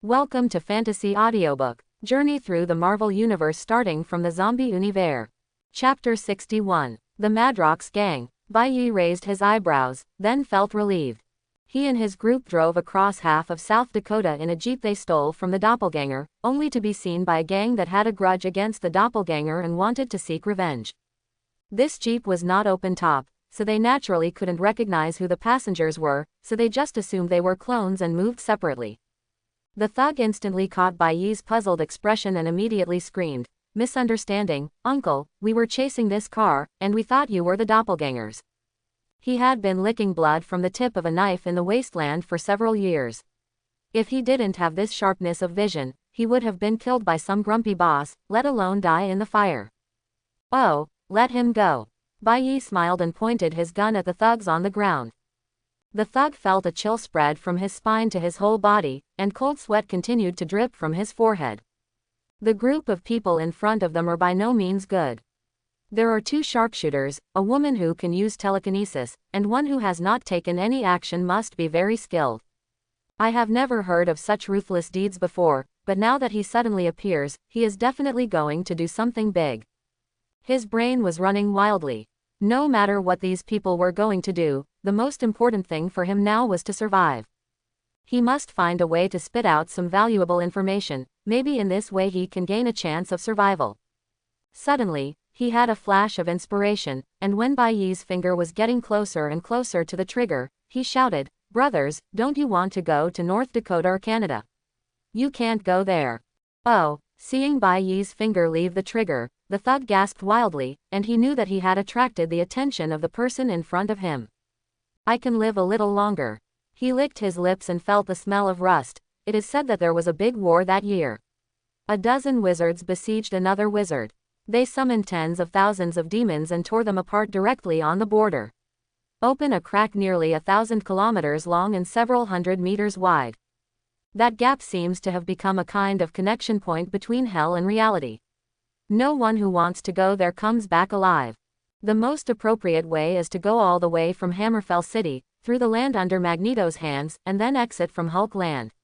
Welcome to Fantasy Audiobook. Journey through the Marvel Universe starting from the Zombie Univers. Chapter 61. The Madrox Gang. Bai Yi raised his eyebrows, then felt relieved. He and his group drove across half of South Dakota in a jeep they stole from the doppelganger, only to be seen by a gang that had a grudge against the doppelganger and wanted to seek revenge. This jeep was not open top, so they naturally couldn't recognize who the passengers were, so they just assumed they were clones and moved separately. The thug instantly caught Bai Yi's puzzled expression and immediately screamed, "Misunderstanding, Uncle, we were chasing this car, and we thought you were the doppelgangers." He had been licking blood from the tip of a knife in the wasteland for several years. If he didn't have this sharpness of vision, he would have been killed by some grumpy boss, let alone die in the fire. "Oh, let him go." Bai Yi smiled and pointed his gun at the thugs on the ground. The thug felt a chill spread from his spine to his whole body, and cold sweat continued to drip from his forehead. The group of people in front of them are by no means good. There are two sharpshooters, a woman who can use telekinesis, and one who has not taken any action must be very skilled. I have never heard of such ruthless deeds before, but now that he suddenly appears, he is definitely going to do something big. His brain was running wildly. No matter what these people were going to do, the most important thing for him now was to survive. He must find a way to spit out some valuable information, maybe in this way he can gain a chance of survival. Suddenly, he had a flash of inspiration, and when Bai Yi's finger was getting closer and closer to the trigger, he shouted, "Brothers, don't you want to go to North Dakota or Canada? You can't go there." Oh, seeing Bai Yi's finger leave the trigger, the thug gasped wildly, and he knew that he had attracted the attention of the person in front of him. "I can live a little longer." He licked his lips and felt the smell of rust. It is said that there was a big war that year. A dozen wizards besieged another wizard. They summoned tens of thousands of demons and tore them apart directly on the border. Open a crack nearly 1,000 kilometers long and several hundred meters wide. That gap seems to have become a kind of connection point between hell and reality. No one who wants to go there comes back alive. The most appropriate way is to go all the way from Hammerfell City, through the land under Magneto's hands, and then exit from Hulk Land.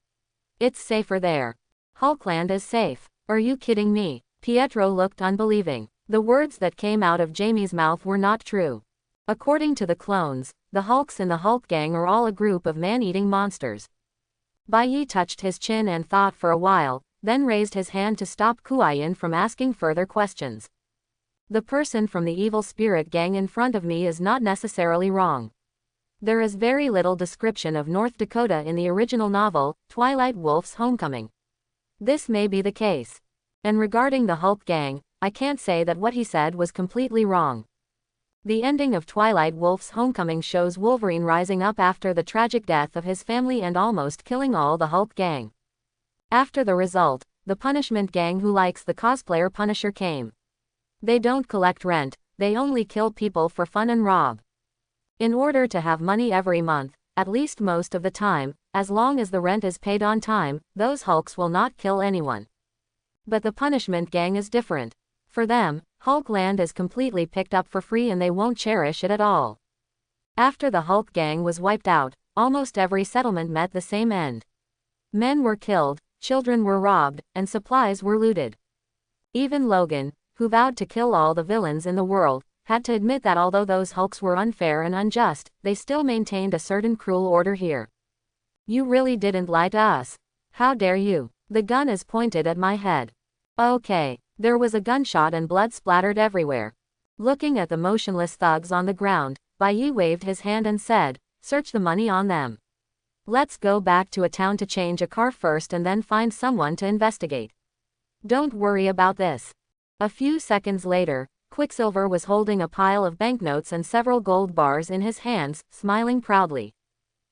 It's safer there. Hulk Land is safe. Are you kidding me? Pietro looked unbelieving. The words that came out of Jamie's mouth were not true. According to the clones, the Hulks in the Hulk gang are all a group of man-eating monsters. Bai Yi touched his chin and thought for a while, then raised his hand to stop Kuai-yin from asking further questions. The person from the evil spirit gang in front of me is not necessarily wrong. There is very little description of North Dakota in the original novel, Twilight Wolf's Homecoming. This may be the case. And regarding the Hulk gang, I can't say that what he said was completely wrong. The ending of Twilight Wolf's Homecoming shows Wolverine rising up after the tragic death of his family and almost killing all the Hulk gang. After the result, the punishment gang who likes the cosplayer Punisher came. They don't collect rent, they only kill people for fun and rob. In order to have money every month, at least most of the time, as long as the rent is paid on time, those Hulks will not kill anyone. But the punishment gang is different. For them, Hulk Land is completely picked up for free and they won't cherish it at all. After the Hulk gang was wiped out, almost every settlement met the same end. Men were killed, children were robbed, and supplies were looted. Even Logan, who vowed to kill all the villains in the world, had to admit that although those Hulks were unfair and unjust, they still maintained a certain cruel order here. "You really didn't lie to us. How dare you? The gun is pointed at my head." Okay. There was a gunshot and blood splattered everywhere. Looking at the motionless thugs on the ground, Bai Yi waved his hand and said, "Search the money on them. Let's go back to a town to change a car first and then find someone to investigate. Don't worry about this." A few seconds later, Quicksilver was holding a pile of banknotes and several gold bars in his hands, smiling proudly.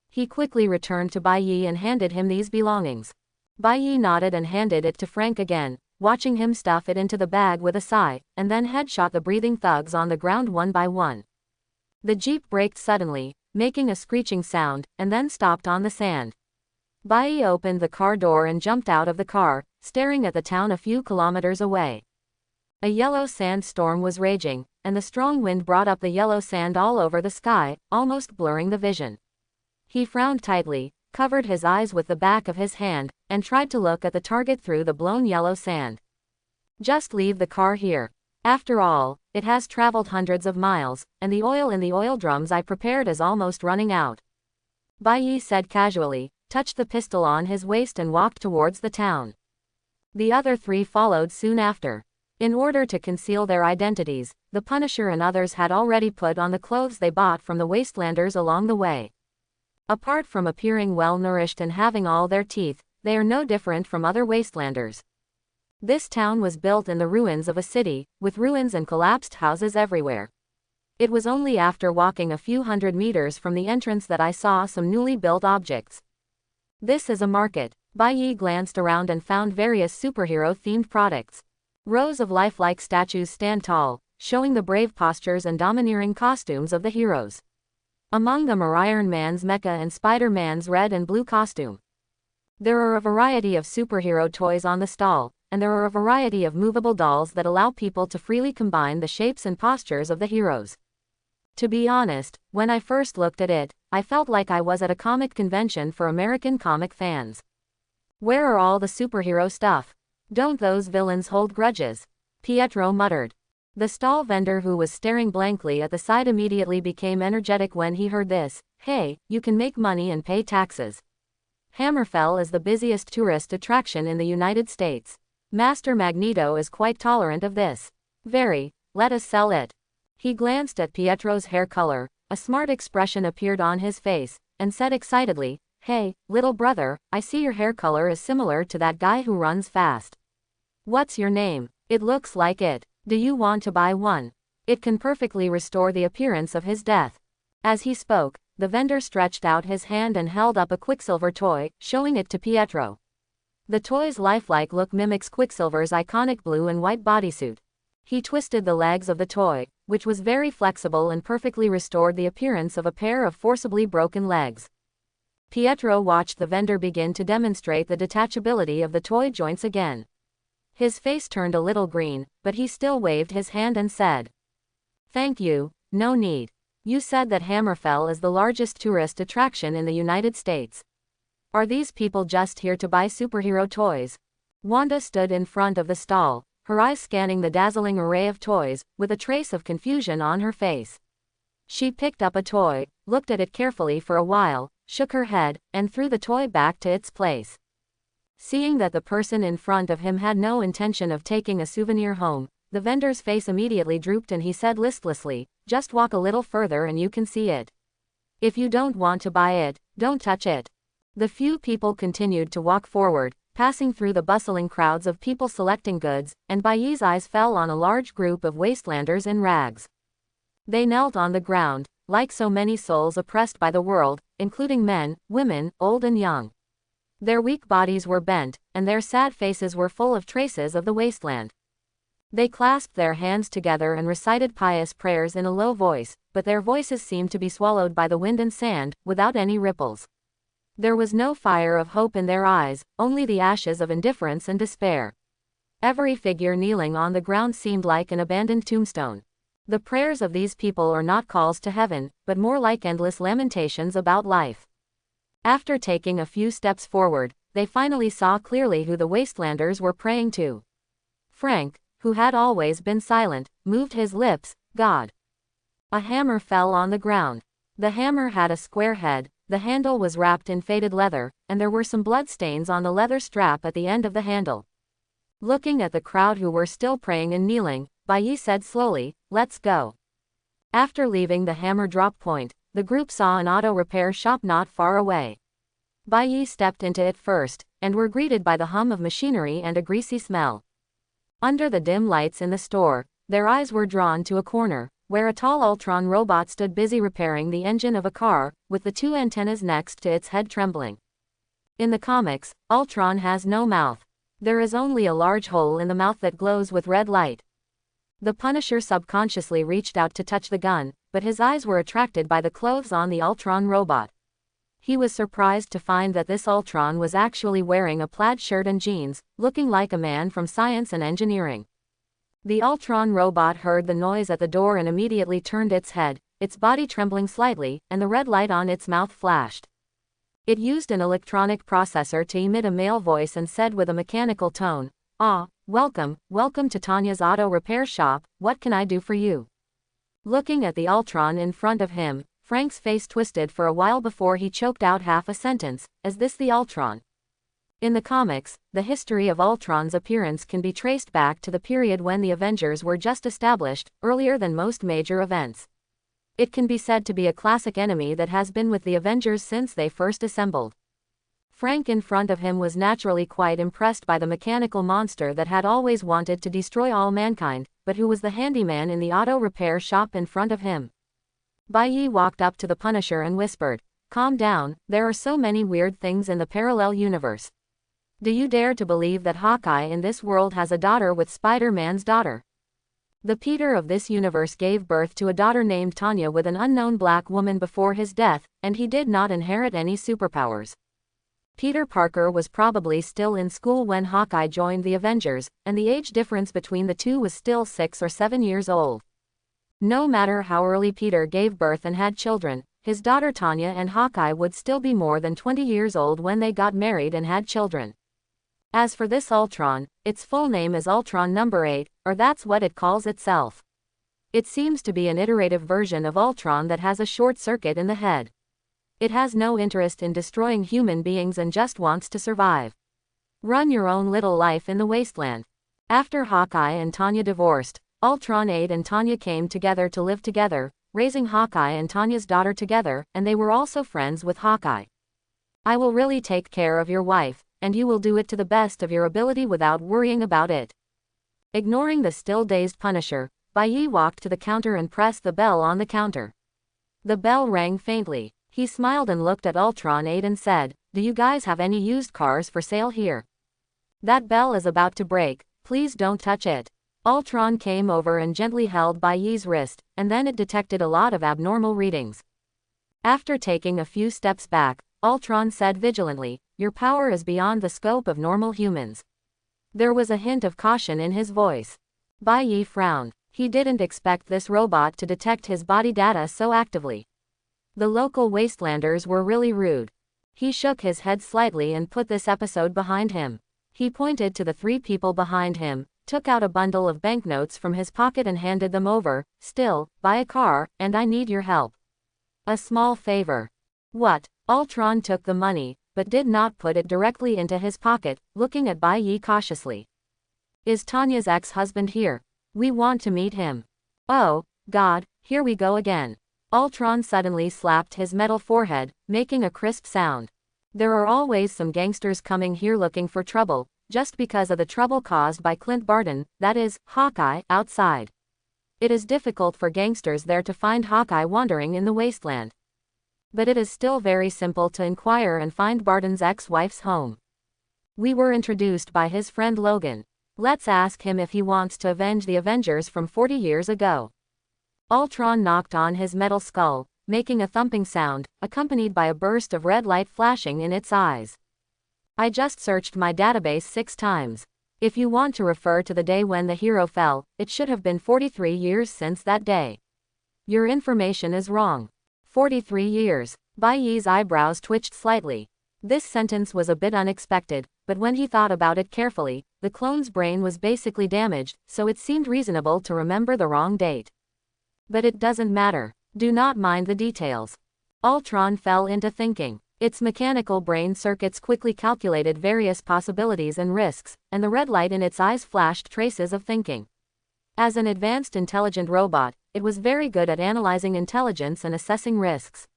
He quickly returned to Bai Yi and handed him these belongings. Bai Yi nodded and handed it to Frank again, watching him stuff it into the bag with a sigh, and then headshot the breathing thugs on the ground one by one. The jeep braked suddenly, making a screeching sound, and then stopped on the sand. Bai Yi opened the car door and jumped out of the car, staring at the town a few kilometers away. A yellow sandstorm was raging, and the strong wind brought up the yellow sand all over the sky, almost blurring the vision. He frowned tightly, covered his eyes with the back of his hand, and tried to look at the target through the blown yellow sand. Just leave the car here. After all, it has traveled hundreds of miles, and the oil in the oil drums I prepared is almost running out. Bai Yi said casually, touched the pistol on his waist and walked towards the town. The other three followed soon after. In order to conceal their identities, the Punisher and others had already put on the clothes they bought from the wastelanders along the way. Apart from appearing well-nourished and having all their teeth, they are no different from other wastelanders. This town was built in the ruins of a city, with ruins and collapsed houses everywhere. It was only after walking a few hundred meters from the entrance that I saw some newly built objects. This is a market. Bai Yi glanced around and found various superhero-themed products. Rows of lifelike statues stand tall, showing the brave postures and domineering costumes of the heroes. Among them are Iron Man's mecha and Spider-Man's red and blue costume. There are a variety of superhero toys on the stall, and there are a variety of movable dolls that allow people to freely combine the shapes and postures of the heroes. To be honest, when I first looked at it, I felt like I was at a comic convention for American comic fans. Where are all the superhero stuff? Don't those villains hold grudges? Pietro muttered. The stall vendor, who was staring blankly at the side, immediately became energetic when he heard this. Hey, you can make money and pay taxes. Hammerfell is the busiest tourist attraction in the United States. Master Magneto is quite tolerant of this. Very. Let us sell it. He glanced at Pietro's hair color, a smart expression appeared on his face, and said excitedly, Hey, little brother, I see your hair color is similar to that guy who runs fast. What's your name? It looks like it. Do you want to buy one? It can perfectly restore the appearance of his death. As he spoke, the vendor stretched out his hand and held up a Quicksilver toy, showing it to Pietro. The toy's lifelike look mimics Quicksilver's iconic blue and white bodysuit. He twisted the legs of the toy, which was very flexible and perfectly restored the appearance of a pair of forcibly broken legs. Pietro watched the vendor begin to demonstrate the detachability of the toy joints again. His face turned a little green, but he still waved his hand and said, Thank you, no need. You said that Hammerfell is the largest tourist attraction in the United States. Are these people just here to buy superhero toys? Wanda stood in front of the stall, her eyes scanning the dazzling array of toys, with a trace of confusion on her face. She picked up a toy, looked at it carefully for a while, shook her head, and threw the toy back to its place. Seeing that the person in front of him had no intention of taking a souvenir home, the vendor's face immediately drooped and he said listlessly, Just walk a little further and you can see it. If you don't want to buy it, don't touch it. The few people continued to walk forward, passing through the bustling crowds of people selecting goods, and Bai Yi's eyes fell on a large group of wastelanders in rags. They knelt on the ground, like so many souls oppressed by the world, including men, women, old and young. Their weak bodies were bent, and their sad faces were full of traces of the wasteland. They clasped their hands together and recited pious prayers in a low voice, but their voices seemed to be swallowed by the wind and sand, without any ripples. There was no fire of hope in their eyes, only the ashes of indifference and despair. Every figure kneeling on the ground seemed like an abandoned tombstone. The prayers of these people are not calls to heaven, but more like endless lamentations about life. After taking a few steps forward, they finally saw clearly who the wastelanders were praying to. Frank, who had always been silent, moved his lips, God. A hammer fell on the ground. The hammer had a square head, the handle was wrapped in faded leather, and there were some blood stains on the leather strap at the end of the handle. Looking at the crowd who were still praying and kneeling, Bai Yi said slowly, Let's go. After leaving the hammer drop point, the group saw an auto repair shop not far away. Bai Yi stepped into it first, and were greeted by the hum of machinery and a greasy smell. Under the dim lights in the store, their eyes were drawn to a corner, where a tall Ultron robot stood busy repairing the engine of a car, with the two antennas next to its head trembling. In the comics, Ultron has no mouth. There is only a large hole in the mouth that glows with red light. The Punisher subconsciously reached out to touch the gun, but his eyes were attracted by the clothes on the Ultron robot. He was surprised to find that this Ultron was actually wearing a plaid shirt and jeans, looking like a man from science and engineering. The Ultron robot heard the noise at the door and immediately turned its head, its body trembling slightly, and the red light on its mouth flashed. It used an electronic processor to emit a male voice and said with a mechanical tone, "Ah, welcome to Tanya's auto repair shop, what can I do for you?" Looking at the Ultron in front of him, Frank's face twisted for a while before he choked out half a sentence. Is this the Ultron? In the comics, the history of Ultron's appearance can be traced back to the period when the Avengers were just established, earlier than most major events. It can be said to be a classic enemy that has been with the Avengers since they first assembled. Frank in front of him was naturally quite impressed by the mechanical monster that had always wanted to destroy all mankind, but who was the handyman in the auto repair shop in front of him. Bai Yi walked up to the Punisher and whispered, "Calm down, there are so many weird things in the parallel universe. Do you dare to believe that Hawkeye in this world has a daughter with Spider-Man's daughter? The Peter of this universe gave birth to a daughter named Tanya with an unknown black woman before his death, and he did not inherit any superpowers. Peter Parker was probably still in school when Hawkeye joined the Avengers, and the age difference between the two was still 6 or 7 years old. No matter how early Peter gave birth and had children, his daughter Tanya and Hawkeye would still be more than 20 years old when they got married and had children. As for this Ultron, its full name is Ultron number 8, or that's what it calls itself. It seems to be an iterative version of Ultron that has a short circuit in the head. It has no interest in destroying human beings and just wants to survive. Run your own little life in the wasteland." After Hawkeye and Tanya divorced, Ultron 8 and Tanya came together to live together, raising Hawkeye and Tanya's daughter together, and they were also friends with Hawkeye. "I will really take care of your wife, and you will do it to the best of your ability without worrying about it." Ignoring the still dazed Punisher, Bai Yi walked to the counter and pressed the bell on the counter. The bell rang faintly. He smiled and looked at Ultron 8 and said, "Do you guys have any used cars for sale here? That bell is about to break, please don't touch it." Ultron came over and gently held Bai Yi's wrist, and then it detected a lot of abnormal readings. After taking a few steps back, Ultron said vigilantly, "Your power is beyond the scope of normal humans." There was a hint of caution in his voice. Bai Yi frowned. He didn't expect this robot to detect his body data so actively. The local wastelanders were really rude. He shook his head slightly and put this episode behind him. He pointed to the 3 people behind him, took out a bundle of banknotes from his pocket and handed them over. "Still, buy a car, and I need your help. A small favor." "What?" Ultron took the money, but did not put it directly into his pocket, looking at Bai Yi cautiously. "Is Tanya's ex-husband here? We want to meet him." "Oh, God, here we go again." Ultron suddenly slapped his metal forehead, making a crisp sound. "There are always some gangsters coming here looking for trouble, just because of the trouble caused by Clint Barton, that is, Hawkeye, outside. It is difficult for gangsters there to find Hawkeye wandering in the wasteland. But it is still very simple to inquire and find Barton's ex-wife's home. We were introduced by his friend Logan. Let's ask him if he wants to avenge the Avengers from 40 years ago." Ultron knocked on his metal skull, making a thumping sound, accompanied by a burst of red light flashing in its eyes. "I just searched my database 6 times. If you want to refer to the day when the hero fell, it should have been 43 years since that day. Your information is wrong." 43 years. Bai Yi's eyebrows twitched slightly. This sentence was a bit unexpected, but when he thought about it carefully, the clone's brain was basically damaged, so it seemed reasonable to remember the wrong date. But it doesn't matter. Do not mind the details. Ultron fell into thinking. Its mechanical brain circuits quickly calculated various possibilities and risks, and the red light in its eyes flashed traces of thinking. As an advanced intelligent robot, it was very good at analyzing intelligence and assessing risks.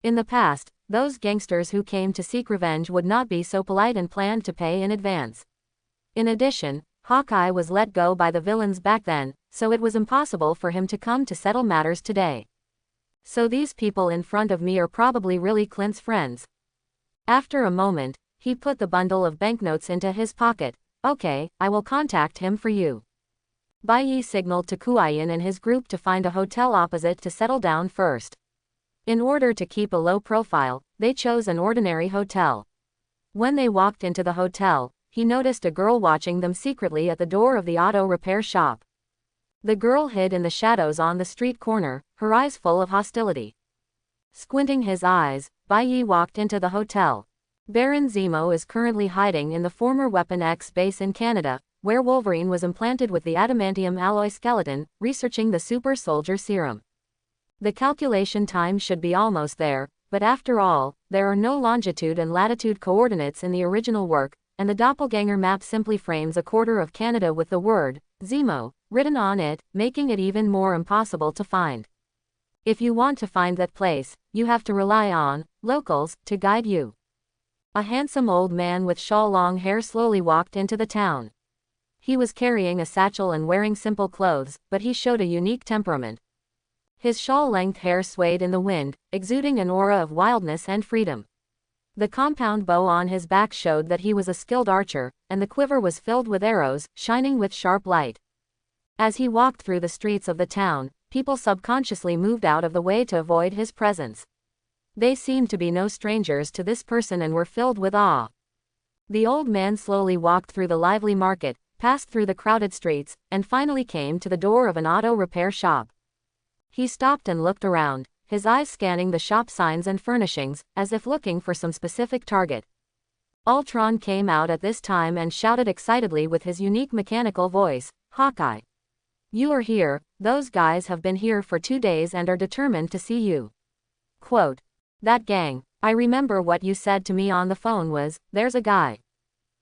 In the past, those gangsters who came to seek revenge would not be so polite and planned to pay in advance. In addition, Hawkeye was let go by the villains back then, so it was impossible for him to come to settle matters today. So these people in front of me are probably really Clint's friends. After a moment, he put the bundle of banknotes into his pocket. "Okay, I will contact him for you." Bai Yi signaled to Kuayin and his group to find a hotel opposite to settle down first. In order to keep a low profile, they chose an ordinary hotel. When they walked into the hotel, he noticed a girl watching them secretly at the door of the auto repair shop. The girl hid in the shadows on the street corner, her eyes full of hostility. Squinting his eyes, Bai Yi walked into the hotel. Baron Zemo is currently hiding in the former Weapon X base in Canada, where Wolverine was implanted with the adamantium alloy skeleton, researching the super soldier serum. The calculation time should be almost there, but after all, there are no longitude and latitude coordinates in the original work, and the doppelganger map simply frames a quarter of Canada with the word Zemo written on it, making it even more impossible to find. If you want to find that place, you have to rely on locals to guide you. A handsome old man with long hair slowly walked into the town. He was carrying a satchel and wearing simple clothes, but he showed a unique temperament. His shawl-length hair swayed in the wind, exuding an aura of wildness and freedom. The compound bow on his back showed that he was a skilled archer, and the quiver was filled with arrows, shining with sharp light. As he walked through the streets of the town, people subconsciously moved out of the way to avoid his presence. They seemed to be no strangers to this person and were filled with awe. The old man slowly walked through the lively market, passed through the crowded streets, and finally came to the door of an auto repair shop. He stopped and looked around, his eyes scanning the shop signs and furnishings, as if looking for some specific target. Ultron came out at this time and shouted excitedly with his unique mechanical voice, "Hawkeye! You are here, those guys have been here for 2 days and are determined to see you." Quote, "That gang, I remember what you said to me on the phone was, there's a guy."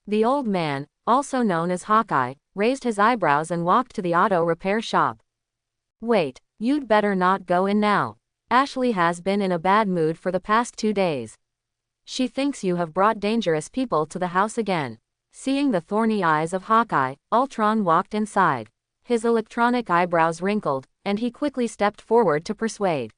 The old man, also known as Hawkeye, raised his eyebrows and walked to the auto repair shop. "Wait, you'd better not go in now. Ashley has been in a bad mood for the past 2 days. She thinks you have brought dangerous people to the house again." Seeing the thorny eyes of Hawkeye, Ultron walked inside. His electronic eyebrows wrinkled, and he quickly stepped forward to persuade.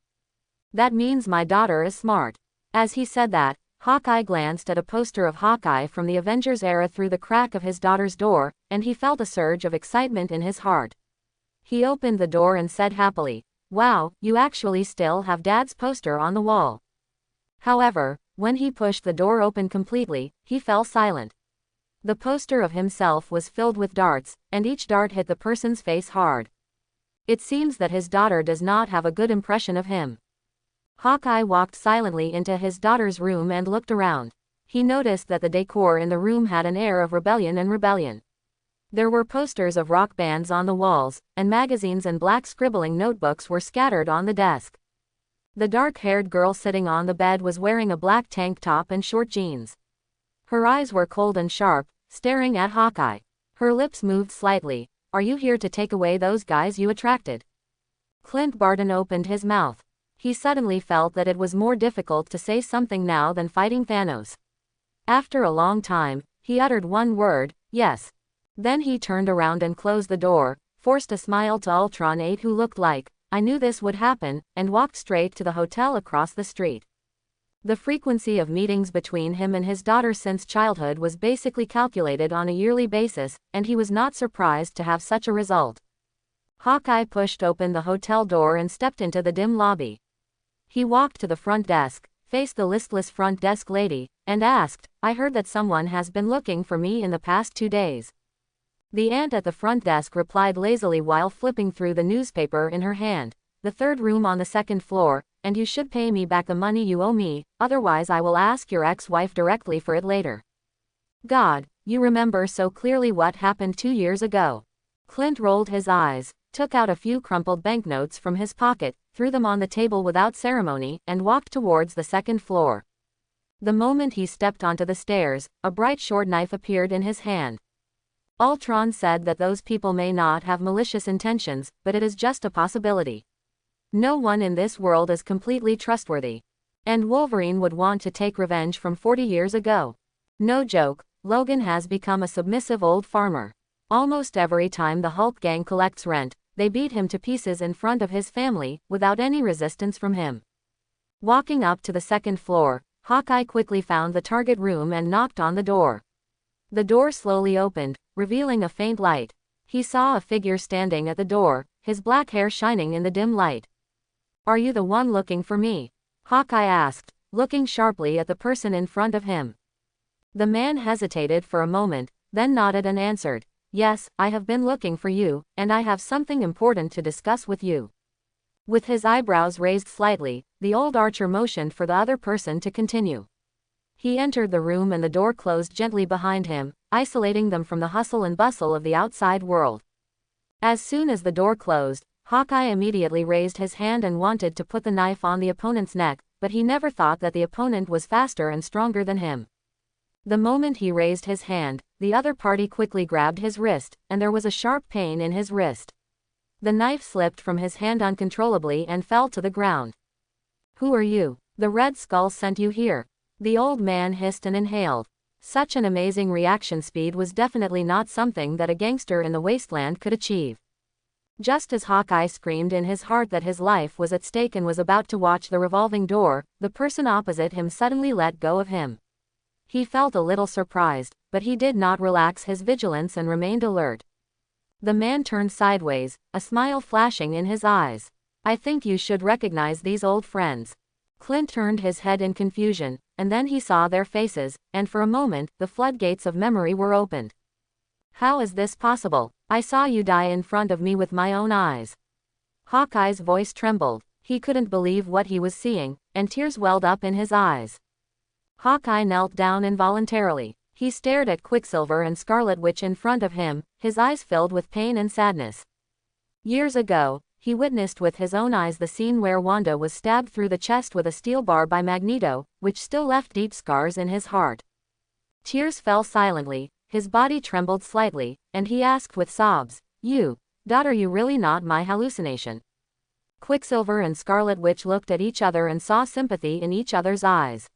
"That means my daughter is smart." As he said that, Hawkeye glanced at a poster of Hawkeye from the Avengers era through the crack of his daughter's door, and he felt a surge of excitement in his heart. He opened the door and said happily, "Wow, you actually still have Dad's poster on the wall." However, when he pushed the door open completely, he fell silent. The poster of himself was filled with darts, and each dart hit the person's face hard. It seems that his daughter does not have a good impression of him. Hawkeye walked silently into his daughter's room and looked around. He noticed that the decor in the room had an air of rebellion. There were posters of rock bands on the walls, and magazines and black scribbling notebooks were scattered on the desk. The dark-haired girl sitting on the bed was wearing a black tank top and short jeans. Her eyes were cold and sharp, staring at Hawkeye. Her lips moved slightly. "Are you here to take away those guys you attracted?" Clint Barton opened his mouth. He suddenly felt that it was more difficult to say something now than fighting Thanos. After a long time, he uttered one word, "Yes." Then he turned around and closed the door, forced a smile to Ultron 8 who looked like, "I knew this would happen," and walked straight to the hotel across the street. The frequency of meetings between him and his daughter since childhood was basically calculated on a yearly basis, and he was not surprised to have such a result. Hawkeye pushed open the hotel door and stepped into the dim lobby. He walked to the front desk, faced the listless front desk lady, and asked, "I heard that someone has been looking for me in the past 2 days. The aunt at the front desk replied lazily while flipping through the newspaper in her hand, "The 3rd room on the 2nd floor, and you should pay me back the money you owe me, otherwise I will ask your ex-wife directly for it later." "God, you remember so clearly what happened 2 years ago." Clint rolled his eyes, took out a few crumpled banknotes from his pocket, threw them on the table without ceremony, and walked towards the 2nd floor. The moment he stepped onto the stairs, a bright short knife appeared in his hand. Ultron said that those people may not have malicious intentions, but it is just a possibility. No one in this world is completely trustworthy. And Wolverine would want to take revenge from 40 years ago. No joke, Logan has become a submissive old farmer. Almost every time the Hulk gang collects rent, they beat him to pieces in front of his family, without any resistance from him. Walking up to the 2nd floor, Hawkeye quickly found the target room and knocked on the door. The door slowly opened, revealing a faint light. He saw a figure standing at the door, his black hair shining in the dim light. "Are you the one looking for me?" Hawkeye asked, looking sharply at the person in front of him. The man hesitated for a moment, then nodded and answered, "Yes, I have been looking for you, and I have something important to discuss with you." With his eyebrows raised slightly, the old archer motioned for the other person to continue. He entered the room and the door closed gently behind him, isolating them from the hustle and bustle of the outside world. As soon as the door closed, Hawkeye immediately raised his hand and wanted to put the knife on the opponent's neck, but he never thought that the opponent was faster and stronger than him. The moment he raised his hand, the other party quickly grabbed his wrist, and there was a sharp pain in his wrist. The knife slipped from his hand uncontrollably and fell to the ground. "Who are you? The Red Skull sent you here," the old man hissed and inhaled. Such an amazing reaction speed was definitely not something that a gangster in the wasteland could achieve. Just as Hawkeye screamed in his heart that his life was at stake and was about to watch the revolving door, the person opposite him suddenly let go of him. He felt a little surprised, but he did not relax his vigilance and remained alert. The man turned sideways, a smile flashing in his eyes. "I think you should recognize these old friends." Clint turned his head in confusion, and then he saw their faces, and for a moment, the floodgates of memory were opened. "How is this possible? I saw you die in front of me with my own eyes." Hawkeye's voice trembled. He couldn't believe what he was seeing, and tears welled up in his eyes. Hawkeye knelt down involuntarily. He stared at Quicksilver and Scarlet Witch in front of him, his eyes filled with pain and sadness. Years ago, he witnessed with his own eyes the scene where Wanda was stabbed through the chest with a steel bar by Magneto, which still left deep scars in his heart. Tears fell silently, his body trembled slightly, and he asked with sobs, "Are you really not my hallucination?" Quicksilver and Scarlet Witch looked at each other and saw sympathy in each other's eyes.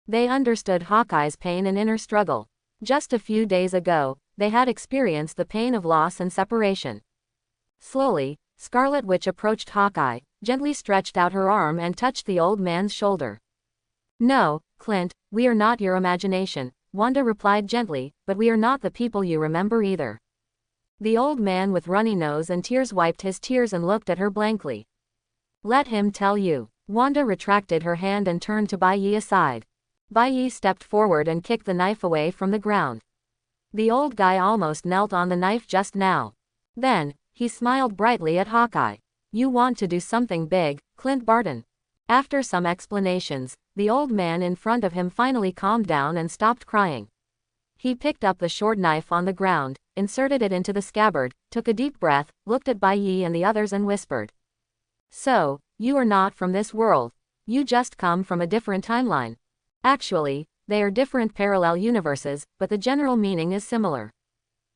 They understood Hawkeye's pain and inner struggle. Just a few days ago, they had experienced the pain of loss and separation. Slowly, Scarlet Witch approached Hawkeye, gently stretched out her arm and touched the old man's shoulder. "No, Clint, we are not your imagination," Wanda replied gently, "but we are not the people you remember either." The old man with runny nose and tears wiped his tears and looked at her blankly. "Let him tell you." Wanda retracted her hand and turned to Bai Yi aside. Bai Yi stepped forward and kicked the knife away from the ground. The old guy almost knelt on the knife just now. Then, he smiled brightly at Hawkeye. "You want to do something big, Clint Barton." After some explanations, the old man in front of him finally calmed down and stopped crying. He picked up the short knife on the ground, inserted it into the scabbard, took a deep breath, looked at Bai Yi and the others and whispered. "So, you are not from this world. You just come from a different timeline. Actually, they are different parallel universes, but the general meaning is similar."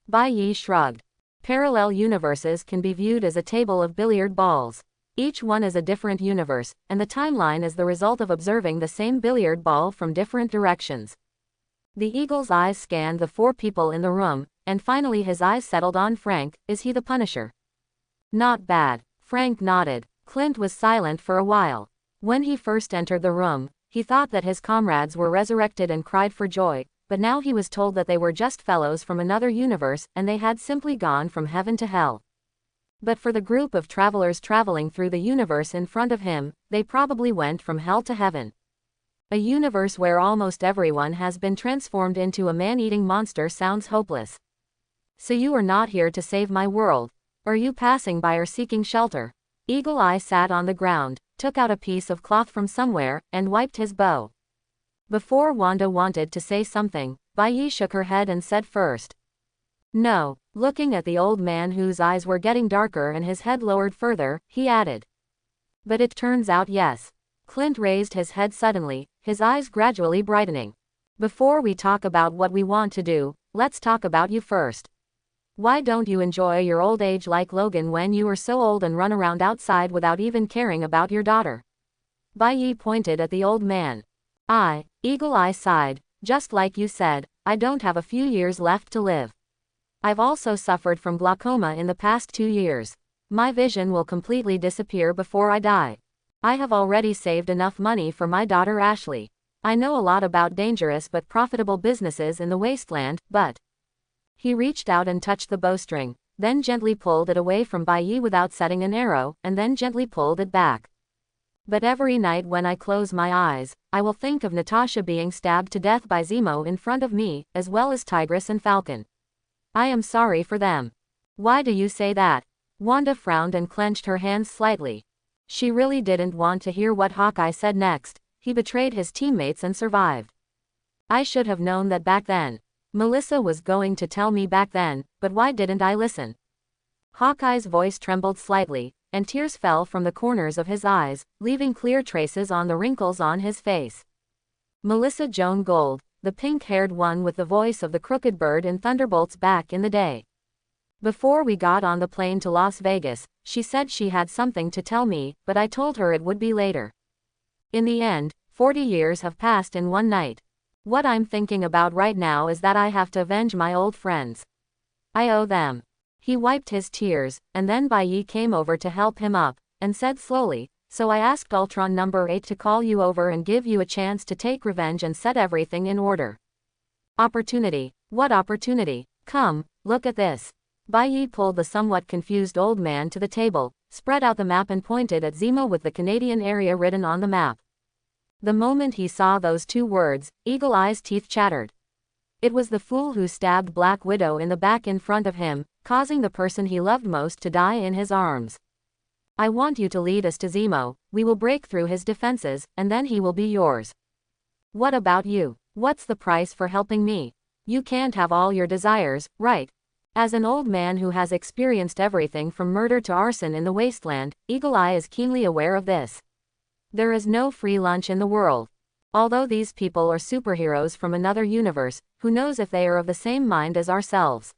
Bai Yi shrugged. Parallel universes can be viewed as a table of billiard balls. Each one is a different universe, and the timeline is the result of observing the same billiard ball from different directions. The eagle's eyes scanned the four people in the room, and finally his eyes settled on Frank. "Is he the Punisher?" "Not bad." Frank nodded. Clint was silent for a while. When he first entered the room, he thought that his comrades were resurrected and cried for joy, but now he was told that they were just fellows from another universe and they had simply gone from heaven to hell. But for the group of travelers traveling through the universe in front of him, they probably went from hell to heaven. A universe where almost everyone has been transformed into a man-eating monster sounds hopeless. "So you are not here to save my world? Are you passing by or seeking shelter?" Eagle Eye sat on the ground, took out a piece of cloth from somewhere, and wiped his bow. Before Wanda wanted to say something, Bai Yi shook her head and said first. "No." Looking at the old man whose eyes were getting darker and his head lowered further, he added. "But it turns out yes." Clint raised his head suddenly, his eyes gradually brightening. "Before we talk about what we want to do, let's talk about you first. Why don't you enjoy your old age like Logan when you were so old and run around outside without even caring about your daughter?" Bai Yi pointed at the old man. Eagle Eye sighed, "Just like you said, I don't have a few years left to live. I've also suffered from glaucoma in the past 2 years. My vision will completely disappear before I die. I have already saved enough money for my daughter Ashley. I know a lot about dangerous but profitable businesses in the wasteland, but..." He reached out and touched the bowstring, then gently pulled it away from Bai Yi without setting an arrow, and then gently pulled it back. "But every night when I close my eyes, I will think of Natasha being stabbed to death by Zemo in front of me, as well as Tigress and Falcon. I am sorry for them." "Why do you say that?" Wanda frowned and clenched her hands slightly. She really didn't want to hear what Hawkeye said next. He betrayed his teammates and survived. I should have known that back then. Melissa was going to tell me back then, but why didn't I listen? Hawkeye's voice trembled slightly, and tears fell from the corners of his eyes, leaving clear traces on the wrinkles on his face. Melissa Joan Gold, the pink-haired one with the voice of the crooked bird in Thunderbolts back in the day. Before we got on the plane to Las Vegas, she said she had something to tell me, but I told her it would be later. In the end, 40 years have passed in one night. What I'm thinking about right now is that I have to avenge my old friends. I owe them. He wiped his tears, and then Bai Yi came over to help him up, and said slowly, so I asked Ultron number 8 to call you over and give you a chance to take revenge and set everything in order. Opportunity. What opportunity? Come, look at this. Bai Yi pulled the somewhat confused old man to the table, spread out the map and pointed at Zemo with the Canadian area written on the map. The moment he saw those two words, Eagle Eye's teeth chattered. It was the fool who stabbed Black Widow in the back in front of him, causing the person he loved most to die in his arms. I want you to lead us to Zemo. We will break through his defenses, and then he will be yours. What about you? What's the price for helping me? You can't have all your desires, right? As an old man who has experienced everything from murder to arson in the wasteland, Eagle Eye is keenly aware of this. There is no free lunch in the world. Although these people are superheroes from another universe, who knows if they are of the same mind as ourselves?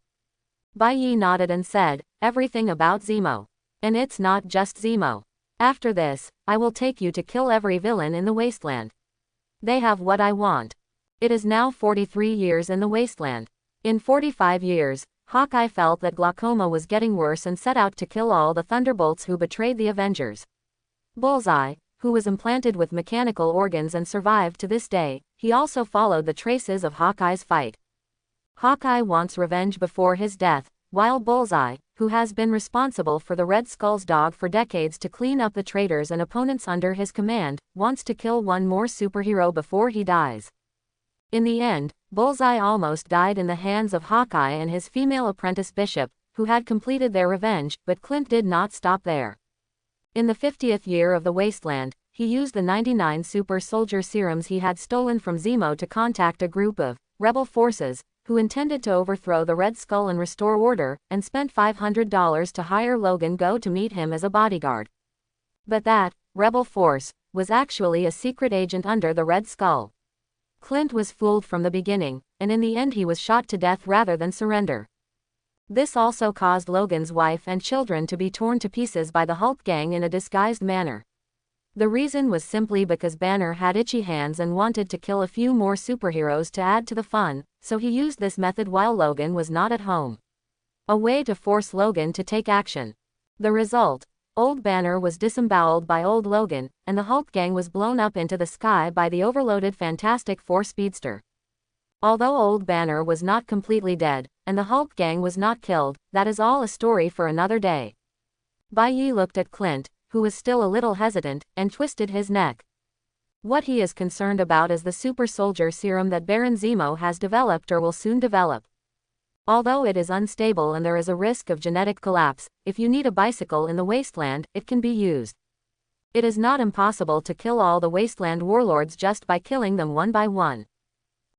Bai Yi nodded and said, everything about Zemo. And it's not just Zemo. After this, I will take you to kill every villain in the wasteland. They have what I want. It is now 43 years in the wasteland. In 45 years, Hawkeye felt that glaucoma was getting worse and set out to kill all the Thunderbolts who betrayed the Avengers. Bullseye, who was implanted with mechanical organs and survived to this day, he also followed the traces of Hawkeye's fight. Hawkeye wants revenge before his death, while Bullseye, who has been responsible for the Red Skull's dog for decades to clean up the traitors and opponents under his command, wants to kill one more superhero before he dies. In the end, Bullseye almost died in the hands of Hawkeye and his female apprentice Bishop, who had completed their revenge, but Clint did not stop there. In the 50th year of the Wasteland, he used the 99 super soldier serums he had stolen from Zemo to contact a group of rebel forces, who intended to overthrow the Red Skull and restore order, and spent $500 to hire Logan Go to meet him as a bodyguard. But that rebel force was actually a secret agent under the Red Skull. Clint was fooled from the beginning, and in the end he was shot to death rather than surrender. This also caused Logan's wife and children to be torn to pieces by the Hulk gang in a disguised manner. The reason was simply because Banner had itchy hands and wanted to kill a few more superheroes to add to the fun, so he used this method while Logan was not at home. A way to force Logan to take action. The result: Old Banner was disemboweled by Old Logan, and the Hulk gang was blown up into the sky by the overloaded Fantastic Four speedster. Although Old Banner was not completely dead, and the Hulk gang was not killed, that is all a story for another day. Bai Yi looked at Clint, who was still a little hesitant, and twisted his neck. What he is concerned about is the super soldier serum that Baron Zemo has developed or will soon develop. Although it is unstable and there is a risk of genetic collapse, if you need a bicycle in the wasteland, it can be used. It is not impossible to kill all the wasteland warlords just by killing them one by one.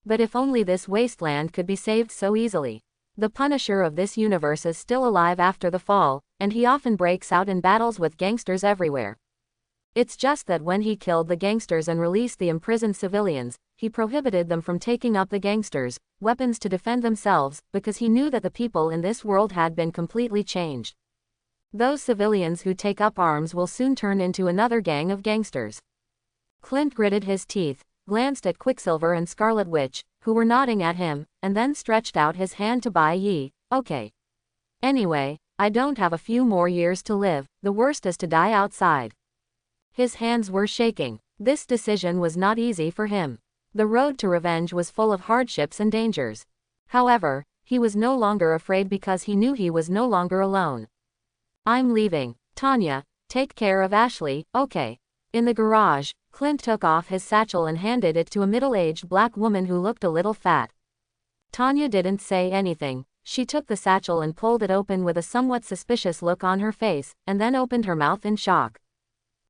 But if only this wasteland could be saved so easily. The Punisher of this universe is still alive after the fall, and he often breaks out in battles with gangsters everywhere. It's just that when he killed the gangsters and released the imprisoned civilians, he prohibited them from taking up the gangsters' weapons to defend themselves, because he knew that the people in this world had been completely changed. Those civilians who take up arms will soon turn into another gang of gangsters. Clint gritted his teeth, glanced at Quicksilver and Scarlet Witch, who were nodding at him, and then stretched out his hand to Bai Yi. Okay. Anyway, I don't have a few more years to live, the worst is to die outside. His hands were shaking. This decision was not easy for him. The road to revenge was full of hardships and dangers. However, he was no longer afraid because he knew he was no longer alone. I'm leaving. Tanya, take care of Ashley, okay. In the garage, Clint took off his satchel and handed it to a middle-aged black woman who looked a little fat. Tanya didn't say anything. She took the satchel and pulled it open with a somewhat suspicious look on her face, and then opened her mouth in shock.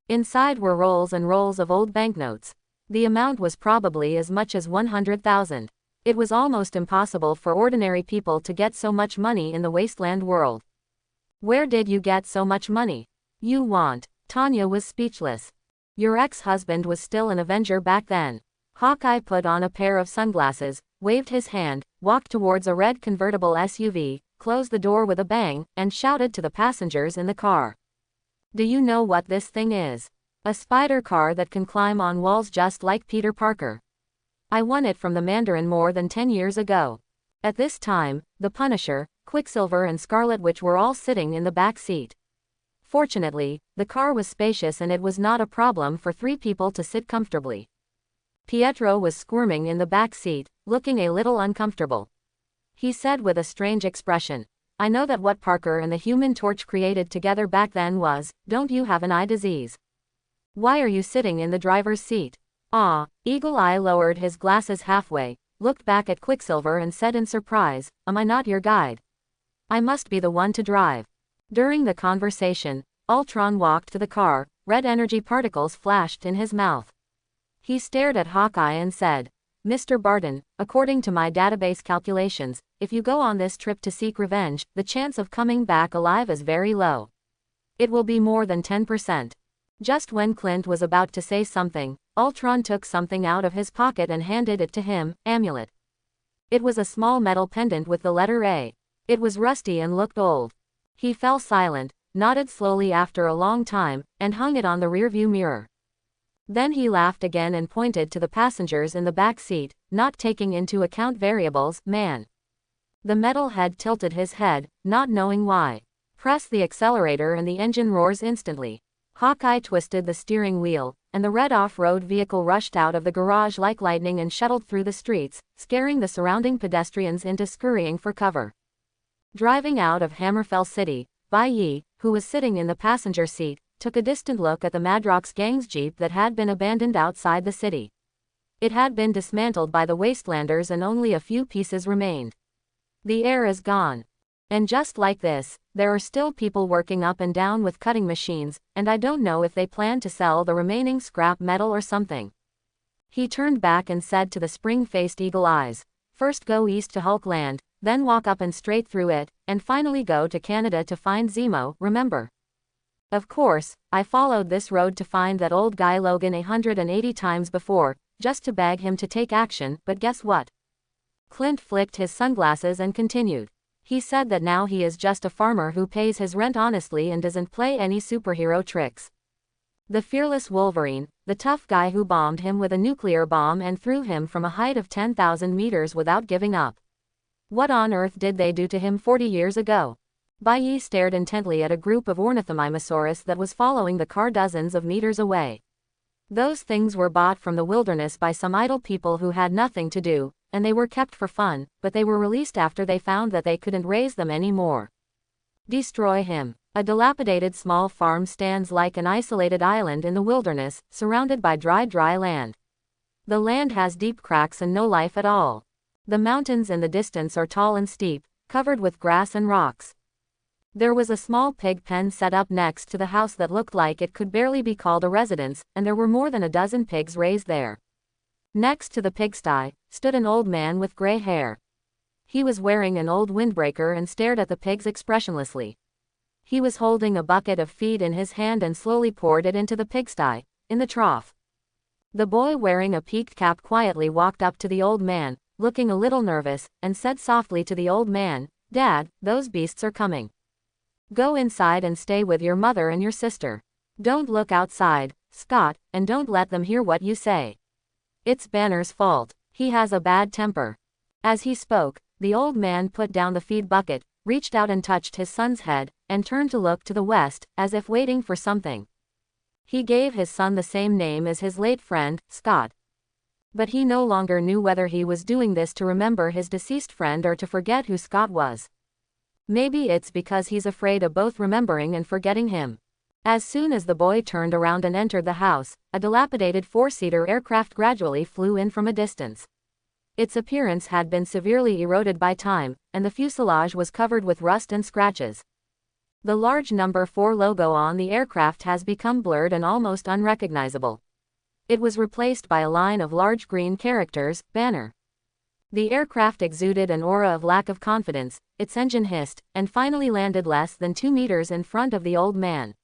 Inside were rolls and rolls of old banknotes. The amount was probably as much as 100,000. It was almost impossible for ordinary people to get so much money in the wasteland world. Where did you get so much money? You want? Tanya was speechless. Your ex-husband was still an Avenger back then. Hawkeye put on a pair of sunglasses, waved his hand, walked towards a red convertible SUV, closed the door with a bang, and shouted to the passengers in the car. Do you know what this thing is? A spider car that can climb on walls just like Peter Parker. I won it from the Mandarin more than 10 years ago. At this time, the Punisher, Quicksilver and Scarlet Witch were all sitting in the back seat. Fortunately, the car was spacious and it was not a problem for 3 people to sit comfortably. Pietro was squirming in the back seat, looking a little uncomfortable. He said with a strange expression, I know that what Parker and the Human Torch created together back then was, don't you have an eye disease? Why are you sitting in the driver's seat? Ah, Eagle Eye lowered his glasses halfway, looked back at Quicksilver and said in surprise, am I not your guide? I must be the one to drive. During the conversation, Ultron walked to the car, red energy particles flashed in his mouth. He stared at Hawkeye and said, Mr. Barton, according to my database calculations, if you go on this trip to seek revenge, the chance of coming back alive is very low. It will be more than 10%. Just when Clint was about to say something, Ultron took something out of his pocket and handed it to him, amulet. It was a small metal pendant with the letter A. It was rusty and looked old. He fell silent, nodded slowly after a long time, and hung it on the rearview mirror. Then he laughed again and pointed to the passengers in the back seat, not taking into account variables, man. The metalhead tilted his head, not knowing why. Press the accelerator and the engine roars instantly. Hawkeye twisted the steering wheel, and the red off-road vehicle rushed out of the garage like lightning and shuttled through the streets, scaring the surrounding pedestrians into scurrying for cover. Driving out of Hammerfell City, Bai Yi, who was sitting in the passenger seat, took a distant look at the Madrox gang's jeep that had been abandoned outside the city. It had been dismantled by the Wastelanders and only a few pieces remained. The air is gone. And just like this, there are still people working up and down with cutting machines, and I don't know if they plan to sell the remaining scrap metal or something. He turned back and said to the spring-faced Eagle Eyes, first go east to Hulkland, then walk up and straight through it, and finally go to Canada to find Zemo, remember? Of course, I followed this road to find that old guy Logan 180 times before, just to beg him to take action, but guess what? Clint flicked his sunglasses and continued. He said that now he is just a farmer who pays his rent honestly and doesn't play any superhero tricks. The fearless Wolverine, the tough guy who bombed him with a nuclear bomb and threw him from a height of 10,000 meters without giving up. What on earth did they do to him 40 years ago? Bai Yi stared intently at a group of Ornithomimosaurus that was following the car dozens of meters away. Those things were bought from the wilderness by some idle people who had nothing to do, and they were kept for fun, but they were released after they found that they couldn't raise them anymore. Destroy him. A dilapidated small farm stands like an isolated island in the wilderness, surrounded by dry land. The land has deep cracks and no life at all. The mountains in the distance are tall and steep, covered with grass and rocks. There was a small pig pen set up next to the house that looked like it could barely be called a residence, and there were more than a dozen pigs raised there. Next to the pigsty, stood an old man with gray hair. He was wearing an old windbreaker and stared at the pigs expressionlessly. He was holding a bucket of feed in his hand and slowly poured it into the pigsty, in the trough. The boy wearing a peaked cap quietly walked up to the old man, looking a little nervous, and said softly to the old man, "Dad, those beasts are coming. Go inside and stay with your mother and your sister. Don't look outside, Scott, and don't let them hear what you say. It's Banner's fault. He has a bad temper." As he spoke, the old man put down the feed bucket, reached out and touched his son's head, and turned to look to the west, as if waiting for something. He gave his son the same name as his late friend, Scott. But he no longer knew whether he was doing this to remember his deceased friend or to forget who Scott was. Maybe it's because he's afraid of both remembering and forgetting him. As soon as the boy turned around and entered the house, a dilapidated four-seater aircraft gradually flew in from a distance. Its appearance had been severely eroded by time, and the fuselage was covered with rust and scratches. The large number 4 logo on the aircraft has become blurred and almost unrecognizable. It was replaced by a line of large green characters, banner. The aircraft exuded an aura of lack of confidence, its engine hissed, and finally landed less than 2 meters in front of the old man.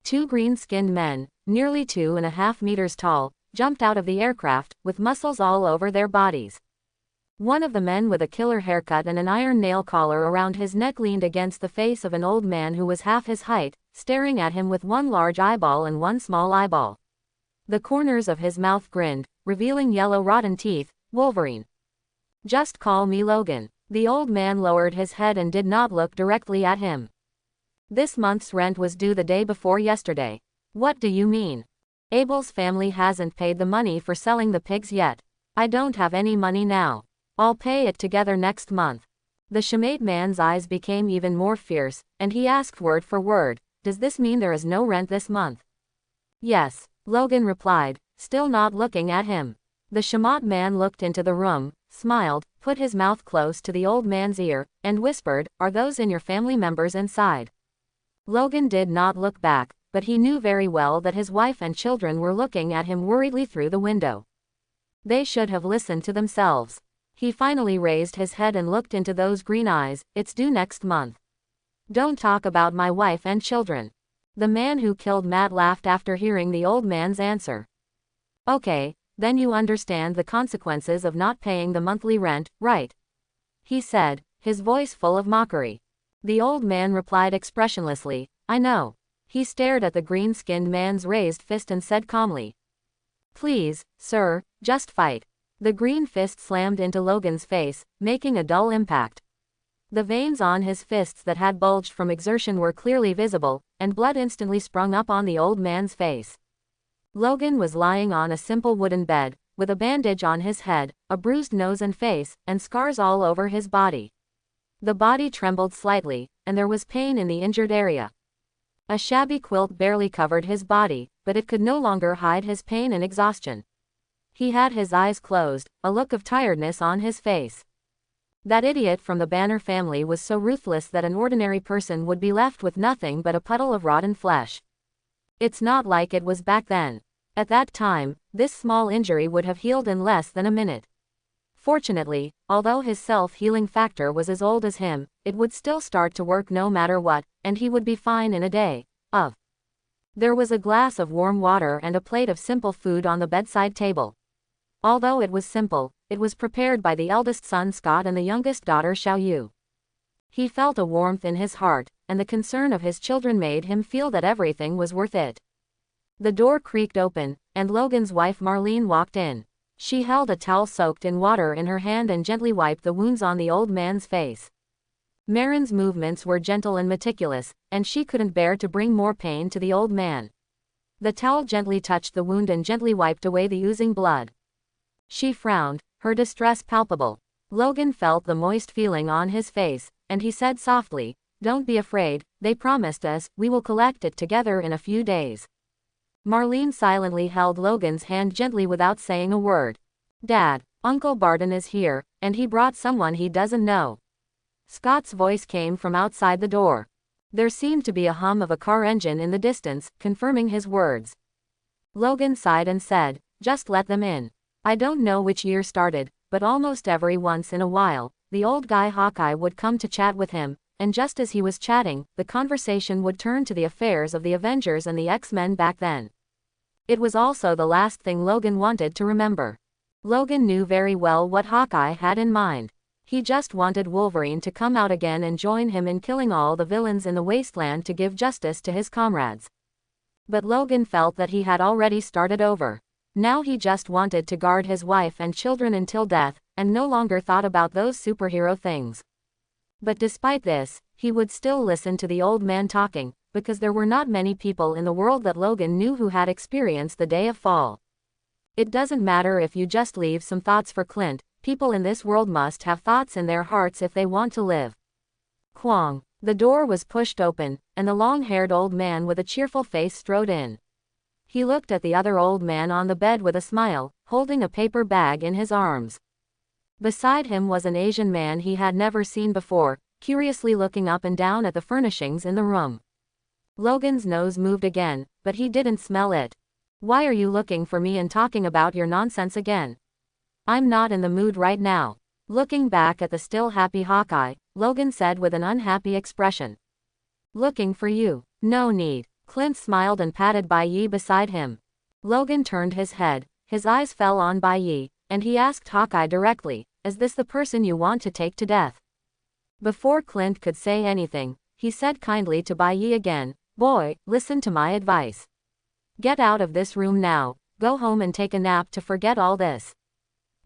2 green-skinned men, nearly 2.5 meters tall, jumped out of the aircraft, with muscles all over their bodies. One of the men with a killer haircut and an iron nail collar around his neck leaned against the face of an old man who was half his height, staring at him with one large eyeball and one small eyeball. The corners of his mouth grinned, revealing yellow rotten teeth. Wolverine. Just call me Logan. The old man lowered his head and did not look directly at him. This month's rent was due the day before yesterday. What do you mean? Abel's family hasn't paid the money for selling the pigs yet. I don't have any money now. I'll pay it together next month. The Shemate man's eyes became even more fierce, and he asked word for word, does this mean there is no rent this month? Yes, Logan replied, still not looking at him. The Shemate man looked into the room, smiled, put his mouth close to the old man's ear, and whispered, are those in your family members inside? Logan did not look back, but he knew very well that his wife and children were looking at him worriedly through the window. They should have listened to themselves. He finally raised his head and looked into those green eyes. It's due next month. Don't talk about my wife and children. The man who killed Matt laughed after hearing the old man's answer. Okay, then you understand the consequences of not paying the monthly rent, right? He said, his voice full of mockery. The old man replied expressionlessly, I know. He stared at the green-skinned man's raised fist and said calmly, please, sir, just fight. The green fist slammed into Logan's face, making a dull impact. The veins on his fists that had bulged from exertion were clearly visible, and blood instantly sprung up on the old man's face. Logan was lying on a simple wooden bed, with a bandage on his head, a bruised nose and face, and scars all over his body. The body trembled slightly, and there was pain in the injured area. A shabby quilt barely covered his body, but it could no longer hide his pain and exhaustion. He had his eyes closed, a look of tiredness on his face. That idiot from the Banner family was so ruthless that an ordinary person would be left with nothing but a puddle of rotten flesh. It's not like it was back then. At that time, this small injury would have healed in less than a minute. Fortunately, although his self-healing factor was as old as him, it would still start to work no matter what, and he would be fine in a day. There was a glass of warm water and a plate of simple food on the bedside table. Although it was simple, it was prepared by the eldest son Scott and the youngest daughter Xiaoyu. He felt a warmth in his heart, and the concern of his children made him feel that everything was worth it. The door creaked open, and Logan's wife Marlene walked in. She held a towel soaked in water in her hand and gently wiped the wounds on the old man's face. Marin's movements were gentle and meticulous, and she couldn't bear to bring more pain to the old man. The towel gently touched the wound and gently wiped away the oozing blood. She frowned, her distress palpable. Logan felt the moist feeling on his face, and he said softly, don't be afraid, they promised us, we will collect it together in a few days. Marlene silently held Logan's hand gently without saying a word. Dad, Uncle Barton is here, and he brought someone he doesn't know. Scott's voice came from outside the door. There seemed to be a hum of a car engine in the distance, confirming his words. Logan sighed and said, just let them in. I don't know which year started, but almost every once in a while, the old guy Hawkeye would come to chat with him, and just as he was chatting, the conversation would turn to the affairs of the Avengers and the X-Men back then. It was also the last thing Logan wanted to remember. Logan knew very well what Hawkeye had in mind. He just wanted Wolverine to come out again and join him in killing all the villains in the wasteland to give justice to his comrades. But Logan felt that he had already started over. Now he just wanted to guard his wife and children until death, and no longer thought about those superhero things. But despite this, he would still listen to the old man talking, because there were not many people in the world that Logan knew who had experienced the day of fall. It doesn't matter if you just leave some thoughts for Clint, people in this world must have thoughts in their hearts if they want to live. Kwong. The door was pushed open, and the long-haired old man with a cheerful face strode in. He looked at the other old man on the bed with a smile, holding a paper bag in his arms. Beside him was an Asian man he had never seen before, curiously looking up and down at the furnishings in the room. Logan's nose moved again, but he didn't smell it. Why are you looking for me and talking about your nonsense again? I'm not in the mood right now. Looking back at the still happy Hawkeye, Logan said with an unhappy expression. Looking for you. No need. Clint smiled and patted Bai Yi beside him. Logan turned his head, his eyes fell on Bai Yi, and he asked Hawkeye directly, is this the person you want to take to death? Before Clint could say anything, he said kindly to Bai Yi again, boy, listen to my advice. Get out of this room now, go home and take a nap to forget all this.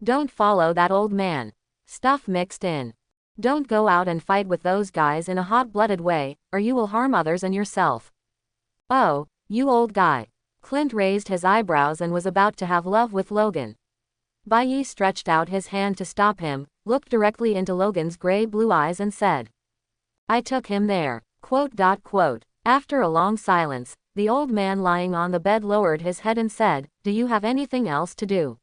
Don't follow that old man. Stuff mixed in. Don't go out and fight with those guys in a hot-blooded way, or you will harm others and yourself. Oh, you old guy. Clint raised his eyebrows and was about to have love with Logan. Bai Yi stretched out his hand to stop him, looked directly into Logan's gray-blue eyes and said, I took him there. ... After a long silence, the old man lying on the bed lowered his head and said, do you have anything else to do?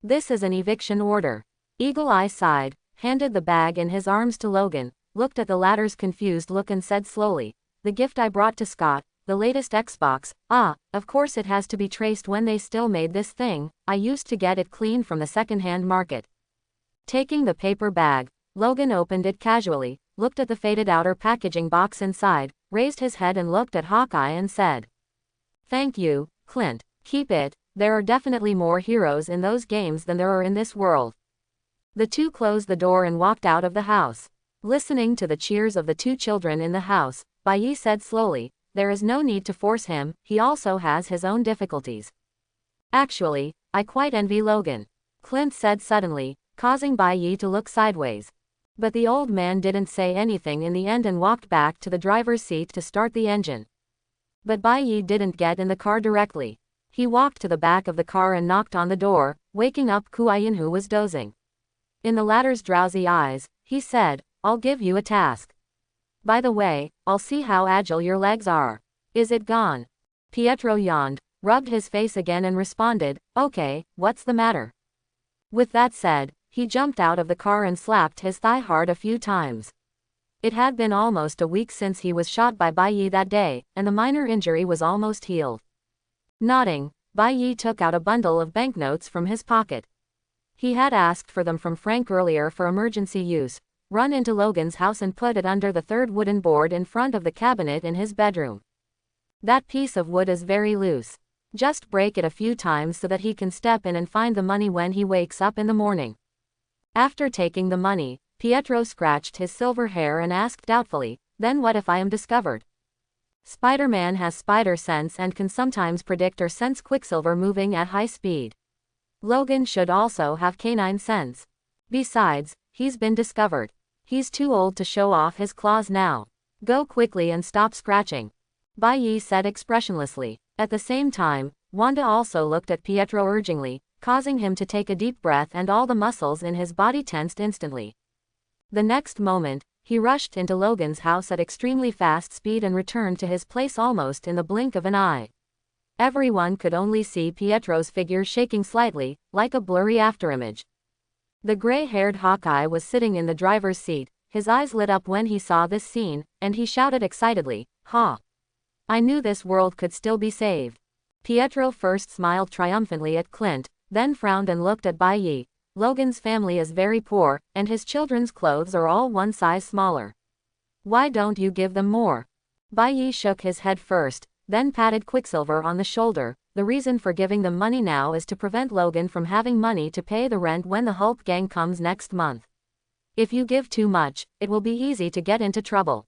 This is an eviction order. Eagle Eye sighed, handed the bag in his arms to Logan, looked at the latter's confused look and said slowly, the gift I brought to Scott, the latest Xbox, of course it has to be traced when they still made this thing, I used to get it clean from the second-hand market. Taking the paper bag, Logan opened it casually, looked at the faded outer packaging box inside, raised his head and looked at Hawkeye and said, thank you, Clint, keep it, there are definitely more heroes in those games than there are in this world. The two closed the door and walked out of the house. Listening to the cheers of the two children in the house, Bai Yi said slowly, there is no need to force him, he also has his own difficulties. Actually, I quite envy Logan, Clint said suddenly, causing Bai Yi to look sideways. But the old man didn't say anything in the end and walked back to the driver's seat to start the engine. But Bai Yi didn't get in the car directly. He walked to the back of the car and knocked on the door, waking up Kuayin who was dozing. In the latter's drowsy eyes, he said, I'll give you a task. By the way, I'll see how agile your legs are. Is it gone? Pietro yawned, rubbed his face again and responded, okay, what's the matter? With that said, he jumped out of the car and slapped his thigh hard a few times. It had been almost a week since he was shot by Bai Yi that day, and the minor injury was almost healed. Nodding, Bai Yi took out a bundle of banknotes from his pocket. He had asked for them from Frank earlier for emergency use, run into Logan's house and put it under the third wooden board in front of the cabinet in his bedroom. That piece of wood is very loose. Just break it a few times so that he can step in and find the money when he wakes up in the morning. After taking the money, Pietro scratched his silver hair and asked doubtfully, then what if I am discovered? Spider-Man has spider sense and can sometimes predict or sense Quicksilver moving at high speed. Logan should also have canine sense. Besides, he's been discovered. He's too old to show off his claws now. Go quickly and stop scratching. Bai Yi said expressionlessly. At the same time, Wanda also looked at Pietro urgingly, causing him to take a deep breath and all the muscles in his body tensed instantly. The next moment, he rushed into Logan's house at extremely fast speed and returned to his place almost in the blink of an eye. Everyone could only see Pietro's figure shaking slightly, like a blurry afterimage. The gray-haired Hawkeye was sitting in the driver's seat, his eyes lit up when he saw this scene, and he shouted excitedly, "Ha! I knew this world could still be saved." Pietro first smiled triumphantly at Clint, then frowned and looked at Bai Yi. Logan's family is very poor, and his children's clothes are all one size smaller. Why don't you give them more? Bai Yi shook his head first, then patted Quicksilver on the shoulder. The reason for giving them money now is to prevent Logan from having money to pay the rent when the Hulk gang comes next month. If you give too much, it will be easy to get into trouble.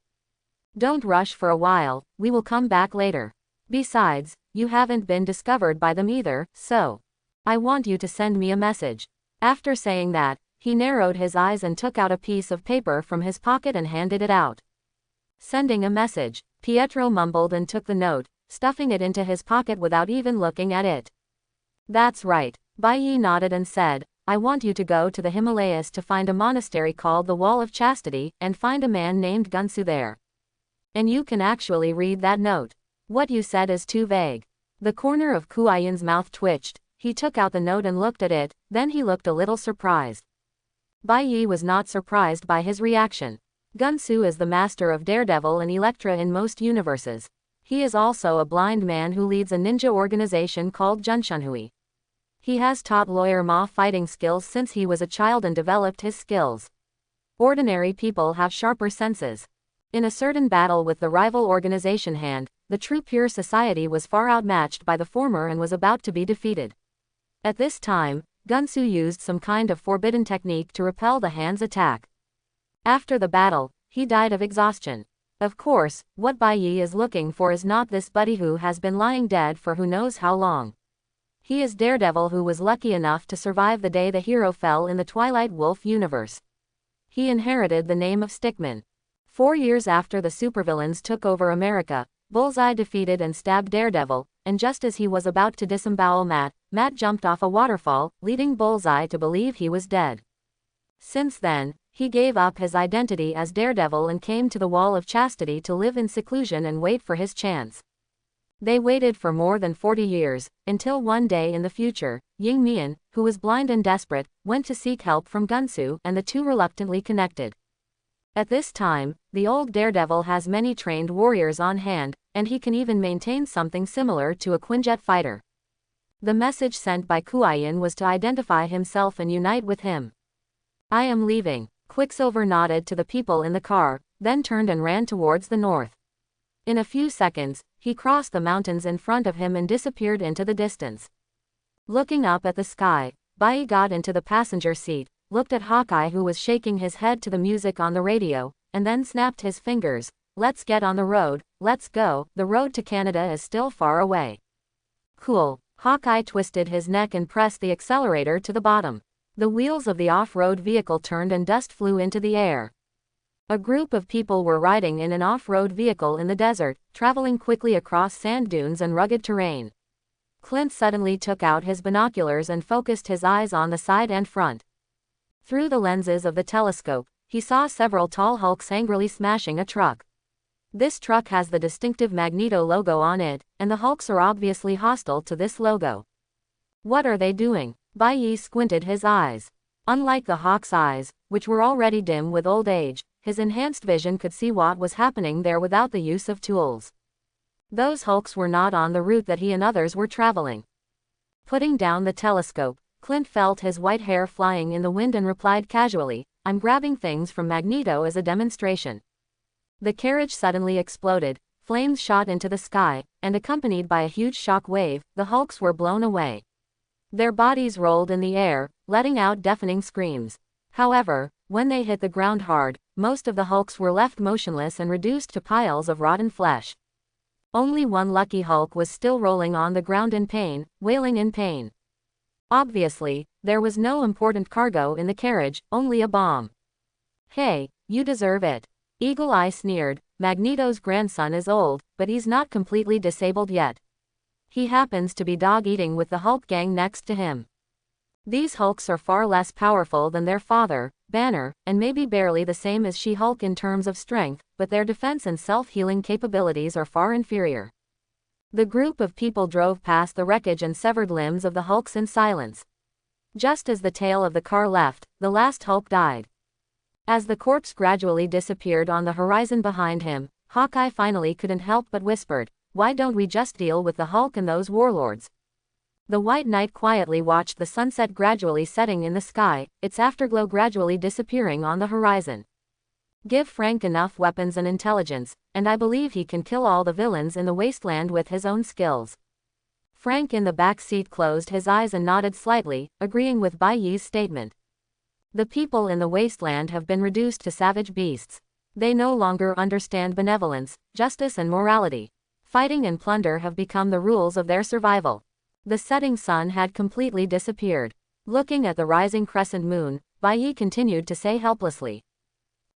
Don't rush for a while, we will come back later. Besides, you haven't been discovered by them either, so I want you to send me a message. After saying that, he narrowed his eyes and took out a piece of paper from his pocket and handed it out. Sending a message, Pietro mumbled and took the note, stuffing it into his pocket without even looking at it. That's right, Bai Yi nodded and said, I want you to go to the Himalayas to find a monastery called the Wall of Chastity, and find a man named Gunsu there. And you can actually read that note. What you said is too vague. The corner of Kuayin's mouth twitched. He took out the note and looked at it, then he looked a little surprised. Bai Yi was not surprised by his reaction. Gunsu is the master of Daredevil and Elektra in most universes. He is also a blind man who leads a ninja organization called Junshunhui. He has taught Lawyer Ma fighting skills since he was a child and developed his skills. Ordinary people have sharper senses. In a certain battle with the rival organization Hand, the true pure society was far outmatched by the former and was about to be defeated. At this time, Gunsu used some kind of forbidden technique to repel the Hand's attack. After the battle, he died of exhaustion. Of course, what Bai Yi is looking for is not this buddy who has been lying dead for who knows how long. He is Daredevil who was lucky enough to survive the day the hero fell in the Twilight Wolf universe. He inherited the name of Stickman. 4 years after the supervillains took over America, Bullseye defeated and stabbed Daredevil, and just as he was about to disembowel Matt jumped off a waterfall, leading Bullseye to believe he was dead. Since then, he gave up his identity as Daredevil and came to the Wall of Chastity to live in seclusion and wait for his chance. They waited for more than 40 years, until one day in the future, Ying Mian, who was blind and desperate, went to seek help from Gunsu and the two reluctantly connected. At this time, the old Daredevil has many trained warriors on hand, and he can even maintain something similar to a Quinjet fighter. The message sent by Kuayin was to identify himself and unite with him. "I am leaving." Quicksilver nodded to the people in the car, then turned and ran towards the north. In a few seconds, he crossed the mountains in front of him and disappeared into the distance. Looking up at the sky, Bai got into the passenger seat, looked at Hawkeye who was shaking his head to the music on the radio, and then snapped his fingers. "Let's get on the road, let's go, the road to Canada is still far away." "Cool." Hawkeye twisted his neck and pressed the accelerator to the bottom. The wheels of the off-road vehicle turned and dust flew into the air. A group of people were riding in an off-road vehicle in the desert, traveling quickly across sand dunes and rugged terrain. Clint suddenly took out his binoculars and focused his eyes on the side and front. Through the lenses of the telescope, he saw several tall hulks angrily smashing a truck. This truck has the distinctive Magneto logo on it, and the hulks are obviously hostile to this logo. What are they doing? Bai Yi squinted his eyes. Unlike the hawk's eyes, which were already dim with old age, his enhanced vision could see what was happening there without the use of tools. Those hulks were not on the route that he and others were traveling. Putting down the telescope, Clint felt his white hair flying in the wind and replied casually, "I'm grabbing things from Magneto as a demonstration." The carriage suddenly exploded, flames shot into the sky, and accompanied by a huge shock wave, the hulks were blown away. Their bodies rolled in the air, letting out deafening screams. However, when they hit the ground hard, most of the hulks were left motionless and reduced to piles of rotten flesh. Only one lucky hulk was still rolling on the ground in pain, wailing in pain. Obviously, there was no important cargo in the carriage, only a bomb. "Hey, you deserve it." Eagle Eye sneered. "Magneto's grandson is old, but he's not completely disabled yet. He happens to be dog-eating with the Hulk gang next to him. These Hulks are far less powerful than their father, Banner, and maybe barely the same as She-Hulk in terms of strength, but their defense and self-healing capabilities are far inferior." The group of people drove past the wreckage and severed limbs of the Hulks in silence. Just as the tail of the car left, the last Hulk died. As the corpse gradually disappeared on the horizon behind him, Hawkeye finally couldn't help but whispered, "Why don't we just deal with the Hulk and those warlords?" The White Knight quietly watched the sunset gradually setting in the sky, its afterglow gradually disappearing on the horizon. "Give Frank enough weapons and intelligence, and I believe he can kill all the villains in the wasteland with his own skills." Frank in the back seat closed his eyes and nodded slightly, agreeing with Bai Yi's statement. The people in the wasteland have been reduced to savage beasts. They no longer understand benevolence, justice and morality. Fighting and plunder have become the rules of their survival. The setting sun had completely disappeared. Looking at the rising crescent moon, Bai Yi continued to say helplessly,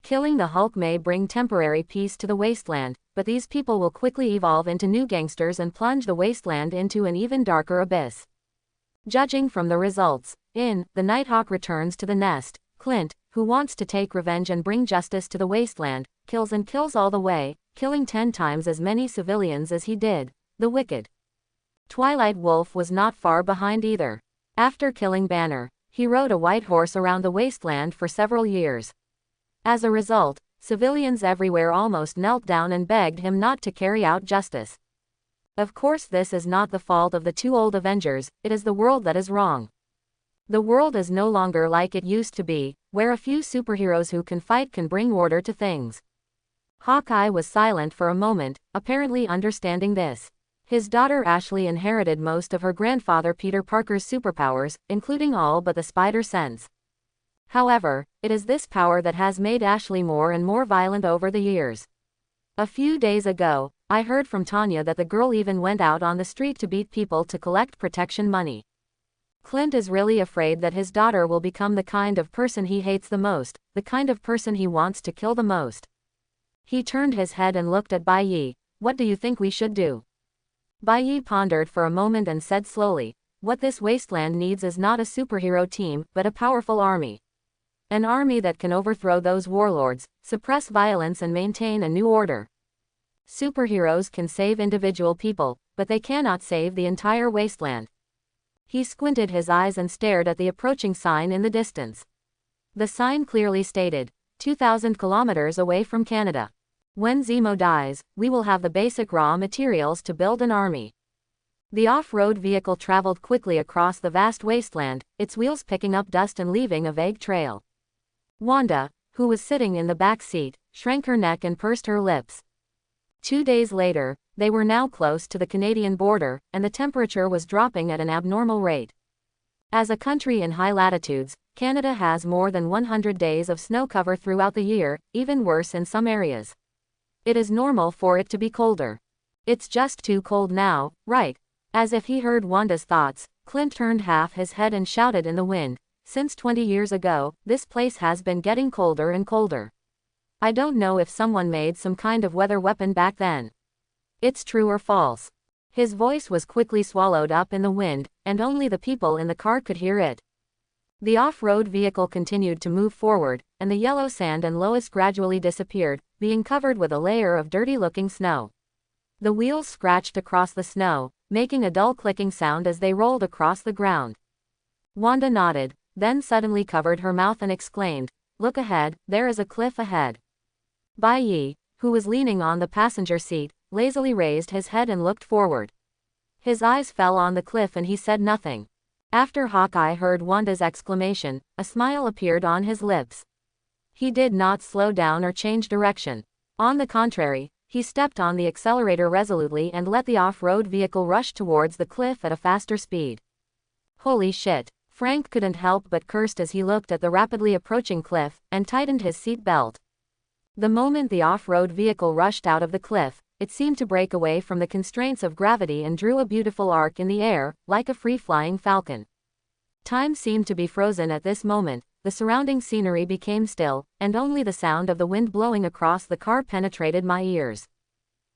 "Killing the Hulk may bring temporary peace to the wasteland, but these people will quickly evolve into new gangsters and plunge the wasteland into an even darker abyss." Judging from the results, in The Nighthawk Returns to the Nest, Clint, who wants to take revenge and bring justice to the wasteland, kills and kills all the way, killing 10 times as many civilians as he did, the Wicked. Twilight Wolf was not far behind either. After killing Banner, he rode a white horse around the wasteland for several years. As a result, Civilians everywhere almost knelt down and begged him not to carry out justice. Of course, this is not the fault of the two old Avengers, it is the world that is wrong. The world is no longer like it used to be, where a few superheroes who can fight can bring order to things. Hawkeye was silent for a moment, apparently understanding this. His daughter Ashley inherited most of her grandfather Peter Parker's superpowers, including all but the spider sense. However, it is this power that has made Ashley more and more violent over the years. A few days ago, I heard from Tanya that the girl even went out on the street to beat people to collect protection money. Clint is really afraid that his daughter will become the kind of person he hates the most, the kind of person he wants to kill the most. He turned his head and looked at Bai Yi. What do you think we should do? Bai Yi pondered for a moment and said slowly, what this wasteland needs is not a superhero team, but a powerful army. An army that can overthrow those warlords, suppress violence and maintain a new order. Superheroes can save individual people, but they cannot save the entire wasteland. He squinted his eyes and stared at the approaching sign in the distance. The sign clearly stated, 2,000 kilometers away from Canada. When Zemo dies, we will have the basic raw materials to build an army. The off-road vehicle traveled quickly across the vast wasteland, its wheels picking up dust and leaving a vague trail. Wanda, who was sitting in the back seat, shrank her neck and pursed her lips. 2 days later, they were now close to the Canadian border, and the temperature was dropping at an abnormal rate. As a country in high latitudes, Canada has more than 100 days of snow cover throughout the year, even worse in some areas. It is normal for it to be colder. It's just too cold now, right? As if he heard Wanda's thoughts, Clint turned half his head and shouted in the wind, since 20 years ago, this place has been getting colder and colder. I don't know if someone made some kind of weather weapon back then. It's true or false. His voice was quickly swallowed up in the wind, and only the people in the car could hear it. The off-road vehicle continued to move forward, and the yellow sand and Lois gradually disappeared, being covered with a layer of dirty-looking snow. The wheels scratched across the snow, making a dull clicking sound as they rolled across the ground. Wanda nodded, then suddenly covered her mouth and exclaimed, "Look ahead, there is a cliff ahead." Bai Yi, who was leaning on the passenger seat, lazily raised his head and looked forward. His eyes fell on the cliff and he said nothing. After Hawkeye heard Wanda's exclamation, a smile appeared on his lips. He did not slow down or change direction. On the contrary, he stepped on the accelerator resolutely and let the off-road vehicle rush towards the cliff at a faster speed. Holy shit! Frank couldn't help but curse as he looked at the rapidly approaching cliff, and tightened his seat belt. The moment the off-road vehicle rushed out of the cliff, it seemed to break away from the constraints of gravity and drew a beautiful arc in the air, like a free-flying falcon. Time seemed to be frozen at this moment, the surrounding scenery became still, and only the sound of the wind blowing across the car penetrated my ears.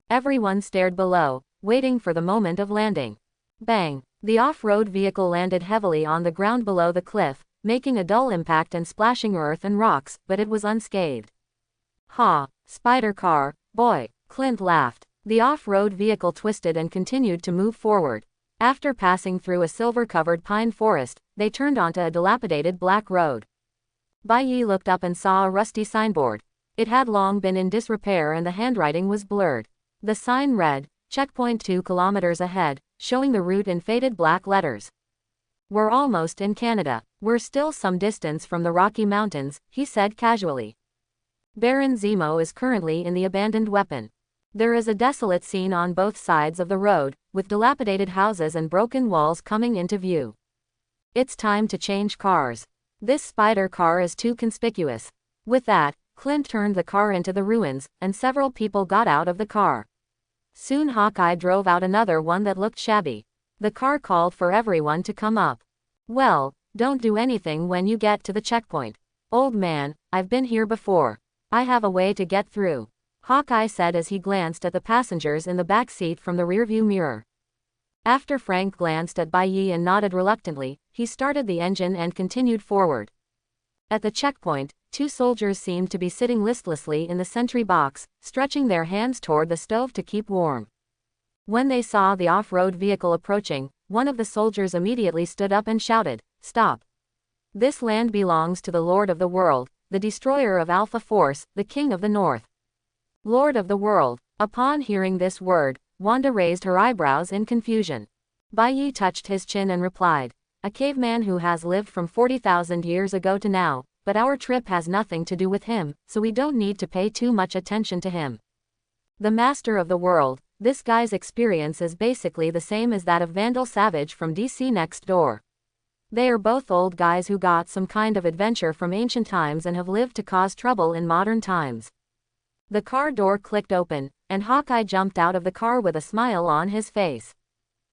Everyone stared below, waiting for the moment of landing. Bang! The off-road vehicle landed heavily on the ground below the cliff, making a dull impact and splashing earth and rocks, but it was unscathed. Ha! Spider car, boy! Clint laughed. The off-road vehicle twisted and continued to move forward. After passing through a silver-covered pine forest, they turned onto a dilapidated black road. Bai Yi looked up and saw a rusty signboard. It had long been in disrepair and the handwriting was blurred. The sign read, "Checkpoint 2 kilometers ahead," showing the route in faded black letters. "We're almost in Canada. We're still some distance from the Rocky Mountains," he said casually. Baron Zemo is currently in the abandoned weapon. There is a desolate scene on both sides of the road, with dilapidated houses and broken walls coming into view. It's time to change cars. This spider car is too conspicuous. With that, Clint turned the car into the ruins, and several people got out of the car. Soon Hawkeye drove out another one that looked shabby. The car called for everyone to come up. "Well, don't do anything when you get to the checkpoint. Old man, I've been here before. I have a way to get through," Hawkeye said as he glanced at the passengers in the back seat from the rearview mirror. After Frank glanced at Bai Yi and nodded reluctantly, he started the engine and continued forward. At the checkpoint, 2 soldiers seemed to be sitting listlessly in the sentry box, stretching their hands toward the stove to keep warm. When they saw the off-road vehicle approaching, one of the soldiers immediately stood up and shouted, "Stop! This land belongs to the Lord of the World. the destroyer of Alpha Force, the king of the north. Lord of the world. Upon hearing this word, Wanda raised her eyebrows in confusion. Bai Yi touched his chin and replied, a caveman who has lived from 40,000 years ago to now, but our trip has nothing to do with him, so we don't need to pay too much attention to him. The master of the world, this guy's experience is basically the same as that of Vandal Savage from DC next door. They are both old guys who got some kind of adventure from ancient times and have lived to cause trouble in modern times. The car door clicked open, and Hawkeye jumped out of the car with a smile on his face.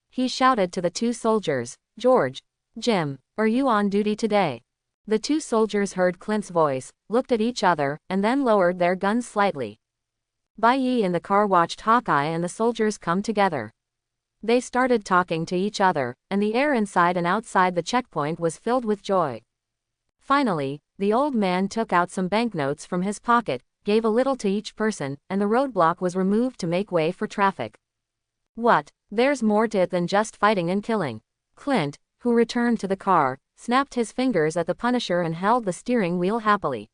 He shouted to the two soldiers, George, Jim, are you on duty today? The two soldiers heard Clint's voice, looked at each other, and then lowered their guns slightly. Bai Yi in the car watched Hawkeye and the soldiers come together. They started talking to each other, and the air inside and outside the checkpoint was filled with joy. Finally, the old man took out some banknotes from his pocket, gave a little to each person, and the roadblock was removed to make way for traffic. What? There's more to it than just fighting and killing. Clint, who returned to the car, snapped his fingers at the Punisher and held the steering wheel happily.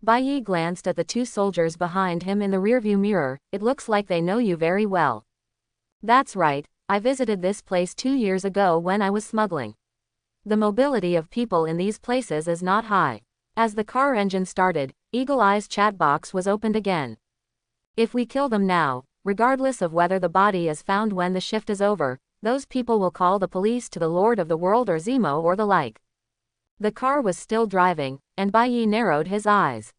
Bai Yi glanced at the two soldiers behind him in the rearview mirror. It looks like they know you very well. That's right, I visited this place 2 years ago when I was smuggling. The mobility of people in these places is not high. As the car engine started, Eagle Eye's chat box was opened again. If we kill them now, regardless of whether the body is found when the shift is over, those people will call the police to the Lord of the World or Zemo or the like. The car was still driving, and Bai Yi narrowed his eyes.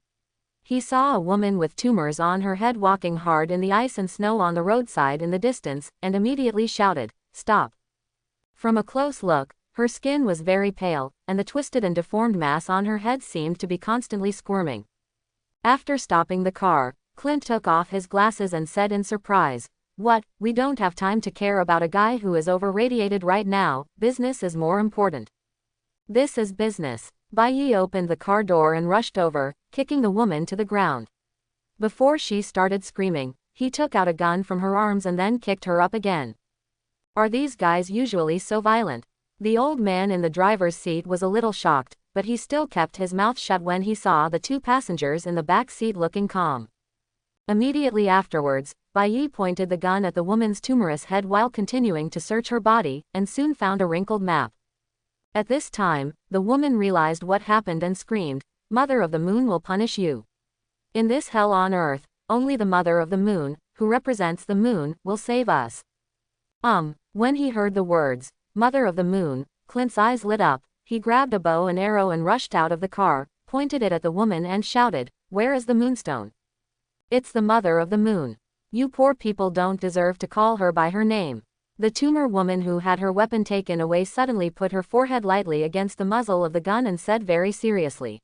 He saw a woman with tumors on her head walking hard in the ice and snow on the roadside in the distance, and immediately shouted, "Stop!" From a close look, her skin was very pale, and the twisted and deformed mass on her head seemed to be constantly squirming. After stopping the car, Clint took off his glasses and said in surprise, "What? We don't have time to care about a guy who is over-radiated right now, business is more important." "This is business." Bai Yi opened the car door and rushed over, kicking the woman to the ground. Before she started screaming, he took out a gun from her arms and then kicked her up again. Are these guys usually so violent? The old man in the driver's seat was a little shocked, but he still kept his mouth shut when he saw the two passengers in the back seat looking calm. Immediately afterwards, Bai Yi pointed the gun at the woman's tumorous head while continuing to search her body, and soon found a wrinkled map. At this time, the woman realized what happened and screamed, "Mother of the Moon will punish you. In this hell on earth, only the Mother of the Moon, who represents the moon, will save us." When he heard the words, "Mother of the Moon," Clint's eyes lit up. He grabbed a bow and arrow and rushed out of the car, pointed it at the woman and shouted, "Where is the Moonstone? It's the Mother of the Moon. You poor people don't deserve to call her by her name." The tumor woman who had her weapon taken away suddenly put her forehead lightly against the muzzle of the gun and said very seriously.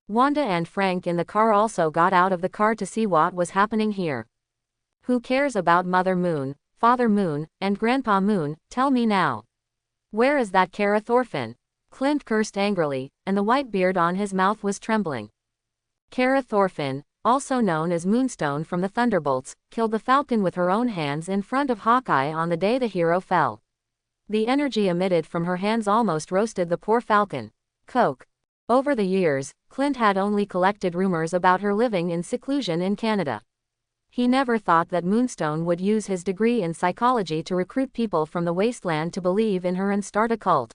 Wanda and Frank in the car also got out of the car to see what was happening here. "Who cares about Mother Moon, Father Moon, and Grandpa Moon, tell me now. Where is that Kara Thorfinn?" Clint cursed angrily, and the white beard on his mouth was trembling. Kara Thorfinn, also known as Moonstone from the Thunderbolts, killed the Falcon with her own hands in front of Hawkeye on the day the hero fell. The energy emitted from her hands almost roasted the poor Falcon. Coke. Over the years, Clint had only collected rumors about her living in seclusion in Canada. He never thought that Moonstone would use his degree in psychology to recruit people from the wasteland to believe in her and start a cult.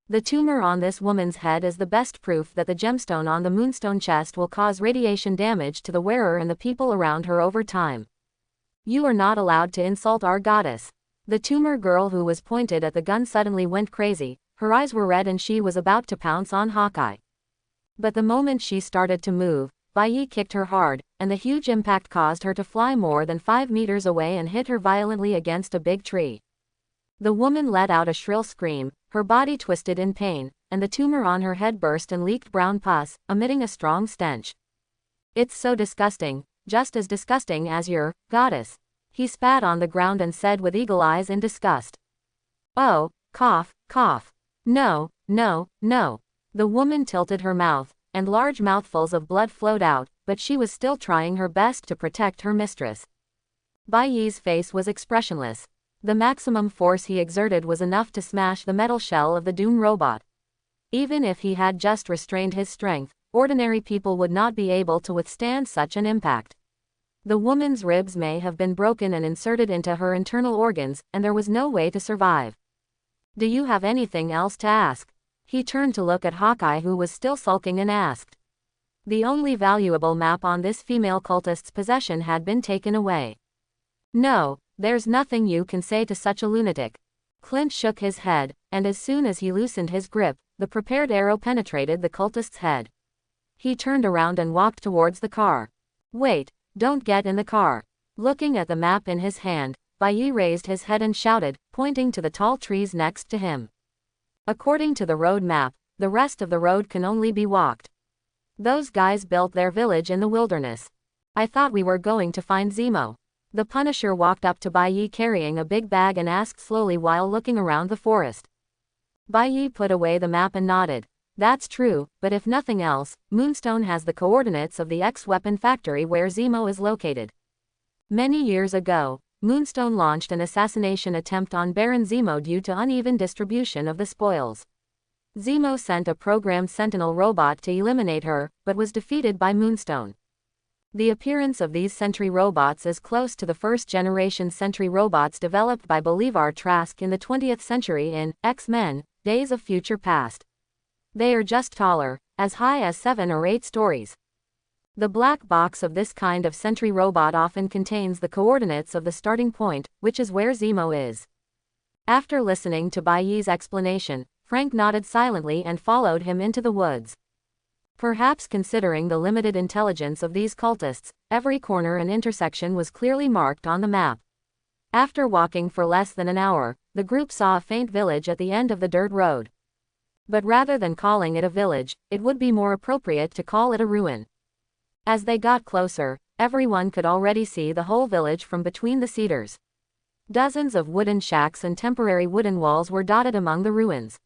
The tumor on this woman's head is the best proof that the gemstone on the Moonstone chest will cause radiation damage to the wearer and the people around her over time. "You are not allowed to insult our goddess." The tumor girl who was pointed at the gun suddenly went crazy, her eyes were red and she was about to pounce on Hawkeye. But the moment she started to move, Bai Yi kicked her hard, and the huge impact caused her to fly more than 5 meters away and hit her violently against a big tree. The woman let out a shrill scream, her body twisted in pain, and the tumor on her head burst and leaked brown pus, emitting a strong stench. "It's so disgusting, just as disgusting as your goddess." He spat on the ground and said with eagle eyes in disgust. "Oh, cough, cough. No, no, no." The woman tilted her mouth, and large mouthfuls of blood flowed out, but she was still trying her best to protect her mistress. Bai Yi's face was expressionless. The maximum force he exerted was enough to smash the metal shell of the Doom robot. Even if he had just restrained his strength, ordinary people would not be able to withstand such an impact. The woman's ribs may have been broken and inserted into her internal organs, and there was no way to survive. Do you have anything else to ask? He turned to look at Hawkeye, who was still sulking, and asked. The only valuable map on this female cultist's possession had been taken away. No, there's nothing you can say to such a lunatic. Clint shook his head, and as soon as he loosened his grip, the prepared arrow penetrated the cultist's head. He turned around and walked towards the car. Wait, don't get in the car. Looking at the map in his hand, Baiyi raised his head and shouted, pointing to the tall trees next to him. According to the road map, the rest of the road can only be walked. Those guys built their village in the wilderness. I thought we were going to find Zemo. The Punisher walked up to Baiyi carrying a big bag and asked slowly while looking around the forest. Baiyi put away the map and nodded. That's true, but if nothing else, Moonstone has the coordinates of the X-weapon factory where Zemo is located. Many years ago, Moonstone launched an assassination attempt on Baron Zemo due to uneven distribution of the spoils. Zemo sent a programmed Sentinel robot to eliminate her, but was defeated by Moonstone. The appearance of these Sentry robots is close to the first-generation Sentry robots developed by Bolivar Trask in the 20th century in X-Men, Days of Future Past. They are just taller, as high as 7 or 8 stories. The black box of this kind of Sentry robot often contains the coordinates of the starting point, which is where Zemo is. After listening to Baiyi's explanation, Frank nodded silently and followed him into the woods. Perhaps considering the limited intelligence of these cultists, every corner and intersection was clearly marked on the map. After walking for less than an hour, the group saw a faint village at the end of the dirt road. But rather than calling it a village, it would be more appropriate to call it a ruin. As they got closer, everyone could already see the whole village from between the cedars. Dozens of wooden shacks and temporary wooden walls were dotted among the ruins.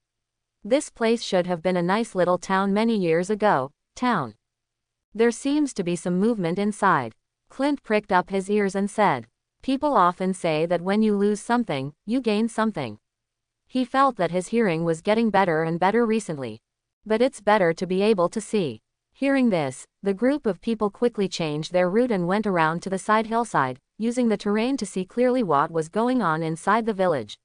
This place should have been a nice little town many years ago. Town. There seems to be some movement inside. Clint pricked up his ears and said, people often say that when you lose something, you gain something. He felt that his hearing was getting better and better recently. But it's better to be able to see. Hearing this, the group of people quickly changed their route and went around to the side hillside, using the terrain to see clearly what was going on inside the village.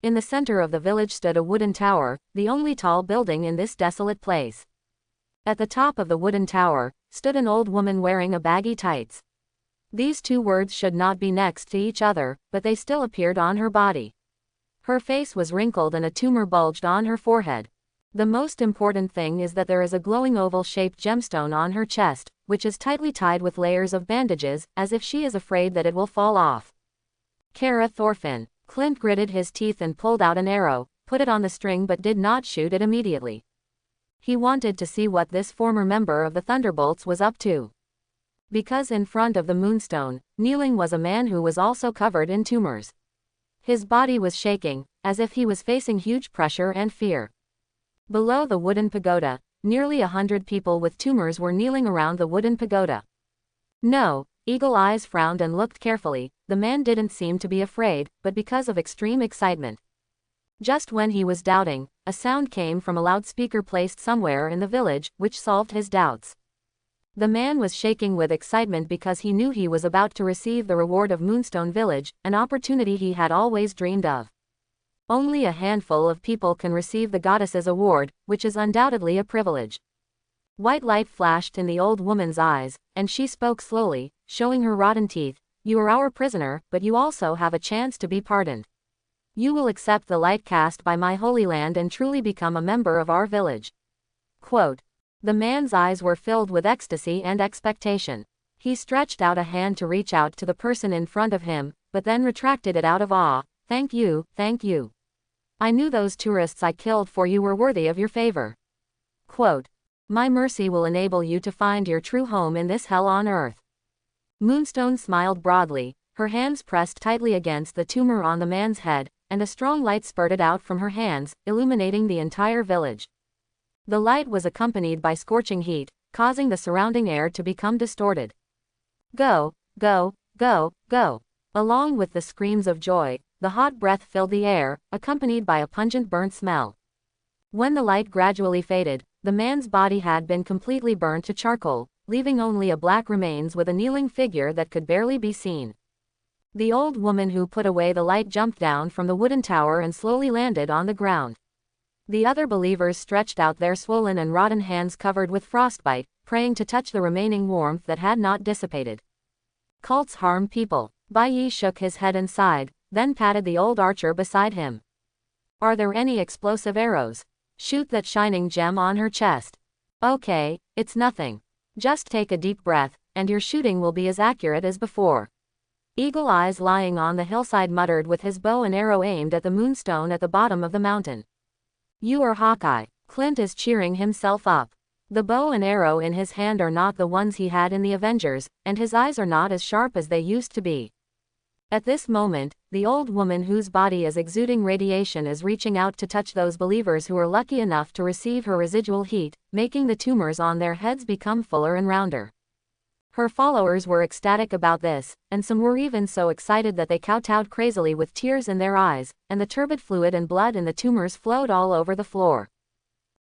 In the center of the village stood a wooden tower, the only tall building in this desolate place. At the top of the wooden tower, stood an old woman wearing a baggy tights. These two words should not be next to each other, but they still appeared on her body. Her face was wrinkled and a tumor bulged on her forehead. The most important thing is that there is a glowing oval-shaped gemstone on her chest, which is tightly tied with layers of bandages, as if she is afraid that it will fall off. Kara Thorfinn. Clint gritted his teeth and pulled out an arrow, put it on the string but did not shoot it immediately. He wanted to see what this former member of the Thunderbolts was up to. Because in front of the Moonstone, kneeling was a man who was also covered in tumors. His body was shaking, as if he was facing huge pressure and fear. Below the wooden pagoda, nearly 100 people with tumors were kneeling around the wooden pagoda. No, Eagle Eyes frowned and looked carefully. The man didn't seem to be afraid, but because of extreme excitement. Just when he was doubting, a sound came from a loudspeaker placed somewhere in the village, which solved his doubts. The man was shaking with excitement because he knew he was about to receive the reward of Moonstone Village, an opportunity he had always dreamed of. Only a handful of people can receive the goddess's award, which is undoubtedly a privilege. White light flashed in the old woman's eyes, and she spoke slowly, showing her rotten teeth. You are our prisoner, but you also have a chance to be pardoned. You will accept the light cast by my holy land and truly become a member of our village. Quote. The man's eyes were filled with ecstasy and expectation. He stretched out a hand to reach out to the person in front of him, but then retracted it out of awe. Thank you, thank you. I knew those tourists I killed for you were worthy of your favor. Quote. My mercy will enable you to find your true home in this hell on earth. Moonstone smiled broadly, her hands pressed tightly against the tumor on the man's head, and a strong light spurted out from her hands, illuminating the entire village. The light was accompanied by scorching heat, causing the surrounding air to become distorted. Go, go, go, go. Along with the screams of joy, the hot breath filled the air, accompanied by a pungent burnt smell. When the light gradually faded, the man's body had been completely burned to charcoal, leaving only a black remains with a kneeling figure that could barely be seen. The old woman who put away the light jumped down from the wooden tower and slowly landed on the ground. The other believers stretched out their swollen and rotten hands covered with frostbite, praying to touch the remaining warmth that had not dissipated. Cults harm people. Bai Yi shook his head and sighed, then patted the old archer beside him. Are there any explosive arrows? Shoot that shining gem on her chest. Okay, it's nothing. Just take a deep breath, and your shooting will be as accurate as before. Eagle Eyes lying on the hillside muttered with his bow and arrow aimed at the moonstone at the bottom of the mountain. You are Hawkeye. Clint is cheering himself up. The bow and arrow in his hand are not the ones he had in the Avengers, and his eyes are not as sharp as they used to be. At this moment, the old woman whose body is exuding radiation is reaching out to touch those believers who are lucky enough to receive her residual heat, making the tumors on their heads become fuller and rounder. Her followers were ecstatic about this, and some were even so excited that they kowtowed crazily with tears in their eyes, and the turbid fluid and blood in the tumors flowed all over the floor.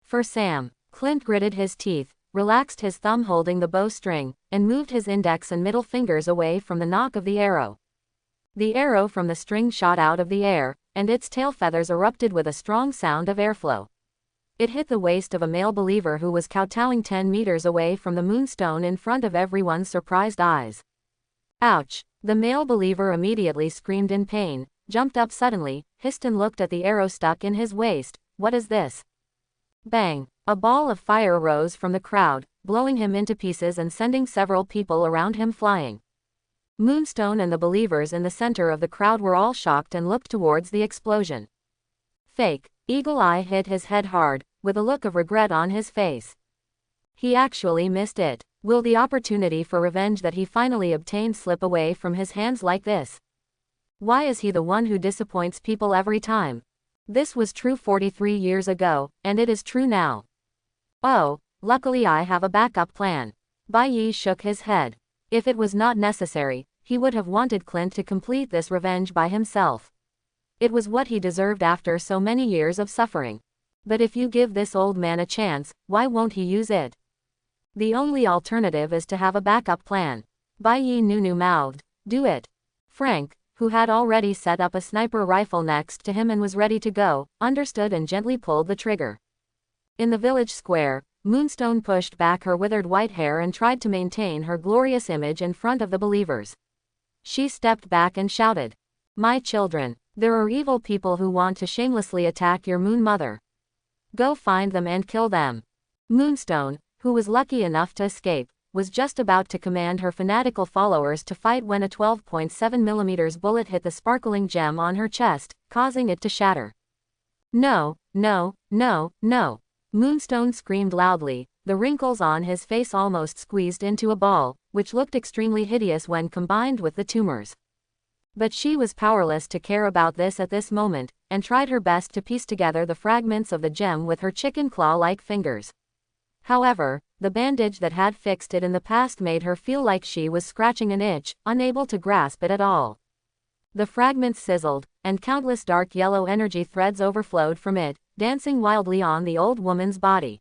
For Sam, Clint gritted his teeth, relaxed his thumb holding the bowstring, and moved his index and middle fingers away from the nock of the arrow. The arrow from the string shot out of the air, and its tail feathers erupted with a strong sound of airflow. It hit the waist of a male believer who was kowtowing 10 meters away from the moonstone in front of everyone's surprised eyes. Ouch! The male believer immediately screamed in pain, jumped up suddenly, hissed and looked at the arrow stuck in his waist. What is this? Bang! A ball of fire rose from the crowd, blowing him into pieces and sending several people around him flying. Moonstone and the believers in the center of the crowd were all shocked and looked towards the explosion. Fake. Eagle Eye hit his head hard, with a look of regret on his face. He actually missed it. Will the opportunity for revenge that he finally obtained slip away from his hands like this? Why is he the one who disappoints people every time? This was true 43 years ago, and it is true now. Oh, luckily I have a backup plan. Bai Yi shook his head. If it was not necessary, he would have wanted Clint to complete this revenge by himself. It was what he deserved after so many years of suffering. But if you give this old man a chance, why won't he use it? The only alternative is to have a backup plan. Bai Yi Nunu mouthed, do it. Frank, who had already set up a sniper rifle next to him and was ready to go, understood and gently pulled the trigger. In the village square, Moonstone pushed back her withered white hair and tried to maintain her glorious image in front of the believers. She stepped back and shouted, My children, there are evil people who want to shamelessly attack your moon mother. Go find them and kill them. Moonstone, who was lucky enough to escape, was just about to command her fanatical followers to fight when a 12.7mm bullet hit the sparkling gem on her chest, causing it to shatter. No, no, no, no. Moonstone screamed loudly, the wrinkles on his face almost squeezed into a ball, which looked extremely hideous when combined with the tumors. But she was powerless to care about this at this moment, and tried her best to piece together the fragments of the gem with her chicken claw-like fingers. However, the bandage that had fixed it in the past made her feel like she was scratching an itch, unable to grasp it at all. The fragments sizzled, and countless dark yellow energy threads overflowed from it, dancing wildly on the old woman's body.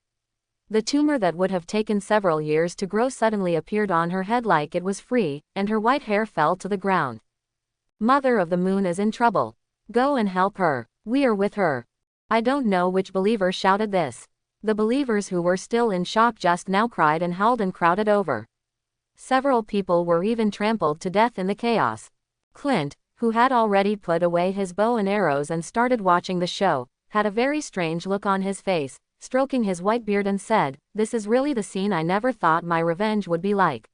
The tumor that would have taken several years to grow suddenly appeared on her head like it was free, and her white hair fell to the ground. Mother of the Moon is in trouble. Go and help her. We are with her. I don't know which believer shouted this. The believers who were still in shock just now cried and howled and crowded over. Several people were even trampled to death in the chaos. Clint, who had already put away his bow and arrows and started watching the show, had a very strange look on his face, stroking his white beard and said, This is really the scene I never thought my revenge would be like.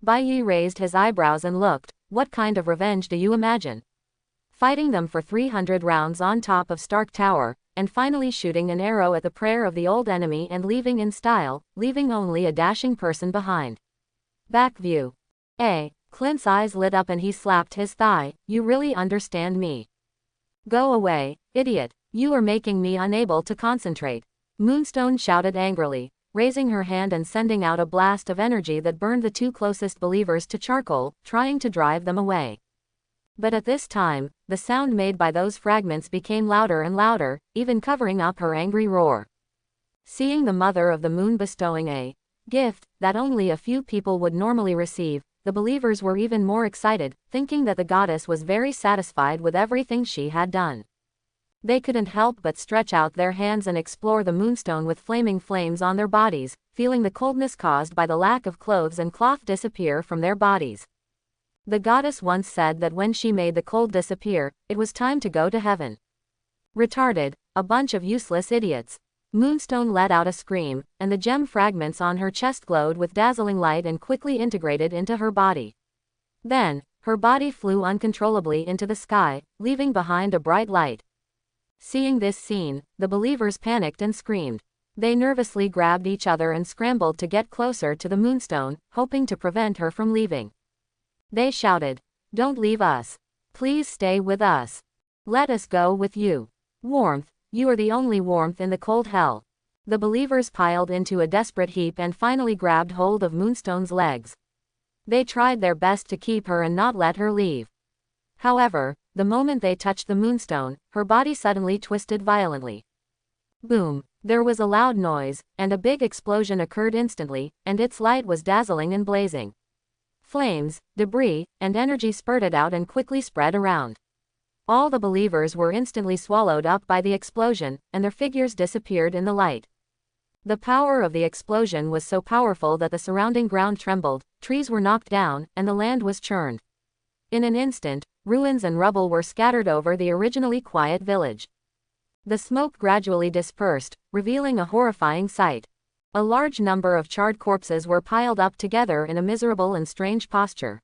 Bai Yi raised his eyebrows and looked, What kind of revenge do you imagine? Fighting them for 300 rounds on top of Stark Tower, and finally shooting an arrow at the prayer of the old enemy and leaving in style, leaving only a dashing person behind. Back view. Clint's eyes lit up and he slapped his thigh. You really understand me? Go away, idiot. You are making me unable to concentrate. Moonstone shouted angrily, raising her hand and sending out a blast of energy that burned the two closest believers to charcoal, trying to drive them away. But at this time, the sound made by those fragments became louder and louder, even covering up her angry roar. Seeing the Mother of the Moon bestowing a gift that only a few people would normally receive, the believers were even more excited, thinking that the goddess was very satisfied with everything she had done. They couldn't help but stretch out their hands and explore the moonstone with flaming flames on their bodies, feeling the coldness caused by the lack of clothes and cloth disappear from their bodies. The goddess once said that when she made the cold disappear, it was time to go to heaven. Retarded, a bunch of useless idiots. Moonstone let out a scream, and the gem fragments on her chest glowed with dazzling light and quickly integrated into her body. Then, her body flew uncontrollably into the sky, leaving behind a bright light. Seeing this scene, the believers panicked and screamed. They nervously grabbed each other and scrambled to get closer to the moonstone, hoping to prevent her from leaving. They shouted, "Don't leave us. Please stay with us. Let us go with you. Warmth, you are the only warmth in the cold hell." The believers piled into a desperate heap and finally grabbed hold of Moonstone's legs. They tried their best to keep her and not let her leave. However, the moment they touched the moonstone, her body suddenly twisted violently. Boom! There was a loud noise, and a big explosion occurred instantly, and its light was dazzling and blazing. Flames, debris, and energy spurted out and quickly spread around. All the believers were instantly swallowed up by the explosion, and their figures disappeared in the light. The power of the explosion was so powerful that the surrounding ground trembled, trees were knocked down, and the land was churned. In an instant, ruins and rubble were scattered over the originally quiet village. The smoke gradually dispersed, revealing a horrifying sight. A large number of charred corpses were piled up together in a miserable and strange posture.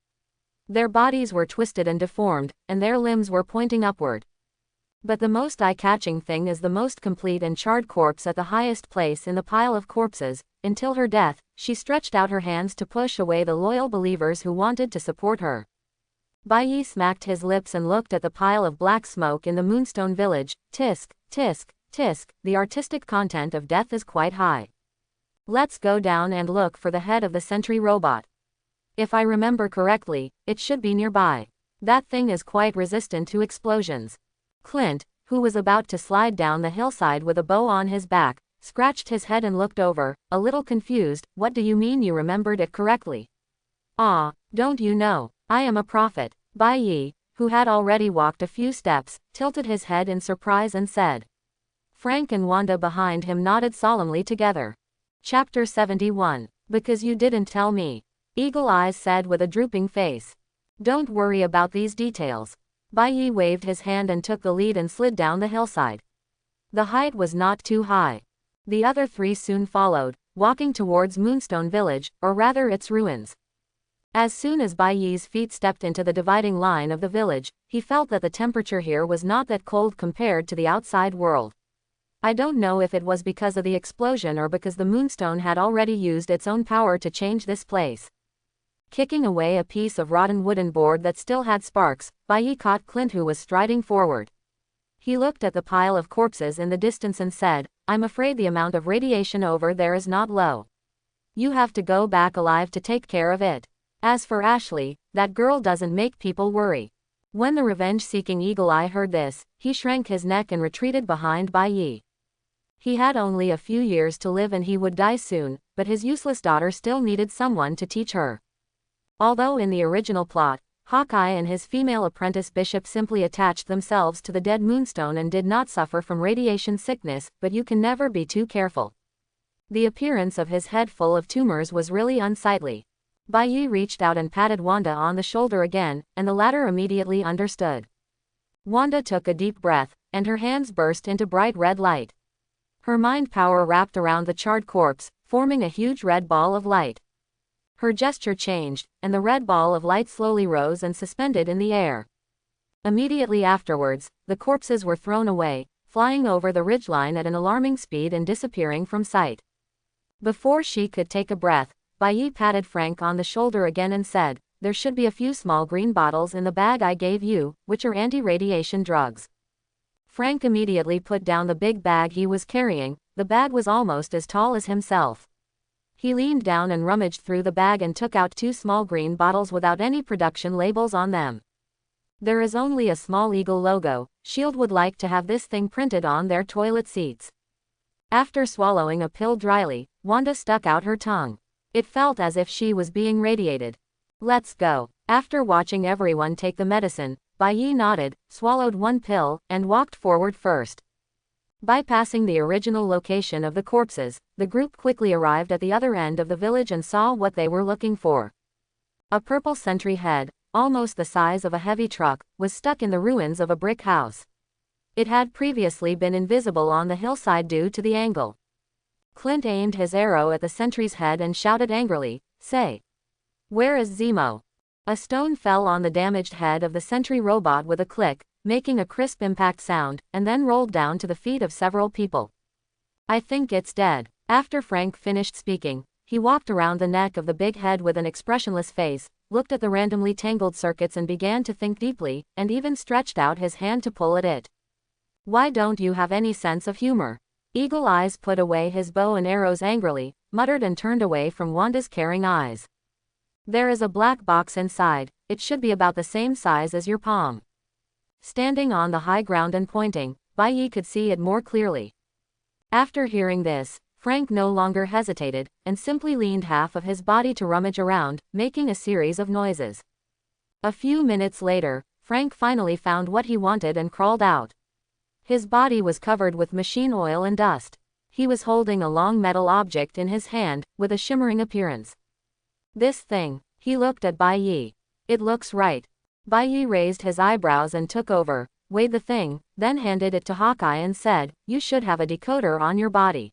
Their bodies were twisted and deformed, and their limbs were pointing upward. But the most eye-catching thing is the most complete and charred corpse at the highest place in the pile of corpses. Until her death, she stretched out her hands to push away the loyal believers who wanted to support her. Bai Yi smacked his lips and looked at the pile of black smoke in the Moonstone village. Tisk, tisk, tisk, the artistic content of death is quite high. Let's go down and look for the head of the sentry robot. If I remember correctly, it should be nearby. That thing is quite resistant to explosions. Clint, who was about to slide down the hillside with a bow on his back, scratched his head and looked over, a little confused. What do you mean you remembered it correctly? Ah, don't you know? I am a prophet. Bai Yi, who had already walked a few steps, tilted his head in surprise and said. Frank and Wanda behind him nodded solemnly together. Chapter 71. Because you didn't tell me. Eagle Eyes said with a drooping face. Don't worry about these details. Bai Yi waved his hand and took the lead and slid down the hillside. The height was not too high. The other three soon followed, walking towards Moonstone Village, or rather its ruins. As soon as Bai Yi's feet stepped into the dividing line of the village, he felt that the temperature here was not that cold compared to the outside world. I don't know if it was because of the explosion or because the moonstone had already used its own power to change this place. Kicking away a piece of rotten wooden board that still had sparks, Bai Yi caught Clint, who was striding forward. He looked at the pile of corpses in the distance and said, I'm afraid the amount of radiation over there is not low. You have to go back alive to take care of it. As for Ashley, that girl doesn't make people worry. When the revenge-seeking Eagle Eye heard this, he shrank his neck and retreated behind Bai Yi. He had only a few years to live and he would die soon, but his useless daughter still needed someone to teach her. Although in the original plot, Hawkeye and his female apprentice Bishop simply attached themselves to the dead moonstone and did not suffer from radiation sickness, but you can never be too careful. The appearance of his head full of tumors was really unsightly. Bai Yi reached out and patted Wanda on the shoulder again, and the latter immediately understood. Wanda took a deep breath, and her hands burst into bright red light. Her mind power wrapped around the charred corpse, forming a huge red ball of light. Her gesture changed, and the red ball of light slowly rose and suspended in the air. Immediately afterwards, the corpses were thrown away, flying over the ridgeline at an alarming speed and disappearing from sight. Before she could take a breath, Bai Yi patted Frank on the shoulder again and said, there should be a few small green bottles in the bag I gave you, which are anti-radiation drugs. Frank immediately put down the big bag he was carrying. The bag was almost as tall as himself. He leaned down and rummaged through the bag and took out two small green bottles without any production labels on them. There is only a small eagle logo. Shield would like to have this thing printed on their toilet seats. After swallowing a pill dryly, Wanda stuck out her tongue. It felt as if she was being radiated. Let's go. After watching everyone take the medicine, Bai Yi nodded, swallowed one pill, and walked forward first. Bypassing the original location of the corpses, the group quickly arrived at the other end of the village and saw what they were looking for. A purple sentry head, almost the size of a heavy truck, was stuck in the ruins of a brick house. It had previously been invisible on the hillside due to the angle. Clint aimed his arrow at the sentry's head and shouted angrily, "Say, where is Zemo?" A stone fell on the damaged head of the sentry robot with a click, making a crisp impact sound, and then rolled down to the feet of several people. "I think it's dead." After Frank finished speaking, he walked around the neck of the big head with an expressionless face, looked at the randomly tangled circuits and began to think deeply, and even stretched out his hand to pull at it. "Why don't you have any sense of humor?" Eagle Eyes put away his bow and arrows angrily, muttered and turned away from Wanda's caring eyes. "There is a black box inside. It should be about the same size as your palm." Standing on the high ground and pointing, Bai Yi could see it more clearly. After hearing this, Frank no longer hesitated, and simply leaned half of his body to rummage around, making a series of noises. A few minutes later, Frank finally found what he wanted and crawled out. His body was covered with machine oil and dust. He was holding a long metal object in his hand, with a shimmering appearance. "This thing." He looked at Bai Yi. "It looks right." Bai Yi raised his eyebrows and took over, weighed the thing, then handed it to Hawkeye and said, "You should have a decoder on your body.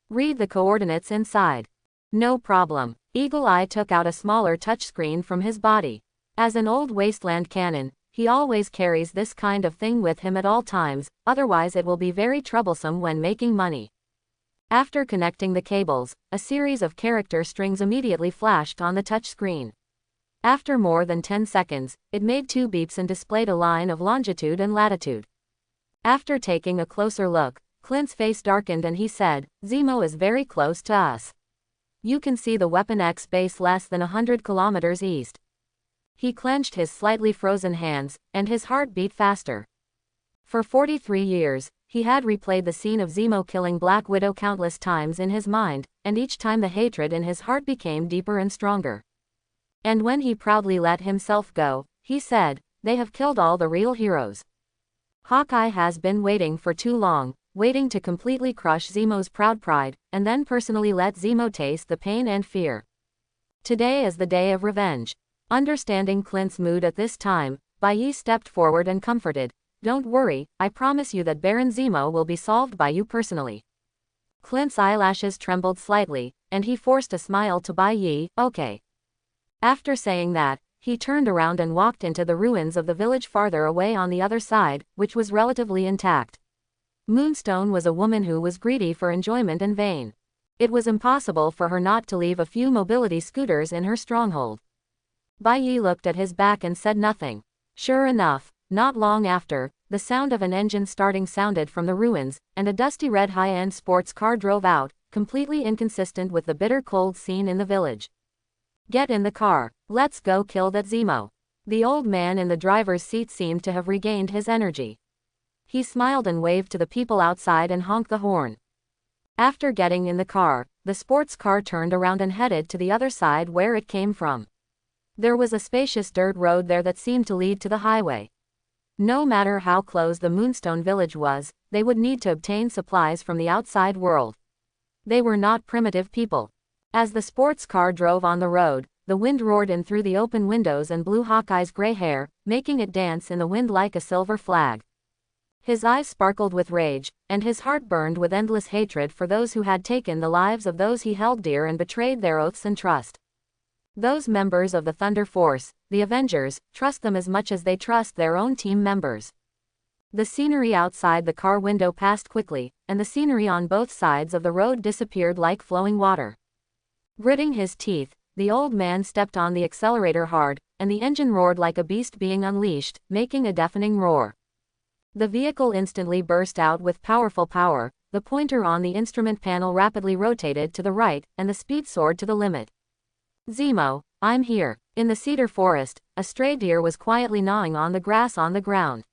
Read the coordinates inside." "No problem." Eagle Eye took out a smaller touchscreen from his body. As an old wasteland cannon, he always carries this kind of thing with him at all times, otherwise it will be very troublesome when making money. After connecting the cables, a series of character strings immediately flashed on the touchscreen. After more than 10 seconds, it made 2 beeps and displayed a line of longitude and latitude. After taking a closer look, Clint's face darkened and he said, "Zemo is very close to us. You can see the Weapon X base less than 100 kilometers east." He clenched his slightly frozen hands, and his heart beat faster. For 43 years, he had replayed the scene of Zemo killing Black Widow countless times in his mind, and each time the hatred in his heart became deeper and stronger. And when he proudly let himself go, he said, "They have killed all the real heroes. Hawkeye has been waiting for too long, waiting to completely crush Zemo's proud pride, and then personally let Zemo taste the pain and fear. Today is the day of revenge." Understanding Clint's mood at this time, Bai Yi stepped forward and comforted, "Don't worry, I promise you that Baron Zemo will be solved by you personally." Clint's eyelashes trembled slightly, and he forced a smile to Bai Yi, "Okay." After saying that, he turned around and walked into the ruins of the village farther away on the other side, which was relatively intact. Moonstone was a woman who was greedy for enjoyment and vain. It was impossible for her not to leave a few mobility scooters in her stronghold. Bai Yi looked at his back and said nothing. Sure enough, not long after, the sound of an engine starting sounded from the ruins, and a dusty red high-end sports car drove out, completely inconsistent with the bitter cold scene in the village. "Get in the car. Let's go kill that Zemo." The old man in the driver's seat seemed to have regained his energy. He smiled and waved to the people outside and honked the horn. After getting in the car, the sports car turned around and headed to the other side where it came from. There was a spacious dirt road there that seemed to lead to the highway. No matter how close the Moonstone village was, they would need to obtain supplies from the outside world. They were not primitive people. As the sports car drove on the road, the wind roared in through the open windows and blew Hawkeye's gray hair, making it dance in the wind like a silver flag. His eyes sparkled with rage, and his heart burned with endless hatred for those who had taken the lives of those he held dear and betrayed their oaths and trust. Those members of the Thunder Force, the Avengers, trust them as much as they trust their own team members. The scenery outside the car window passed quickly, and the scenery on both sides of the road disappeared like flowing water. Gritting his teeth, the old man stepped on the accelerator hard, and the engine roared like a beast being unleashed, making a deafening roar. The vehicle instantly burst out with powerful power, the pointer on the instrument panel rapidly rotated to the right, and the speed soared to the limit. "Zemo, I'm here." In the cedar forest, a stray deer was quietly gnawing on the grass on the ground.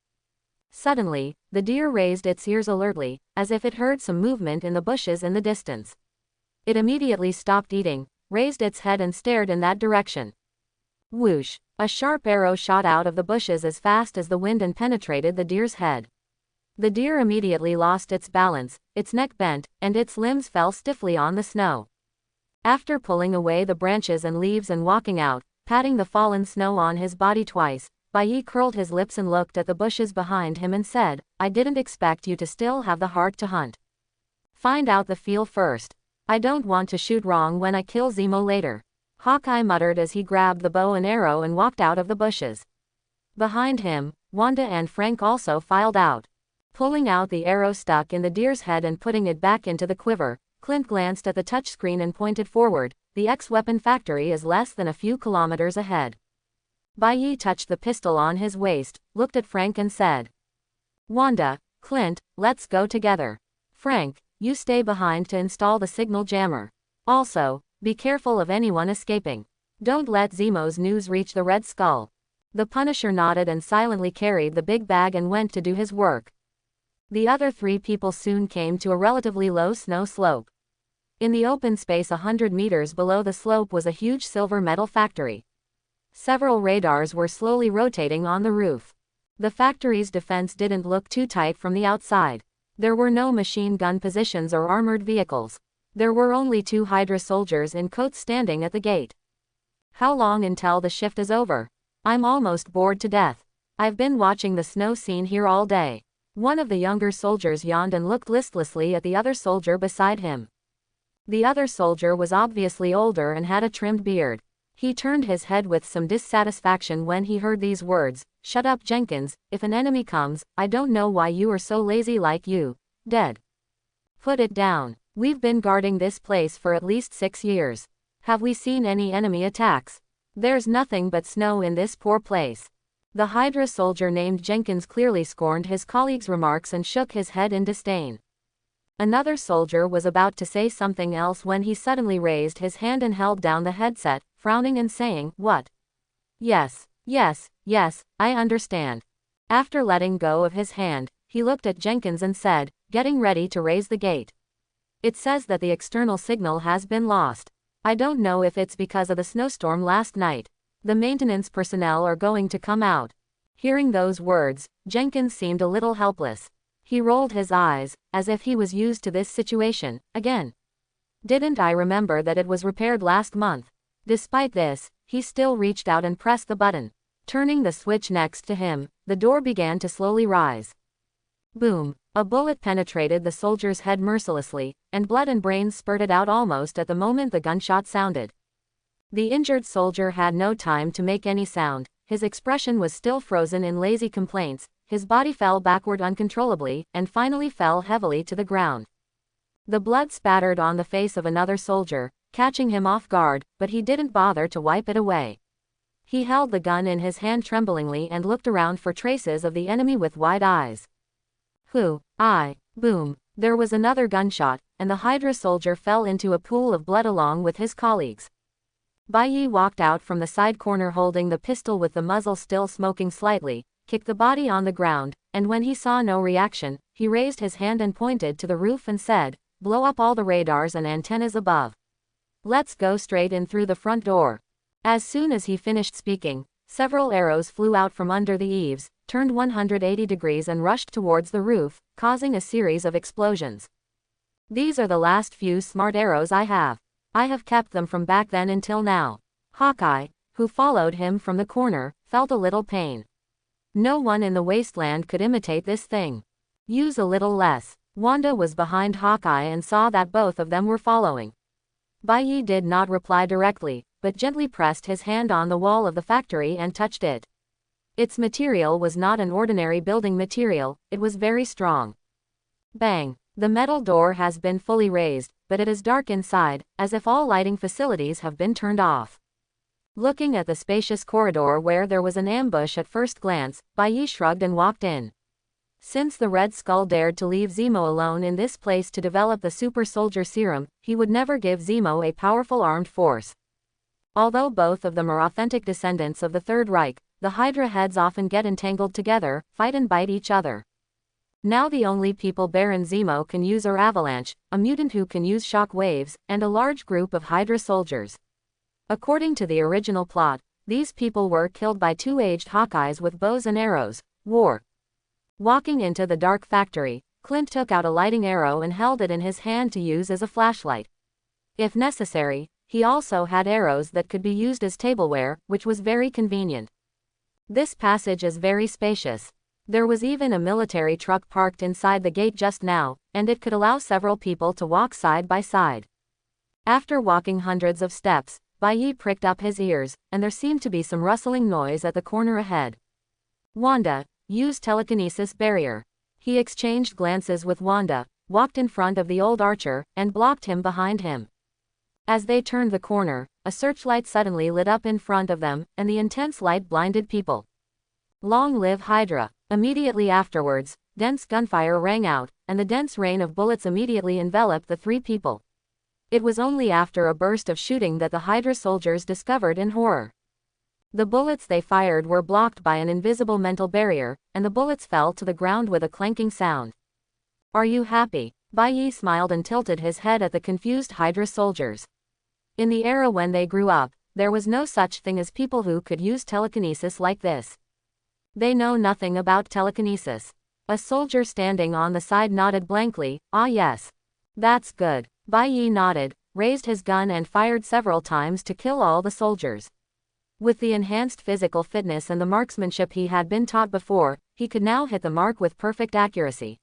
Suddenly, the deer raised its ears alertly, as if it heard some movement in the bushes in the distance. It immediately stopped eating, raised its head and stared in that direction. Whoosh! A sharp arrow shot out of the bushes as fast as the wind and penetrated the deer's head. The deer immediately lost its balance, its neck bent, and its limbs fell stiffly on the snow. After pulling away the branches and leaves and walking out, patting the fallen snow on his body twice, Bai curled his lips and looked at the bushes behind him and said, "I didn't expect you to still have the heart to hunt. Find out the feel first. I don't want to shoot wrong when I kill Zemo later." Hawkeye muttered as he grabbed the bow and arrow and walked out of the bushes. Behind him, Wanda and Frank also filed out. Pulling out the arrow stuck in the deer's head and putting it back into the quiver, Clint glanced at the touchscreen and pointed forward. The X-weapon factory is less than a few kilometers ahead. Bai touched the pistol on his waist, looked at Frank and said, "Wanda, Clint, let's go together. Frank, you stay behind to install the signal jammer. Also, be careful of anyone escaping. Don't let Zemo's news reach the Red Skull." The Punisher nodded and silently carried the big bag and went to do his work. The other three people soon came to a relatively low snow slope. In the open space 100 meters below the slope was a huge silver metal factory. Several radars were slowly rotating on the roof. The factory's defense didn't look too tight from the outside. There were no machine gun positions or armored vehicles. There were only 2 Hydra soldiers in coats standing at the gate. "How long until the shift is over? I'm almost bored to death. I've been watching the snow scene here all day." One of the younger soldiers yawned and looked listlessly at the other soldier beside him. The other soldier was obviously older and had a trimmed beard. He turned his head with some dissatisfaction when he heard these words. "Shut up, Jenkins. If an enemy comes, I don't know why you are so lazy like you. Dead. Put it down. We've been guarding this place for at least 6 years. Have we seen any enemy attacks? There's nothing but snow in this poor place." The Hydra soldier named Jenkins clearly scorned his colleague's remarks and shook his head in disdain. Another soldier was about to say something else when he suddenly raised his hand and held down the headset, frowning and saying, "What? Yes, I understand." After letting go of his hand, he looked at Jenkins and said, getting ready to raise the gate, "It says that the external signal has been lost. I don't know if it's because of the snowstorm last night. The maintenance personnel are going to come out." Hearing those words, Jenkins seemed a little helpless. He rolled his eyes, as if he was used to this situation. Again. "Didn't I remember that it was repaired last month?" Despite this, he still reached out and pressed the button. Turning the switch next to him, the door began to slowly rise. Boom! A bullet penetrated the soldier's head mercilessly, and blood and brains spurted out almost at the moment the gunshot sounded. The injured soldier had no time to make any sound. His expression was still frozen in lazy complaints. His body fell backward uncontrollably, and finally fell heavily to the ground. The blood spattered on the face of another soldier, catching him off guard, but he didn't bother to wipe it away. He held the gun in his hand tremblingly and looked around for traces of the enemy with wide eyes. Boom! There was another gunshot, and the Hydra soldier fell into a pool of blood along with his colleagues. Bai walked out from the side corner holding the pistol with the muzzle still smoking slightly, kicked the body on the ground, and when he saw no reaction, he raised his hand and pointed to the roof and said, "Blow up all the radars and antennas above. Let's go straight in through the front door." As soon as he finished speaking, several arrows flew out from under the eaves, turned 180 degrees and rushed towards the roof, causing a series of explosions. "These are the last few smart arrows I have. I have kept them from back then until now." Hawkeye, who followed him from the corner, felt a little pain. No one in the wasteland could imitate this thing. "Use a little less." Wanda was behind Hawkeye and saw that both of them were following. Bai did not reply directly, but gently pressed his hand on the wall of the factory and touched it. Its material was not an ordinary building material, it was very strong. Bang! The metal door has been fully raised, but it is dark inside, as if all lighting facilities have been turned off. Looking at the spacious corridor where there was an ambush at first glance, Bai shrugged and walked in. Since the Red Skull dared to leave Zemo alone in this place to develop the super soldier serum, he would never give Zemo a powerful armed force. Although both of them are authentic descendants of the Third Reich, the Hydra heads often get entangled together, fight and bite each other. Now the only people Baron Zemo can use are Avalanche, a mutant who can use shock waves, and a large group of Hydra soldiers. According to the original plot, these people were killed by two aged Hawkeyes with bows and arrows. War. Walking into the dark factory, Clint took out a lighting arrow and held it in his hand to use as a flashlight. If necessary, he also had arrows that could be used as tableware, which was very convenient. This passage is very spacious. There was even a military truck parked inside the gate just now, and it could allow several people to walk side by side. After walking hundreds of steps, Bai Yi pricked up his ears, and there seemed to be some rustling noise at the corner ahead. Wanda, use telekinesis barrier. He exchanged glances with Wanda, walked in front of the old archer, and blocked him behind him. As they turned the corner, a searchlight suddenly lit up in front of them, and the intense light blinded people. Long live Hydra! Immediately afterwards, dense gunfire rang out, and the dense rain of bullets immediately enveloped the three people. It was only after a burst of shooting that the Hydra soldiers discovered in horror. The bullets they fired were blocked by an invisible mental barrier, and the bullets fell to the ground with a clanking sound. Are you happy? Bai Yi smiled and tilted his head at the confused Hydra soldiers. In the era when they grew up, there was no such thing as people who could use telekinesis like this. They know nothing about telekinesis. A soldier standing on the side nodded blankly. Ah yes. That's good. Bai Yi nodded, raised his gun and fired several times to kill all the soldiers. With the enhanced physical fitness and the marksmanship he had been taught before, he could now hit the mark with perfect accuracy.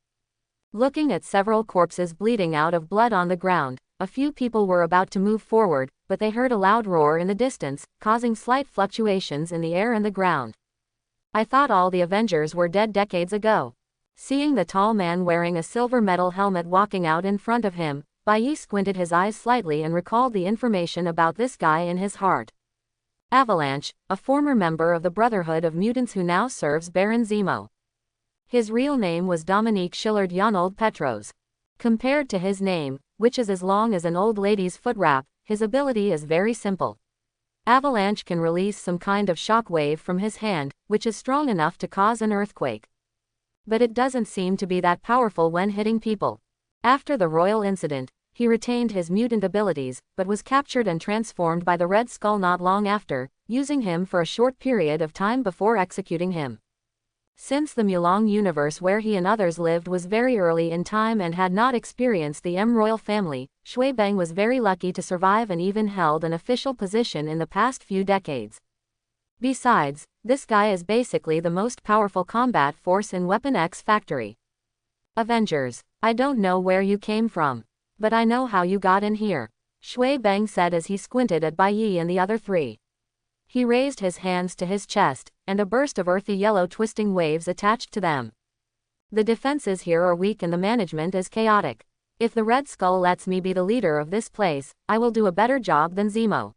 Looking at several corpses bleeding out of blood on the ground, a few people were about to move forward, but they heard a loud roar in the distance, causing slight fluctuations in the air and the ground. I thought all the Avengers were dead decades ago. Seeing the tall man wearing a silver metal helmet walking out in front of him, Bai Yi squinted his eyes slightly and recalled the information about this guy in his heart. Avalanche, a former member of the Brotherhood of Mutants who now serves Baron Zemo. His real name was Dominique Schillard Yonald Petros. Compared to his name, which is as long as an old lady's foot wrap, his ability is very simple. Avalanche can release some kind of shock wave from his hand, which is strong enough to cause an earthquake. But it doesn't seem to be that powerful when hitting people. After the royal incident, he retained his mutant abilities, but was captured and transformed by the Red Skull not long after, using him for a short period of time before executing him. Since the Mulong universe where he and others lived was very early in time and had not experienced the M royal family, Shui Bang was very lucky to survive and even held an official position in the past few decades. Besides, this guy is basically the most powerful combat force in Weapon X Factory. Avengers, I don't know where you came from, but I know how you got in here, Shui Bang said as he squinted at Bai Yi and the other three. He raised his hands to his chest, and a burst of earthy yellow twisting waves attached to them. The defenses here are weak and the management is chaotic. If the Red Skull lets me be the leader of this place, I will do a better job than Zemo.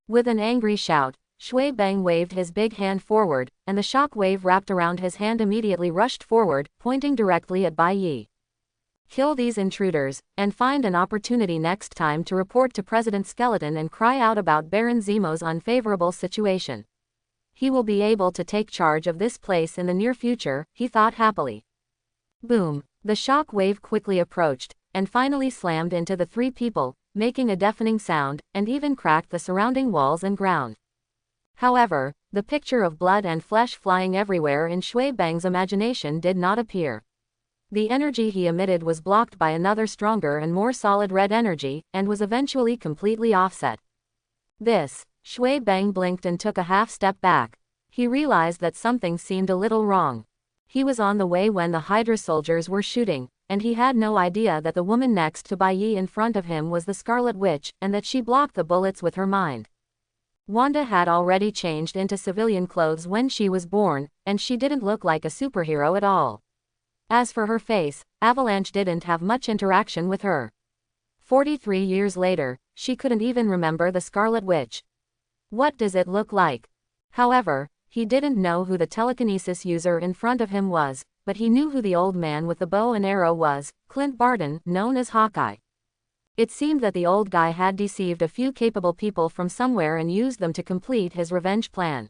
With an angry shout, Shui Bang waved his big hand forward, and the shock wave wrapped around his hand immediately rushed forward, pointing directly at Bai Yi. Kill these intruders, and find an opportunity next time to report to President Skeleton and cry out about Baron Zemo's unfavorable situation. He will be able to take charge of this place in the near future, he thought happily. Boom! The shock wave quickly approached, and finally slammed into the three people, making a deafening sound, and even cracked the surrounding walls and ground. However, the picture of blood and flesh flying everywhere in Shui Bang's imagination did not appear. The energy he emitted was blocked by another stronger and more solid red energy, and was eventually completely offset. Shui Bang blinked and took a half step back. He realized that something seemed a little wrong. He was on the way when the Hydra soldiers were shooting, and he had no idea that the woman next to Bai Yi in front of him was the Scarlet Witch, and that she blocked the bullets with her mind. Wanda had already changed into civilian clothes when she was born, and she didn't look like a superhero at all. As for her face, Avalanche didn't have much interaction with her. 43 years later, she couldn't even remember the Scarlet Witch. What does it look like? However, he didn't know who the telekinesis user in front of him was, but he knew who the old man with the bow and arrow was, Clint Barton, known as Hawkeye. It seemed that the old guy had deceived a few capable people from somewhere and used them to complete his revenge plan.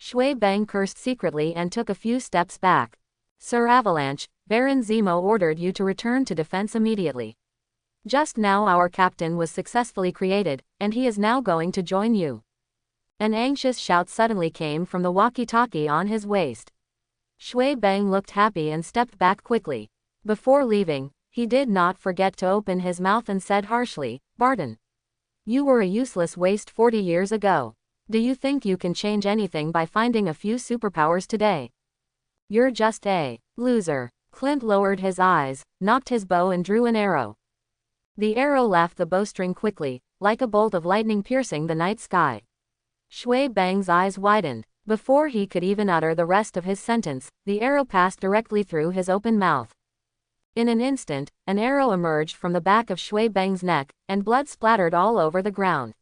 Shui Bang cursed secretly and took a few steps back. Sir Avalanche, Baron Zemo ordered you to return to defense immediately. Just now our captain was successfully created, and he is now going to join you. An anxious shout suddenly came from the walkie-talkie on his waist. Shui Bang looked happy and stepped back quickly. Before leaving, he did not forget to open his mouth and said harshly, "Barton, you were a useless waste 40 years ago. Do you think you can change anything by finding a few superpowers today? You're just a loser." Clint lowered his eyes, knocked his bow and drew an arrow. The arrow left the bowstring quickly, like a bolt of lightning piercing the night sky. Shui Bang's eyes widened. Before he could even utter the rest of his sentence, the arrow passed directly through his open mouth. In an instant, an arrow emerged from the back of Shui Bang's neck, and blood splattered all over the ground.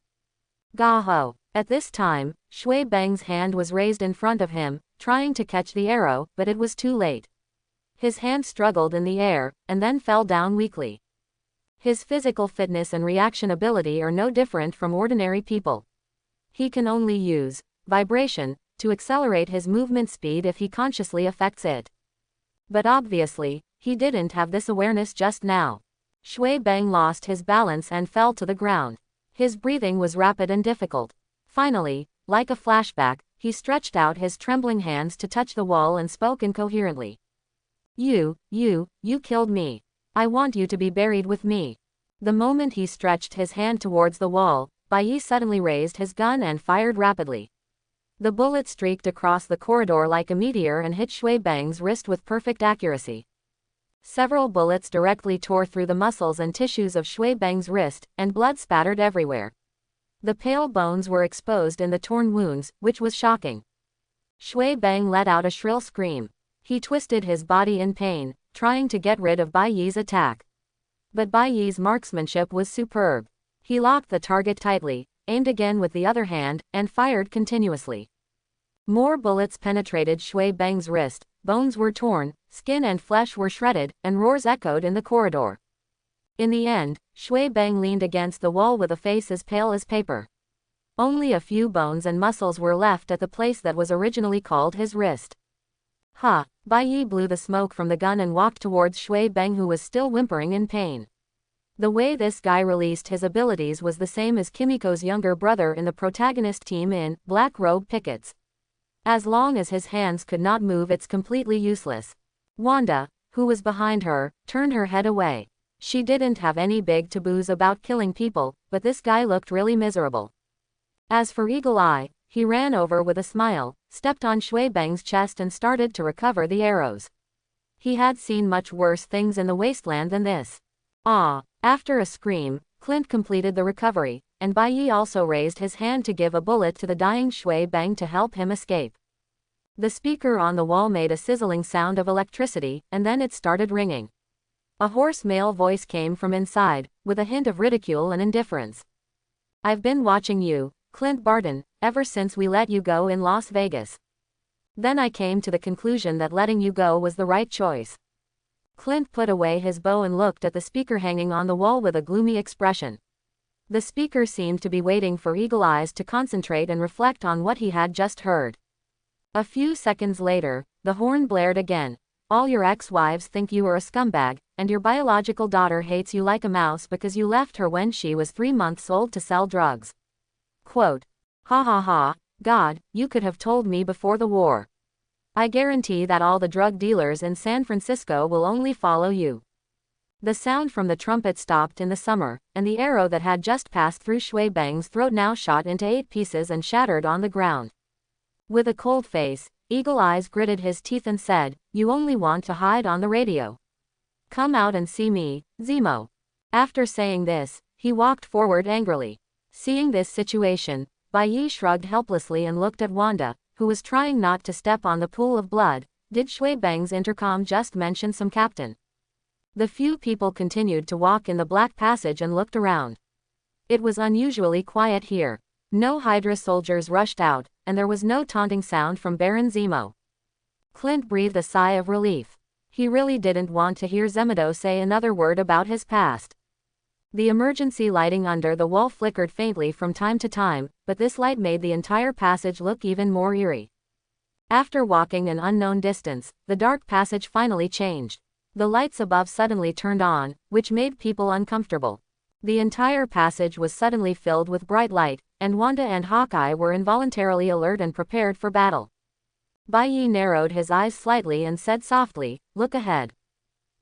Gaho! At this time, Shui Bang's hand was raised in front of him, trying to catch the arrow, but it was too late. His hand struggled in the air, and then fell down weakly. His physical fitness and reaction ability are no different from ordinary people. He can only use vibration to accelerate his movement speed if he consciously affects it. But obviously, he didn't have this awareness just now. Shui Bang lost his balance and fell to the ground. His breathing was rapid and difficult. Finally, like a flashback, he stretched out his trembling hands to touch the wall and spoke incoherently. You killed me. I want you to be buried with me." The moment he stretched his hand towards the wall, Bai Yi suddenly raised his gun and fired rapidly. The bullet streaked across the corridor like a meteor and hit Shui Bang's wrist with perfect accuracy. Several bullets directly tore through the muscles and tissues of Shui Bang's wrist, and blood spattered everywhere. The pale bones were exposed in the torn wounds, which was shocking. Shui Bang let out a shrill scream. He twisted his body in pain, trying to get rid of Bai Yi's attack. But Bai Yi's marksmanship was superb. He locked the target tightly, aimed again with the other hand, and fired continuously. More bullets penetrated Shui Bang's wrist, bones were torn, skin and flesh were shredded, and roars echoed in the corridor. In the end, Shui Bang leaned against the wall with a face as pale as paper. Only a few bones and muscles were left at the place that was originally called his wrist. "Ha!" Bai Yi blew the smoke from the gun and walked towards Shui Bang, who was still whimpering in pain. The way this guy released his abilities was the same as Kimiko's younger brother in the protagonist team in Black Robe Pickets. As long as his hands could not move, it's completely useless. Wanda, who was behind her, turned her head away. She didn't have any big taboos about killing people, but this guy looked really miserable. As for Eagle Eye, he ran over with a smile, stepped on Shui Bang's chest and started to recover the arrows. He had seen much worse things in the wasteland than this. Ah! After a scream, Clint completed the recovery, and Bai Yi also raised his hand to give a bullet to the dying Shui Bang to help him escape. The speaker on the wall made a sizzling sound of electricity, and then it started ringing. A hoarse male voice came from inside, with a hint of ridicule and indifference. "I've been watching you, Clint Barton, ever since we let you go in Las Vegas. Then I came to the conclusion that letting you go was the right choice." Clint put away his bow and looked at the speaker hanging on the wall with a gloomy expression. The speaker seemed to be waiting for Eagle Eyes to concentrate and reflect on what he had just heard. A few seconds later, the horn blared again. "All your ex-wives think you are a scumbag, and your biological daughter hates you like a mouse because you left her when she was 3 months old to sell drugs." Quote, "Ha ha ha, God, you could have told me before the war. I guarantee that all the drug dealers in San Francisco will only follow you." The sound from the trumpet stopped in the summer, and the arrow that had just passed through Shui Bang's throat now shot into 8 pieces and shattered on the ground. With a cold face, Eagle Eyes gritted his teeth and said, "You only want to hide on the radio. Come out and see me, Zemo." After saying this, he walked forward angrily. Seeing this situation, Bai Yi shrugged helplessly and looked at Wanda, who was trying not to step on the pool of blood. Did Shui Bang's intercom just mention some captain? The few people continued to walk in the black passage and looked around. It was unusually quiet here. No Hydra soldiers rushed out, and there was no taunting sound from Baron Zemo. Clint breathed a sigh of relief. He really didn't want to hear Zemo say another word about his past. The emergency lighting under the wall flickered faintly from time to time, but this light made the entire passage look even more eerie. After walking an unknown distance, the dark passage finally changed. The lights above suddenly turned on, which made people uncomfortable. The entire passage was suddenly filled with bright light, and Wanda and Hawkeye were involuntarily alert and prepared for battle. Bai Yi narrowed his eyes slightly and said softly, "Look ahead."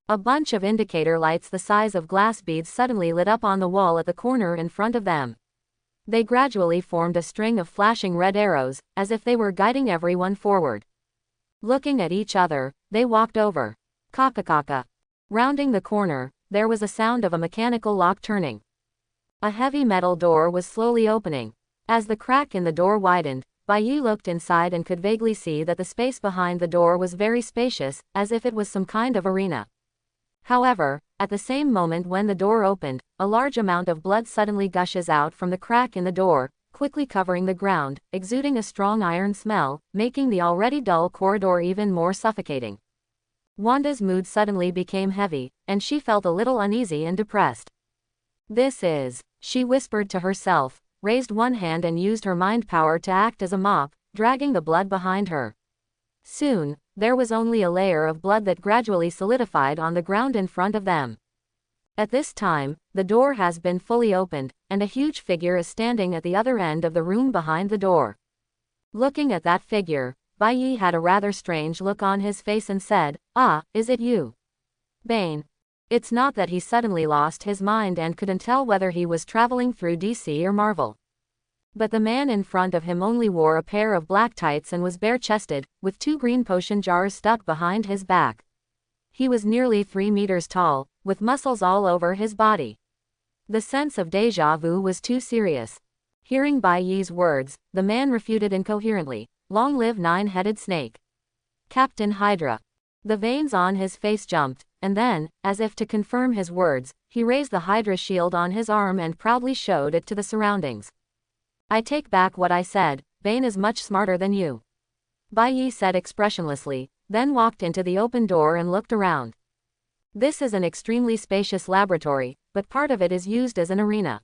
A bunch of indicator lights the size of glass beads suddenly lit up on the wall at the corner in front of them. They gradually formed a string of flashing red arrows, as if they were guiding everyone forward. Looking at each other, they walked over. Kaka. Rounding the corner, there was a sound of a mechanical lock turning. A heavy metal door was slowly opening. As the crack in the door widened, Bai Yi looked inside and could vaguely see that the space behind the door was very spacious, as if it was some kind of arena. However, at the same moment when the door opened, a large amount of blood suddenly gushes out from the crack in the door, quickly covering the ground, exuding a strong iron smell, making the already dull corridor even more suffocating. Wanda's mood suddenly became heavy, and she felt a little uneasy and depressed. "This is," she whispered to herself, raised one hand and used her mind power to act as a mop, dragging the blood behind her. Soon, there was only a layer of blood that gradually solidified on the ground in front of them. At this time, the door has been fully opened, and a huge figure is standing at the other end of the room behind the door. Looking at that figure, Bai Yi had a rather strange look on his face and said, "Ah, is it you, Bane?" It's not that he suddenly lost his mind and couldn't tell whether he was traveling through DC or Marvel. But the man in front of him only wore a pair of black tights and was bare-chested, with 2 green potion jars stuck behind his back. He was nearly 3 meters tall, with muscles all over his body. The sense of déjà vu was too serious. Hearing Bai Yi's words, the man refuted incoherently, "Long live Nine-Headed Snake. Captain Hydra." The veins on his face jumped, and then, as if to confirm his words, he raised the Hydra shield on his arm and proudly showed it to the surroundings. "I take back what I said, Bane is much smarter than you," Bai Yi said expressionlessly, then walked into the open door and looked around. This is an extremely spacious laboratory, but part of it is used as an arena.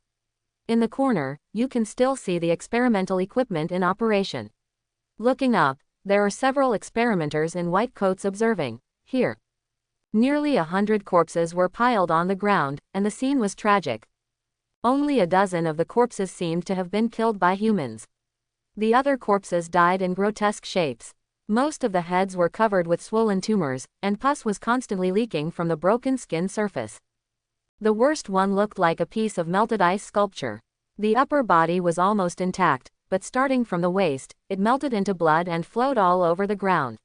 In the corner, you can still see the experimental equipment in operation. Looking up, there are several experimenters in white coats observing. Here, nearly 100 corpses were piled on the ground, and the scene was tragic. Only a dozen of the corpses seemed to have been killed by humans. The other corpses died in grotesque shapes. Most of the heads were covered with swollen tumors, and pus was constantly leaking from the broken skin surface. The worst one looked like a piece of melted ice sculpture. The upper body was almost intact, but starting from the waist, it melted into blood and flowed all over the ground.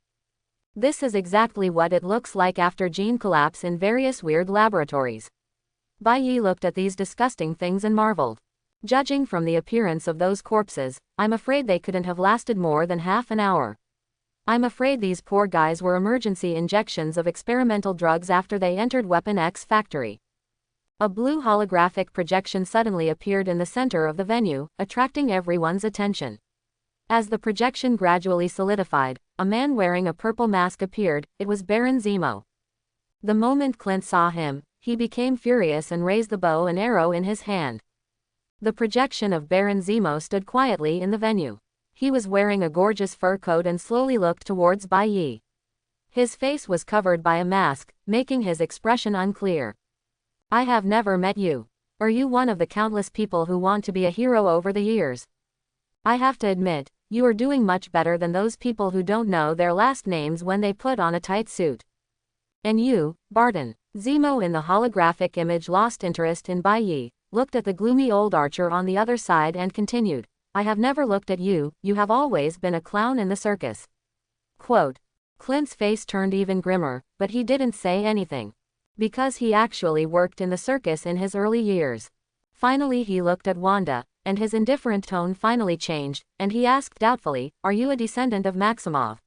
This is exactly what it looks like after gene collapse in various weird laboratories. Bai Yi looked at these disgusting things and marveled. Judging from the appearance of those corpses, I'm afraid they couldn't have lasted more than half an hour. I'm afraid these poor guys were emergency injections of experimental drugs after they entered Weapon X factory. A blue holographic projection suddenly appeared in the center of the venue, attracting everyone's attention. As the projection gradually solidified, a man wearing a purple mask appeared. It was Baron Zemo. The moment Clint saw him, he became furious and raised the bow and arrow in his hand. The projection of Baron Zemo stood quietly in the venue. He was wearing a gorgeous fur coat and slowly looked towards Bai Yi. His face was covered by a mask, making his expression unclear. "I have never met you. Are you one of the countless people who want to be a hero over the years? I have to admit, you are doing much better than those people who don't know their last names when they put on a tight suit. And you, Barton." Zemo in the holographic image lost interest in Bai Yi, looked at the gloomy old archer on the other side and continued, "I have never looked at you, you have always been a clown in the circus." Quote. Clint's face turned even grimmer, but he didn't say anything. Because he actually worked in the circus in his early years. Finally he looked at Wanda, and his indifferent tone finally changed, and he asked doubtfully, "Are you a descendant of Maximov?"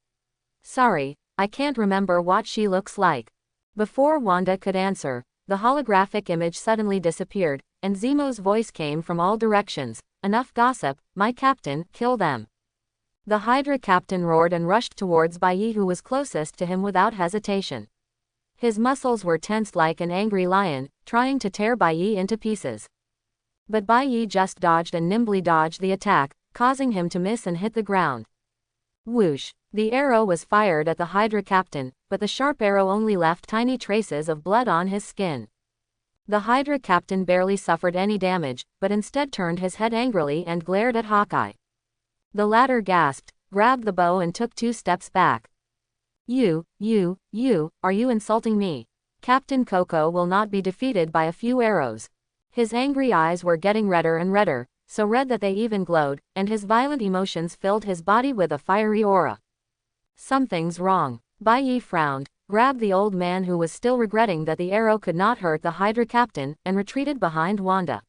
"Sorry, I can't remember what she looks like." Before Wanda could answer, the holographic image suddenly disappeared, and Zemo's voice came from all directions. "Enough gossip, my captain, kill them." The Hydra captain roared and rushed towards Bai Yi, who was closest to him, without hesitation. His muscles were tensed like an angry lion, trying to tear Bai Yi into pieces. But Bai Yi just dodged and nimbly dodged the attack, causing him to miss and hit the ground. Whoosh! The arrow was fired at the Hydra captain, but the sharp arrow only left tiny traces of blood on his skin. The Hydra captain barely suffered any damage, but instead turned his head angrily and glared at Hawkeye. The latter gasped, grabbed the bow and took 2 steps back. You, are you insulting me? Captain Coco will not be defeated by a few arrows. His angry eyes were getting redder and redder, so red that they even glowed, and his violent emotions filled his body with a fiery aura. Something's wrong. Bai Yi frowned, grabbed the old man who was still regretting that the arrow could not hurt the Hydra captain, and retreated behind Wanda.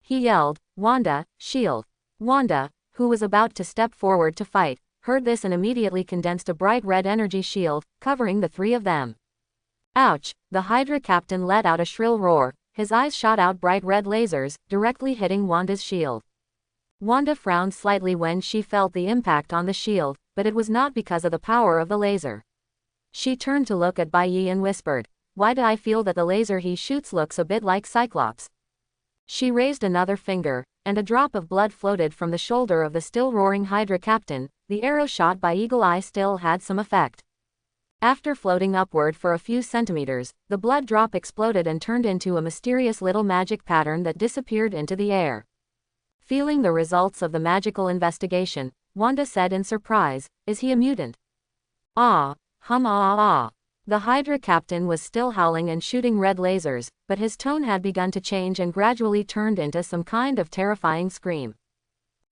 He yelled, "Wanda, shield!" Wanda, who was about to step forward to fight, heard this and immediately condensed a bright red energy shield, covering the 3 of them. Ouch! The Hydra captain let out a shrill roar, his eyes shot out bright red lasers, directly hitting Wanda's shield. Wanda frowned slightly when she felt the impact on the shield, but it was not because of the power of the laser. She turned to look at Bai Yi and whispered, "Why do I feel that the laser he shoots looks a bit like Cyclops?" She raised another finger, and a drop of blood floated from the shoulder of the still roaring Hydra captain. The arrow shot by Eagle Eye still had some effect. After floating upward for a few centimeters, the blood drop exploded and turned into a mysterious little magic pattern that disappeared into the air. Feeling the results of the magical investigation, Wanda said in surprise, "Is he a mutant?" "Ah, ah. The Hydra captain was still howling and shooting red lasers, but his tone had begun to change and gradually turned into some kind of terrifying scream.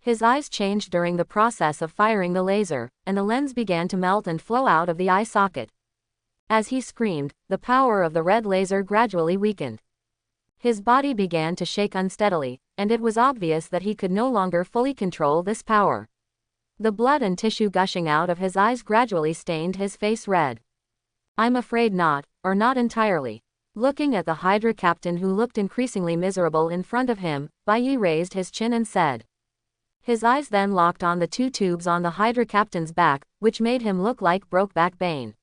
His eyes changed during the process of firing the laser, and the lens began to melt and flow out of the eye socket. As he screamed, the power of the red laser gradually weakened. His body began to shake unsteadily, and it was obvious that he could no longer fully control this power. The blood and tissue gushing out of his eyes gradually stained his face red. "I'm afraid not, or not entirely." Looking at the Hydra captain who looked increasingly miserable in front of him, Bai Yi raised his chin and said. His eyes then locked on the 2 tubes on the Hydra captain's back, which made him look like Brokeback Bane.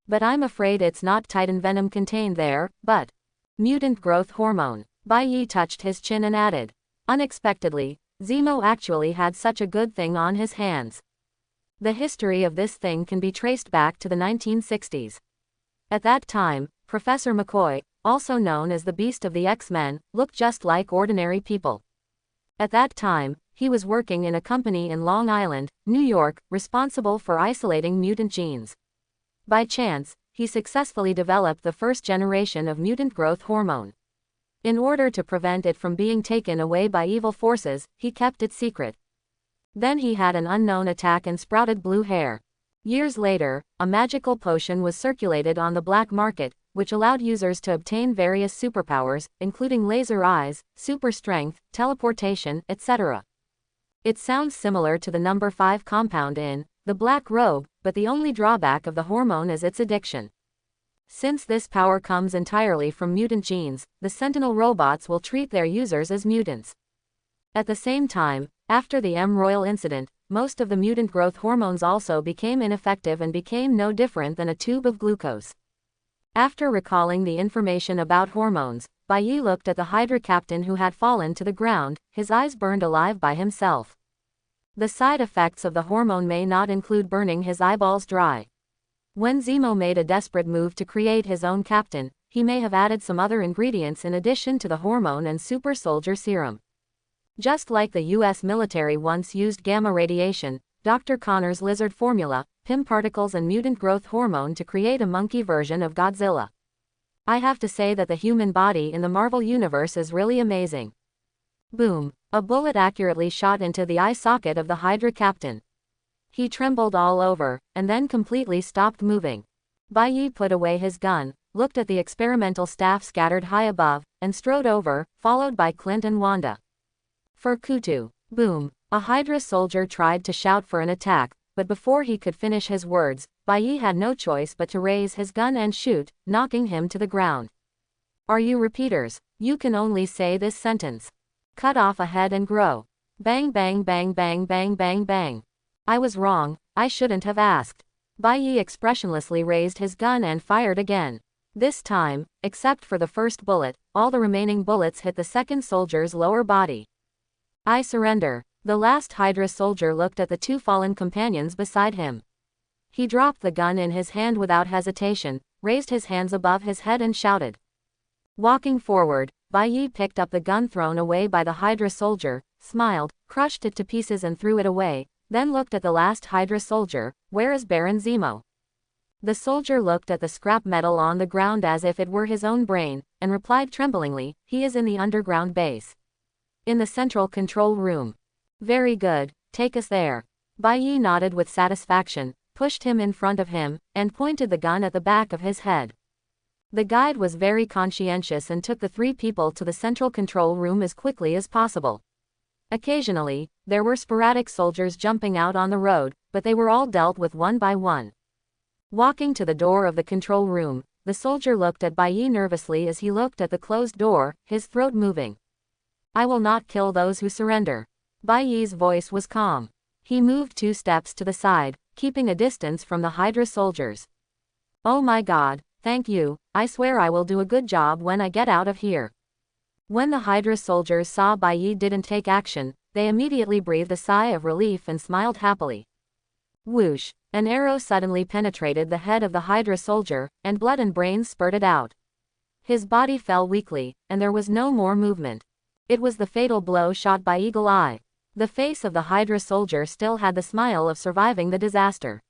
"But I'm afraid it's not Titan venom contained there, but mutant growth hormone." Bai Yi touched his chin and added. Unexpectedly, Zemo actually had such a good thing on his hands. The history of this thing can be traced back to the 1960s. At that time, Professor McCoy, also known as the Beast of the X-Men, looked just like ordinary people. At that time, he was working in a company in Long Island, New York, responsible for isolating mutant genes. By chance, he successfully developed the first generation of mutant growth hormone. In order to prevent it from being taken away by evil forces, he kept it secret. Then he had an unknown attack and sprouted blue hair. Years later, a magical potion was circulated on the black market, which allowed users to obtain various superpowers, including laser eyes, super strength, teleportation, etc. It sounds similar to the number 5 compound in the Black Robe, but the only drawback of the hormone is its addiction. Since this power comes entirely from mutant genes, the Sentinel robots will treat their users as mutants. At the same time, after the M. Royal incident, most of the mutant growth hormones also became ineffective and became no different than a tube of glucose. After recalling the information about hormones, Bai Yi looked at the Hydra captain who had fallen to the ground, his eyes burned alive by himself. The side effects of the hormone may not include burning his eyeballs dry. When Zemo made a desperate move to create his own captain, he may have added some other ingredients in addition to the hormone and super soldier serum. Just like the US military once used gamma radiation, Dr. Connor's lizard formula, PIM particles and mutant growth hormone to create a monkey version of Godzilla. I have to say that the human body in the Marvel Universe is really amazing. Boom! A bullet accurately shot into the eye socket of the Hydra captain. He trembled all over, and then completely stopped moving. Bai Yi put away his gun, looked at the experimental staff scattered high above, and strode over, followed by Clint and Wanda. For Kutu. Boom! A Hydra soldier tried to shout for an attack, but before he could finish his words, Bai Yi had no choice but to raise his gun and shoot, knocking him to the ground. Are you repeaters? You can only say this sentence. Cut off a head and grow. Bang bang bang bang bang bang bang. I was wrong, I shouldn't have asked. Bai Yi expressionlessly raised his gun and fired again. This time, except for the first bullet, all the remaining bullets hit the second soldier's lower body. I surrender. The last Hydra soldier looked at the two fallen companions beside him. He dropped the gun in his hand without hesitation, raised his hands above his head and shouted. Walking forward, Bai Yi picked up the gun thrown away by the Hydra soldier, smiled, crushed it to pieces and threw it away, then looked at the last Hydra soldier. Where is Baron Zemo? The soldier looked at the scrap metal on the ground as if it were his own brain, and replied tremblingly, he is in the underground base. In the central control room. Very good, take us there. Bai Yi nodded with satisfaction, pushed him in front of him, and pointed the gun at the back of his head. The guide was very conscientious and took the three people to the central control room as quickly as possible. Occasionally, there were sporadic soldiers jumping out on the road, but they were all dealt with one by one. Walking to the door of the control room, the soldier looked at Bai Yi nervously as he looked at the closed door, his throat moving. I will not kill those who surrender. Bai Yi's voice was calm. He moved 2 steps to the side, keeping a distance from the Hydra soldiers. Oh my God, thank you, I swear I will do a good job when I get out of here. When the Hydra soldiers saw Bai Yi didn't take action, they immediately breathed a sigh of relief and smiled happily. Whoosh, an arrow suddenly penetrated the head of the Hydra soldier, and blood and brains spurted out. His body fell weakly, and there was no more movement. It was the fatal blow shot by Eagle Eye. The face of the Hydra soldier still had the smile of surviving the disaster.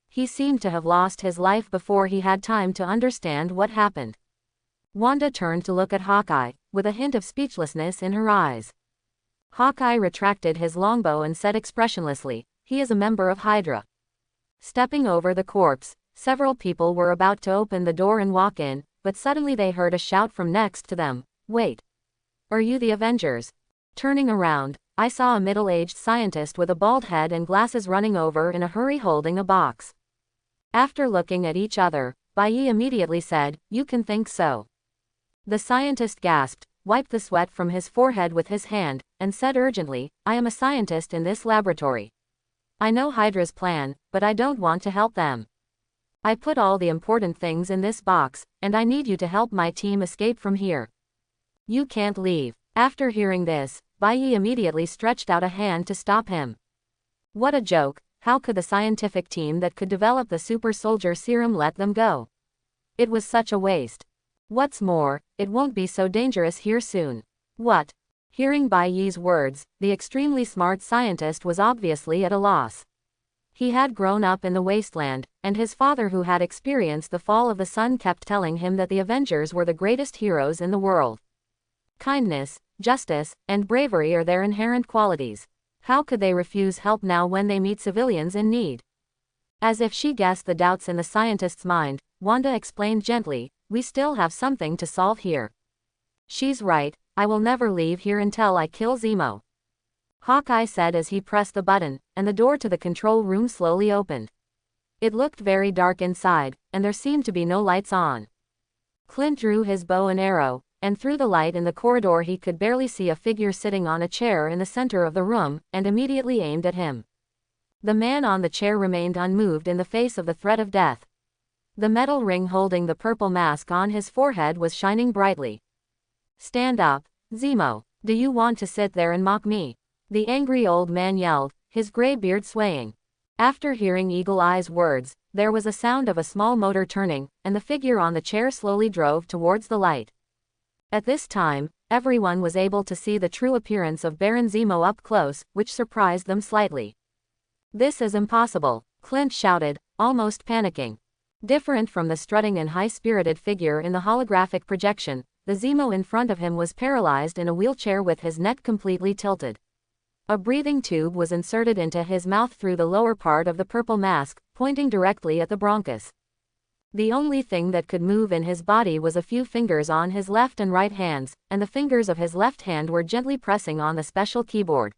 He seemed to have lost his life before he had time to understand what happened. Wanda turned to look at Hawkeye, with a hint of speechlessness in her eyes. Hawkeye retracted his longbow and said expressionlessly, he is a member of Hydra. Stepping over the corpse, several people were about to open the door and walk in, but suddenly they heard a shout from next to them, wait. Are you the Avengers? Turning around, I saw a middle-aged scientist with a bald head and glasses running over in a hurry holding a box. After looking at each other, Bai Yi immediately said, you can think so. The scientist gasped, wiped the sweat from his forehead with his hand, and said urgently, I am a scientist in this laboratory. I know Hydra's plan, but I don't want to help them. I put all the important things in this box, and I need you to help my team escape from here. You can't leave. After hearing this, Bai Yi immediately stretched out a hand to stop him. What a joke, how could the scientific team that could develop the super soldier serum let them go? It was such a waste. What's more, it won't be so dangerous here soon. What? Hearing Bai Yi's words, the extremely smart scientist was obviously at a loss. He had grown up in the wasteland, and his father who had experienced the fall of the sun kept telling him that the Avengers were the greatest heroes in the world. Kindness, justice, and bravery are their inherent qualities. How could they refuse help now when they meet civilians in need? As if she guessed the doubts in the scientist's mind, Wanda explained gently, we still have something to solve here. She's right, I will never leave here until I kill Zemo. Hawkeye said as he pressed the button, and the door to the control room slowly opened. It looked very dark inside, and there seemed to be no lights on. Clint drew his bow and arrow, and through the light in the corridor he could barely see a figure sitting on a chair in the center of the room, and immediately aimed at him. The man on the chair remained unmoved in the face of the threat of death. The metal ring holding the purple mask on his forehead was shining brightly. Stand up, Zemo, do you want to sit there and mock me? The angry old man yelled, his gray beard swaying. After hearing Eagle Eye's words, there was a sound of a small motor turning, and the figure on the chair slowly drove towards the light. At this time, everyone was able to see the true appearance of Baron Zemo up close, which surprised them slightly. This is impossible, Clint shouted, almost panicking. Different from the strutting and high-spirited figure in the holographic projection, the Zemo in front of him was paralyzed in a wheelchair with his neck completely tilted. A breathing tube was inserted into his mouth through the lower part of the purple mask, pointing directly at the bronchus. The only thing that could move in his body was a few fingers on his left and right hands, and the fingers of his left hand were gently pressing on the special keyboard.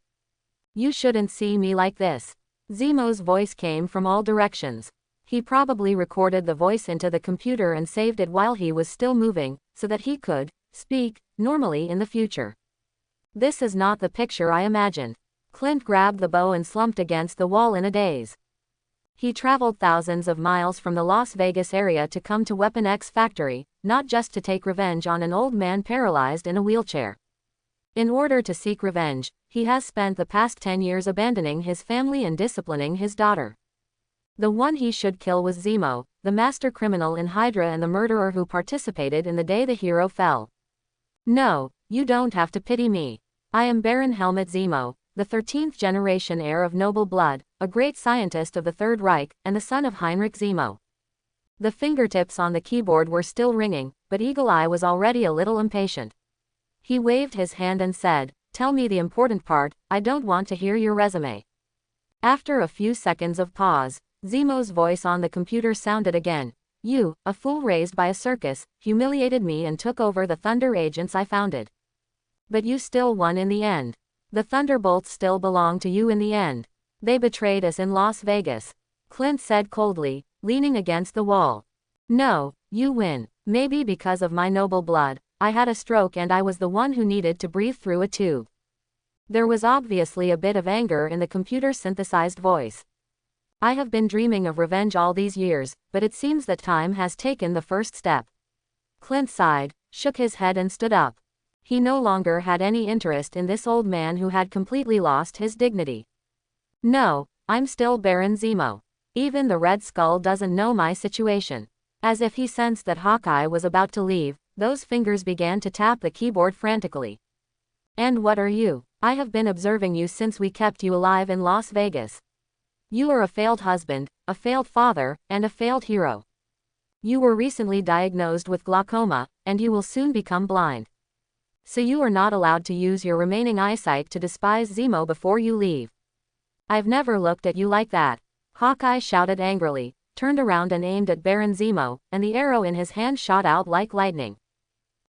You shouldn't see me like this. Zemo's voice came from all directions. He probably recorded the voice into the computer and saved it while he was still moving, so that he could speak normally in the future. This is not the picture I imagined. Clint grabbed the bow and slumped against the wall in a daze. He traveled thousands of miles from the Las Vegas area to come to Weapon X Factory, not just to take revenge on an old man paralyzed in a wheelchair. In order to seek revenge, he has spent the past 10 years abandoning his family and disciplining his daughter. The one he should kill was Zemo, the master criminal in Hydra and the murderer who participated in the day the hero fell. No, you don't have to pity me. I am Baron Helmut Zemo, the 13th generation heir of noble blood, a great scientist of the Third Reich, and the son of Heinrich Zemo. The fingertips on the keyboard were still ringing, but Eagle Eye was already a little impatient. He waved his hand and said, "Tell me the important part, I don't want to hear your resume." After a few seconds of pause, Zemo's voice on the computer sounded again. "You, a fool raised by a circus, humiliated me and took over the Thunder agents I founded. But you still won in the end. The Thunderbolts still belong to you in the end. They betrayed us in Las Vegas," Clint said coldly, leaning against the wall. "No, you win. Maybe because of my noble blood, I had a stroke and I was the one who needed to breathe through a tube." There was obviously a bit of anger in the computer-synthesized voice. "I have been dreaming of revenge all these years, but it seems that time has taken the first step." Clint sighed, shook his head and stood up. He no longer had any interest in this old man who had completely lost his dignity. "No, I'm still Baron Zemo. Even the Red Skull doesn't know my situation." As if he sensed that Hawkeye was about to leave, those fingers began to tap the keyboard frantically. "And what are you? I have been observing you since we kept you alive in Las Vegas. You are a failed husband, a failed father, and a failed hero. You were recently diagnosed with glaucoma, and you will soon become blind. So you are not allowed to use your remaining eyesight to despise Zemo before you leave. I've never looked at you like that." Hawkeye shouted angrily, turned around and aimed at Baron Zemo, and the arrow in his hand shot out like lightning.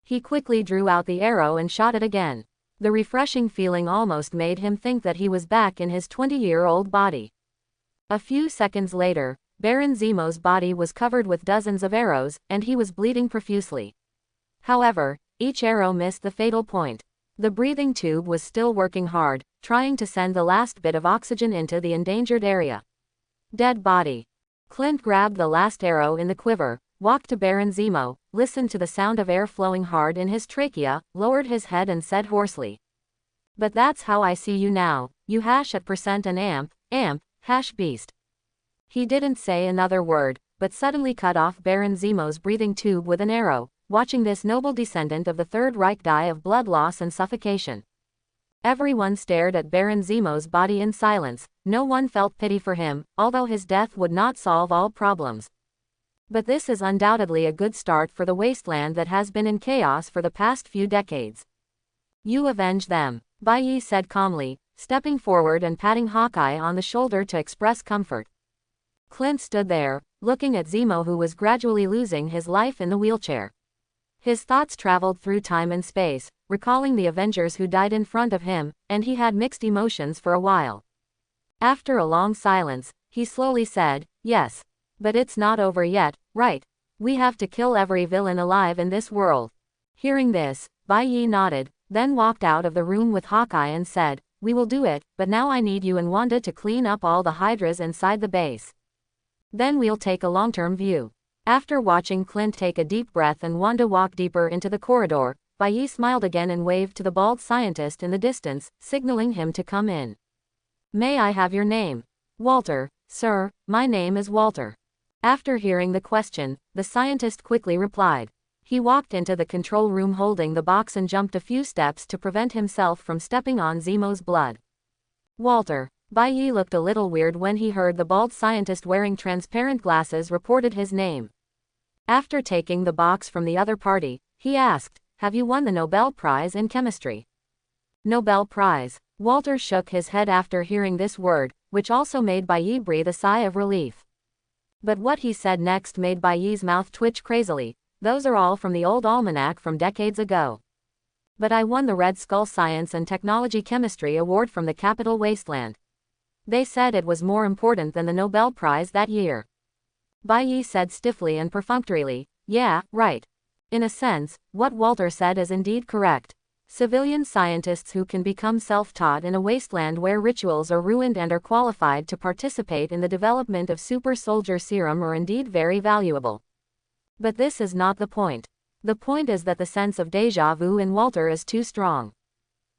He quickly drew out the arrow and shot it again. The refreshing feeling almost made him think that he was back in his 20-year-old body. A few seconds later, Baron Zemo's body was covered with dozens of arrows, and he was bleeding profusely. However, each arrow missed the fatal point. The breathing tube was still working hard, trying to send the last bit of oxygen into the endangered area. Dead body. Clint grabbed the last arrow in the quiver, walked to Baron Zemo, listened to the sound of air flowing hard in his trachea, lowered his head and said hoarsely, "But that's how I see you now, you hash at percent and amp, hash beast." He didn't say another word, but suddenly cut off Baron Zemo's breathing tube with an arrow, watching this noble descendant of the Third Reich die of blood loss and suffocation. Everyone stared at Baron Zemo's body in silence. No one felt pity for him, although his death would not solve all problems. But this is undoubtedly a good start for the wasteland that has been in chaos for the past few decades. "You avenge them," Bai Yi said calmly, stepping forward and patting Hawkeye on the shoulder to express comfort. Clint stood there, looking at Zemo, who was gradually losing his life in the wheelchair. His thoughts traveled through time and space, recalling the Avengers who died in front of him, and he had mixed emotions for a while. After a long silence, he slowly said, "Yes. But it's not over yet, right? We have to kill every villain alive in this world." Hearing this, Bai Yi nodded, then walked out of the room with Hawkeye and said, "We will do it, but now I need you and Wanda to clean up all the hydras inside the base. Then we'll take a long-term view." After watching Clint take a deep breath and Wanda walk deeper into the corridor, Bai Yi smiled again and waved to the bald scientist in the distance, signaling him to come in. "May I have your name?" "Walter, sir, my name is Walter." After hearing the question, the scientist quickly replied. He walked into the control room holding the box and jumped a few steps to prevent himself from stepping on Zemo's blood. "Walter." Bai Yi looked a little weird when he heard the bald scientist wearing transparent glasses reported his name. After taking the box from the other party, he asked, "Have you won the Nobel Prize in Chemistry?" "Nobel Prize." Walter shook his head after hearing this word, which also made Bai Yi breathe a sigh of relief. But what he said next made Bai Yi's mouth twitch crazily. "Those are all from the old almanac from decades ago. But I won the Red Skull Science and Technology Chemistry Award from the Capital Wasteland. They said it was more important than the Nobel Prize that year." Bai Yi said stiffly and perfunctorily, "Yeah, right. In a sense, what Walter said is indeed correct. Civilian scientists who can become self-taught in a wasteland where rituals are ruined and are qualified to participate in the development of super soldier serum are indeed very valuable. But this is not the point. The point is that the sense of déjà vu in Walter is too strong.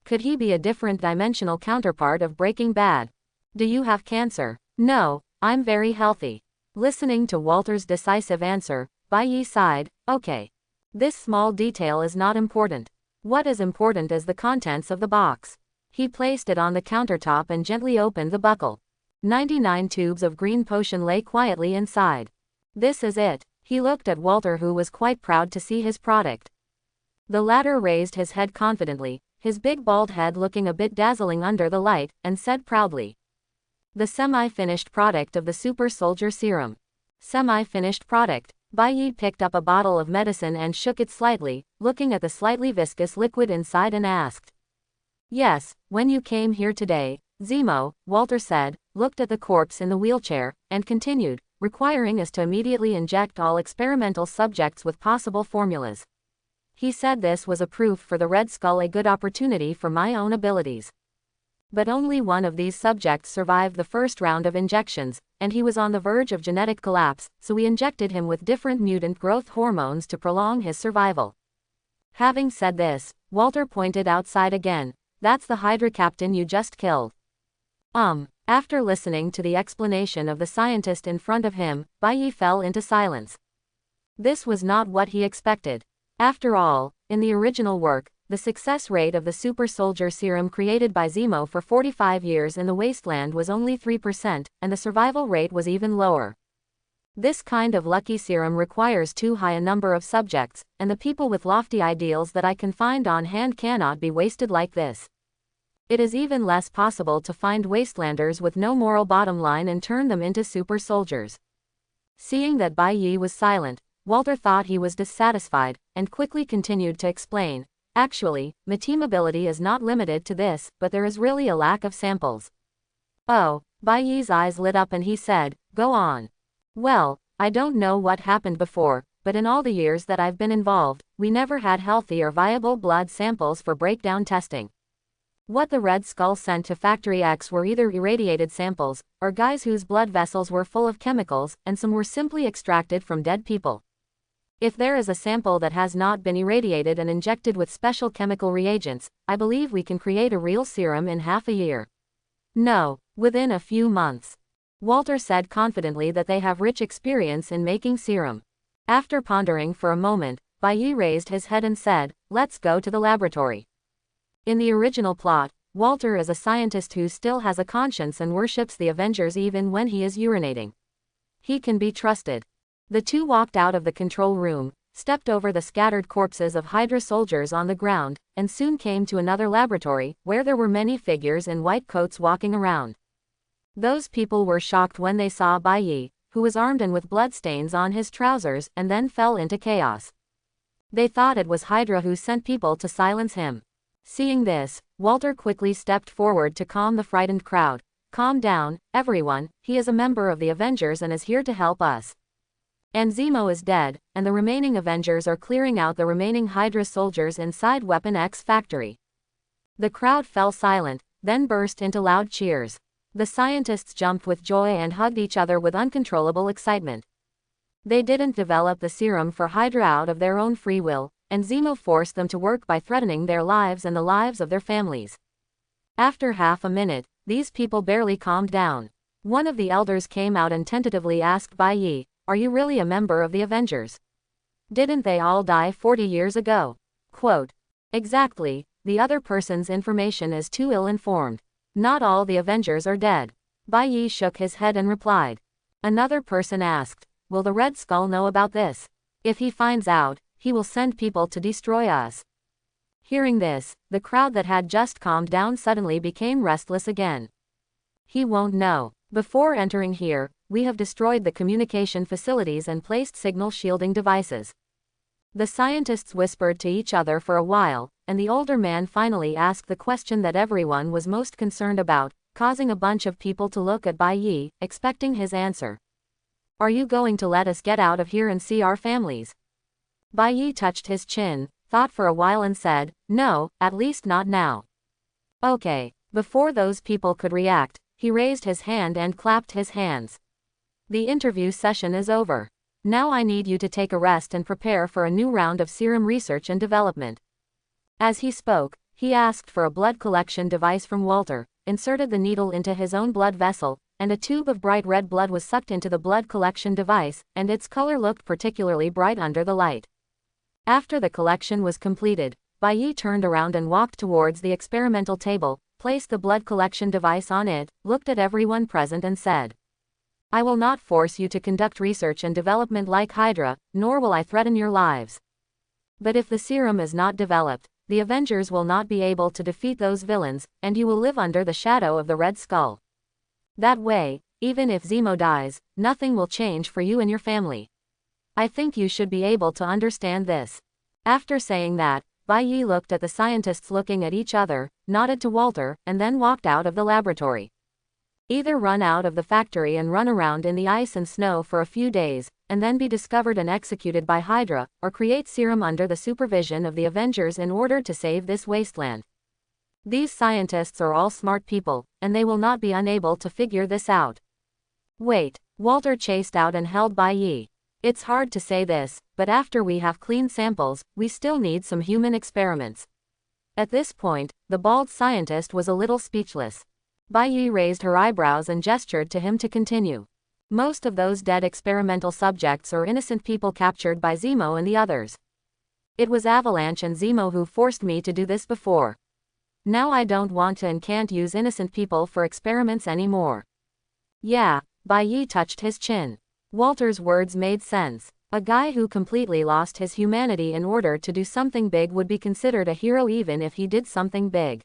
Could he be a different dimensional counterpart of Breaking Bad? Do you have cancer? No, I'm very healthy. Listening to Walter's decisive answer, Bai Yi sighed. Okay. This small detail is not important. What is important is the contents of the box. He placed it on the countertop and gently opened the buckle. 99 tubes of green potion lay quietly inside. This is it. He looked at Walter, who was quite proud to see his product. The latter raised his head confidently, his big bald head looking a bit dazzling under the light, and said proudly, "The semi-finished product of the Super Soldier Serum." Semi-finished product. Bai Yi picked up a bottle of medicine and shook it slightly, looking at the slightly viscous liquid inside and asked, "Yes, when you came here today, Zemo," Walter said, looked at the corpse in the wheelchair, and continued, "requiring us to immediately inject all experimental subjects with possible formulas. He said this was a proof for the Red Skull, a good opportunity for my own abilities. But only one of these subjects survived the first round of injections, and he was on the verge of genetic collapse, so we injected him with different mutant growth hormones to prolong his survival." Having said this, Walter pointed outside again. "That's the Hydra captain you just killed." After listening to the explanation of the scientist in front of him, Bai Yi fell into silence. This was not what he expected. After all, in the original work, the success rate of the Super Soldier Serum created by Zemo for 45 years in the wasteland was only 3%, and the survival rate was even lower. This kind of lucky serum requires too high a number of subjects, and the people with lofty ideals that I can find on hand cannot be wasted like this. It is even less possible to find wastelanders with no moral bottom line and turn them into super soldiers." Seeing that Bai Yi was silent, Walter thought he was dissatisfied, and quickly continued to explain, "Actually, my team ability is not limited to this, but there is really a lack of samples." "Oh," Bai Yi's eyes lit up and he said, "Go on." "Well, I don't know what happened before, but in all the years that I've been involved, we never had healthy or viable blood samples for breakdown testing. What the Red Skull sent to Factory X were either irradiated samples, or guys whose blood vessels were full of chemicals, and some were simply extracted from dead people. If there is a sample that has not been irradiated and injected with special chemical reagents, I believe we can create a real serum in half a year. No, within a few months." Walter said confidently that they have rich experience in making serum. After pondering for a moment, Bai Yi raised his head and said, "Let's go to the laboratory." In the original plot, Walter is a scientist who still has a conscience and worships the Avengers even when he is urinating. He can be trusted. The two walked out of the control room, stepped over the scattered corpses of Hydra soldiers on the ground, and soon came to another laboratory, where there were many figures in white coats walking around. Those people were shocked when they saw Bai Yi, who was armed and with bloodstains on his trousers, and then fell into chaos. They thought it was Hydra who sent people to silence him. Seeing this, Walter quickly stepped forward to calm the frightened crowd. "Calm down, everyone, he is a member of the Avengers and is here to help us. And Zemo is dead, and the remaining Avengers are clearing out the remaining Hydra soldiers inside Weapon X factory." The crowd fell silent, then burst into loud cheers. The scientists jumped with joy and hugged each other with uncontrollable excitement. They didn't develop the serum for Hydra out of their own free will, and Zemo forced them to work by threatening their lives and the lives of their families. After half a minute, these people barely calmed down. One of the elders came out and tentatively asked Bai Yi, "Are you really a member of the Avengers? Didn't they all die 40 years ago?" Quote, "Exactly, the other person's information is too ill-informed. Not all the Avengers are dead." Bai Yi shook his head and replied. Another person asked, "Will the Red Skull know about this? If he finds out, he will send people to destroy us." Hearing this, the crowd that had just calmed down suddenly became restless again. "He won't know. Before entering here, we have destroyed the communication facilities and placed signal shielding devices." The scientists whispered to each other for a while, and the older man finally asked the question that everyone was most concerned about, causing a bunch of people to look at Bai Yi, expecting his answer. "Are you going to let us get out of here and see our families?" Bai Yi touched his chin, thought for a while and said, "No, at least not now." "Okay." Before those people could react, he raised his hand and clapped his hands. "The interview session is over. Now I need you to take a rest and prepare for a new round of serum research and development." As he spoke, He asked for a blood collection device from Walter, inserted the needle into his own blood vessel, and a tube of bright red blood was sucked into the blood collection device, and its color looked particularly bright under the light. After the collection was completed, Bai Yi turned around and walked towards the experimental table, placed the blood collection device on it, looked at everyone present and said, "I will not force you to conduct research and development like Hydra, nor will I threaten your lives. But if the serum is not developed, the Avengers will not be able to defeat those villains, and you will live under the shadow of the Red Skull. That way, even if Zemo dies, nothing will change for you and your family. I think you should be able to understand this." After saying that, Bai Yi looked at the scientists looking at each other, nodded to Walter, and then walked out of the laboratory. Either run out of the factory and run around in the ice and snow for a few days, and then be discovered and executed by Hydra, or create serum under the supervision of the Avengers in order to save this wasteland. These scientists are all smart people, and they will not be unable to figure this out. Wait, Walter chased out and held Bai Yi. It's hard to say this, but after we have clean samples, we still need some human experiments. At this point, the bald scientist was a little speechless. Bai Yi raised her eyebrows and gestured to him to continue. Most of those dead experimental subjects are innocent people captured by Zemo and the others. It was Avalanche and Zemo who forced me to do this before. Now I don't want to and can't use innocent people for experiments anymore. Yeah, Bai Yi touched his chin. Walter's words made sense. A guy who completely lost his humanity in order to do something big would be considered a hero even if he did something big.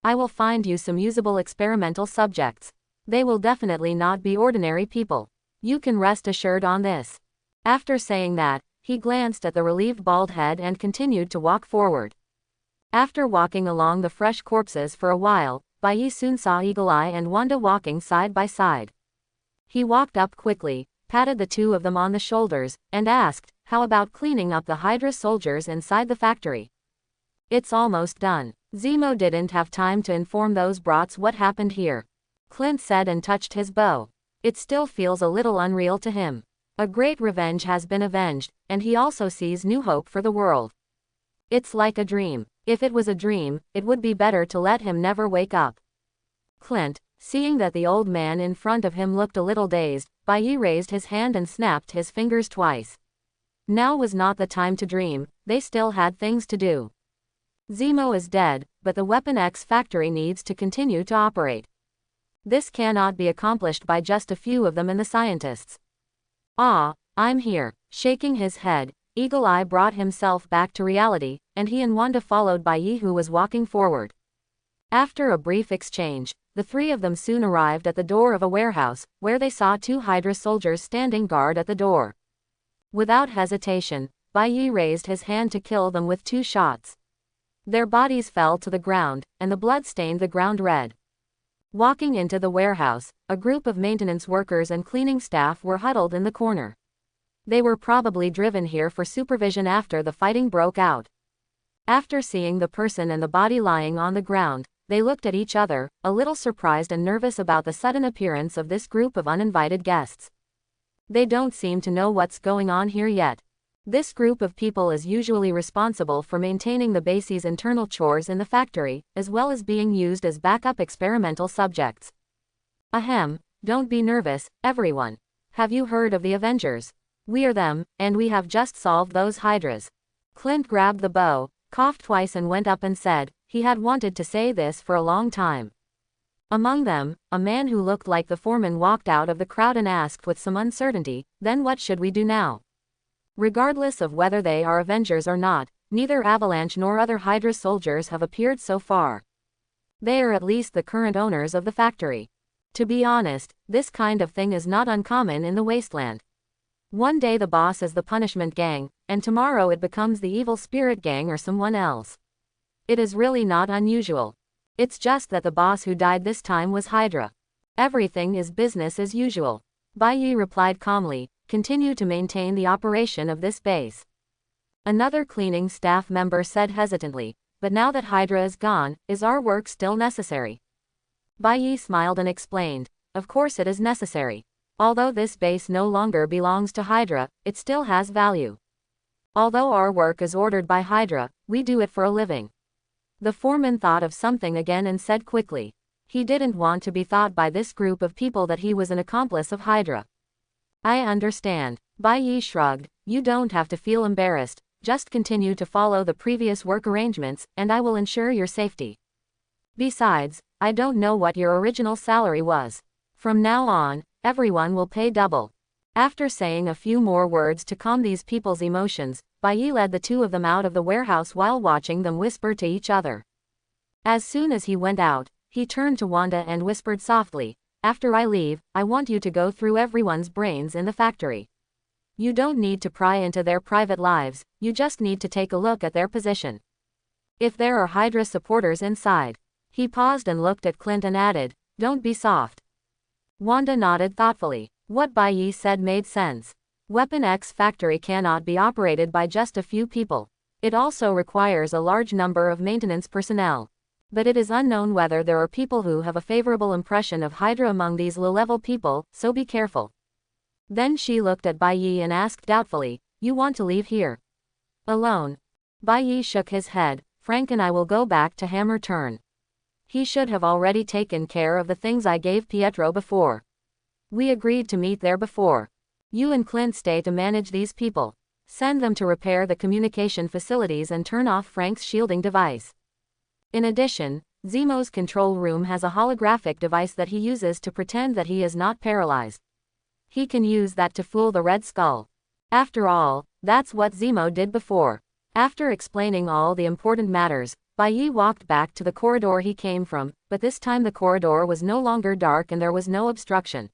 I will find you some usable experimental subjects. They will definitely not be ordinary people. You can rest assured on this. After saying that, he glanced at the relieved bald head and continued to walk forward. After walking along the fresh corpses for a while, Bai Yi soon saw Eagle Eye and Wanda walking side by side. He walked up quickly, patted the two of them on the shoulders, and asked, "How about cleaning up the Hydra soldiers inside the factory?" "It's almost done." Zemo didn't have time to inform those brats what happened here. Clint said and touched his bow. It still feels a little unreal to him. A great revenge has been avenged, and he also sees new hope for the world. It's like a dream. If it was a dream, it would be better to let him never wake up. Clint, seeing that the old man in front of him looked a little dazed, Bai Yi raised his hand and snapped his fingers twice. Now was not the time to dream, they still had things to do. Zemo is dead, but the Weapon X factory needs to continue to operate. This cannot be accomplished by just a few of them and the scientists. "Ah, I'm here." Shaking his head, Eagle Eye brought himself back to reality, and he and Wanda followed Bai Yi, who was walking forward. After a brief exchange, the three of them soon arrived at the door of a warehouse, where they saw two Hydra soldiers standing guard at the door. Without hesitation, Bai Yi raised his hand to kill them with 2 shots. Their bodies fell to the ground, and the blood stained the ground red. Walking into the warehouse, a group of maintenance workers and cleaning staff were huddled in the corner. They were probably driven here for supervision after the fighting broke out. After seeing the person and the body lying on the ground, they looked at each other, a little surprised and nervous about the sudden appearance of this group of uninvited guests. They don't seem to know what's going on here yet. This group of people is usually responsible for maintaining the base's internal chores in the factory, as well as being used as backup experimental subjects. Ahem, don't be nervous, everyone. Have you heard of the Avengers? We are them, and we have just solved those Hydras. Clint grabbed the bow, coughed twice and went up and said, he had wanted to say this for a long time. Among them, a man who looked like the foreman walked out of the crowd and asked with some uncertainty, "Then what should we do now?" Regardless of whether they are Avengers or not, neither Avalanche nor other Hydra soldiers have appeared so far. They are at least the current owners of the factory. To be honest, this kind of thing is not uncommon in the wasteland. One day the boss is the punishment gang, and tomorrow it becomes the evil spirit gang or someone else. It is really not unusual. It's just that the boss who died this time was Hydra. Everything is business as usual. Bai Yi replied calmly, "Continue to maintain the operation of this base." Another cleaning staff member said hesitantly, "But now that Hydra is gone, is our work still necessary?" Bai Yi smiled and explained, "Of course it is necessary. Although this base no longer belongs to Hydra, it still has value. Although our work is ordered by Hydra, we do it for a living. The foreman thought of something again and said quickly. He didn't want to be thought by this group of people that he was an accomplice of Hydra. I understand. Bai Yi shrugged. You don't have to feel embarrassed, just continue to follow the previous work arrangements, and I will ensure your safety. Besides, I don't know what your original salary was. From now on, everyone will pay double. After saying a few more words to calm these people's emotions, Bai Yi led the two of them out of the warehouse while watching them whisper to each other. As soon as he went out, he turned to Wanda and whispered softly, after I leave, I want you to go through everyone's brains in the factory. You don't need to pry into their private lives, you just need to take a look at their position. If there are Hydra supporters inside. He paused and looked at Clint and added, don't be soft. Wanda nodded thoughtfully. What Bai Yi said made sense. Weapon X factory cannot be operated by just a few people. It also requires a large number of maintenance personnel. But it is unknown whether there are people who have a favorable impression of Hydra among these low-level people, so be careful. Then she looked at Bai Yi and asked doubtfully, you want to leave here? Alone? Bai Yi shook his head. Frank and I will go back to Hammer Turn. He should have already taken care of the things I gave Pietro before. We agreed to meet there before. You and Clint stay to manage these people. Send them to repair the communication facilities and turn off Frank's shielding device. In addition, Zemo's control room has a holographic device that he uses to pretend that he is not paralyzed. He can use that to fool the Red Skull. After all, that's what Zemo did before. After explaining all the important matters, Bai Yi walked back to the corridor he came from, but this time the corridor was no longer dark and there was no obstruction.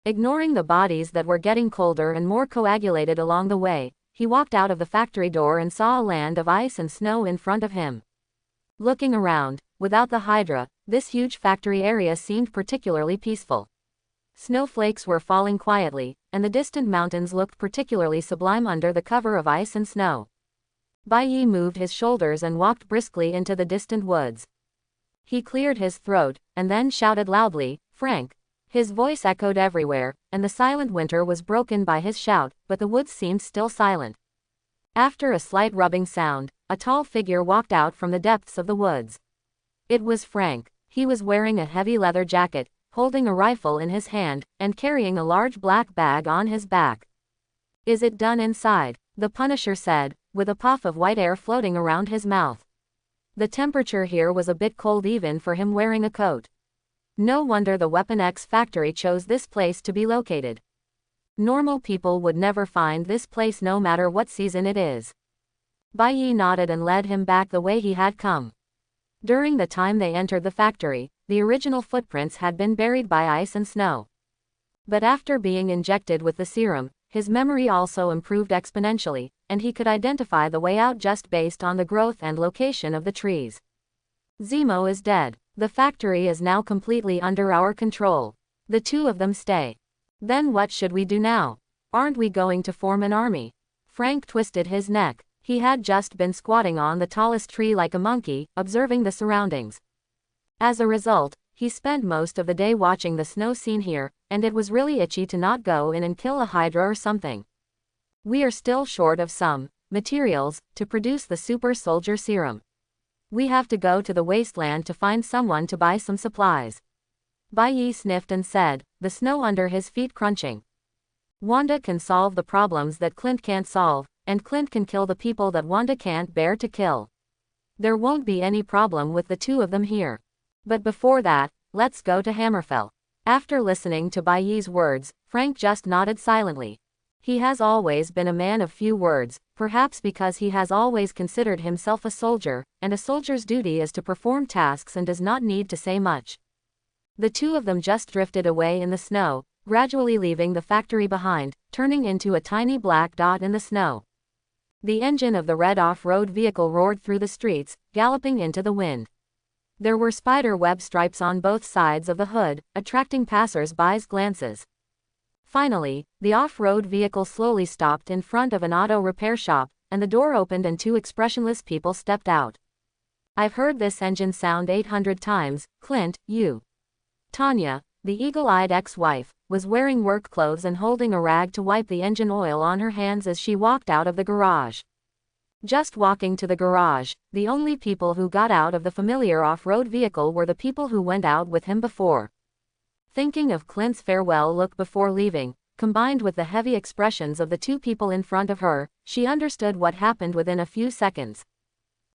Ignoring the bodies that were getting colder and more coagulated along the way, he walked out of the factory door and saw a land of ice and snow in front of him. Looking around, without the Hydra, this huge factory area seemed particularly peaceful. Snowflakes were falling quietly, and the distant mountains looked particularly sublime under the cover of ice and snow. Bai Yi moved his shoulders and walked briskly into the distant woods. He cleared his throat, and then shouted loudly, Frank. His voice echoed everywhere, and the silent winter was broken by his shout, but the woods seemed still silent. After a slight rubbing sound, a tall figure walked out from the depths of the woods. It was Frank. He was wearing a heavy leather jacket, holding a rifle in his hand, and carrying a large black bag on his back. Is it done inside? The Punisher said, with a puff of white air floating around his mouth. The temperature here was a bit cold even for him wearing a coat. No wonder the Weapon X factory chose this place to be located. Normal people would never find this place no matter what season it is. Bai Yi nodded and led him back the way he had come. During the time they entered the factory, the original footprints had been buried by ice and snow. But after being injected with the serum, his memory also improved exponentially, and he could identify the way out just based on the growth and location of the trees. Zemo is dead. The factory is now completely under our control. The two of them stay. Then what should we do now? Aren't we going to form an army? Frank twisted his neck. He had just been squatting on the tallest tree like a monkey, observing the surroundings. As a result, he spent most of the day watching the snow scene here, and it was really itchy to not go in and kill a Hydra or something. We are still short of some materials to produce the super soldier serum. We have to go to the wasteland to find someone to buy some supplies. Bai Yi sniffed and said, the snow under his feet crunching. Wanda can solve the problems that Clint can't solve, and Clint can kill the people that Wanda can't bear to kill. There won't be any problem with the two of them here. But before that, let's go to Hammerfell. After listening to Bai Yi's words, Frank just nodded silently. He has always been a man of few words, perhaps because he has always considered himself a soldier, and a soldier's duty is to perform tasks and does not need to say much. The two of them just drifted away in the snow, gradually leaving the factory behind, turning into a tiny black dot in the snow. The engine of the red off-road vehicle roared through the streets, galloping into the wind. There were spider web stripes on both sides of the hood, attracting passers-by's glances. Finally, the off-road vehicle slowly stopped in front of an auto repair shop, and the door opened and two expressionless people stepped out. I've heard this engine sound 800 times, Clint, you. Tanya, the eagle-eyed ex-wife, was wearing work clothes and holding a rag to wipe the engine oil on her hands as she walked out of the garage. Just walking to the garage, the only people who got out of the familiar off-road vehicle were the people who went out with him before. Thinking of Clint's farewell look before leaving, combined with the heavy expressions of the two people in front of her, she understood what happened within a few seconds.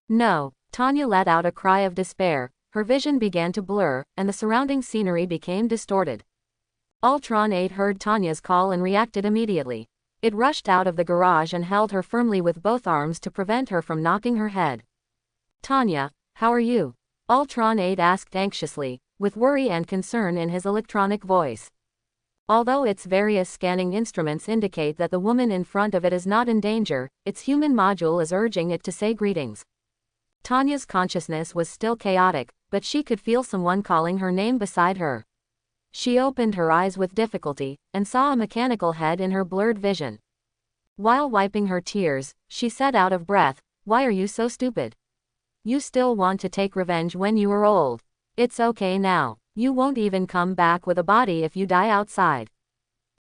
No, Tanya let out a cry of despair, her vision began to blur, and the surrounding scenery became distorted. Ultron 8 heard Tanya's call and reacted immediately. It rushed out of the garage and held her firmly with both arms to prevent her from knocking her head. Tanya, how are you? Ultron 8 asked anxiously, with worry and concern in his electronic voice. Although its various scanning instruments indicate that the woman in front of it is not in danger, its human module is urging it to say greetings. Tanya's consciousness was still chaotic, but she could feel someone calling her name beside her. She opened her eyes with difficulty, and saw a mechanical head in her blurred vision. While wiping her tears, she said out of breath, "Why are you so stupid? You still want to take revenge when you are old. It's okay now. You won't even come back with a body if you die outside."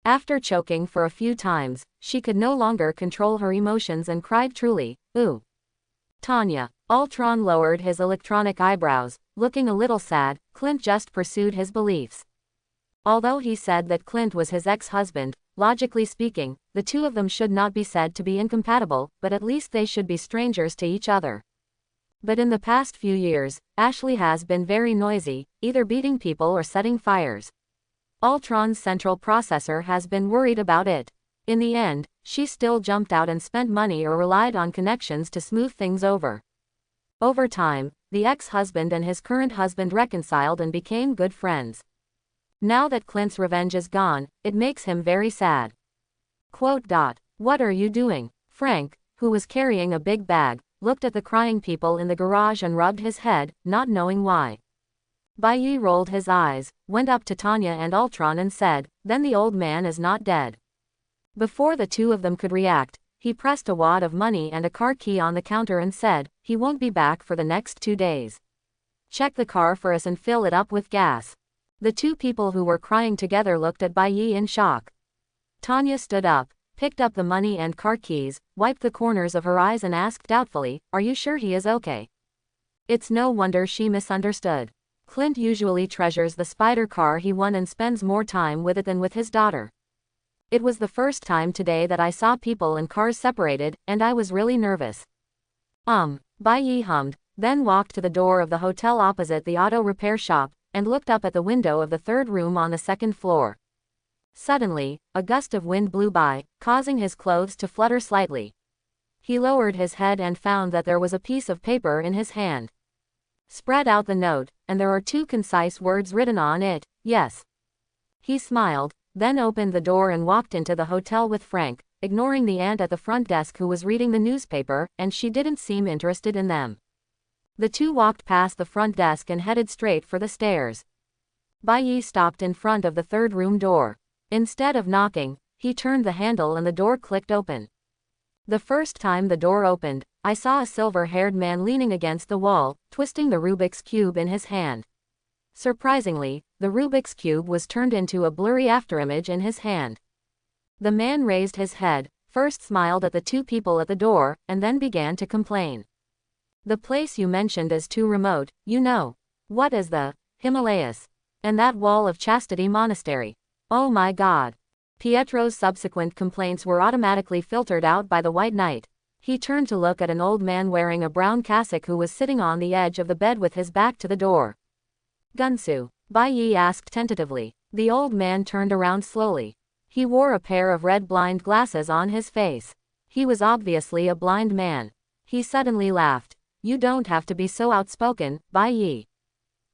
After choking for a few times, she could no longer control her emotions and cried truly, "Ooh." Tanya. Ultron lowered his electronic eyebrows, looking a little sad. Clint just pursued his beliefs. Although he said that Clint was his ex-husband, logically speaking, the two of them should not be said to be incompatible, but at least they should be strangers to each other. But in the past few years, Ashley has been very noisy, either beating people or setting fires. Ultron's central processor has been worried about it. In the end, she still jumped out and spent money or relied on connections to smooth things over. Over time, the ex-husband and his current husband reconciled and became good friends. Now that Clint's revenge is gone, it makes him very sad. What are you doing? Frank, who was carrying a big bag, looked at the crying people in the garage and rubbed his head, not knowing why. Bai rolled his eyes, went up to Tanya and Ultron and said, "Then the old man is not dead." Before the two of them could react, he pressed a wad of money and a car key on the counter and said, "He won't be back for the next 2 days. Check the car for us and fill it up with gas." The two people who were crying together looked at Bai in shock. Tanya stood up, picked up the money and car keys, wiped the corners of her eyes and asked doubtfully, "Are you sure he is okay?" It's no wonder she misunderstood. Clint usually treasures the spider car he won and spends more time with it than with his daughter. "It was the first time today that I saw people and cars separated, and I was really nervous." Bai hummed, then walked to the door of the hotel opposite the auto repair shop, and looked up at the window of the third room on the second floor. Suddenly, a gust of wind blew by, causing his clothes to flutter slightly. He lowered his head and found that there was a piece of paper in his hand. Spread out the note, and there are 2 concise words written on it, "Yes." He smiled, then opened the door and walked into the hotel with Frank, ignoring the aunt at the front desk who was reading the newspaper, and she didn't seem interested in them. The two walked past the front desk and headed straight for the stairs. Bai stopped in front of the third room door. Instead of knocking, he turned the handle and the door clicked open. The first time the door opened, I saw a silver-haired man leaning against the wall, twisting the Rubik's Cube in his hand. Surprisingly, the Rubik's Cube was turned into a blurry afterimage in his hand. The man raised his head, first smiled at the two people at the door, and then began to complain. "The place you mentioned is too remote, you know. What is the Himalayas? And that wall of chastity monastery? Oh my God." Pietro's subsequent complaints were automatically filtered out by the White Knight. He turned to look at an old man wearing a brown cassock who was sitting on the edge of the bed with his back to the door. "Gunsu?" Bai asked tentatively. The old man turned around slowly. He wore a pair of red blind glasses on his face. He was obviously a blind man. He suddenly laughed. "You don't have to be so outspoken, Bai.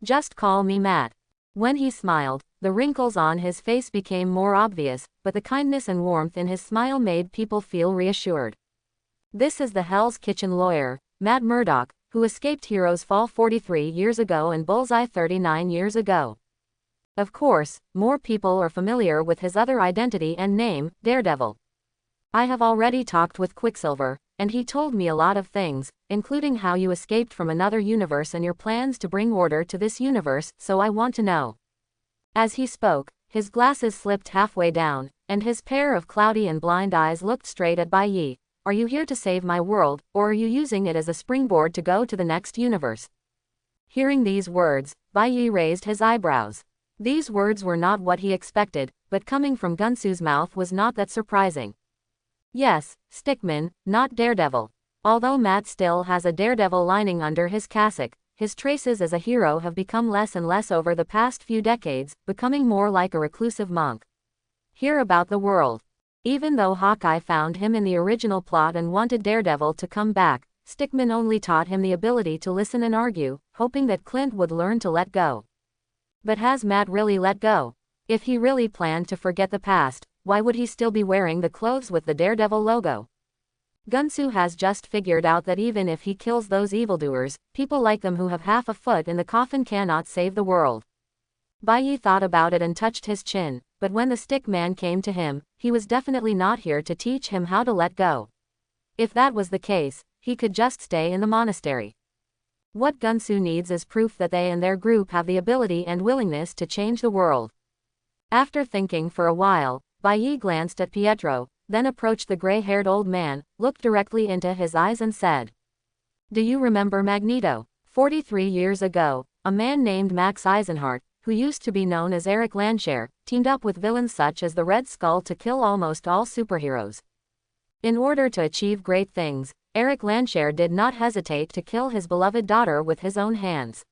Just call me Matt." When he smiled, the wrinkles on his face became more obvious, but the kindness and warmth in his smile made people feel reassured. "This is the Hell's Kitchen lawyer, Matt Murdock, who escaped Heroes Fall 43 years ago and Bullseye 39 years ago." Of course, more people are familiar with his other identity and name, Daredevil. "I have already talked with Quicksilver, and he told me a lot of things, including how you escaped from another universe and your plans to bring order to this universe, so I want to know." As he spoke, his glasses slipped halfway down, and his pair of cloudy and blind eyes looked straight at Bai, are you here to save my world, or are you using it as a springboard to go to the next universe? Hearing these words, Bai Yi raised his eyebrows. These words were not what he expected, but coming from Gunsu's mouth was not that surprising. Yes, stickman, not daredevil. Although Matt still has a daredevil lining under his cassock, his traces as a hero have become less and less over the past few decades, becoming more like a reclusive monk. Hear about the world. Even though Hawkeye found him in the original plot and wanted Daredevil to come back, Stickman only taught him the ability to listen and argue, hoping that Clint would learn to let go. But has Matt really let go? If he really planned to forget the past, why would he still be wearing the clothes with the Daredevil logo? Gunsu has just figured out that even if he kills those evildoers, people like them who have half a foot in the coffin cannot save the world. Bai Yi thought about it and touched his chin, but when the stick man came to him, he was definitely not here to teach him how to let go. If that was the case, he could just stay in the monastery. What Gunsu needs is proof that they and their group have the ability and willingness to change the world. After thinking for a while, Bai Yi glanced at Pietro, then approached the gray-haired old man, looked directly into his eyes and said, "Do you remember Magneto? 43 years ago, a man named Max Eisenhart, who used to be known as Eric Landshare, teamed up with villains such as the Red Skull to kill almost all superheroes. In order to achieve great things, Eric Landshare did not hesitate to kill his beloved daughter with his own hands.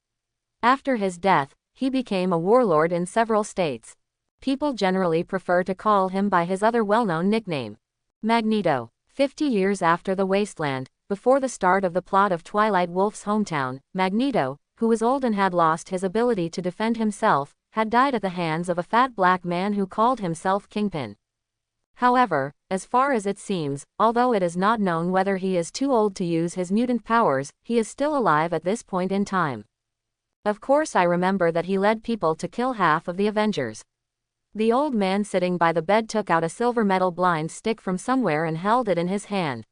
After his death, he became a warlord in several states. People generally prefer to call him by his other well-known nickname, Magneto." 50 years after the Wasteland, before the start of the plot of Twilight Wolf's hometown, Magneto, who was old and had lost his ability to defend himself, had died at the hands of a fat black man who called himself Kingpin. However, as far as it seems, although it is not known whether he is too old to use his mutant powers, he is still alive at this point in time. Of course, I remember that he led people to kill half of the Avengers. The old man sitting by the bed took out a silver metal blind stick from somewhere and held it in his hand.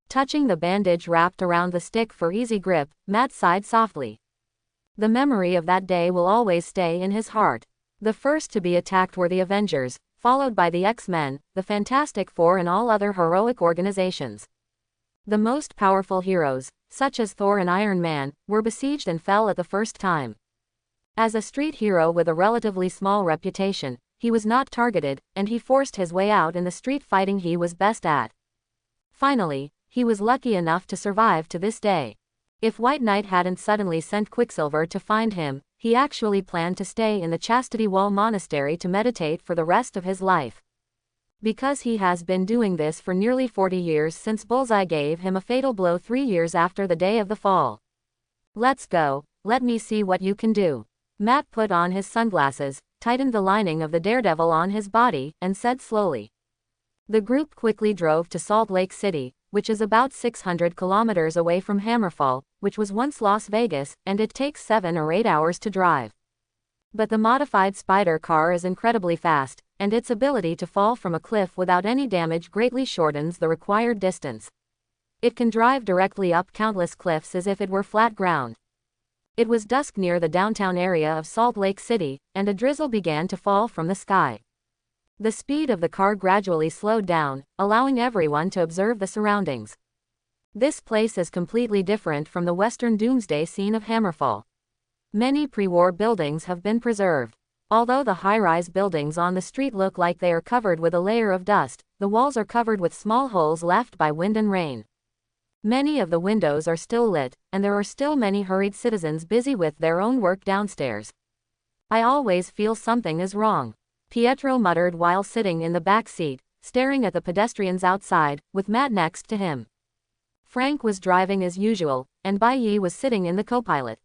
Touching the bandage wrapped around the stick for easy grip, Matt sighed softly. The memory of that day will always stay in his heart. The first to be attacked were the Avengers, followed by the X-Men, the Fantastic Four and all other heroic organizations. The most powerful heroes, such as Thor and Iron Man, were besieged and fell at the first time. As a street hero with a relatively small reputation, he was not targeted, and he forced his way out in the street fighting he was best at. Finally, he was lucky enough to survive to this day. If White Knight hadn't suddenly sent Quicksilver to find him, he actually planned to stay in the Chastity Wall Monastery to meditate for the rest of his life. Because he has been doing this for nearly 40 years since Bullseye gave him a fatal blow 3 years after the day of the fall. "Let's go, let me see what you can do." Matt put on his sunglasses, tightened the lining of the Daredevil on his body, and said slowly. The group quickly drove to Salt Lake City, which is about 600 kilometers away from Hammerfall, which was once Las Vegas, and it takes 7 or 8 hours to drive. But the modified Spider car is incredibly fast, and its ability to fall from a cliff without any damage greatly shortens the required distance. It can drive directly up countless cliffs as if it were flat ground. It was dusk near the downtown area of Salt Lake City, and a drizzle began to fall from the sky. The speed of the car gradually slowed down, allowing everyone to observe the surroundings. This place is completely different from the Western Doomsday scene of Hammerfall. Many pre-war buildings have been preserved. Although the high-rise buildings on the street look like they are covered with a layer of dust, the walls are covered with small holes left by wind and rain. Many of the windows are still lit, and there are still many hurried citizens busy with their own work downstairs. "I always feel something is wrong," Pietro muttered while sitting in the back seat, staring at the pedestrians outside, with Matt next to him. Frank was driving as usual, and Bai Yi was sitting in the co-pilot.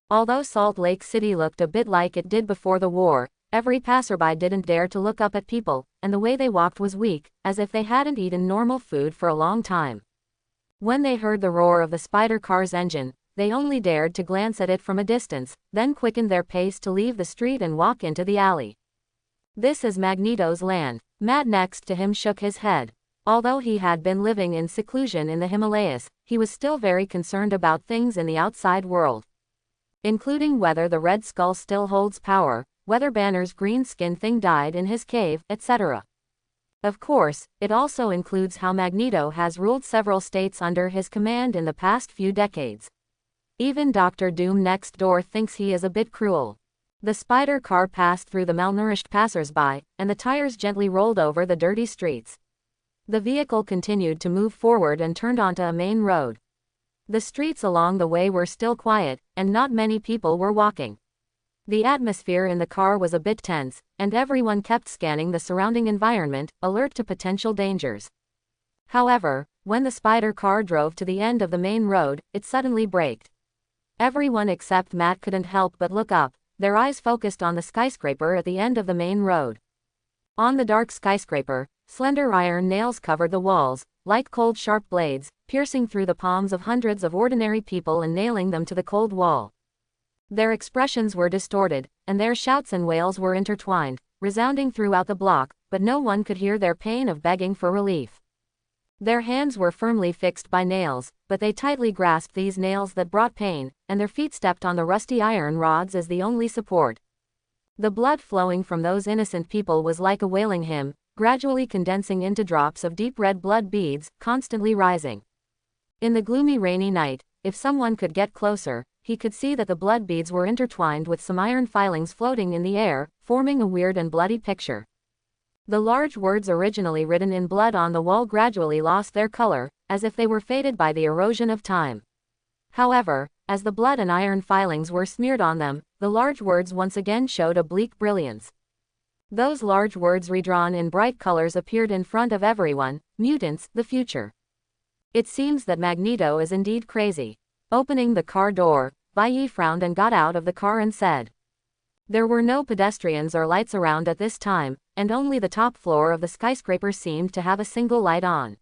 Although Salt Lake City looked a bit like it did before the war, every passerby didn't dare to look up at people, and the way they walked was weak, as if they hadn't eaten normal food for a long time. When they heard the roar of the Spider car's engine, they only dared to glance at it from a distance, then quickened their pace to leave the street and walk into the alley. "This is Magneto's land." Matt next to him shook his head. Although he had been living in seclusion in the Himalayas, he was still very concerned about things in the outside world, including whether the Red Skull still holds power, whether Banner's green skin thing died in his cave, etc. Of course, it also includes how Magneto has ruled several states under his command in the past few decades. Even Dr. Doom next door thinks he is a bit cruel. The spider car passed through the malnourished passers-by, and the tires gently rolled over the dirty streets. The vehicle continued to move forward and turned onto a main road. The streets along the way were still quiet, and not many people were walking. The atmosphere in the car was a bit tense, and everyone kept scanning the surrounding environment, alert to potential dangers. However, when the spider car drove to the end of the main road, it suddenly braked. Everyone except Matt couldn't help but look up, their eyes focused on the skyscraper at the end of the main road. On the dark skyscraper, slender iron nails covered the walls, like cold sharp blades, piercing through the palms of hundreds of ordinary people and nailing them to the cold wall. Their expressions were distorted, and their shouts and wails were intertwined, resounding throughout the block, but no one could hear their pain of begging for relief. Their hands were firmly fixed by nails, but they tightly grasped these nails that brought pain, and their feet stepped on the rusty iron rods as the only support. The blood flowing from those innocent people was like a wailing hymn, gradually condensing into drops of deep red blood beads, constantly rising. In the gloomy rainy night, if someone could get closer, he could see that the blood beads were intertwined with some iron filings floating in the air, forming a weird and bloody picture. The large words originally written in blood on the wall gradually lost their color, as if they were faded by the erosion of time. However, as the blood and iron filings were smeared on them, the large words once again showed a bleak brilliance. Those large words redrawn in bright colors appeared in front of everyone: mutants, the future. It seems that Magneto is indeed crazy. Opening the car door, Bai frowned and got out of the car and said. There were no pedestrians or lights around at this time, and only the top floor of the skyscraper seemed to have a single light on.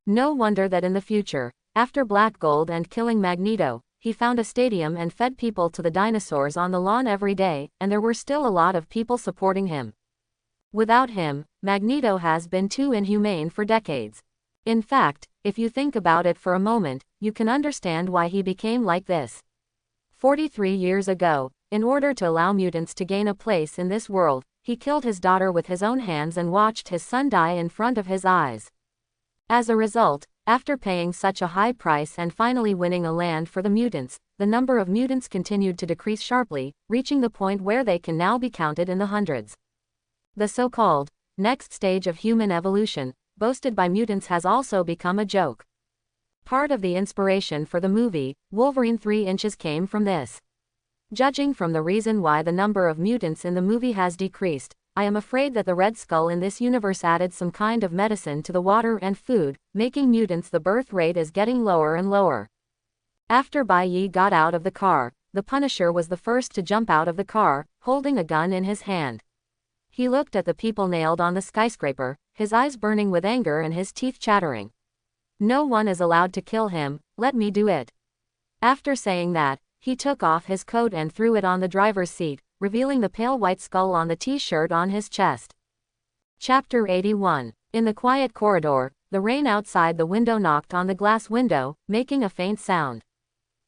No wonder that in the future, after Black Gold and killing Magneto, he found a stadium and fed people to the dinosaurs on the lawn every day, and there were still a lot of people supporting him. Without him, Magneto has been too inhumane for decades. In fact, if you think about it for a moment, you can understand why he became like this. 43 years ago, in order to allow mutants to gain a place in this world, he killed his daughter with his own hands and watched his son die in front of his eyes. As a result, after paying such a high price and finally winning a land for the mutants, the number of mutants continued to decrease sharply, reaching the point where they can now be counted in the hundreds. The so-called next stage of human evolution, boasted by mutants, has also become a joke. Part of the inspiration for the movie, Wolverine 3 Inches, came from this. Judging from the reason why the number of mutants in the movie has decreased, I am afraid that the Red Skull in this universe added some kind of medicine to the water and food, making mutants the birth rate is getting lower and lower. After Bai Yi got out of the car, the Punisher was the first to jump out of the car, holding a gun in his hand. He looked at the people nailed on the skyscraper, his eyes burning with anger and his teeth chattering. No one is allowed to kill him, let me do it. After saying that, he took off his coat and threw it on the driver's seat, revealing the pale white skull on the t-shirt on his chest. Chapter 81. In the quiet corridor, the rain outside the window knocked on the glass window, making a faint sound.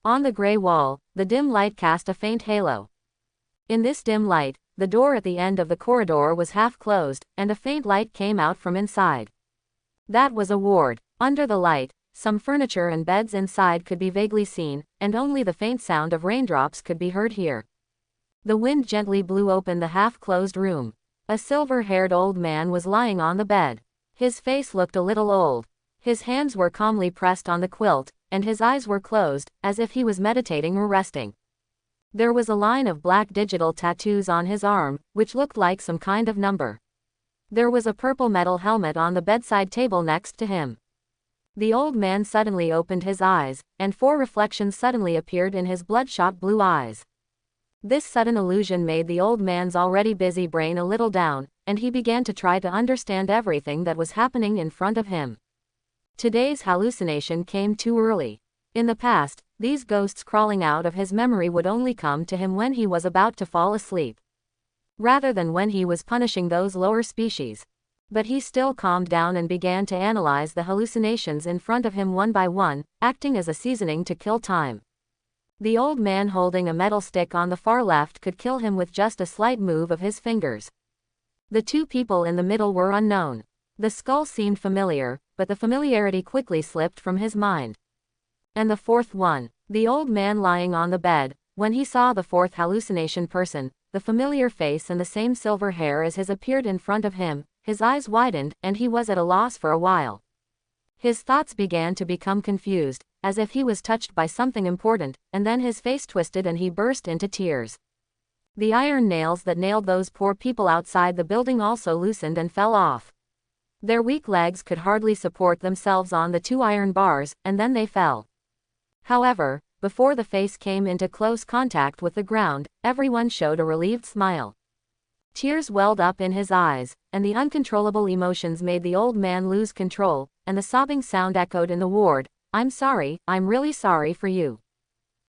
On the gray wall, the dim light cast a faint halo. In this dim light, the door at the end of the corridor was half closed, and a faint light came out from inside. That was a ward. Under the light, some furniture and beds inside could be vaguely seen, and only the faint sound of raindrops could be heard here. The wind gently blew open the half-closed room. A silver-haired old man was lying on the bed. His face looked a little old. His hands were calmly pressed on the quilt, and his eyes were closed, as if he was meditating or resting. There was a line of black digital tattoos on his arm, which looked like some kind of number. There was a purple metal helmet on the bedside table next to him. The old man suddenly opened his eyes, and 4 reflections suddenly appeared in his bloodshot blue eyes. This sudden illusion made the old man's already busy brain a little down, and he began to try to understand everything that was happening in front of him. Today's hallucination came too early. In the past, these ghosts crawling out of his memory would only come to him when he was about to fall asleep, rather than when he was punishing those lower species. But he still calmed down and began to analyze the hallucinations in front of him one by one, acting as a seasoning to kill time. The old man holding a metal stick on the far left could kill him with just a slight move of his fingers. The 2 people in the middle were unknown. The skull seemed familiar, but the familiarity quickly slipped from his mind. And the fourth one, the old man lying on the bed. When he saw the fourth hallucination person, the familiar face and the same silver hair as his appeared in front of him, his eyes widened, and he was at a loss for a while. His thoughts began to become confused, as if he was touched by something important, and then his face twisted and he burst into tears. The iron nails that nailed those poor people outside the building also loosened and fell off. Their weak legs could hardly support themselves on the 2 iron bars, and then they fell. However, before the face came into close contact with the ground, everyone showed a relieved smile. Tears welled up in his eyes, and the uncontrollable emotions made the old man lose control, and the sobbing sound echoed in the ward, "I'm sorry, I'm really sorry for you."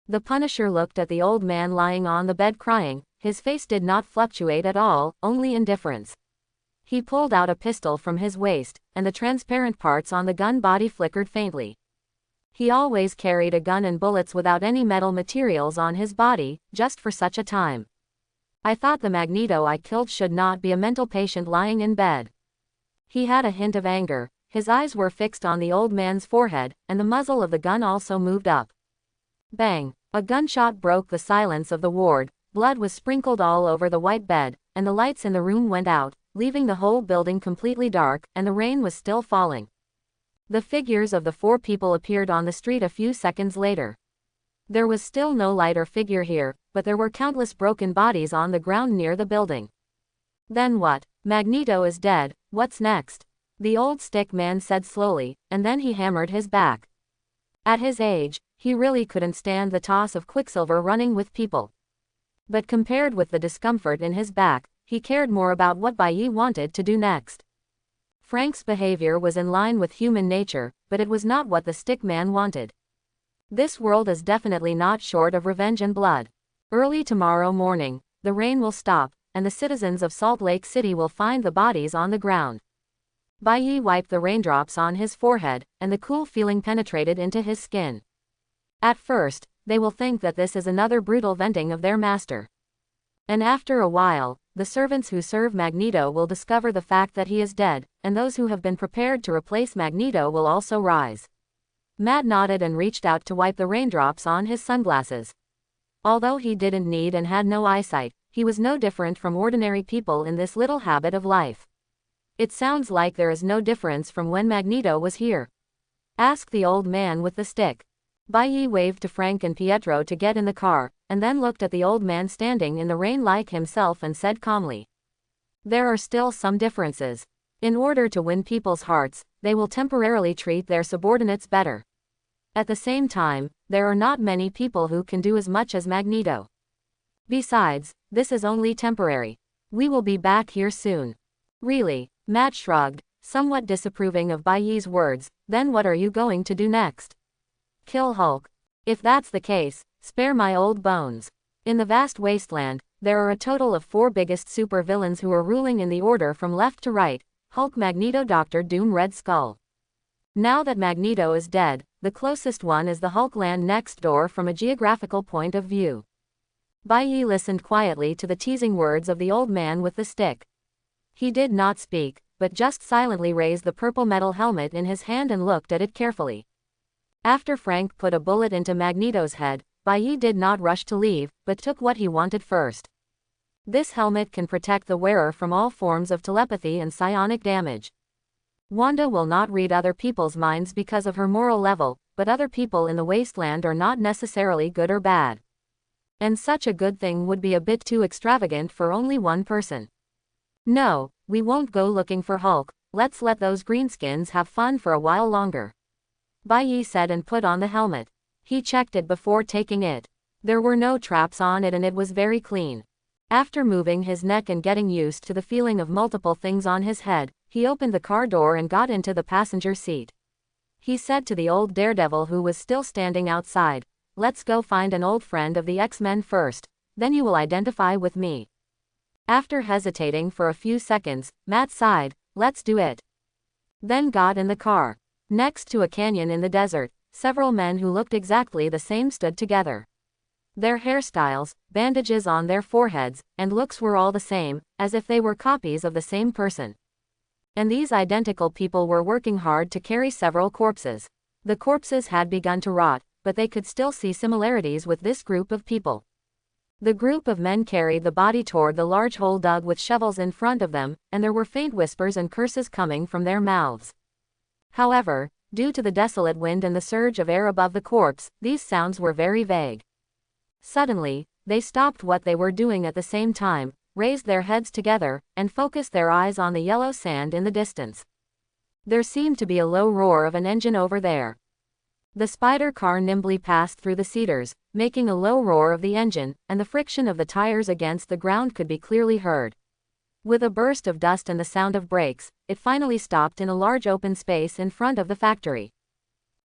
The Punisher looked at the old man lying on the bed crying. His face did not fluctuate at all, only indifference. He pulled out a pistol from his waist, and the transparent parts on the gun body flickered faintly. He always carried a gun and bullets without any metal materials on his body, just for such a time. I thought the Magneto I killed should not be a mental patient lying in bed. He had a hint of anger. His eyes were fixed on the old man's forehead, and the muzzle of the gun also moved up. Bang! A gunshot broke the silence of the ward. Blood was sprinkled all over the white bed, and the lights in the room went out, leaving the whole building completely dark, and the rain was still falling. The figures of the 4 people appeared on the street a few seconds later. There was still no light or figure here, but there were countless broken bodies on the ground near the building. Then what? Magneto is dead, what's next? The old stick man said slowly, and then he hammered his back. At his age, he really couldn't stand the toss of Quicksilver running with people. But compared with the discomfort in his back, he cared more about what Bai wanted to do next. Frank's behavior was in line with human nature, but it was not what the stick man wanted. This world is definitely not short of revenge and blood. Early tomorrow morning, the rain will stop, and the citizens of Salt Lake City will find the bodies on the ground. Bai wiped the raindrops on his forehead, and the cool feeling penetrated into his skin. At first, they will think that this is another brutal venting of their master. And after a while, the servants who serve Magneto will discover the fact that he is dead, and those who have been prepared to replace Magneto will also rise. Matt nodded and reached out to wipe the raindrops on his sunglasses. Although he didn't need and had no eyesight, he was no different from ordinary people in this little habit of life. It sounds like there is no difference from when Magneto was here. Asked the old man with the stick. Bai waved to Frank and Pietro to get in the car, and then looked at the old man standing in the rain like himself and said calmly, "There are still some differences. In order to win people's hearts, they will temporarily treat their subordinates better. At the same time, there are not many people who can do as much as Magneto. Besides, this is only temporary. We will be back here soon." "Really?" Matt shrugged, somewhat disapproving of Bai's words. "Then what are you going to do next?" "Kill Hulk. If that's the case, spare my old bones." In the vast wasteland, there are a total of 4 biggest super villains who are ruling in the order from left to right: Hulk, Magneto, Doctor Doom, Red Skull. Now that Magneto is dead, the closest one is the Hulk land next door from a geographical point of view. Bai listened quietly to the teasing words of the old man with the stick. He did not speak, but just silently raised the purple metal helmet in his hand and looked at it carefully. After Frank put a bullet into Magneto's head, Bai did not rush to leave, but took what he wanted first. This helmet can protect the wearer from all forms of telepathy and psionic damage. Wanda will not read other people's minds because of her moral level, but other people in the wasteland are not necessarily good or bad. And such a good thing would be a bit too extravagant for only one person. "No, we won't go looking for Hulk, let's let those greenskins have fun for a while longer," Bai said and put on the helmet. He checked it before taking it. There were no traps on it and it was very clean. After moving his neck and getting used to the feeling of multiple things on his head, he opened the car door and got into the passenger seat. He said to the old daredevil who was still standing outside, "Let's go find an old friend of the X-Men first, then you will identify with me." After hesitating for a few seconds, Matt sighed, "Let's do it." Then got in the car. Next to a canyon in the desert, several men who looked exactly the same stood together. Their hairstyles, bandages on their foreheads, and looks were all the same, as if they were copies of the same person. And these identical people were working hard to carry several corpses. The corpses had begun to rot, but they could still see similarities with this group of people. The group of men carried the body toward the large hole dug with shovels in front of them, and there were faint whispers and curses coming from their mouths. However, due to the desolate wind and the surge of air above the corpse, these sounds were very vague. Suddenly, they stopped what they were doing at the same time, raised their heads together, and focused their eyes on the yellow sand in the distance. There seemed to be a low roar of an engine over there. The spider car nimbly passed through the cedars, making a low roar of the engine, and the friction of the tires against the ground could be clearly heard. With a burst of dust and the sound of brakes, it finally stopped in a large open space in front of the factory.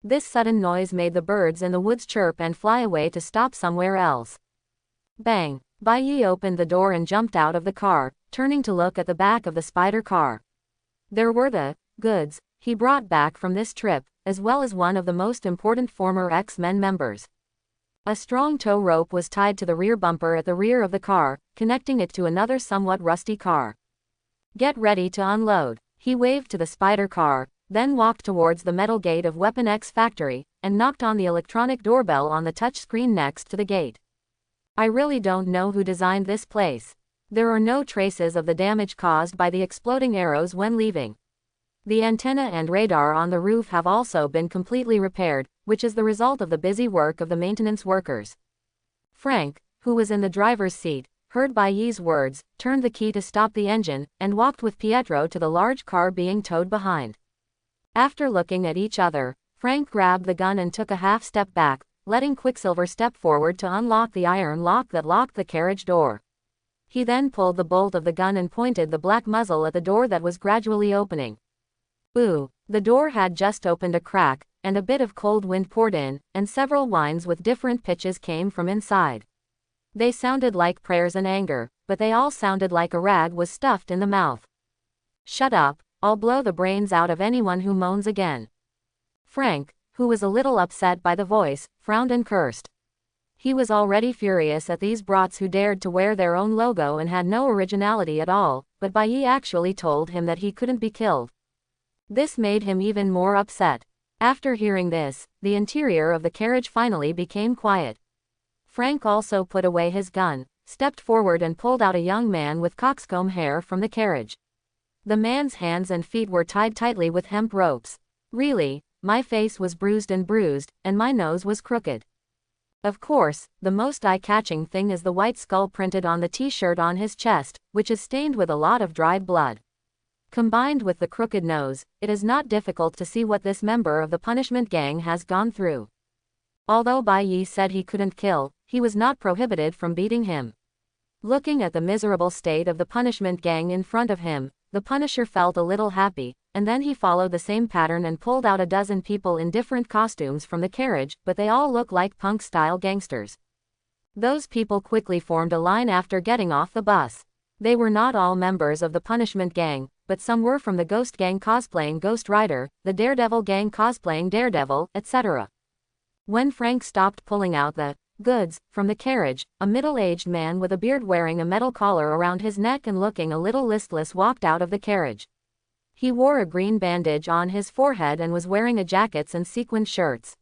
This sudden noise made the birds in the woods chirp and fly away to stop somewhere else. Bang! Bai Yi opened the door and jumped out of the car, turning to look at the back of the spider car. There were the goods he brought back from this trip, as well as one of the most important former X-Men members. A strong tow rope was tied to the rear bumper at the rear of the car, connecting it to another somewhat rusty car. Get ready to unload. He waved to the spider car, then walked towards the metal gate of Weapon X factory, and knocked on the electronic doorbell on the touch screen next to the gate. I really don't know who designed this place. There are no traces of the damage caused by the exploding arrows when leaving. The antenna and radar on the roof have also been completely repaired, which is the result of the busy work of the maintenance workers. Frank, who was in the driver's seat, heard Bai Yi's words, turned the key to stop the engine, and walked with Pietro to the large car being towed behind. After looking at each other, Frank grabbed the gun and took a half step back, letting Quicksilver step forward to unlock the iron lock that locked the carriage door. He then pulled the bolt of the gun and pointed the black muzzle at the door that was gradually opening. Ooh! The door had just opened a crack, and a bit of cold wind poured in, and several whines with different pitches came from inside. They sounded like prayers and anger, but they all sounded like a rag was stuffed in the mouth. Shut up, I'll blow the brains out of anyone who moans again. Frank, who was a little upset by the voice, frowned and cursed. He was already furious at these brats who dared to wear their own logo and had no originality at all, but Bai Yi actually told him that he couldn't be killed. This made him even more upset. After hearing this, the interior of the carriage finally became quiet. Frank also put away his gun, stepped forward and pulled out a young man with coxcomb hair from the carriage. The man's hands and feet were tied tightly with hemp ropes. Really, my face was bruised, and my nose was crooked. Of course, the most eye-catching thing is the white skull printed on the t-shirt on his chest, which is stained with a lot of dried blood. Combined with the crooked nose, it is not difficult to see what this member of the punishment gang has gone through. Although Bai Yi said he couldn't kill, he was not prohibited from beating him. Looking at the miserable state of the punishment gang in front of him, the Punisher felt a little happy, and then he followed the same pattern and pulled out a dozen people in different costumes from the carriage, but they all looked like punk-style gangsters. Those people quickly formed a line after getting off the bus. They were not all members of the punishment gang, but some were from the Ghost Gang cosplaying Ghost Rider, the Daredevil Gang cosplaying Daredevil, etc. When Frank stopped pulling out the goods from the carriage, a middle-aged man with a beard wearing a metal collar around his neck and looking a little listless walked out of the carriage. He wore a green bandage on his forehead and was wearing a jacket and sequined shirts.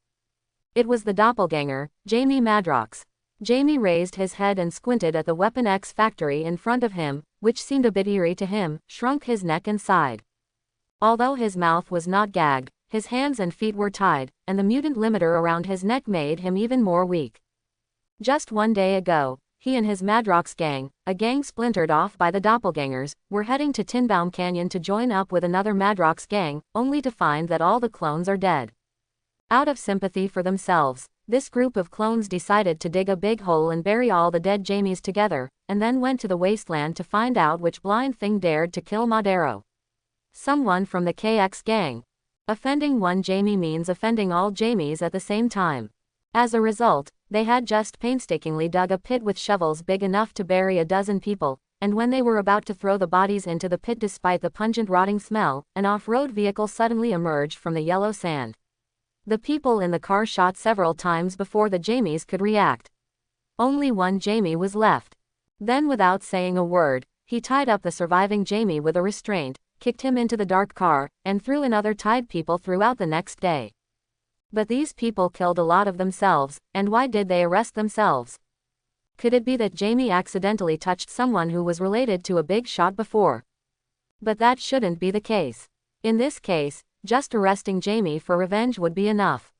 It was the doppelganger, Jamie Madrox. Jamie raised his head and squinted at the Weapon X factory in front of him, which seemed a bit eerie to him, shrunk his neck and sighed. Although his mouth was not gagged, his hands and feet were tied, and the mutant limiter around his neck made him even more weak. Just one day ago, he and his Madrox gang, a gang splintered off by the doppelgangers, were heading to Tinbaum Canyon to join up with another Madrox gang, only to find that all the clones are dead. Out of sympathy for themselves, this group of clones decided to dig a big hole and bury all the dead Jamies together, and then went to the wasteland to find out which blind thing dared to kill Madero. Someone from the KX gang. Offending one Jamie means offending all Jamies at the same time. As a result, they had just painstakingly dug a pit with shovels big enough to bury a dozen people, and when they were about to throw the bodies into the pit despite the pungent rotting smell, an off-road vehicle suddenly emerged from the yellow sand. The people in the car shot several times before the Jamies could react. Only one Jamie was left. Then without saying a word, he tied up the surviving Jamie with a restraint, kicked him into the dark car, and threw in other tied people throughout the next day. But these people killed a lot of themselves, and why did they arrest themselves? Could it be that Jamie accidentally touched someone who was related to a big shot before? But that shouldn't be the case. In this case, just arresting Jamie for revenge would be enough.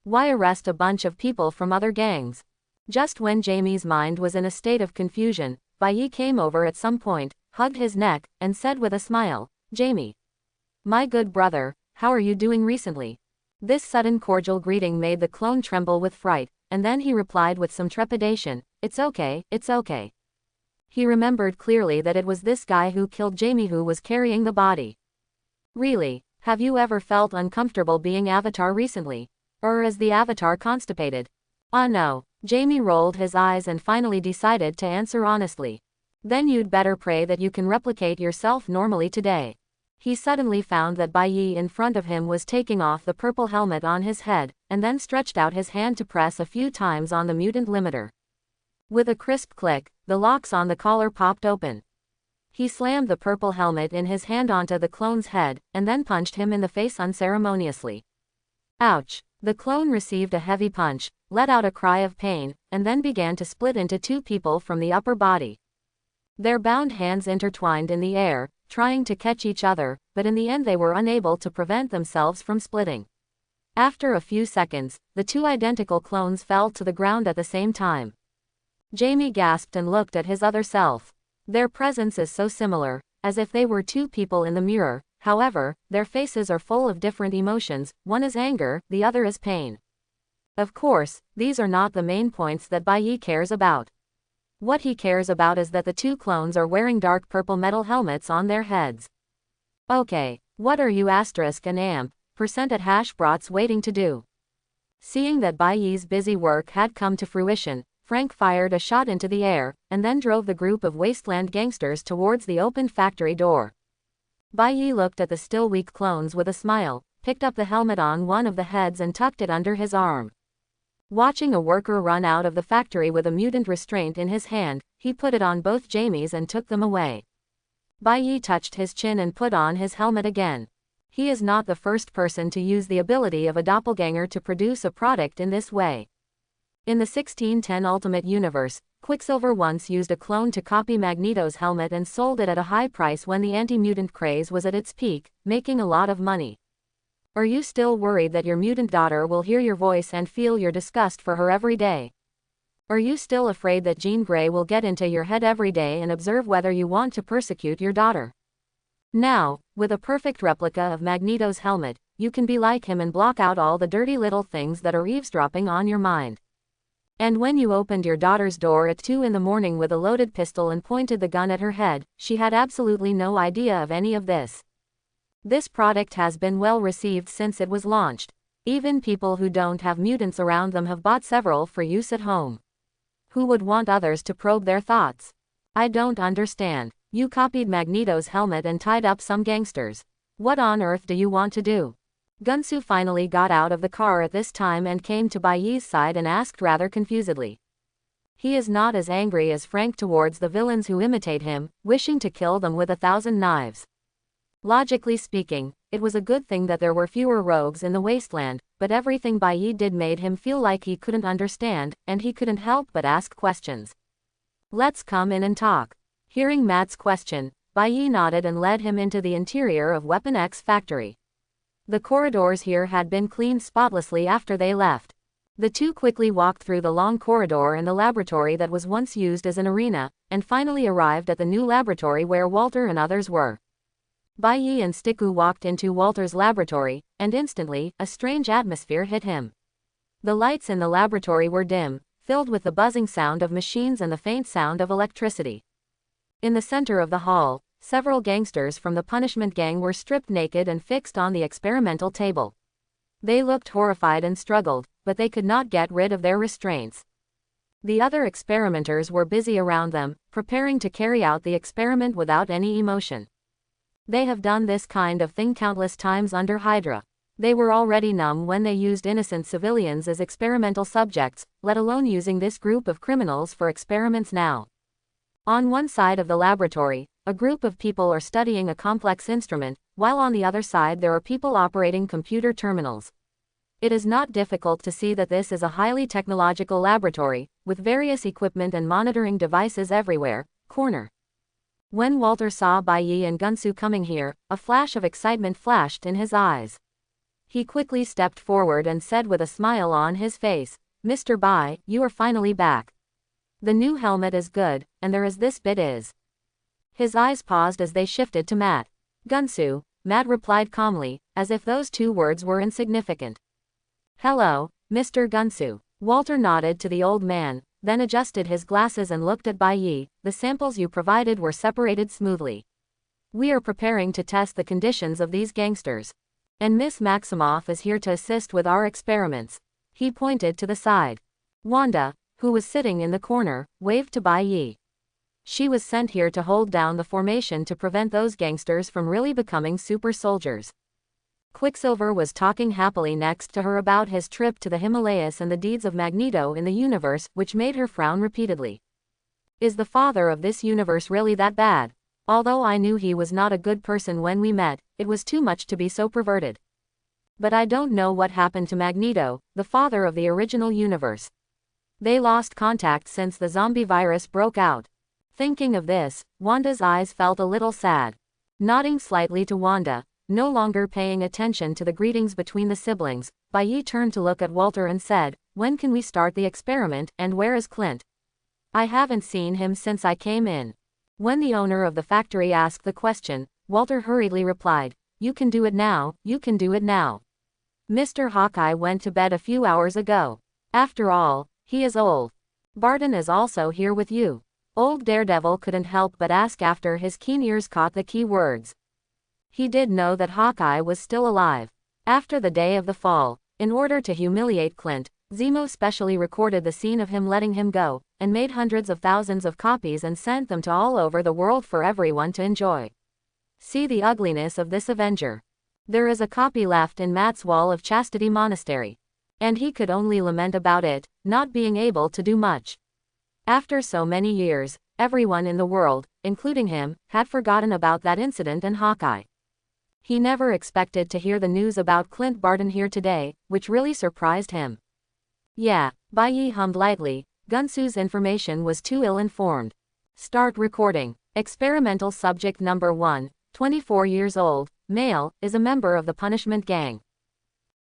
Why arrest a bunch of people from other gangs? Just when Jamie's mind was in a state of confusion, Bai came over at some point, hugged his neck, and said with a smile, "Jamie, my good brother, how are you doing recently?" This sudden cordial greeting made the clone tremble with fright, and then he replied with some trepidation, "It's okay, it's okay." He remembered clearly that it was this guy who killed Jamie who was carrying the body. Really, have you ever felt uncomfortable being Avatar recently? Or is the Avatar constipated? No. Jamie rolled his eyes and finally decided to answer honestly. Then you'd better pray that you can replicate yourself normally today. He suddenly found that Bai in front of him was taking off the purple helmet on his head, and then stretched out his hand to press a few times on the mutant limiter. With a crisp click, the locks on the collar popped open. He slammed the purple helmet in his hand onto the clone's head, and then punched him in the face unceremoniously. Ouch! The clone received a heavy punch, let out a cry of pain, and then began to split into two people from the upper body. Their bound hands intertwined in the air, trying to catch each other, but in the end they were unable to prevent themselves from splitting. After a few seconds, the two identical clones fell to the ground at the same time. Jamie gasped and looked at his other self. Their presence is so similar, as if they were two people in the mirror. However, their faces are full of different emotions, one is anger, the other is pain. Of course, these are not the main points that Bai cares about. What he cares about is that the two clones are wearing dark purple metal helmets on their heads. Okay, what are you and amp% at Hashbrats waiting to do? Seeing that Bai's busy work had come to fruition, Frank fired a shot into the air, and then drove the group of wasteland gangsters towards the opened factory door. Bai looked at the still weak clones with a smile, picked up the helmet on one of the heads and tucked it under his arm. Watching a worker run out of the factory with a mutant restraint in his hand, he put it on both Jamie's and took them away. Bai touched his chin and put on his helmet again. He is not the first person to use the ability of a doppelganger to produce a product in this way. In the 1610 Ultimate Universe, Quicksilver once used a clone to copy Magneto's helmet and sold it at a high price when the anti-mutant craze was at its peak, making a lot of money. Are you still worried that your mutant daughter will hear your voice and feel your disgust for her every day? Are you still afraid that Jean Grey will get into your head every day and observe whether you want to persecute your daughter? Now, with a perfect replica of Magneto's helmet, you can be like him and block out all the dirty little things that are eavesdropping on your mind. And when you opened your daughter's door at 2 in the morning with a loaded pistol and pointed the gun at her head, she had absolutely no idea of any of this. This product has been well received since it was launched. Even people who don't have mutants around them have bought several for use at home. Who would want others to probe their thoughts? I don't understand. You copied Magneto's helmet and tied up some gangsters. What on earth do you want to do? Gunsu finally got out of the car at this time and came to Bai's side and asked rather confusedly. He is not as angry as Frank towards the villains who imitate him, wishing to kill them with 1,000 knives. Logically speaking, it was a good thing that there were fewer rogues in the wasteland, but everything Bai did made him feel like he couldn't understand, and he couldn't help but ask questions. Let's come in and talk. Hearing Matt's question, Bai nodded and led him into the interior of Weapon X factory. The corridors here had been cleaned spotlessly after they left. The two quickly walked through the long corridor and the laboratory that was once used as an arena, and finally arrived at the new laboratory where Walter and others were. Bai and Stiku walked into Walter's laboratory, and instantly, a strange atmosphere hit him. The lights in the laboratory were dim, filled with the buzzing sound of machines and the faint sound of electricity. In the center of the hall, several gangsters from the Punishment Gang were stripped naked and fixed on the experimental table. They looked horrified and struggled, but they could not get rid of their restraints. The other experimenters were busy around them, preparing to carry out the experiment without any emotion. They have done this kind of thing countless times under Hydra. They were already numb when they used innocent civilians as experimental subjects, let alone using this group of criminals for experiments now. On one side of the laboratory, a group of people are studying a complex instrument, while on the other side there are people operating computer terminals. It is not difficult to see that this is a highly technological laboratory, with various equipment and monitoring devices everywhere. Corner. When Walter saw Bai Yi and Gunsu coming here, a flash of excitement flashed in his eyes. He quickly stepped forward and said with a smile on his face, "Mr. Bai, you are finally back. The new helmet is good, and there is this bit is." His eyes paused as they shifted to Matt. "Gunsu," Matt replied calmly, as if those two words were insignificant. "Hello, Mr. Gunsu." Walter nodded to the old man, then adjusted his glasses and looked at Bai Yi. "The samples you provided were separated smoothly. We are preparing to test the conditions of these gangsters. And Miss Maximoff is here to assist with our experiments." He pointed to the side. Wanda, who was sitting in the corner, waved to Bai Yi. She was sent here to hold down the formation to prevent those gangsters from really becoming super soldiers. Quicksilver was talking happily next to her about his trip to the Himalayas and the deeds of Magneto in the universe, which made her frown repeatedly. Is the father of this universe really that bad? Although I knew he was not a good person when we met, it was too much to be so perverted. But I don't know what happened to Magneto, the father of the original universe. They lost contact since the zombie virus broke out. Thinking of this, Wanda's eyes felt a little sad. Nodding slightly to Wanda, no longer paying attention to the greetings between the siblings, Bai Yi turned to look at Walter and said, "When can we start the experiment, and where is Clint? I haven't seen him since I came in." When the owner of the factory asked the question, Walter hurriedly replied, "You can do it now, you can do it now. Mr. Hawkeye went to bed a few hours ago. After all, he is old. Barton is also here with you." Old Daredevil couldn't help but ask after his keen ears caught the key words. He did know that Hawkeye was still alive. After the day of the fall, in order to humiliate Clint, Zemo specially recorded the scene of him letting him go, and made hundreds of thousands of copies and sent them to all over the world for everyone to enjoy. See the ugliness of this Avenger. There is a copy left in Matt's Wall of Chastity Monastery. And he could only lament about it, not being able to do much. After so many years, everyone in the world, including him, had forgotten about that incident and Hawkeye. He never expected to hear the news about Clint Barton here today, which really surprised him. Yeah, Bai Yi hummed lightly. Gunsu's information was too ill-informed. Start recording. Experimental subject number 1, 24 years old, male, is a member of the Punishment Gang.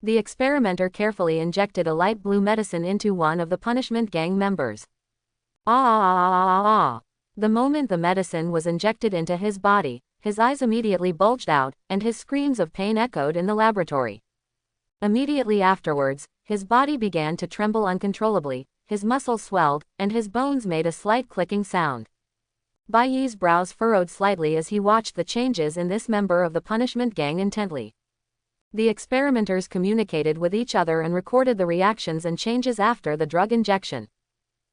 The experimenter carefully injected a light blue medicine into one of the Punishment Gang members. Ah. The moment the medicine was injected into his body, his eyes immediately bulged out, and his screams of pain echoed in the laboratory. Immediately afterwards, his body began to tremble uncontrollably, his muscles swelled, and his bones made a slight clicking sound. Bai Yi's brows furrowed slightly as he watched the changes in this member of the Punishment Gang intently. The experimenters communicated with each other and recorded the reactions and changes after the drug injection.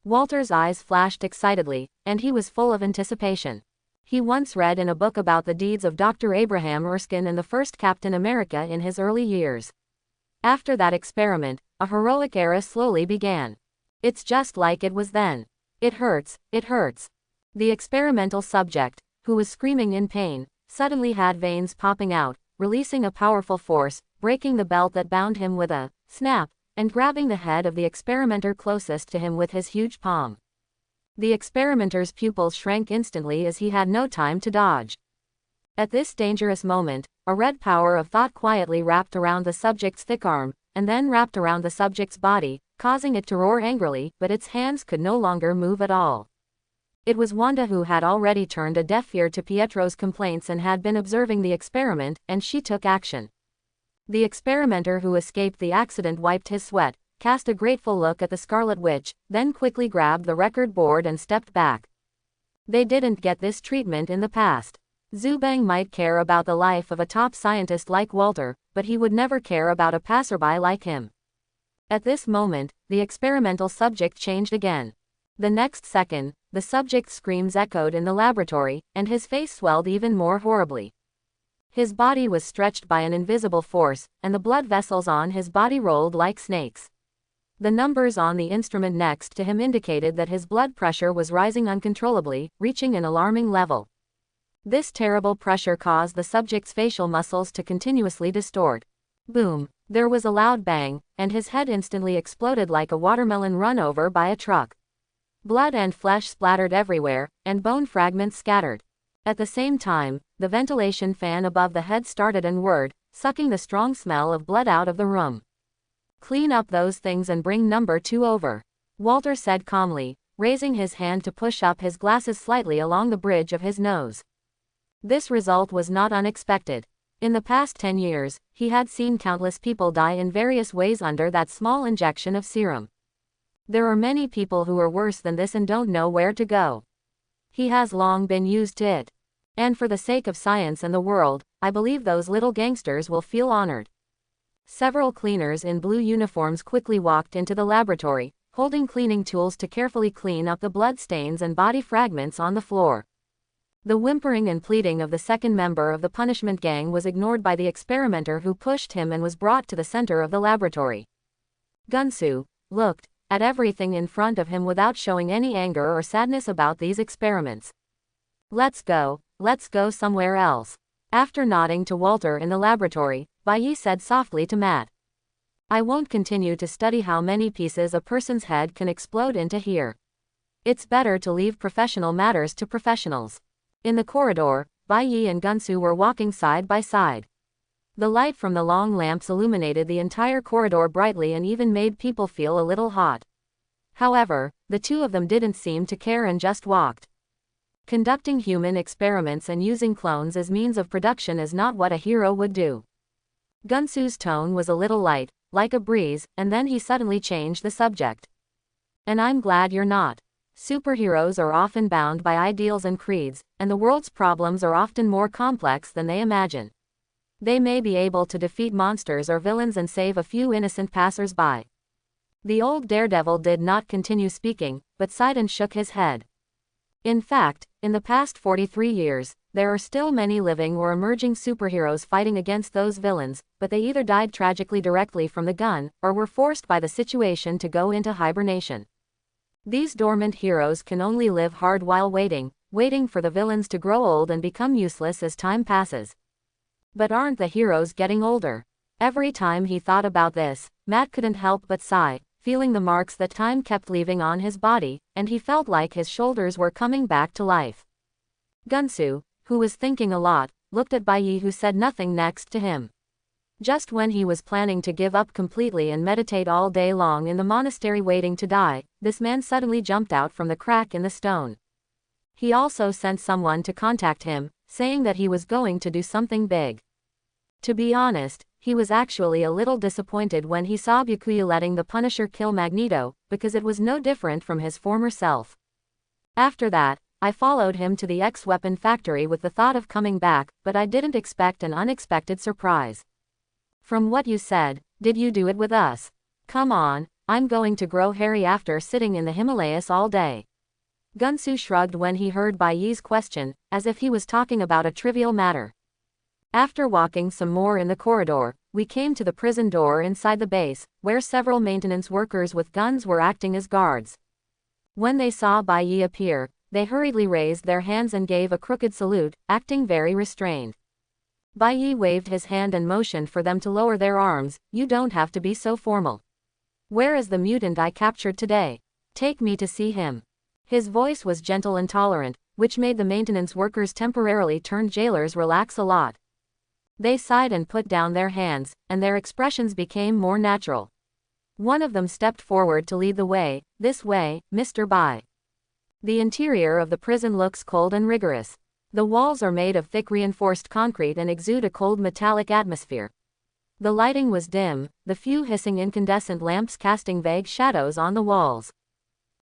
Walter's eyes flashed excitedly, and he was full of anticipation. He once read in a book about the deeds of Dr. Abraham Erskine and the first Captain America in his early years. After that experiment, a heroic era slowly began. It's just like it was then. It hurts, it hurts. The experimental subject, who was screaming in pain, suddenly had veins popping out, releasing a powerful force, breaking the belt that bound him with a snap, and grabbing the head of the experimenter closest to him with his huge palm. The experimenter's pupils shrank instantly as he had no time to dodge. At this dangerous moment, a red power of thought quietly wrapped around the subject's thick arm, and then wrapped around the subject's body, causing it to roar angrily, but its hands could no longer move at all. It was Wanda who had already turned a deaf ear to Pietro's complaints and had been observing the experiment, and she took action. The experimenter who escaped the accident wiped his sweat, cast a grateful look at the Scarlet Witch, then quickly grabbed the record board and stepped back. They didn't get this treatment in the past. Zubang might care about the life of a top scientist like Walter, but he would never care about a passerby like him. At this moment, the experimental subject changed again. The next second, the subject's screams echoed in the laboratory, and his face swelled even more horribly. His body was stretched by an invisible force, and the blood vessels on his body rolled like snakes. The numbers on the instrument next to him indicated that his blood pressure was rising uncontrollably, reaching an alarming level. This terrible pressure caused the subject's facial muscles to continuously distort. Boom! There was a loud bang, and his head instantly exploded like a watermelon run over by a truck. Blood and flesh splattered everywhere, and bone fragments scattered. At the same time, the ventilation fan above the head started and whirred, sucking the strong smell of blood out of the room. "Clean up those things and bring number 2 over," Walter said calmly, raising his hand to push up his glasses slightly along the bridge of his nose. This result was not unexpected. In the past 10 years, he had seen countless people die in various ways under that small injection of serum. There are many people who are worse than this and don't know where to go. He has long been used to it. And for the sake of science and the world, I believe those little gangsters will feel honored. Several cleaners in blue uniforms quickly walked into the laboratory, holding cleaning tools to carefully clean up the blood stains and body fragments on the floor. The whimpering and pleading of the second member of the punishment gang was ignored by the experimenter who pushed him and was brought to the center of the laboratory. Gunsu looked at everything in front of him without showing any anger or sadness about these experiments. Let's go somewhere else." After nodding to Walter in the laboratory, Bai said softly to Matt, "I won't continue to study how many pieces a person's head can explode into here. It's better to leave professional matters to professionals." In the corridor, Bai and Gunsu were walking side by side. The light from the long lamps illuminated the entire corridor brightly and even made people feel a little hot. However, the two of them didn't seem to care and just walked. Conducting human experiments and using clones as means of production is not what a hero would do. Gunsu's tone was a little light, like a breeze, and then he suddenly changed the subject. "And I'm glad you're not. Superheroes are often bound by ideals and creeds, and the world's problems are often more complex than they imagine. They may be able to defeat monsters or villains and save a few innocent passers-by." The old daredevil did not continue speaking, but sighed and shook his head. In fact, in the past 43 years, there are still many living or emerging superheroes fighting against those villains, but they either died tragically directly from the gun, or were forced by the situation to go into hibernation. These dormant heroes can only live hard while waiting for the villains to grow old and become useless as time passes. But aren't the heroes getting older? Every time he thought about this, Matt couldn't help but sigh, feeling the marks that time kept leaving on his body, and he felt like his shoulders were coming back to life. Gunsu, who was thinking a lot, looked at Bai, who said nothing next to him. Just when he was planning to give up completely and meditate all day long in the monastery waiting to die, this man suddenly jumped out from the crack in the stone. He also sent someone to contact him, saying that he was going to do something big. To be honest, he was actually a little disappointed when he saw Byakuya letting the Punisher kill Magneto, because it was no different from his former self. After that, I followed him to the X-Weapon factory with the thought of coming back, but I didn't expect an unexpected surprise. From what you said, did you do it with us? Come on, I'm going to grow hairy after sitting in the Himalayas all day. Gunsu shrugged when he heard Bai's question, as if he was talking about a trivial matter. After walking some more in the corridor, we came to the prison door inside the base, where several maintenance workers with guns were acting as guards. When they saw Bai appear, they hurriedly raised their hands and gave a crooked salute, acting very restrained. Bai waved his hand and motioned for them to lower their arms. "You don't have to be so formal. Where is the mutant I captured today? Take me to see him." His voice was gentle and tolerant, which made the maintenance workers temporarily turned jailers relax a lot. They sighed and put down their hands, and their expressions became more natural. One of them stepped forward to lead the way. "This way, Mr. Bai." The interior of the prison looks cold and rigorous. The walls are made of thick reinforced concrete and exude a cold metallic atmosphere. The lighting was dim, the few hissing incandescent lamps casting vague shadows on the walls.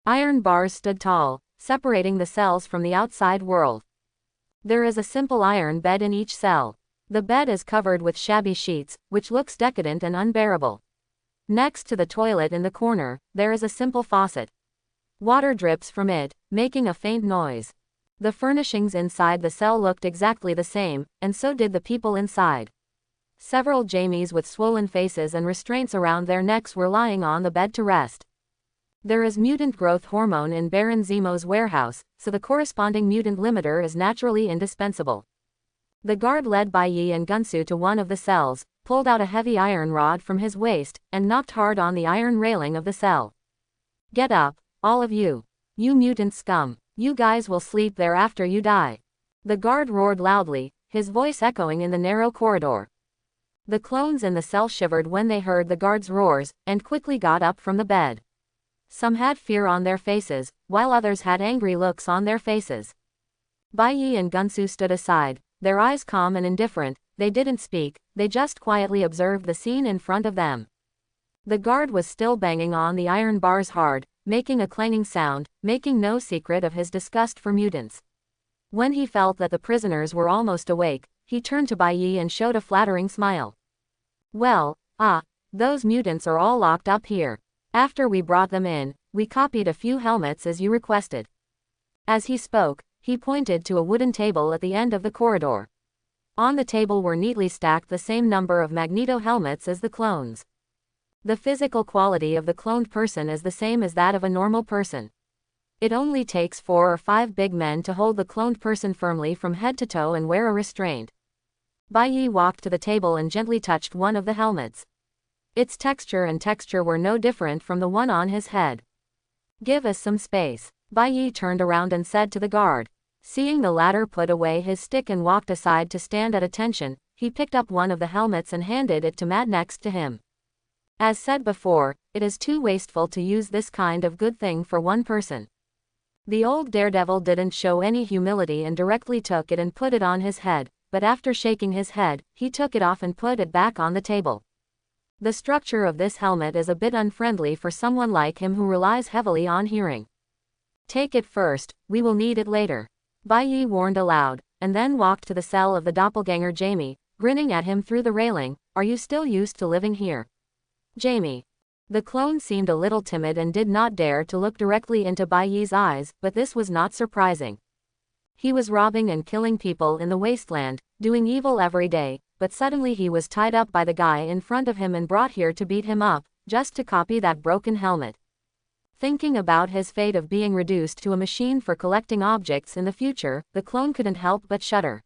Iron bars stood tall, separating the cells from the outside world. There is a simple iron bed in each cell. The bed is covered with shabby sheets, which looks decadent and unbearable. Next to the toilet in the corner, there is a simple faucet. Water drips from it, making a faint noise. The furnishings inside the cell looked exactly the same, and so did the people inside. Several Jamies with swollen faces and restraints around their necks were lying on the bed to rest. There is mutant growth hormone in Baron Zemo's warehouse, so the corresponding mutant limiter is naturally indispensable. The guard led Bai Yi and Gunsu to one of the cells, pulled out a heavy iron rod from his waist, and knocked hard on the iron railing of the cell. Get up, all of you. You mutant scum. You guys will sleep there after you die. The guard roared loudly, his voice echoing in the narrow corridor. The clones in the cell shivered when they heard the guard's roars, and quickly got up from the bed. Some had fear on their faces, while others had angry looks on their faces. Bai Yi and Gunsu stood aside, their eyes calm and indifferent. They didn't speak, they just quietly observed the scene in front of them. The guard was still banging on the iron bars hard, making a clanging sound, making no secret of his disgust for mutants. When he felt that the prisoners were almost awake, he turned to Bai Yi and showed a flattering smile. Well, those mutants are all locked up here. After we brought them in, we copied a few helmets as you requested. As he spoke, he pointed to a wooden table at the end of the corridor. On the table were neatly stacked the same number of Magneto helmets as the clones. The physical quality of the cloned person is the same as that of a normal person. It only takes 4 or 5 big men to hold the cloned person firmly from head to toe and wear a restraint. Bai Yi walked to the table and gently touched one of the helmets. Its texture were no different from the one on his head. Give us some space. Bai Yi turned around and said to the guard. Seeing the latter put away his stick and walked aside to stand at attention, he picked up one of the helmets and handed it to Matt next to him. As said before, it is too wasteful to use this kind of good thing for one person. The old daredevil didn't show any humility and directly took it and put it on his head, but after shaking his head, he took it off and put it back on the table. The structure of this helmet is a bit unfriendly for someone like him who relies heavily on hearing. Take it first, we will need it later. Bai Yi warned aloud, and then walked to the cell of the doppelganger Jamie, grinning at him through the railing. Are you still used to living here? Jamie. The clone seemed a little timid and did not dare to look directly into Bai Yi's eyes, but this was not surprising. He was robbing and killing people in the wasteland, doing evil every day, but suddenly he was tied up by the guy in front of him and brought here to beat him up, just to copy that broken helmet. Thinking about his fate of being reduced to a machine for collecting objects in the future, the clone couldn't help but shudder.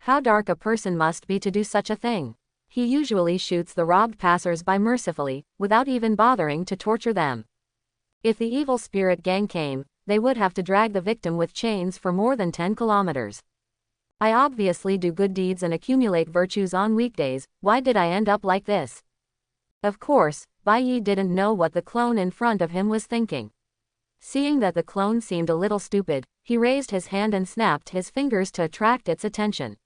How dark a person must be to do such a thing. He usually shoots the robbed passers-by mercifully, without even bothering to torture them. If the evil spirit gang came, they would have to drag the victim with chains for more than 10 kilometers. I obviously do good deeds and accumulate virtues on weekdays. Why did I end up like this? Of course, Bai Yi didn't know what the clone in front of him was thinking. Seeing that the clone seemed a little stupid, he raised his hand and snapped his fingers to attract its attention.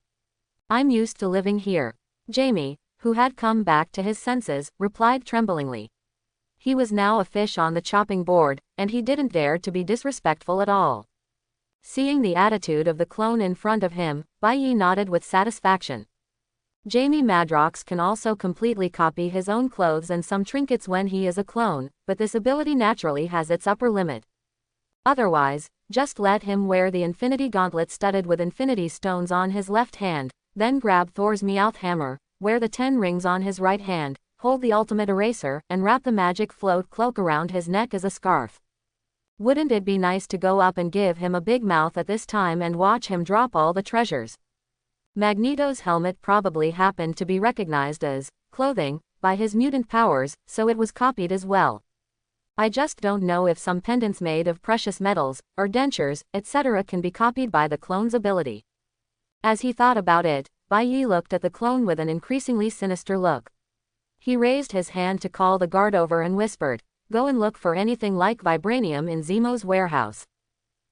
I'm used to living here. Jamie, who had come back to his senses, replied tremblingly. He was now a fish on the chopping board, and he didn't dare to be disrespectful at all. Seeing the attitude of the clone in front of him, Bai Yi nodded with satisfaction. Jamie Madrox can also completely copy his own clothes and some trinkets when he is a clone, but this ability naturally has its upper limit. Otherwise, just let him wear the Infinity Gauntlet studded with Infinity Stones on his left hand, then grab Thor's Meowth Hammer, wear the 10 rings on his right hand, hold the Ultimate Eraser, and wrap the Magic Float cloak around his neck as a scarf. Wouldn't it be nice to go up and give him a big mouth at this time and watch him drop all the treasures? Magneto's helmet probably happened to be recognized as clothing by his mutant powers, so it was copied as well. I just don't know if some pendants made of precious metals, or dentures, etc. can be copied by the clone's ability. As he thought about it, Bai Yi looked at the clone with an increasingly sinister look. He raised his hand to call the guard over and whispered, "Go and look for anything like vibranium in Zemo's warehouse.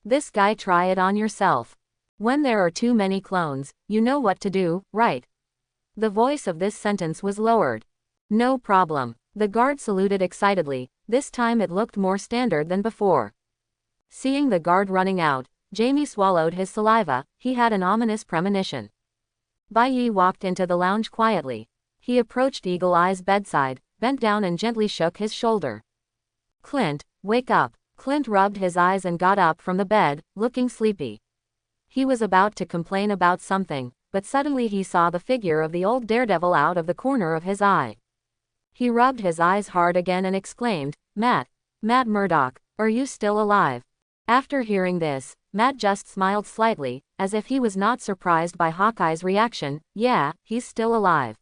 This guy, try it on yourself. When there are too many clones, you know what to do, right?" The voice of this sentence was lowered. No problem. The guard saluted excitedly. This time it looked more standard than before. Seeing the guard running out, Jamie swallowed his saliva. He had an ominous premonition. Bai Yi walked into the lounge quietly. He approached Eagle Eye's bedside, bent down and gently shook his shoulder. "Clint, wake up." Clint rubbed his eyes and got up from the bed, looking sleepy. He was about to complain about something, but suddenly he saw the figure of the old daredevil out of the corner of his eye. He rubbed his eyes hard again and exclaimed, "Matt! Matt Murdock, are you still alive? After hearing this, Matt just smiled slightly, as if he was not surprised by Hawkeye's reaction. Yeah, he's still alive.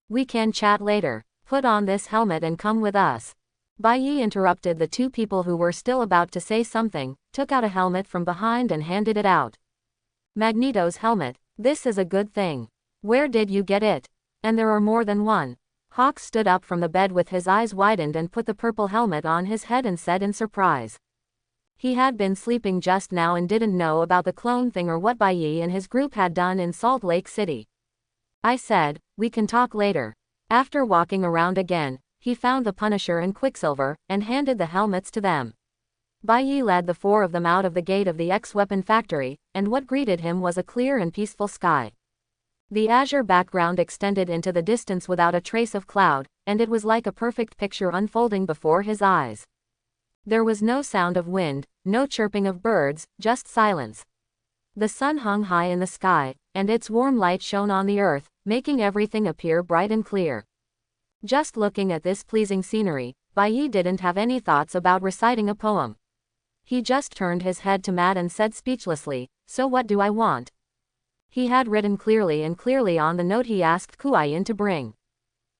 We can chat later. Put on this helmet and come with us. Bai Yi interrupted the two people who were still about to say something, took out a helmet from behind and handed it out. Magneto's helmet. This is a good thing. Where did you get it? And there are more than one. Hawk stood up from the bed with his eyes widened and put the purple helmet on his head and said in surprise. He had been sleeping just now and didn't know about the clone thing or what Bai Yi and his group had done in Salt Lake City. I said, we can talk later. After walking around again, he found the Punisher and Quicksilver, and handed the helmets to them. Bai Yi led the four of them out of the gate of the X-Weapon factory, and what greeted him was a clear and peaceful sky. The azure background extended into the distance without a trace of cloud, and it was like a perfect picture unfolding before his eyes. There was no sound of wind, no chirping of birds, just silence. The sun hung high in the sky, and its warm light shone on the earth, making everything appear bright and clear. Just looking at this pleasing scenery, Bai Yi didn't have any thoughts about reciting a poem. He just turned his head to Matt and said speechlessly, so what do I want? He had written clearly on the note he asked Kuai-in to bring.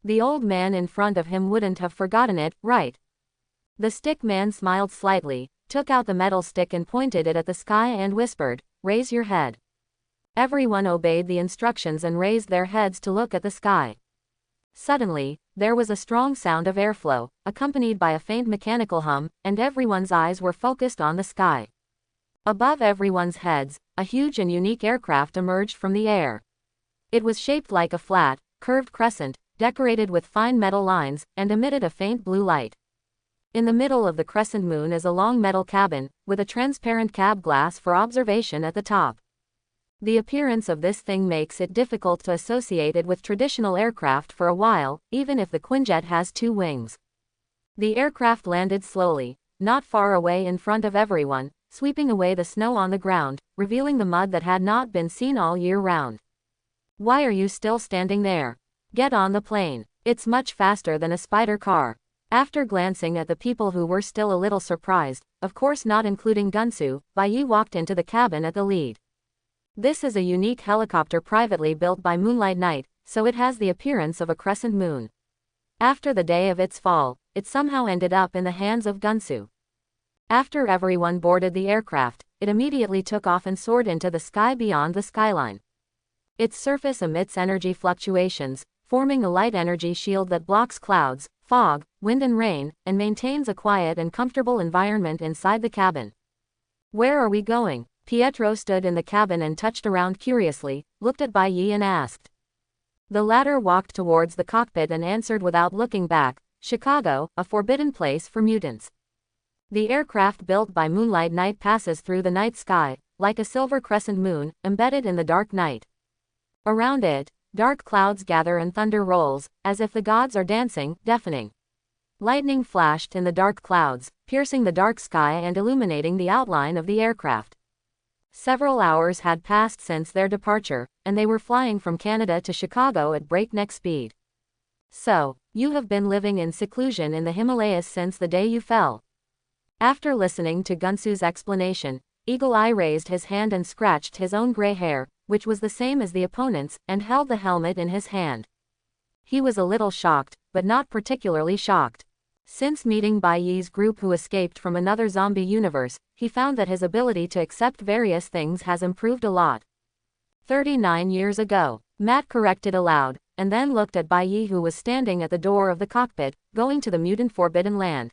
The old man in front of him wouldn't have forgotten it, right? The stick man smiled slightly, took out the metal stick and pointed it at the sky and whispered, raise your head. Everyone obeyed the instructions and raised their heads to look at the sky. Suddenly, there was a strong sound of airflow, accompanied by a faint mechanical hum, and everyone's eyes were focused on the sky. Above everyone's heads, a huge and unique aircraft emerged from the air. It was shaped like a flat, curved crescent, decorated with fine metal lines, and emitted a faint blue light. In the middle of the crescent moon is a long metal cabin, with a transparent cab glass for observation at the top. The appearance of this thing makes it difficult to associate it with traditional aircraft for a while, even if the Quinjet has two wings. The aircraft landed slowly, not far away in front of everyone, sweeping away the snow on the ground, revealing the mud that had not been seen all year round. Why are you still standing there? Get on the plane. It's much faster than a spider car. After glancing at the people who were still a little surprised, of course not including Gunsu, Bai Yi walked into the cabin at the lead. This is a unique helicopter privately built by Moonlight Knight, so it has the appearance of a crescent moon. After the day of its fall, it somehow ended up in the hands of Gunsu. After everyone boarded the aircraft, it immediately took off and soared into the sky beyond the skyline. Its surface emits energy fluctuations, forming a light energy shield that blocks clouds, fog, wind and rain, and maintains a quiet and comfortable environment inside the cabin. Where are we going? Pietro stood in the cabin and touched around curiously, looked at Bai Yi and asked. The latter walked towards the cockpit and answered without looking back, Chicago, a forbidden place for mutants. The aircraft built by Moonlight Knight passes through the night sky, like a silver crescent moon, embedded in the dark night. Around it, dark clouds gather and thunder rolls, as if the gods are dancing, deafening. Lightning flashed in the dark clouds, piercing the dark sky and illuminating the outline of the aircraft. Several hours had passed since their departure, and they were flying from Canada to Chicago at breakneck speed. So, you have been living in seclusion in the Himalayas since the day you fell. After listening to Gunsu's explanation, Eagle Eye raised his hand and scratched his own gray hair, which was the same as the opponent's, and held the helmet in his hand. He was a little shocked, but not particularly shocked. Since meeting Bai Yi's group who escaped from another zombie universe, he found that his ability to accept various things has improved a lot. 39 years ago, Matt corrected aloud, and then looked at Bai Yi who was standing at the door of the cockpit, going to the mutant forbidden land.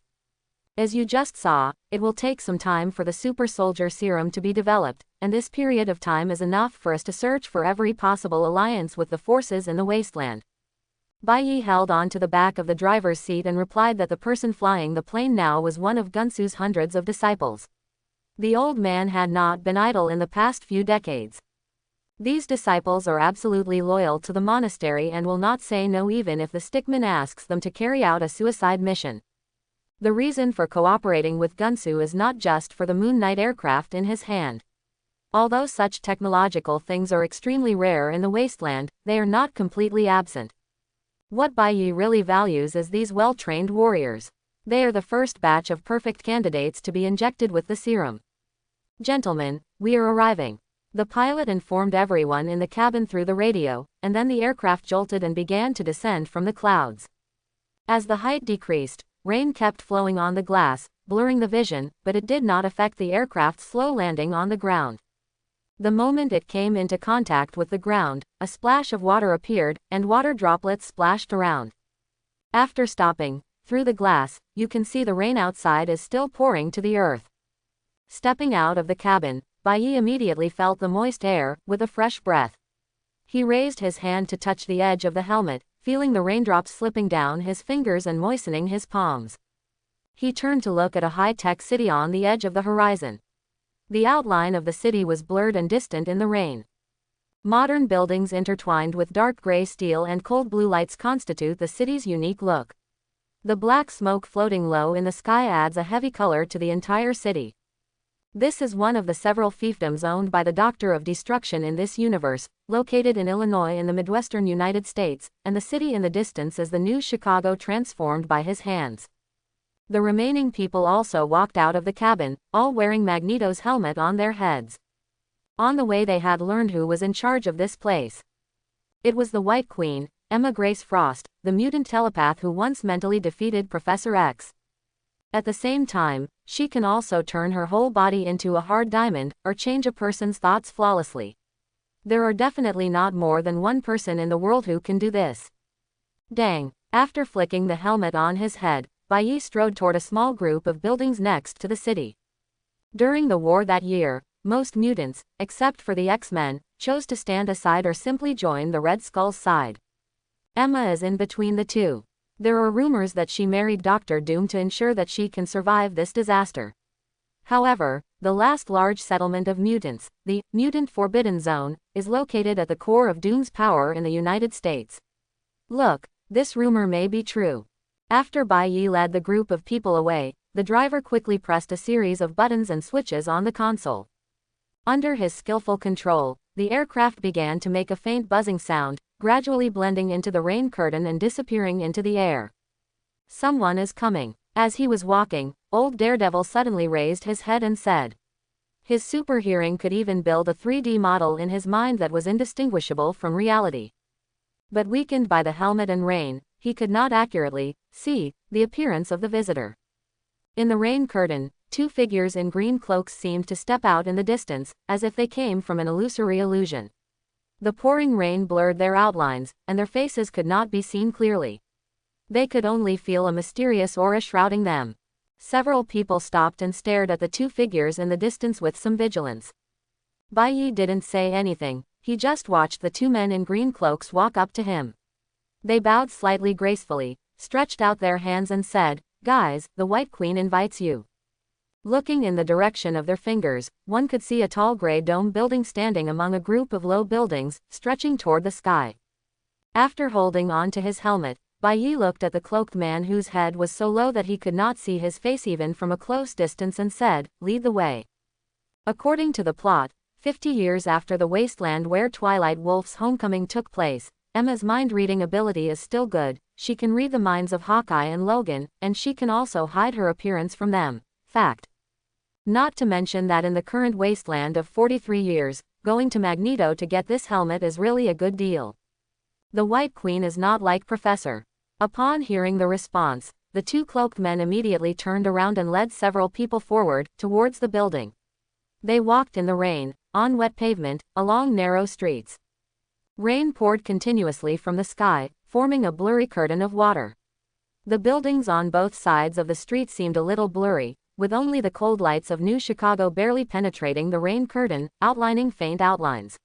As you just saw, it will take some time for the super soldier serum to be developed, and this period of time is enough for us to search for every possible alliance with the forces in the wasteland. Bai Yi held on to the back of the driver's seat and replied that the person flying the plane now was one of Gunsu's hundreds of disciples. The old man had not been idle in the past few decades. These disciples are absolutely loyal to the monastery and will not say no even if the stickman asks them to carry out a suicide mission. The reason for cooperating with Gunsu is not just for the Moon Knight aircraft in his hand. Although such technological things are extremely rare in the wasteland, they are not completely absent. What Bai Yi really values is these well-trained warriors. They are the first batch of perfect candidates to be injected with the serum. Gentlemen, we are arriving. The pilot informed everyone in the cabin through the radio, and then the aircraft jolted and began to descend from the clouds. As the height decreased, rain kept flowing on the glass, blurring the vision, but it did not affect the aircraft's slow landing on the ground. The moment it came into contact with the ground, a splash of water appeared, and water droplets splashed around. After stopping, through the glass, you can see the rain outside is still pouring to the earth. Stepping out of the cabin, Bailly immediately felt the moist air, with a fresh breath. He raised his hand to touch the edge of the helmet, feeling the raindrops slipping down his fingers and moistening his palms. He turned to look at a high-tech city on the edge of the horizon. The outline of the city was blurred and distant in the rain. Modern buildings intertwined with dark gray steel and cold blue lights constitute the city's unique look. The black smoke floating low in the sky adds a heavy color to the entire city. This is one of the several fiefdoms owned by the Doctor of Destruction in this universe, located in Illinois in the Midwestern United States, and the city in the distance is the new Chicago transformed by his hands. The remaining people also walked out of the cabin, all wearing Magneto's helmet on their heads. On the way they had learned who was in charge of this place. It was the White Queen, Emma Grace Frost, the mutant telepath who once mentally defeated Professor X. At the same time, she can also turn her whole body into a hard diamond, or change a person's thoughts flawlessly. There are definitely not more than one person in the world who can do this. Dang. After flicking the helmet on his head, Bailly strode toward a small group of buildings next to the city. During the war that year, most mutants, except for the X-Men, chose to stand aside or simply join the Red Skull's side. Emma is in between the two. There are rumors that she married Dr. Doom to ensure that she can survive this disaster. However, the last large settlement of mutants, the Mutant Forbidden Zone, is located at the core of Doom's power in the United States. Look, this rumor may be true. After Bailly led the group of people away, the driver quickly pressed a series of buttons and switches on the console. Under his skillful control, the aircraft began to make a faint buzzing sound, gradually blending into the rain curtain and disappearing into the air. Someone is coming. As he was walking, old Daredevil suddenly raised his head and said. His super hearing could even build a 3D model in his mind that was indistinguishable from reality. But weakened by the helmet and rain, he could not accurately see the appearance of the visitor. In the rain curtain, two figures in green cloaks seemed to step out in the distance, as if they came from an illusory illusion. The pouring rain blurred their outlines, and their faces could not be seen clearly. They could only feel a mysterious aura shrouding them. Several people stopped and stared at the two figures in the distance with some vigilance. Bailly didn't say anything, he just watched the two men in green cloaks walk up to him. They bowed slightly gracefully, stretched out their hands and said, "Guys, the White Queen invites you." Looking in the direction of their fingers, one could see a tall gray dome building standing among a group of low buildings, stretching toward the sky. After holding on to his helmet, Bailly looked at the cloaked man whose head was so low that he could not see his face even from a close distance and said, "Lead the way." According to the plot, 50 years after the wasteland where Twilight Wolf's homecoming took place, Emma's mind-reading ability is still good, she can read the minds of Hawkeye and Logan, and she can also hide her appearance from them. Fact. Not to mention that in the current wasteland of 43 years, going to Magneto to get this helmet is really a good deal. The White Queen is not like Professor. Upon hearing the response, the two cloaked men immediately turned around and led several people forward, towards the building. They walked in the rain, on wet pavement, along narrow streets. Rain poured continuously from the sky, forming a blurry curtain of water. The buildings on both sides of the street seemed a little blurry, with only the cold lights of New Chicago barely penetrating the rain curtain, outlining faint outlines.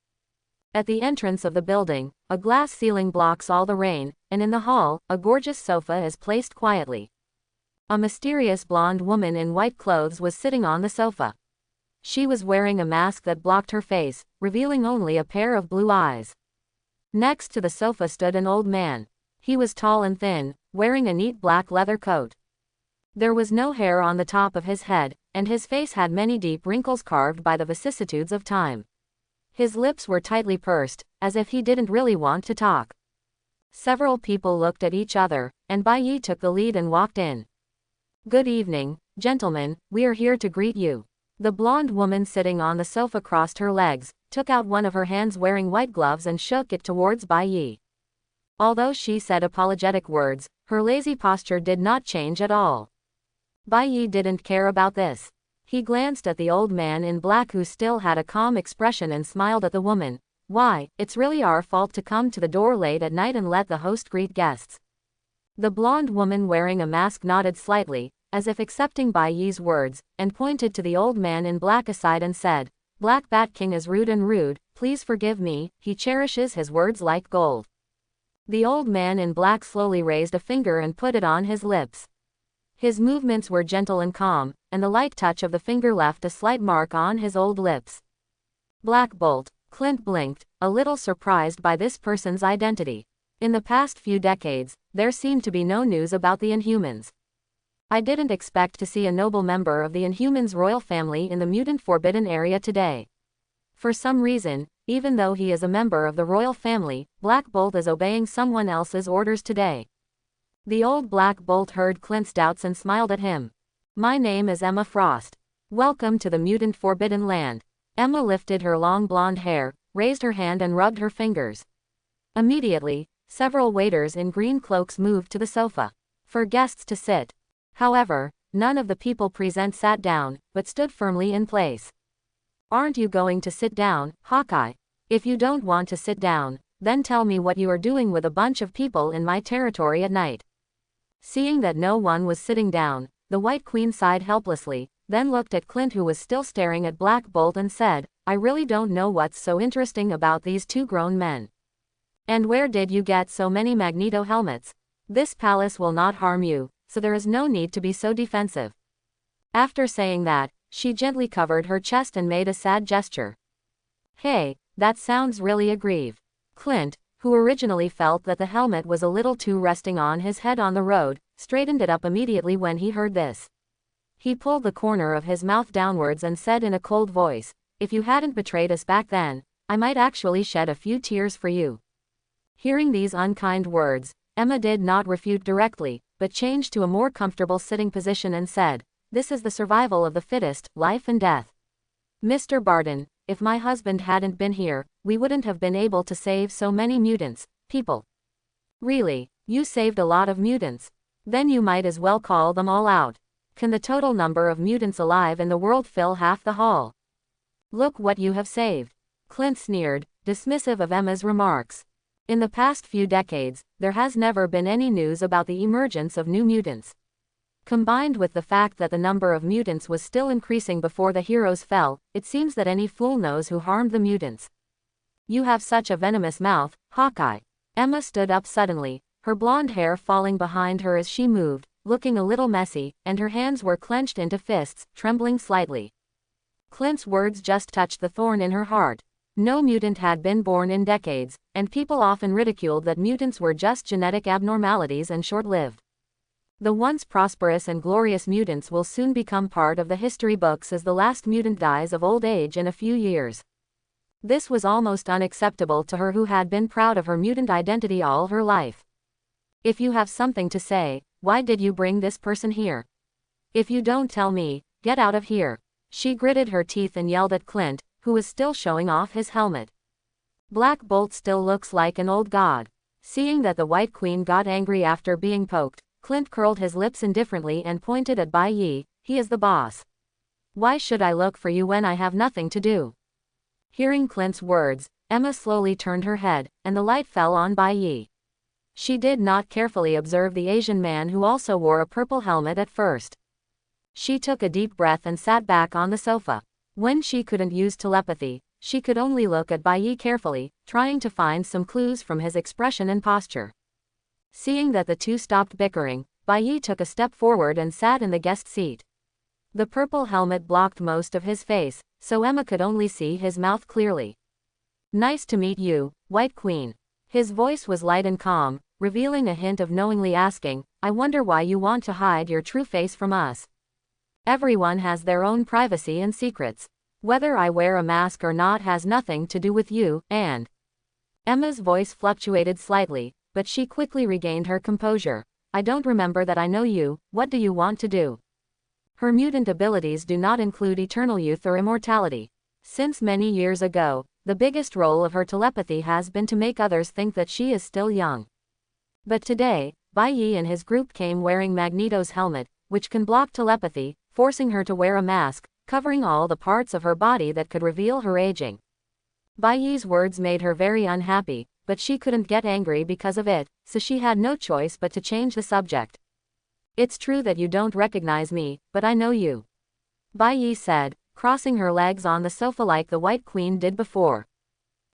At the entrance of the building, a glass ceiling blocks all the rain, and in the hall, a gorgeous sofa is placed quietly. A mysterious blonde woman in white clothes was sitting on the sofa. She was wearing a mask that blocked her face, revealing only a pair of blue eyes. Next to the sofa stood an old man. He was tall and thin, wearing a neat black leather coat. There was no hair on the top of his head, and his face had many deep wrinkles carved by the vicissitudes of time. His lips were tightly pursed, as if he didn't really want to talk. Several people looked at each other, and Bailly took the lead and walked in. Good evening, gentlemen, we are here to greet you. The blonde woman sitting on the sofa crossed her legs, took out one of her hands wearing white gloves and shook it towards Bai Yi. Although she said apologetic words, her lazy posture did not change at all. Bai Yi didn't care about this. He glanced at the old man in black who still had a calm expression and smiled at the woman. Why, it's really our fault to come to the door late at night and let the host greet guests. The blonde woman wearing a mask nodded slightly, as if accepting Bai Yi's words, and pointed to the old man in black aside and said, Black Bat King is rude and rude, please forgive me, he cherishes his words like gold. The old man in black slowly raised a finger and put it on his lips. His movements were gentle and calm, and the light touch of the finger left a slight mark on his old lips. Black Bolt, Clint blinked, a little surprised by this person's identity. In the past few decades, there seemed to be no news about the Inhumans. I didn't expect to see a noble member of the Inhumans royal family in the mutant forbidden area today. For some reason, even though he is a member of the royal family, Black Bolt is obeying someone else's orders today. The old Black Bolt heard Clint's doubts and smiled at him. My name is Emma Frost. Welcome to the mutant forbidden land. Emma lifted her long blonde hair, raised her hand and rubbed her fingers. Immediately, several waiters in green cloaks moved to the sofa for guests to sit. However, none of the people present sat down, but stood firmly in place. Aren't you going to sit down, Hawkeye? If you don't want to sit down, then tell me what you are doing with a bunch of people in my territory at night. Seeing that no one was sitting down, the White Queen sighed helplessly, then looked at Clint who was still staring at Black Bolt and said, I really don't know what's so interesting about these two grown men. And where did you get so many magneto helmets? This palace will not harm you, so there is no need to be so defensive. After saying that, she gently covered her chest and made a sad gesture. Hey, that sounds really aggrieved. Clint, who originally felt that the helmet was a little too resting on his head on the road, straightened it up immediately when he heard this. He pulled the corner of his mouth downwards and said in a cold voice, if you hadn't betrayed us back then, I might actually shed a few tears for you. Hearing these unkind words, Emma did not refute directly, but changed to a more comfortable sitting position and said, this is the survival of the fittest, life and death. Mr. Barton, if my husband hadn't been here, we wouldn't have been able to save so many mutants, people. Really, you saved a lot of mutants. Then you might as well call them all out. Can the total number of mutants alive in the world fill half the hall? Look what you have saved. Clint sneered, dismissive of Emma's remarks. In the past few decades, there has never been any news about the emergence of new mutants. Combined with the fact that the number of mutants was still increasing before the heroes fell, it seems that any fool knows who harmed the mutants. You have such a venomous mouth, Hawkeye. Emma stood up suddenly, her blonde hair falling behind her as she moved, looking a little messy, and her hands were clenched into fists, trembling slightly. Clint's words just touched the thorn in her heart. No mutant had been born in decades, and people often ridiculed that mutants were just genetic abnormalities and short-lived. The once prosperous and glorious mutants will soon become part of the history books as the last mutant dies of old age in a few years. This was almost unacceptable to her who had been proud of her mutant identity all her life. If you have something to say, why did you bring this person here? If you don't tell me, get out of here. She gritted her teeth and yelled at Clint, who was still showing off his helmet. Black Bolt still looks like an old god. Seeing that the White Queen got angry after being poked, Clint curled his lips indifferently and pointed at Bai Yi, he is the boss. Why should I look for you when I have nothing to do? Hearing Clint's words, Emma slowly turned her head, and the light fell on Bai Yi. She did not carefully observe the Asian man who also wore a purple helmet at first. She took a deep breath and sat back on the sofa. When she couldn't use telepathy, she could only look at Bai Yi carefully, trying to find some clues from his expression and posture. Seeing that the two stopped bickering, Bai Yi took a step forward and sat in the guest seat. The purple helmet blocked most of his face, so Emma could only see his mouth clearly. Nice to meet you, White Queen. His voice was light and calm, revealing a hint of knowingly asking, I wonder why you want to hide your true face from us. Everyone has their own privacy and secrets. Whether I wear a mask or not has nothing to do with you, and Emma's voice fluctuated slightly, but she quickly regained her composure. I don't remember that I know you, what do you want to do? Her mutant abilities do not include eternal youth or immortality. Since many years ago, the biggest role of her telepathy has been to make others think that she is still young. But today, Bai Yi and his group came wearing Magneto's helmet, which can block telepathy, forcing her to wear a mask, covering all the parts of her body that could reveal her aging. Bai Yi's words made her very unhappy, but she couldn't get angry because of it, so she had no choice but to change the subject. It's true that you don't recognize me, but I know you. Bai Yi said, crossing her legs on the sofa like the White Queen did before.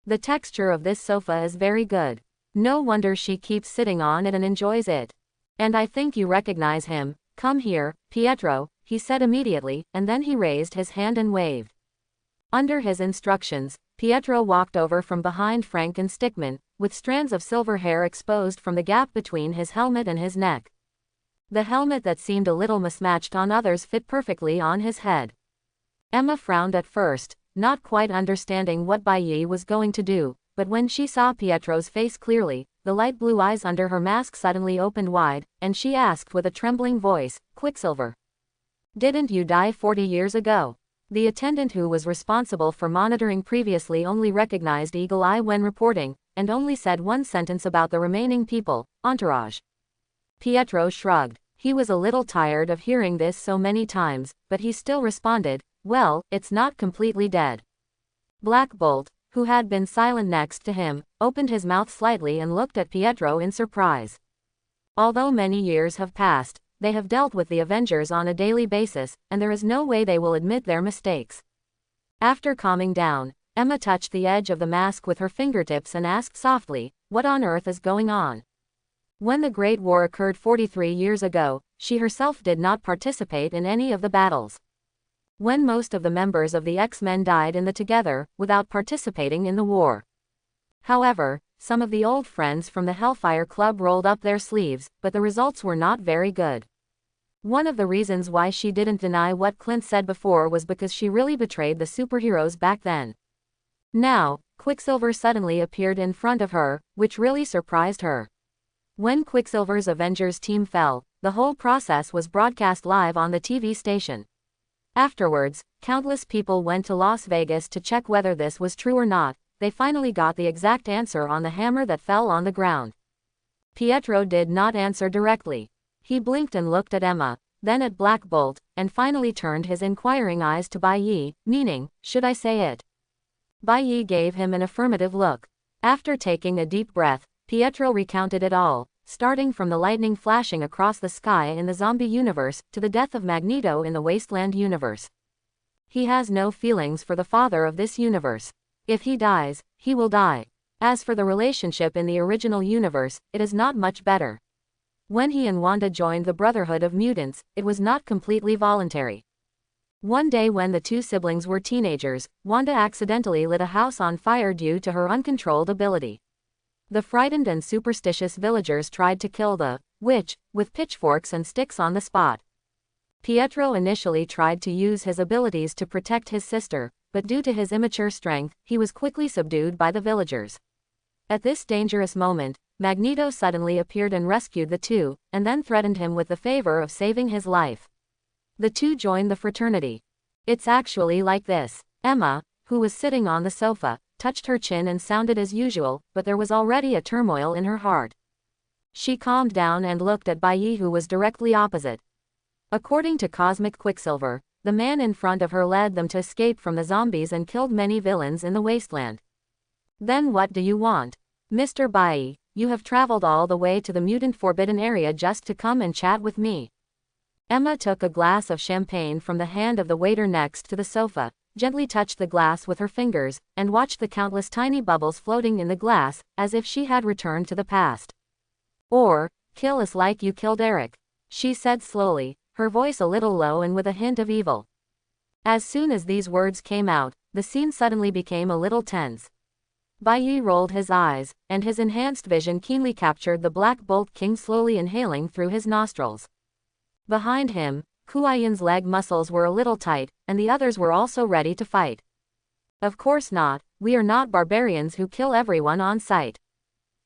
The texture of this sofa is very good. No wonder she keeps sitting on it and enjoys it. And I think you recognize him. Come here, Pietro, he said immediately, and then he raised his hand and waved. Under his instructions, Pietro walked over from behind Frank and Stickman, with strands of silver hair exposed from the gap between his helmet and his neck. The helmet that seemed a little mismatched on others fit perfectly on his head. Emma frowned at first, not quite understanding what Bai Yi was going to do, but when she saw Pietro's face clearly, the light blue eyes under her mask suddenly opened wide, and she asked with a trembling voice, Quicksilver. Didn't you die 40 years ago? The attendant who was responsible for monitoring previously only recognized Eagle Eye when reporting, and only said one sentence about the remaining people, entourage. Pietro shrugged. He was a little tired of hearing this so many times, but he still responded, well, it's not completely dead. Black Bolt, who had been silent next to him, opened his mouth slightly and looked at Pietro in surprise. Although many years have passed, they have dealt with the Avengers on a daily basis, and there is no way they will admit their mistakes. After calming down, Emma touched the edge of the mask with her fingertips and asked softly, what on earth is going on? When the Great War occurred 43 years ago, she herself did not participate in any of the battles. When most of the members of the X-Men died in the Together, without participating in the war. However, some of the old friends from the Hellfire Club rolled up their sleeves, but the results were not very good. One of the reasons why she didn't deny what Clint said before was because she really betrayed the superheroes back then. Now, Quicksilver suddenly appeared in front of her, which really surprised her. When Quicksilver's Avengers team fell, the whole process was broadcast live on the TV station. Afterwards, countless people went to Las Vegas to check whether this was true or not. They finally got the exact answer on the hammer that fell on the ground. Pietro did not answer directly. He blinked and looked at Emma, then at Black Bolt, and finally turned his inquiring eyes to Bai Yi, meaning, should I say it? Bai Yi gave him an affirmative look. After taking a deep breath, Pietro recounted it all, starting from the lightning flashing across the sky in the zombie universe to the death of Magneto in the Wasteland universe. He has no feelings for the father of this universe. If he dies, he will die. As for the relationship in the original universe, it is not much better. When he and Wanda joined the Brotherhood of Mutants, it was not completely voluntary. One day when the two siblings were teenagers, Wanda accidentally lit a house on fire due to her uncontrolled ability. The frightened and superstitious villagers tried to kill the witch with pitchforks and sticks on the spot. Pietro initially tried to use his abilities to protect his sister, but due to his immature strength, he was quickly subdued by the villagers. At this dangerous moment, Magneto suddenly appeared and rescued the two, and then threatened him with the favor of saving his life. The two joined the fraternity. It's actually like this. Emma, who was sitting on the sofa, touched her chin and sounded as usual, but there was already a turmoil in her heart. She calmed down and looked at Bai Yi, who was directly opposite. According to Cosmic Quicksilver, the man in front of her led them to escape from the zombies and killed many villains in the wasteland. Then what do you want? Mr. Bai, you have traveled all the way to the mutant forbidden area just to come and chat with me. Emma took a glass of champagne from the hand of the waiter next to the sofa, gently touched the glass with her fingers, and watched the countless tiny bubbles floating in the glass, as if she had returned to the past. Or, kill us like you killed Eric, she said slowly, her voice a little low and with a hint of evil. As soon as these words came out, the scene suddenly became a little tense. Bai Yi rolled his eyes, and his enhanced vision keenly captured the Black Bolt King slowly inhaling through his nostrils. Behind him, Kuayan's leg muscles were a little tight, and the others were also ready to fight. Of course not, we are not barbarians who kill everyone on sight.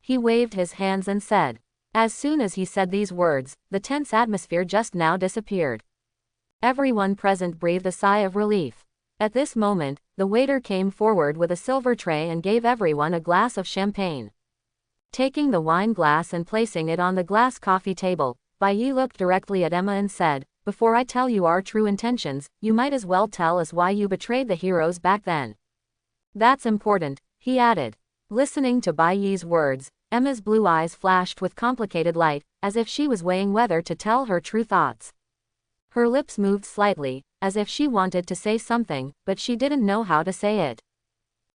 He waved his hands and said. As soon as he said these words, the tense atmosphere just now disappeared. Everyone present breathed a sigh of relief. At this moment, the waiter came forward with a silver tray and gave everyone a glass of champagne. Taking the wine glass and placing it on the glass coffee table, Bai Yi looked directly at Emma and said, "Before I tell you our true intentions, you might as well tell us why you betrayed the heroes back then." "That's important," he added. Listening to Bai Yi's words, Emma's blue eyes flashed with complicated light, as if she was weighing whether to tell her true thoughts. Her lips moved slightly, as if she wanted to say something, but she didn't know how to say it.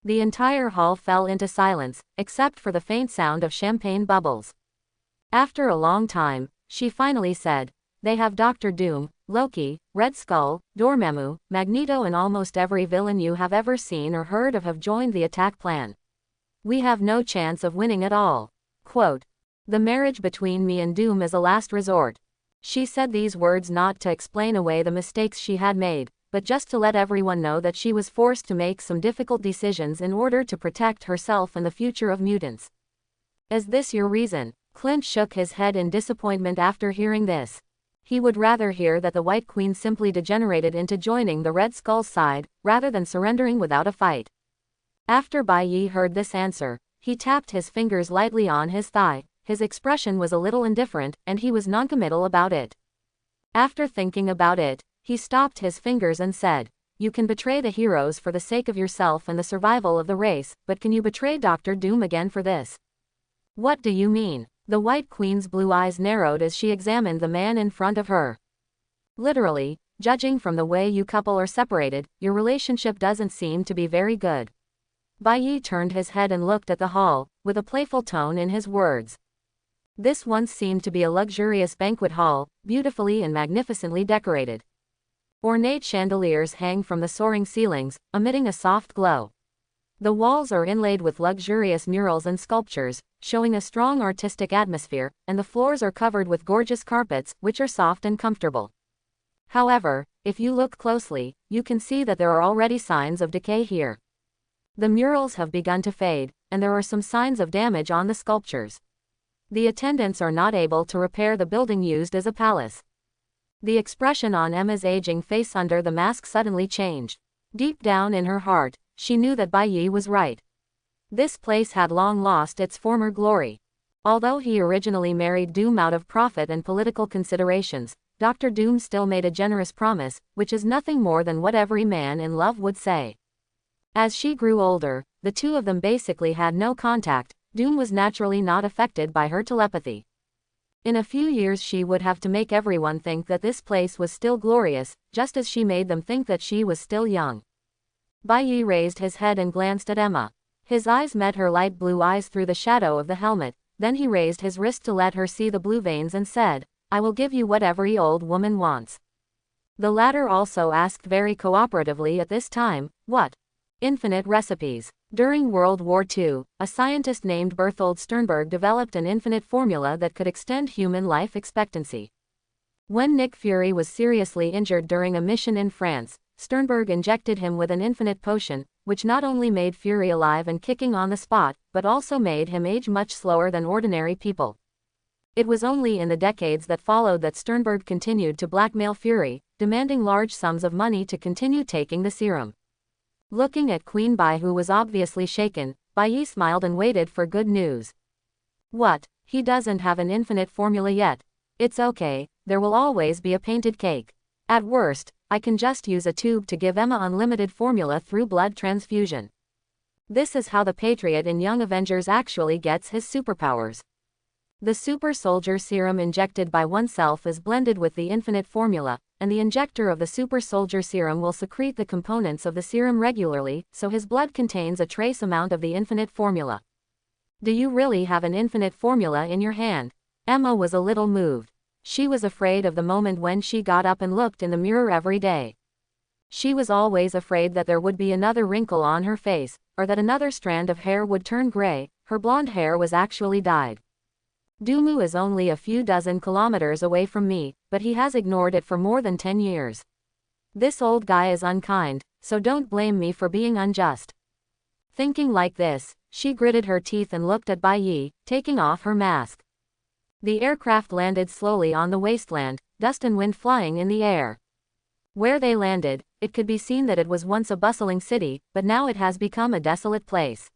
The entire hall fell into silence, except for the faint sound of champagne bubbles. After a long time, she finally said, "They have Dr. Doom, Loki, Red Skull, Dormammu, Magneto and almost every villain you have ever seen or heard of have joined the attack plan. We have no chance of winning at all. Quote, the marriage between me and Doom is a last resort." She said these words not to explain away the mistakes she had made, but just to let everyone know that she was forced to make some difficult decisions in order to protect herself and the future of mutants. "Is this your reason?" Clint shook his head in disappointment after hearing this. He would rather hear that the White Queen simply degenerated into joining the Red Skull's side, rather than surrendering without a fight. After Bai Yi heard this answer, he tapped his fingers lightly on his thigh. His expression was a little indifferent, and he was noncommittal about it. After thinking about it, he stopped his fingers and said, "You can betray the heroes for the sake of yourself and the survival of the race, but can you betray Dr. Doom again for this?" "What do you mean?" The White Queen's blue eyes narrowed as she examined the man in front of her. "Literally, judging from the way you couple are separated, your relationship doesn't seem to be very good." Bai Yi turned his head and looked at the hall, with a playful tone in his words. This once seemed to be a luxurious banquet hall, beautifully and magnificently decorated. Ornate chandeliers hang from the soaring ceilings, emitting a soft glow. The walls are inlaid with luxurious murals and sculptures, showing a strong artistic atmosphere, and the floors are covered with gorgeous carpets, which are soft and comfortable. However, if you look closely, you can see that there are already signs of decay here. The murals have begun to fade, and there are some signs of damage on the sculptures. The attendants are not able to repair the building used as a palace. The expression on Emma's aging face under the mask suddenly changed. Deep down in her heart, she knew that Bai Yi was right. This place had long lost its former glory. Although he originally married Doom out of profit and political considerations, Dr. Doom still made a generous promise, which is nothing more than what every man in love would say. As she grew older, the two of them basically had no contact. Doom was naturally not affected by her telepathy. In a few years she would have to make everyone think that this place was still glorious, just as she made them think that she was still young. Bai Yi raised his head and glanced at Emma. His eyes met her light blue eyes through the shadow of the helmet, then he raised his wrist to let her see the blue veins and said, "I will give you what every old woman wants." The latter also asked very cooperatively at this time, "What?" "Infinite recipes." During World War II, a scientist named Berthold Sternberg developed an infinite formula that could extend human life expectancy. When Nick Fury was seriously injured during a mission in France, Sternberg injected him with an infinite potion, which not only made Fury alive and kicking on the spot, but also made him age much slower than ordinary people. It was only in the decades that followed that Sternberg continued to blackmail Fury, demanding large sums of money to continue taking the serum. Looking at Queen Bai, who was obviously shaken, Bai Yi smiled and waited for good news. "What? He doesn't have an infinite formula yet. It's okay, there will always be a painted cake. At worst, I can just use a tube to give Emma unlimited formula through blood transfusion." This is how the Patriot in Young Avengers actually gets his superpowers. The super soldier serum injected by oneself is blended with the infinite formula, and the injector of the super soldier serum will secrete the components of the serum regularly, so his blood contains a trace amount of the infinite formula. "Do you really have an infinite formula in your hand?" Emma was a little moved. She was afraid of the moment when she got up and looked in the mirror every day. She was always afraid that there would be another wrinkle on her face, or that another strand of hair would turn gray. Her blonde hair was actually dyed. "Dumu is only a few dozen kilometers away from me, but he has ignored it for more than 10 years. This old guy is unkind, so don't blame me for being unjust." Thinking like this, she gritted her teeth and looked at Bai Yi, taking off her mask. The aircraft landed slowly on the wasteland, dust and wind flying in the air. Where they landed, it could be seen that it was once a bustling city, but now it has become a desolate place.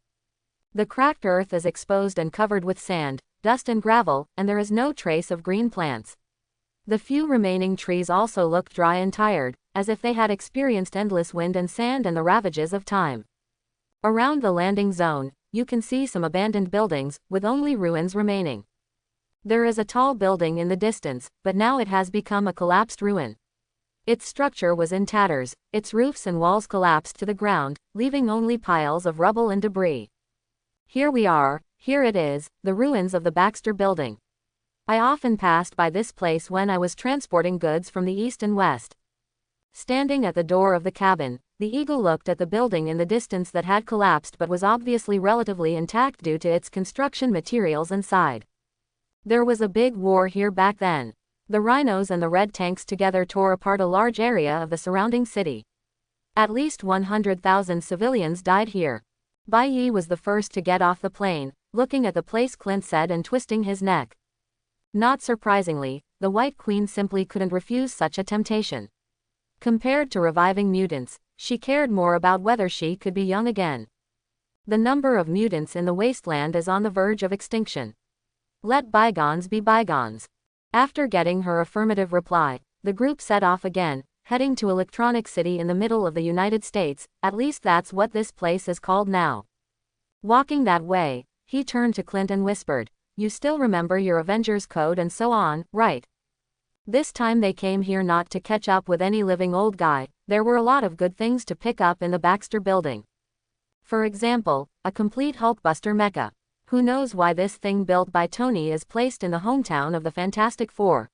The cracked earth is exposed and covered with sand, dust and gravel, and there is no trace of green plants. The few remaining trees also look dry and tired, as if they had experienced endless wind and sand and the ravages of time. Around the landing zone, you can see some abandoned buildings, with only ruins remaining. There is a tall building in the distance, but now it has become a collapsed ruin. Its structure was in tatters, its roofs and walls collapsed to the ground, leaving only piles of rubble and debris. Here we are, here it is, the ruins of the Baxter Building. I often passed by this place when I was transporting goods from the east and west. Standing at the door of the cabin, the eagle looked at the building in the distance that had collapsed but was obviously relatively intact due to its construction materials inside. There was a big war here back then. The rhinos and the red tanks together tore apart a large area of the surrounding city. At least 100,000 civilians died here. Bai Yi was the first to get off the plane, looking at the place, Clint said, and twisting his neck. Not surprisingly, the White Queen simply couldn't refuse such a temptation. Compared to reviving mutants, she cared more about whether she could be young again. The number of mutants in the wasteland is on the verge of extinction. Let bygones be bygones. After getting her affirmative reply, the group set off again, heading to Electronic City in the middle of the United States, at least that's what this place is called now. Walking that way, he turned to Clint and whispered, "You still remember your Avengers code and so on, right? This time they came here not to catch up with any living old guy, there were a lot of good things to pick up in the Baxter Building. For example, a complete Hulkbuster mecha. Who knows why this thing built by Tony is placed in the hometown of the Fantastic Four?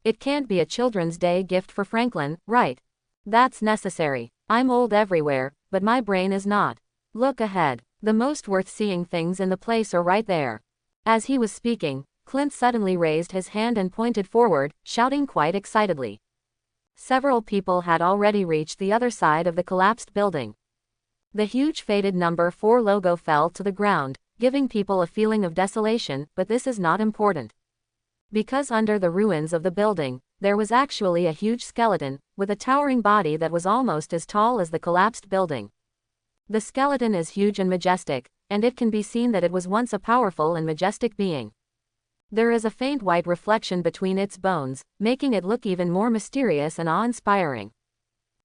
It can't be a Children's Day gift for Franklin, right? That's necessary. I'm old everywhere, but my brain is not. Look ahead. The most worth seeing things in the place are right there." As he was speaking, Clint suddenly raised his hand and pointed forward, shouting quite excitedly. Several people had already reached the other side of the collapsed building. The huge faded number 4 logo fell to the ground, giving people a feeling of desolation, but this is not important. Because under the ruins of the building, there was actually a huge skeleton, with a towering body that was almost as tall as the collapsed building. The skeleton is huge and majestic, and it can be seen that it was once a powerful and majestic being. There is a faint white reflection between its bones, making it look even more mysterious and awe-inspiring.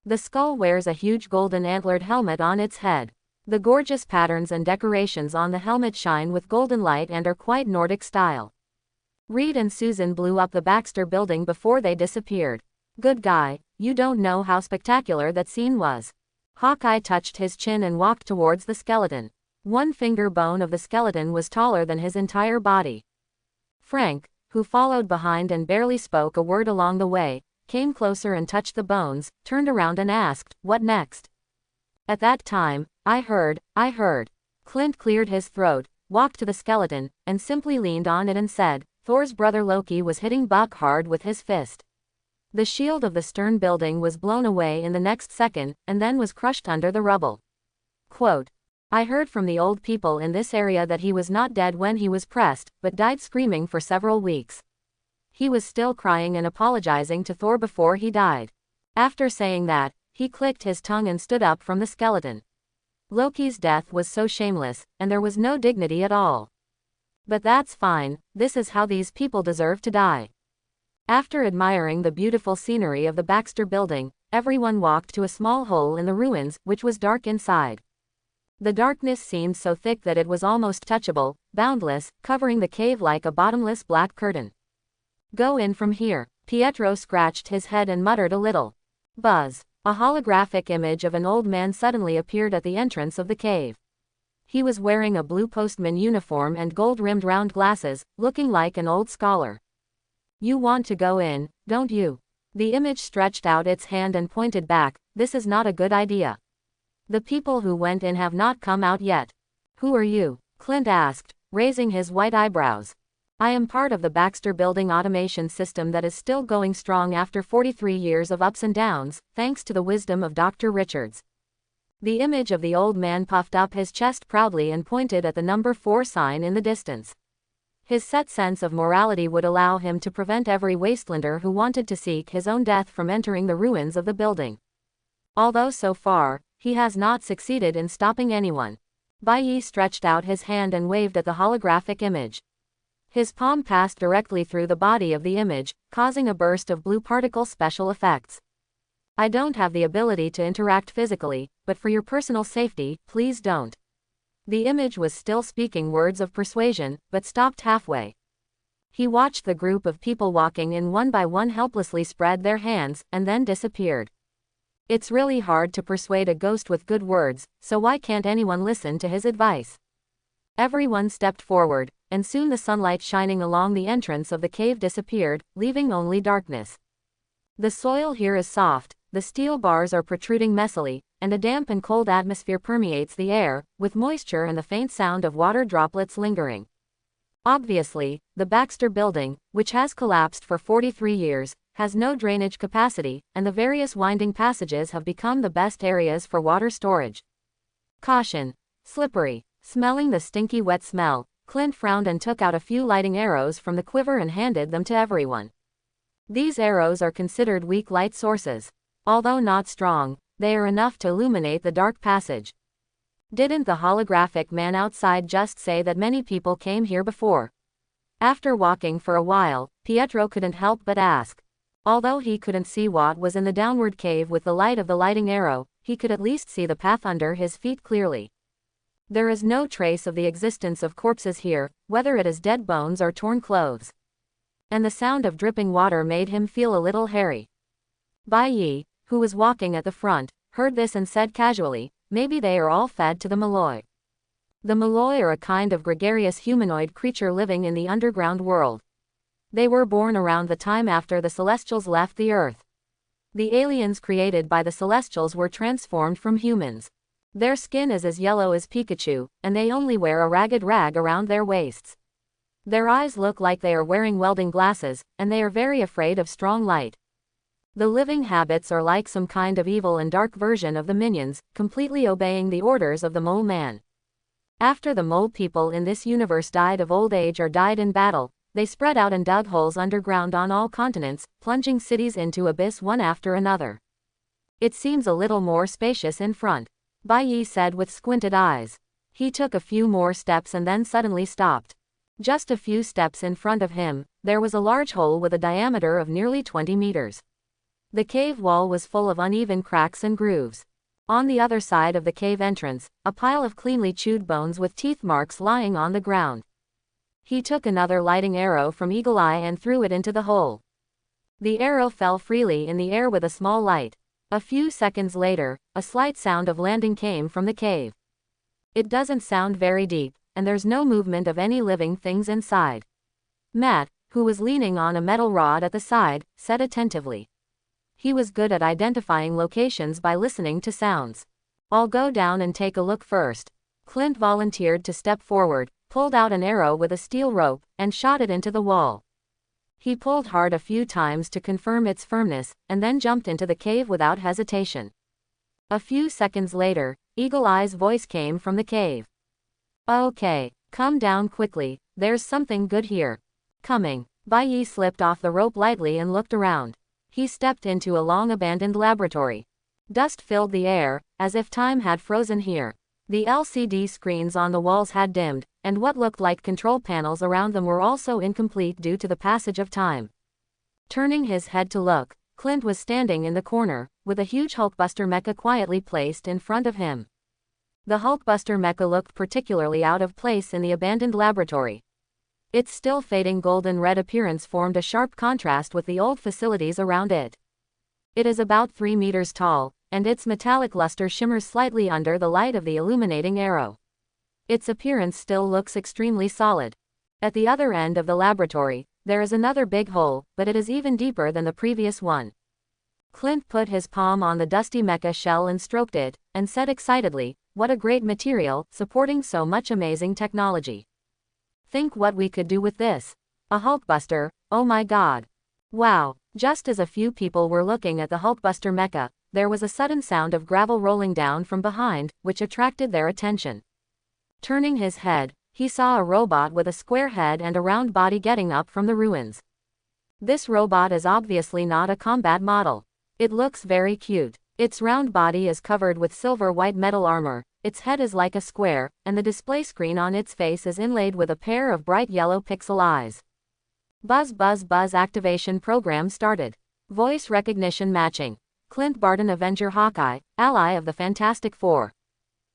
The skull wears a huge golden antlered helmet on its head. The gorgeous patterns and decorations on the helmet shine with golden light and are quite Nordic style. Reed and Susan blew up the Baxter Building before they disappeared. Good guy, you don't know how spectacular that scene was. Hawkeye touched his chin and walked towards the skeleton. One finger bone of the skeleton was taller than his entire body. Frank, who followed behind and barely spoke a word along the way, came closer and touched the bones, turned around and asked, "What next?" At that time, I heard. Clint cleared his throat, walked to the skeleton, and simply leaned on it and said, "Thor's brother Loki was hitting Buck hard with his fist." The shield of the stern building was blown away in the next second, and then was crushed under the rubble. Quote, "I heard from the old people in this area that he was not dead when he was pressed, but died screaming for several weeks. He was still crying and apologizing to Thor before he died. After saying that, he clicked his tongue and stood up from the skeleton. Loki's death was so shameless, and there was no dignity at all. But that's fine, this is how these people deserve to die." After admiring the beautiful scenery of the Baxter Building, everyone walked to a small hole in the ruins, which was dark inside. The darkness seemed so thick that it was almost touchable, boundless, covering the cave like a bottomless black curtain. "Go in from here." Pietro scratched his head and muttered a little. Buzz. A holographic image of an old man suddenly appeared at the entrance of the cave. He was wearing a blue postman uniform and gold-rimmed round glasses, looking like an old scholar. "You want to go in, don't you?" The image stretched out its hand and pointed back. "This is not a good idea. The people who went in have not come out yet." "Who are you?" Clint asked, raising his white eyebrows. "I am part of the Baxter Building automation system that is still going strong after 43 years of ups and downs, thanks to the wisdom of Dr. Richards." The image of the old man puffed up his chest proudly and pointed at the number 4 sign in the distance. His set sense of morality would allow him to prevent every wastelander who wanted to seek his own death from entering the ruins of the building. Although so far, he has not succeeded in stopping anyone. Bai Yi stretched out his hand and waved at the holographic image. His palm passed directly through the body of the image, causing a burst of blue particle special effects. I don't have the ability to interact physically, but for your personal safety, please don't. The image was still speaking words of persuasion, but stopped halfway. He watched the group of people walking in one by one helplessly spread their hands, and then disappeared. It's really hard to persuade a ghost with good words, so why can't anyone listen to his advice? Everyone stepped forward, and soon the sunlight shining along the entrance of the cave disappeared, leaving only darkness. The soil here is soft, the steel bars are protruding messily, and a damp and cold atmosphere permeates the air, with moisture and the faint sound of water droplets lingering. Obviously, the Baxter building, which has collapsed for 43 years, has no drainage capacity, and the various winding passages have become the best areas for water storage. Caution. Slippery. Smelling the stinky wet smell, Clint frowned and took out a few lighting arrows from the quiver and handed them to everyone. These arrows are considered weak light sources. Although not strong, they are enough to illuminate the dark passage. Didn't the holographic man outside just say that many people came here before? After walking for a while, Pietro couldn't help but ask. Although he couldn't see what was in the downward cave with the light of the lighting arrow, he could at least see the path under his feet clearly. There is no trace of the existence of corpses here, whether it is dead bones or torn clothes. And the sound of dripping water made him feel a little hairy. Bai Yi, who was walking at the front, heard this and said casually, maybe they are all fed to the Malloy. The Malloy are a kind of gregarious humanoid creature living in the underground world. They were born around the time after the Celestials left the Earth. The aliens created by the Celestials were transformed from humans. Their skin is as yellow as Pikachu, and they only wear a ragged rag around their waists. Their eyes look like they are wearing welding glasses, and they are very afraid of strong light. The living habits are like some kind of evil and dark version of the minions, completely obeying the orders of the Mole Man. After the mole people in this universe died of old age or died in battle, they spread out and dug holes underground on all continents, plunging cities into abyss one after another. It seems a little more spacious in front, Bai Yi said with squinted eyes. He took a few more steps and then suddenly stopped. Just a few steps in front of him, there was a large hole with a diameter of nearly 20 meters. The cave wall was full of uneven cracks and grooves. On the other side of the cave entrance, a pile of cleanly chewed bones with teeth marks lying on the ground. He took another lighting arrow from Eagle Eye and threw it into the hole. The arrow fell freely in the air with a small light. A few seconds later, a slight sound of landing came from the cave. It doesn't sound very deep, and there's no movement of any living things inside. Matt, who was leaning on a metal rod at the side, said attentively. He was good at identifying locations by listening to sounds. I'll go down and take a look first. Clint volunteered to step forward, pulled out an arrow with a steel rope, and shot it into the wall. He pulled hard a few times to confirm its firmness, and then jumped into the cave without hesitation. A few seconds later, Eagle Eye's voice came from the cave. Okay, come down quickly, there's something good here. Coming. Bai Yi slipped off the rope lightly and looked around. He stepped into a long-abandoned laboratory. Dust filled the air, as if time had frozen here. The LCD screens on the walls had dimmed, and what looked like control panels around them were also incomplete due to the passage of time. Turning his head to look, Clint was standing in the corner, with a huge Hulkbuster mecha quietly placed in front of him. The Hulkbuster mecha looked particularly out of place in the abandoned laboratory. Its still fading golden red appearance formed a sharp contrast with the old facilities around it. It is about 3 meters tall, and its metallic luster shimmers slightly under the light of the illuminating arrow. Its appearance still looks extremely solid. At the other end of the laboratory, there is another big hole, but it is even deeper than the previous one. Clint put his palm on the dusty mecha shell and stroked it, and said excitedly, "What a great material, supporting so much amazing technology. Think what we could do with this. A Hulkbuster, oh my god. Wow." Just as a few people were looking at the Hulkbuster mecha, there was a sudden sound of gravel rolling down from behind, which attracted their attention. Turning his head, He saw a robot with a square head and a round body getting up from the ruins. This robot is obviously not a combat model. It looks very cute. Its round body is covered with silver-white metal armor, its head is like a square, and the display screen on its face is inlaid with a pair of bright yellow pixel eyes. Buzz buzz buzz activation program started. Voice recognition matching. Clint Barton, Avenger Hawkeye, ally of the Fantastic Four.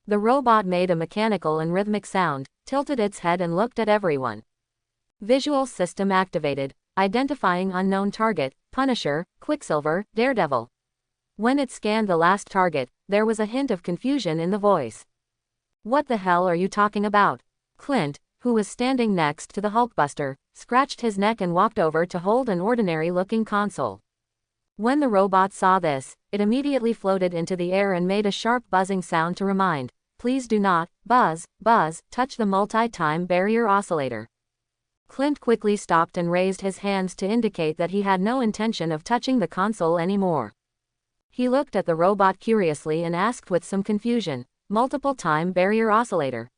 The robot made a mechanical and rhythmic sound, tilted its head and looked at everyone. Visual system activated, identifying unknown target, Punisher, Quicksilver, Daredevil. When it scanned the last target, there was a hint of confusion in the voice. What the hell are you talking about? Clint, who was standing next to the Hulkbuster, scratched his neck and walked over to hold an ordinary-looking console. When the robot saw this, it immediately floated into the air and made a sharp buzzing sound to remind, "Please do not, buzz, buzz, touch the multi-time barrier oscillator." Clint quickly stopped and raised his hands to indicate that he had no intention of touching the console anymore. He looked at the robot curiously and asked with some confusion, "Multiple time barrier oscillator?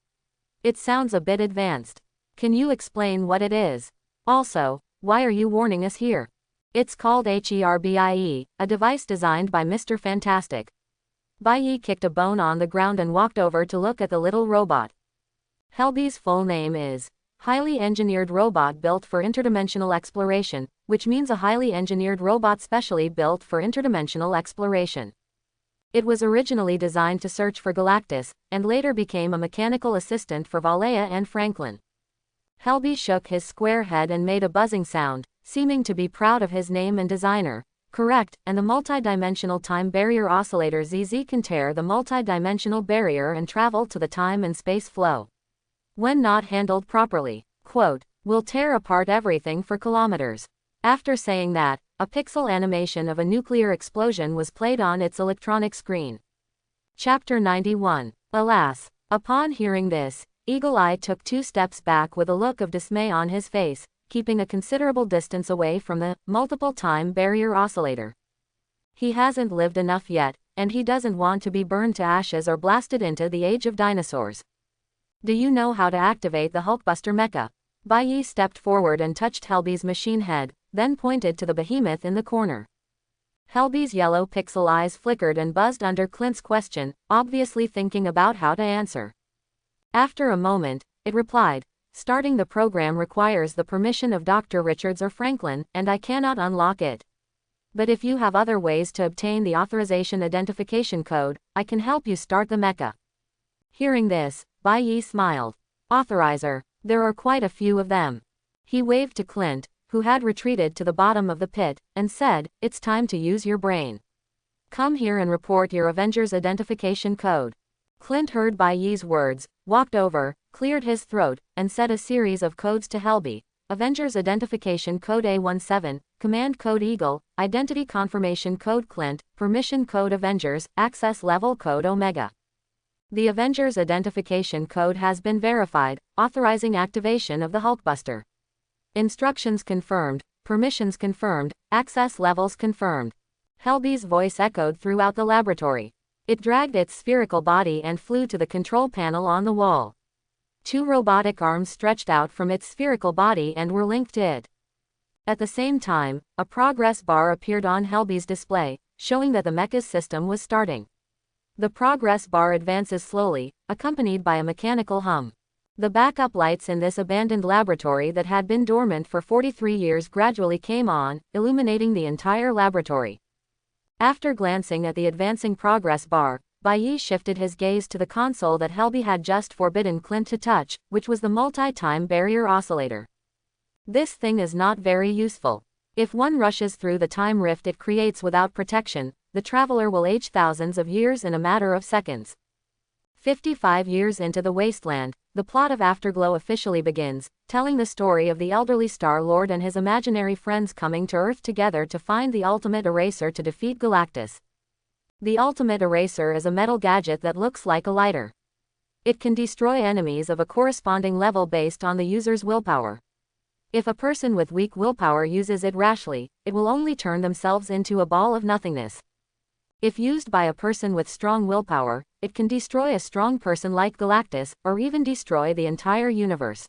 It sounds a bit advanced. Can you explain what it is? Also, why are you warning us here?" "It's called HERBIE, a device designed by Mr. Fantastic." Bai kicked a bone on the ground and walked over to look at the little robot. Helby's full name is Highly Engineered Robot Built for Interdimensional Exploration, which means a highly engineered robot specially built for interdimensional exploration. It was originally designed to search for Galactus, and later became a mechanical assistant for Valea and Franklin. Helby shook his square head and made a buzzing sound, seeming to be proud of his name and designer. "Correct, and the multidimensional time barrier oscillator ZZ can tear the multidimensional barrier and travel to the time and space flow. When not handled properly, quote, will tear apart everything for kilometers." After saying that, a pixel animation of a nuclear explosion was played on its electronic screen. Chapter 91. Alas. Upon hearing this, Eagle Eye took 2 steps back with a look of dismay on his face, keeping a considerable distance away from the multiple-time barrier oscillator. He hasn't lived enough yet, and he doesn't want to be burned to ashes or blasted into the age of dinosaurs. "Do you know how to activate the Hulkbuster mecha?" Bai stepped forward and touched Helby's machine head, then pointed to the behemoth in the corner. Helby's yellow pixel eyes flickered and buzzed under Clint's question, obviously thinking about how to answer. After a moment, it replied, "Starting the program requires the permission of Dr. Richards or Franklin, and I cannot unlock it. But if you have other ways to obtain the authorization identification code, I can help you start the mecha." Hearing this, Bai smiled. "Authorizer, there are quite a few of them." He waved to Clint, who had retreated to the bottom of the pit, and said, "It's time to use your brain. Come here and report your Avengers identification code." Clint heard Bai's words, walked over, cleared his throat, and said a series of codes to Helby. Avengers Identification Code A17, Command Code Eagle, Identity Confirmation Code Clint, Permission Code Avengers, Access Level Code Omega. The Avengers Identification Code has been verified, authorizing activation of the Hulkbuster. Instructions confirmed, permissions confirmed, access levels confirmed. Helby's voice echoed throughout the laboratory. It dragged its spherical body and flew to the control panel on the wall. 2 robotic arms stretched out from its spherical body and were linked to it. At the same time, a progress bar appeared on Helby's display, showing that the mecha's system was starting. The progress bar advances slowly, accompanied by a mechanical hum. The backup lights in this abandoned laboratory that had been dormant for 43 years gradually came on, illuminating the entire laboratory. After glancing at the advancing progress bar, Bai shifted his gaze to the console that Helby had just forbidden Clint to touch, which was the multi-time barrier oscillator. This thing is not very useful. If one rushes through the time rift it creates without protection, the traveler will age thousands of years in a matter of seconds. 55 years into the wasteland, the plot of Afterglow officially begins, telling the story of the elderly Star-Lord and his imaginary friends coming to Earth together to find the ultimate eraser to defeat Galactus. The ultimate eraser is a metal gadget that looks like a lighter. It can destroy enemies of a corresponding level based on the user's willpower. If a person with weak willpower uses it rashly, it will only turn themselves into a ball of nothingness. If used by a person with strong willpower, it can destroy a strong person like Galactus, or even destroy the entire universe.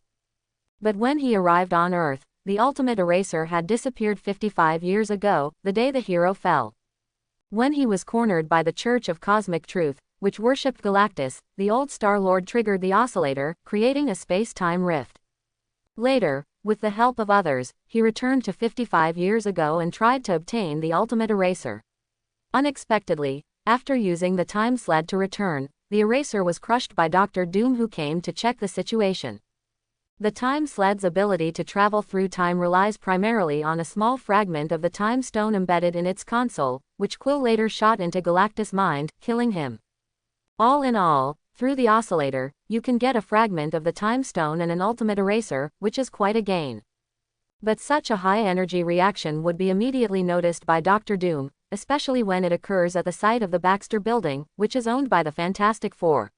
But when he arrived on Earth, the ultimate eraser had disappeared 55 years ago, the day the hero fell. When he was cornered by the Church of Cosmic Truth, which worshipped Galactus, the old Star-Lord triggered the oscillator, creating a space-time rift. Later, with the help of others, he returned to 55 years ago and tried to obtain the ultimate eraser. Unexpectedly, after using the time sled to return, the eraser was crushed by Dr. Doom, who came to check the situation. The time sled's ability to travel through time relies primarily on a small fragment of the time stone embedded in its console, which Quill later shot into Galactus' mind, killing him. All in all, through the oscillator, you can get a fragment of the time stone and an ultimate eraser, which is quite a gain. But such a high-energy reaction would be immediately noticed by Dr. Doom, especially when it occurs at the site of the Baxter Building, which is owned by the Fantastic Four.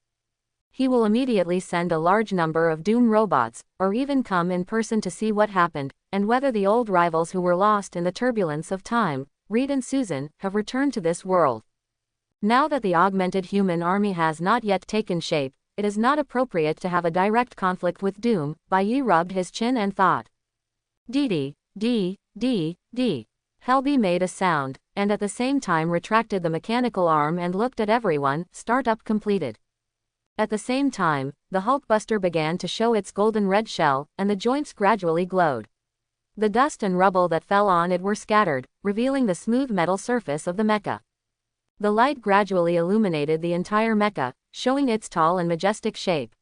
He will immediately send a large number of Doom robots, or even come in person to see what happened, and whether the old rivals who were lost in the turbulence of time, Reed and Susan, have returned to this world. Now that the augmented human army has not yet taken shape, it is not appropriate to have a direct conflict with Doom. Bai rubbed his chin and thought. D. Helby made a sound, and at the same time retracted the mechanical arm and looked at everyone. Startup completed. At the same time, the Hulkbuster began to show its golden red shell, and the joints gradually glowed. The dust and rubble that fell on it were scattered, revealing the smooth metal surface of the mecha. The light gradually illuminated the entire mecha, showing its tall and majestic shape.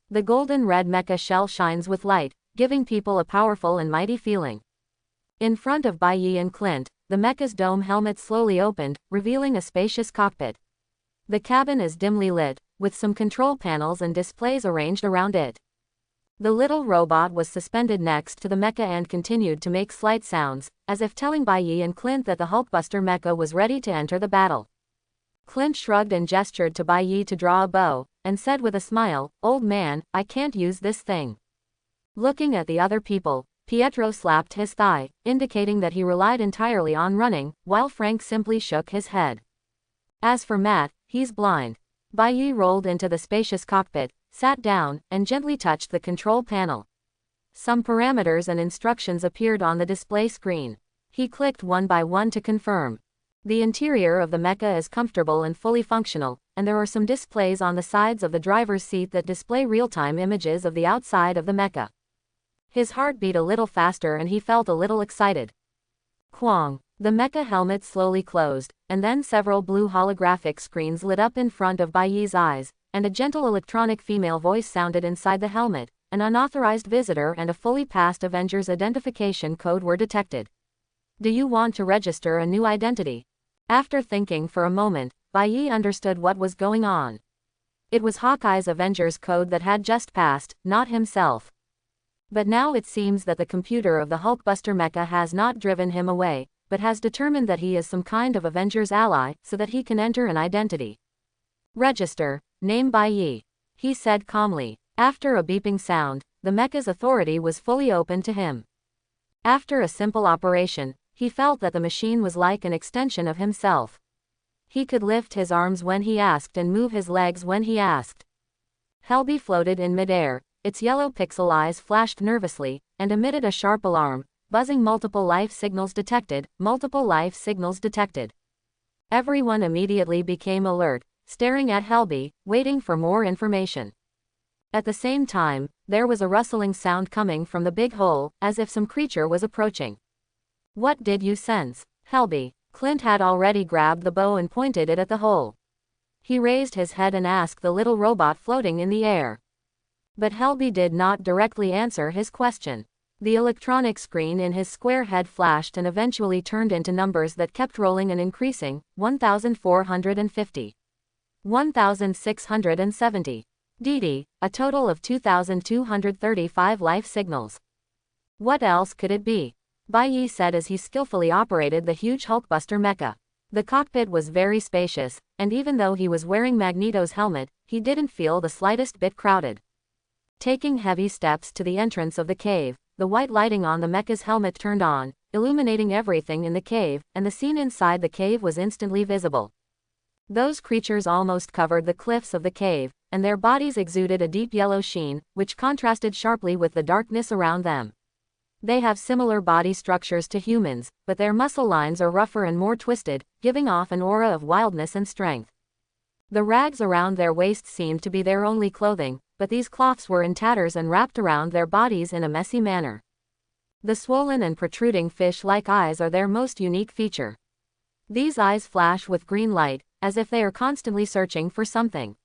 The golden red mecha shell shines with light, giving people a powerful and mighty feeling. In front of Bai and Clint, the mecha's dome helmet slowly opened, revealing a spacious cockpit. The cabin is dimly lit, with some control panels and displays arranged around it. The little robot was suspended next to the mecha and continued to make slight sounds, as if telling Bai and Clint that the Hulkbuster mecha was ready to enter the battle. Clint shrugged and gestured to Bai to draw a bow, and said with a smile, "Old man, I can't use this thing." Looking at the other people, Pietro slapped his thigh, indicating that he relied entirely on running, while Frank simply shook his head. As for Matt, he's blind. Bai rolled into the spacious cockpit, sat down, and gently touched the control panel. Some parameters and instructions appeared on the display screen. He clicked one by one to confirm. The interior of the mecha is comfortable and fully functional, and there are some displays on the sides of the driver's seat that display real-time images of the outside of the mecha. His heart beat a little faster and he felt a little excited. Quang. The mecha helmet slowly closed, and then several blue holographic screens lit up in front of Bai's eyes, and a gentle electronic female voice sounded inside the helmet. An unauthorized visitor and a fully passed Avengers identification code were detected. Do you want to register a new identity? After thinking for a moment, Bai understood what was going on. It was Hawkeye's Avengers code that had just passed, not himself. But now it seems that the computer of the Hulkbuster mecha has not driven him away, but has determined that he is some kind of Avengers ally, so that he can enter an identity. Register, name Bai, he said calmly. After a beeping sound, the mecha's authority was fully open to him. After a simple operation, he felt that the machine was like an extension of himself. He could lift his arms when he asked and move his legs when he asked. Helby floated in midair, its yellow pixel eyes flashed nervously, and emitted a sharp alarm, buzzing. Multiple life signals detected, multiple life signals detected. Everyone immediately became alert, staring at Helby, waiting for more information. At the same time, there was a rustling sound coming from the big hole, as if some creature was approaching. What did you sense, Helby? Clint had already grabbed the bow and pointed it at the hole. He raised his head and asked the little robot floating in the air. But Helby did not directly answer his question. The electronic screen in his square head flashed and eventually turned into numbers that kept rolling and increasing. 1,450. 1,670. DD, a total of 2,235 life signals. What else could it be? Bai said as he skillfully operated the huge Hulkbuster mecha. The cockpit was very spacious, and even though he was wearing Magneto's helmet, he didn't feel the slightest bit crowded. Taking heavy steps to the entrance of the cave, the white lighting on the mecha's helmet turned on, illuminating everything in the cave, and the scene inside the cave was instantly visible. Those creatures almost covered the cliffs of the cave, and their bodies exuded a deep yellow sheen, which contrasted sharply with the darkness around them. They have similar body structures to humans, but their muscle lines are rougher and more twisted, giving off an aura of wildness and strength. The rags around their waists seemed to be their only clothing, but these cloths were in tatters and wrapped around their bodies in a messy manner. The swollen and protruding fish-like eyes are their most unique feature. These eyes flash with green light, as if they are constantly searching for something.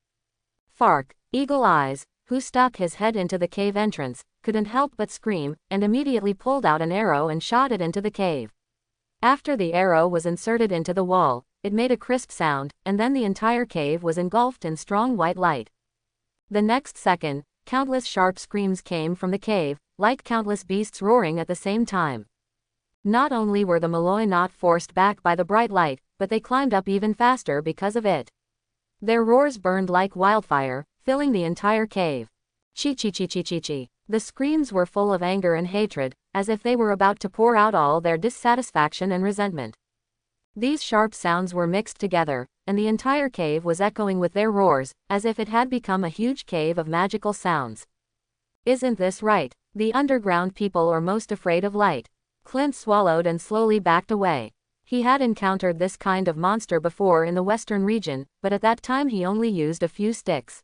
Fark, Eagle Eyes, who stuck his head into the cave entrance, couldn't help but scream, and immediately pulled out an arrow and shot it into the cave. After the arrow was inserted into the wall, it made a crisp sound, and then the entire cave was engulfed in strong white light. The next second, countless sharp screams came from the cave, like countless beasts roaring at the same time. Not only were the Malloy not forced back by the bright light, but they climbed up even faster because of it. Their roars burned like wildfire, filling the entire cave. Chi-chi-chi-chi-chi-chi. The screams were full of anger and hatred, as if they were about to pour out all their dissatisfaction and resentment. These sharp sounds were mixed together, and the entire cave was echoing with their roars, as if it had become a huge cave of magical sounds. Isn't this right? The underground people are most afraid of light. Clint swallowed and slowly backed away. He had encountered this kind of monster before in the western region, but at that time he only used a few sticks.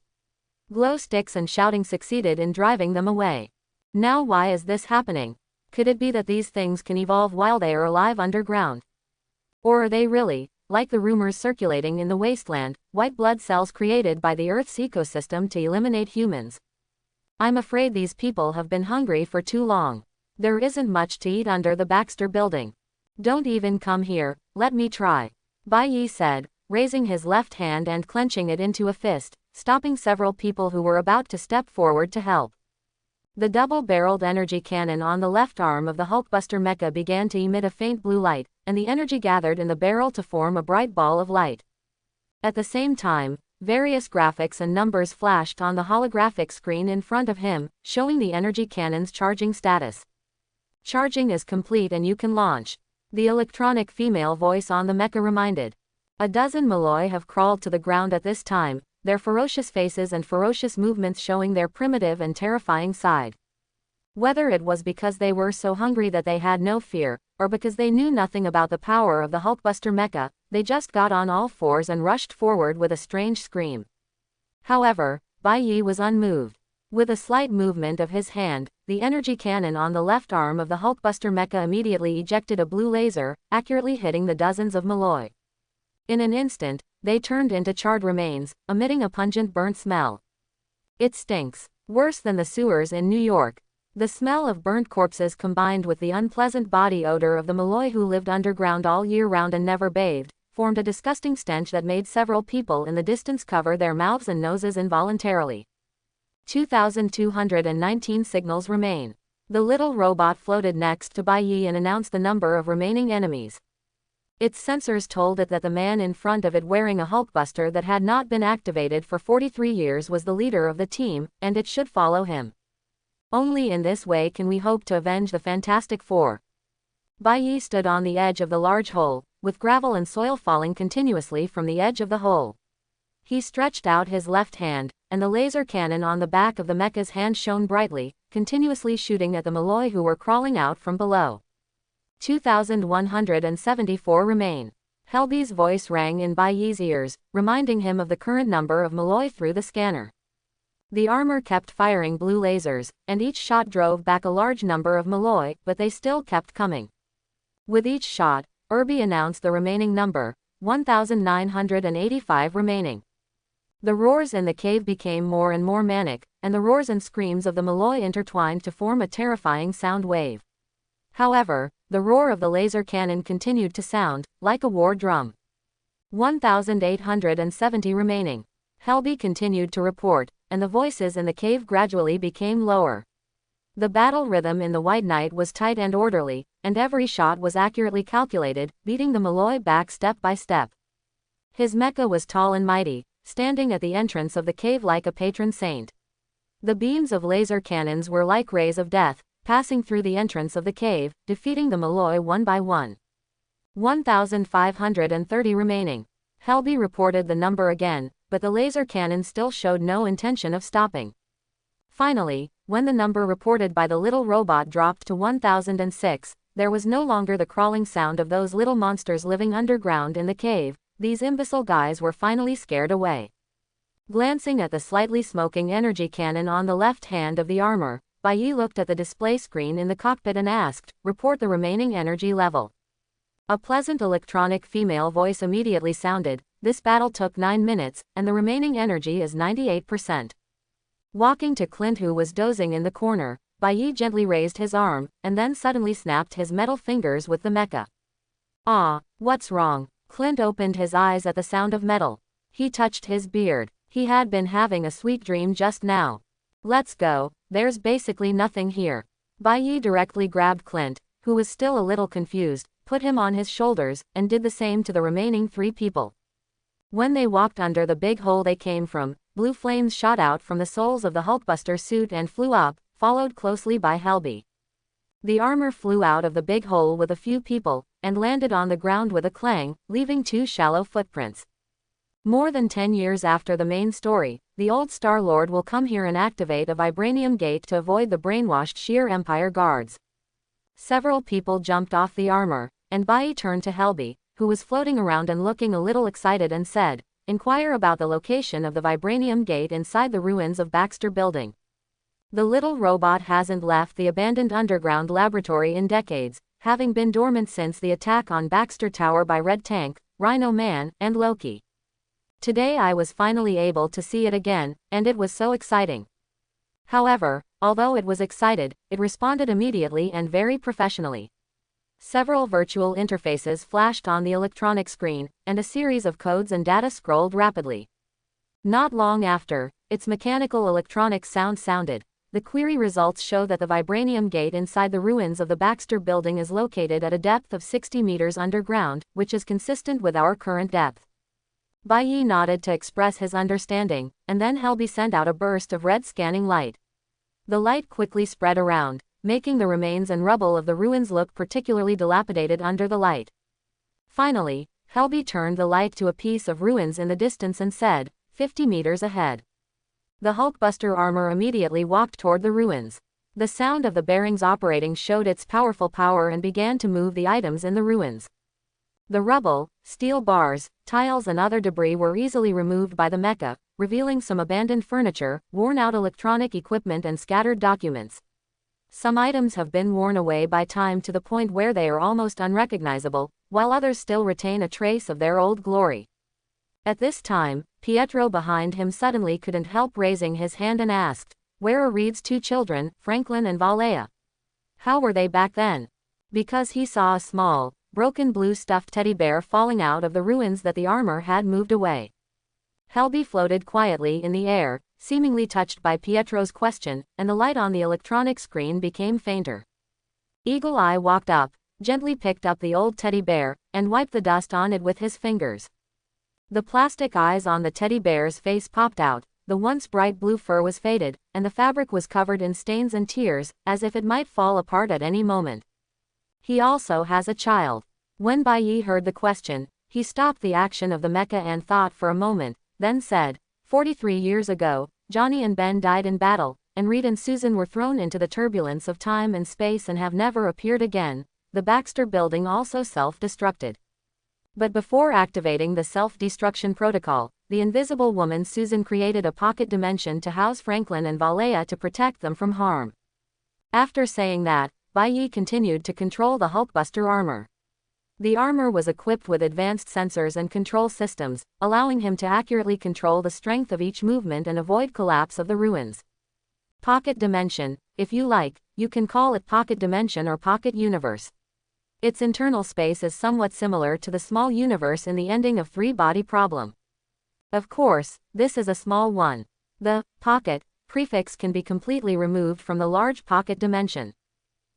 Glow sticks and shouting succeeded in driving them away. Now why is this happening? Could it be that these things can evolve while they are alive underground? Or are they really, like the rumors circulating in the wasteland, white blood cells created by the Earth's ecosystem to eliminate humans? I'm afraid these people have been hungry for too long. There isn't much to eat under the Baxter building. Don't even come here, let me try. Bai Yi said, raising his left hand and clenching it into a fist, stopping several people who were about to step forward to help. The double-barreled energy cannon on the left arm of the Hulkbuster mecha began to emit a faint blue light, and the energy gathered in the barrel to form a bright ball of light. At the same time, various graphics and numbers flashed on the holographic screen in front of him, showing the energy cannon's charging status. Charging is complete and you can launch. The electronic female voice on the mecha reminded. A dozen Malloy have crawled to the ground at this time, their ferocious faces and ferocious movements showing their primitive and terrifying side. Whether it was because they were so hungry that they had no fear, or because they knew nothing about the power of the Hulkbuster mecha, they just got on all fours and rushed forward with a strange scream. However, Bai Yi was unmoved. With a slight movement of his hand, the energy cannon on the left arm of the Hulkbuster mecha immediately ejected a blue laser, accurately hitting the dozens of Malloy. In an instant, they turned into charred remains, emitting a pungent burnt smell. It stinks. Worse than the sewers in New York. The smell of burnt corpses combined with the unpleasant body odor of the Malloy who lived underground all year round and never bathed, formed a disgusting stench that made several people in the distance cover their mouths and noses involuntarily. 2,219 signals remain. The little robot floated next to Bai Yi and announced the number of remaining enemies. Its sensors told it that the man in front of it wearing a Hulkbuster that had not been activated for 43 years was the leader of the team, and it should follow him. Only in this way can we hope to avenge the Fantastic Four. Bai Yi stood on the edge of the large hole, with gravel and soil falling continuously from the edge of the hole. He stretched out his left hand, and the laser cannon on the back of the mecha's hand shone brightly, continuously shooting at the Malloy who were crawling out from below. 2,174 remain. Helby's voice rang in Bai Yi's ears, reminding him of the current number of Malloy through the scanner. The armor kept firing blue lasers, and each shot drove back a large number of Malloy, but they still kept coming. With each shot, Irby announced the remaining number, 1,985 remaining. The roars in the cave became more and more manic, and the roars and screams of the Malloy intertwined to form a terrifying sound wave. However, the roar of the laser cannon continued to sound, like a war drum. 1,870 remaining. Helby continued to report, and the voices in the cave gradually became lower. The battle rhythm in the White Knight was tight and orderly, and every shot was accurately calculated, beating the Malloy back step by step. His mecha was tall and mighty, standing at the entrance of the cave like a patron saint. The beams of laser cannons were like rays of death, passing through the entrance of the cave, defeating the Malloy one by one. 1,530 remaining. Helby reported the number again, but the laser cannon still showed no intention of stopping. Finally, when the number reported by the little robot dropped to 1006, there was no longer the crawling sound of those little monsters living underground in the cave. These imbecile guys were finally scared away. Glancing at the slightly smoking energy cannon on the left hand of the armor, Bai looked at the display screen in the cockpit and asked, "Report the remaining energy level." A pleasant electronic female voice immediately sounded, "This battle took 9 minutes, and the remaining energy is 98%. Walking to Clint, who was dozing in the corner, Bai gently raised his arm, and then suddenly snapped his metal fingers with the mecha. "Ah, what's wrong?" Clint opened his eyes at the sound of metal. He touched his beard. He had been having a sweet dream just now. "Let's go, there's basically nothing here." Bai directly grabbed Clint, who was still a little confused, put him on his shoulders, and did the same to the remaining 3 people. When they walked under the big hole they came from, blue flames shot out from the soles of the Hulkbuster suit and flew up, followed closely by Helby. The armor flew out of the big hole with a few people, and landed on the ground with a clang, leaving 2 shallow footprints. More than 10 years after the main story, the old Star-Lord will come here and activate a vibranium gate to avoid the brainwashed Sheer Empire guards. Several people jumped off the armor, and Bai turned to Helby, who was floating around and looking a little excited, and said, "Inquire about the location of the vibranium gate inside the ruins of Baxter Building." The little robot hasn't left the abandoned underground laboratory in decades, having been dormant since the attack on Baxter Tower by Red Tank, Rhino Man, and Loki. Today I was finally able to see it again, and it was so exciting. However, although it was excited, it responded immediately and very professionally. Several virtual interfaces flashed on the electronic screen, and a series of codes and data scrolled rapidly. Not long after, its mechanical electronic sound sounded. The query results show that the vibranium gate inside the ruins of the Baxter Building is located at a depth of 60 meters underground, which is consistent with our current depth. Bai nodded to express his understanding, and then Helby sent out a burst of red scanning light. The light quickly spread around, making the remains and rubble of the ruins look particularly dilapidated under the light. Finally, Helby turned the light to a piece of ruins in the distance and said, 50 meters ahead. The Hulkbuster armor immediately walked toward the ruins. The sound of the bearings operating showed its powerful power and began to move the items in the ruins. The rubble, steel bars, tiles and other debris were easily removed by the mecha, revealing some abandoned furniture, worn-out electronic equipment and scattered documents. Some items have been worn away by time to the point where they are almost unrecognizable, while others still retain a trace of their old glory. At this time, Pietro behind him suddenly couldn't help raising his hand and asked, "Where are Reed's 2 children, Franklin and Valea? How were they back then?" Because he saw a small, broken blue stuffed teddy bear falling out of the ruins that the armor had moved away. Helby floated quietly in the air, seemingly touched by Pietro's question, and the light on the electronic screen became fainter. Eagle Eye walked up, gently picked up the old teddy bear, and wiped the dust on it with his fingers. The plastic eyes on the teddy bear's face popped out, the once bright blue fur was faded, and the fabric was covered in stains and tears, as if it might fall apart at any moment. "He also has a child." When Bai heard the question, he stopped the action of the mecha and thought for a moment, then said, 43 years ago, Johnny and Ben died in battle, and Reed and Susan were thrown into the turbulence of time and space and have never appeared again. The Baxter Building also self-destructed. But before activating the self-destruction protocol, the Invisible Woman Susan created a pocket dimension to house Franklin and Valea to protect them from harm. After saying that, Bai continued to control the Hulkbuster armor. The armor was equipped with advanced sensors and control systems, allowing him to accurately control the strength of each movement and avoid collapse of the ruins. Pocket dimension, if you like, you can call it pocket dimension or pocket universe. Its internal space is somewhat similar to the small universe in the ending of Three-Body Problem. Of course, this is a small one. The pocket prefix can be completely removed from the large pocket dimension.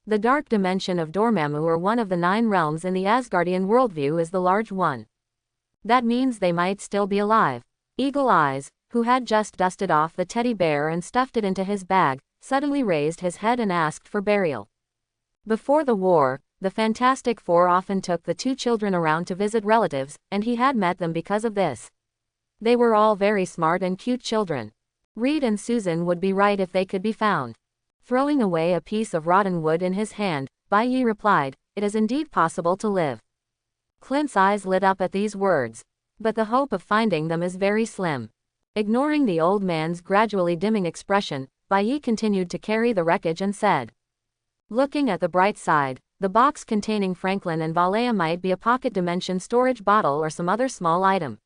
The dark dimension of Dormammu, or one of the 9 realms in the Asgardian worldview, is the large one. That means they might still be alive. Eagle Eyes, who had just dusted off the teddy bear and stuffed it into his bag, suddenly raised his head and asked for burial. Before the war, the Fantastic Four often took the two children around to visit relatives, and he had met them because of this. They were all very smart and cute children. Reed and Susan would be right if they could be found. Throwing away a piece of rotten wood in his hand, Bai Yi replied, "It is indeed possible to live." Clint's eyes lit up at these words. But the hope of finding them is very slim. Ignoring the old man's gradually dimming expression, Bai Yi continued to carry the wreckage and said, "Looking at the bright side, the box containing Franklin and Valea might be a pocket dimension storage bottle or some other small item.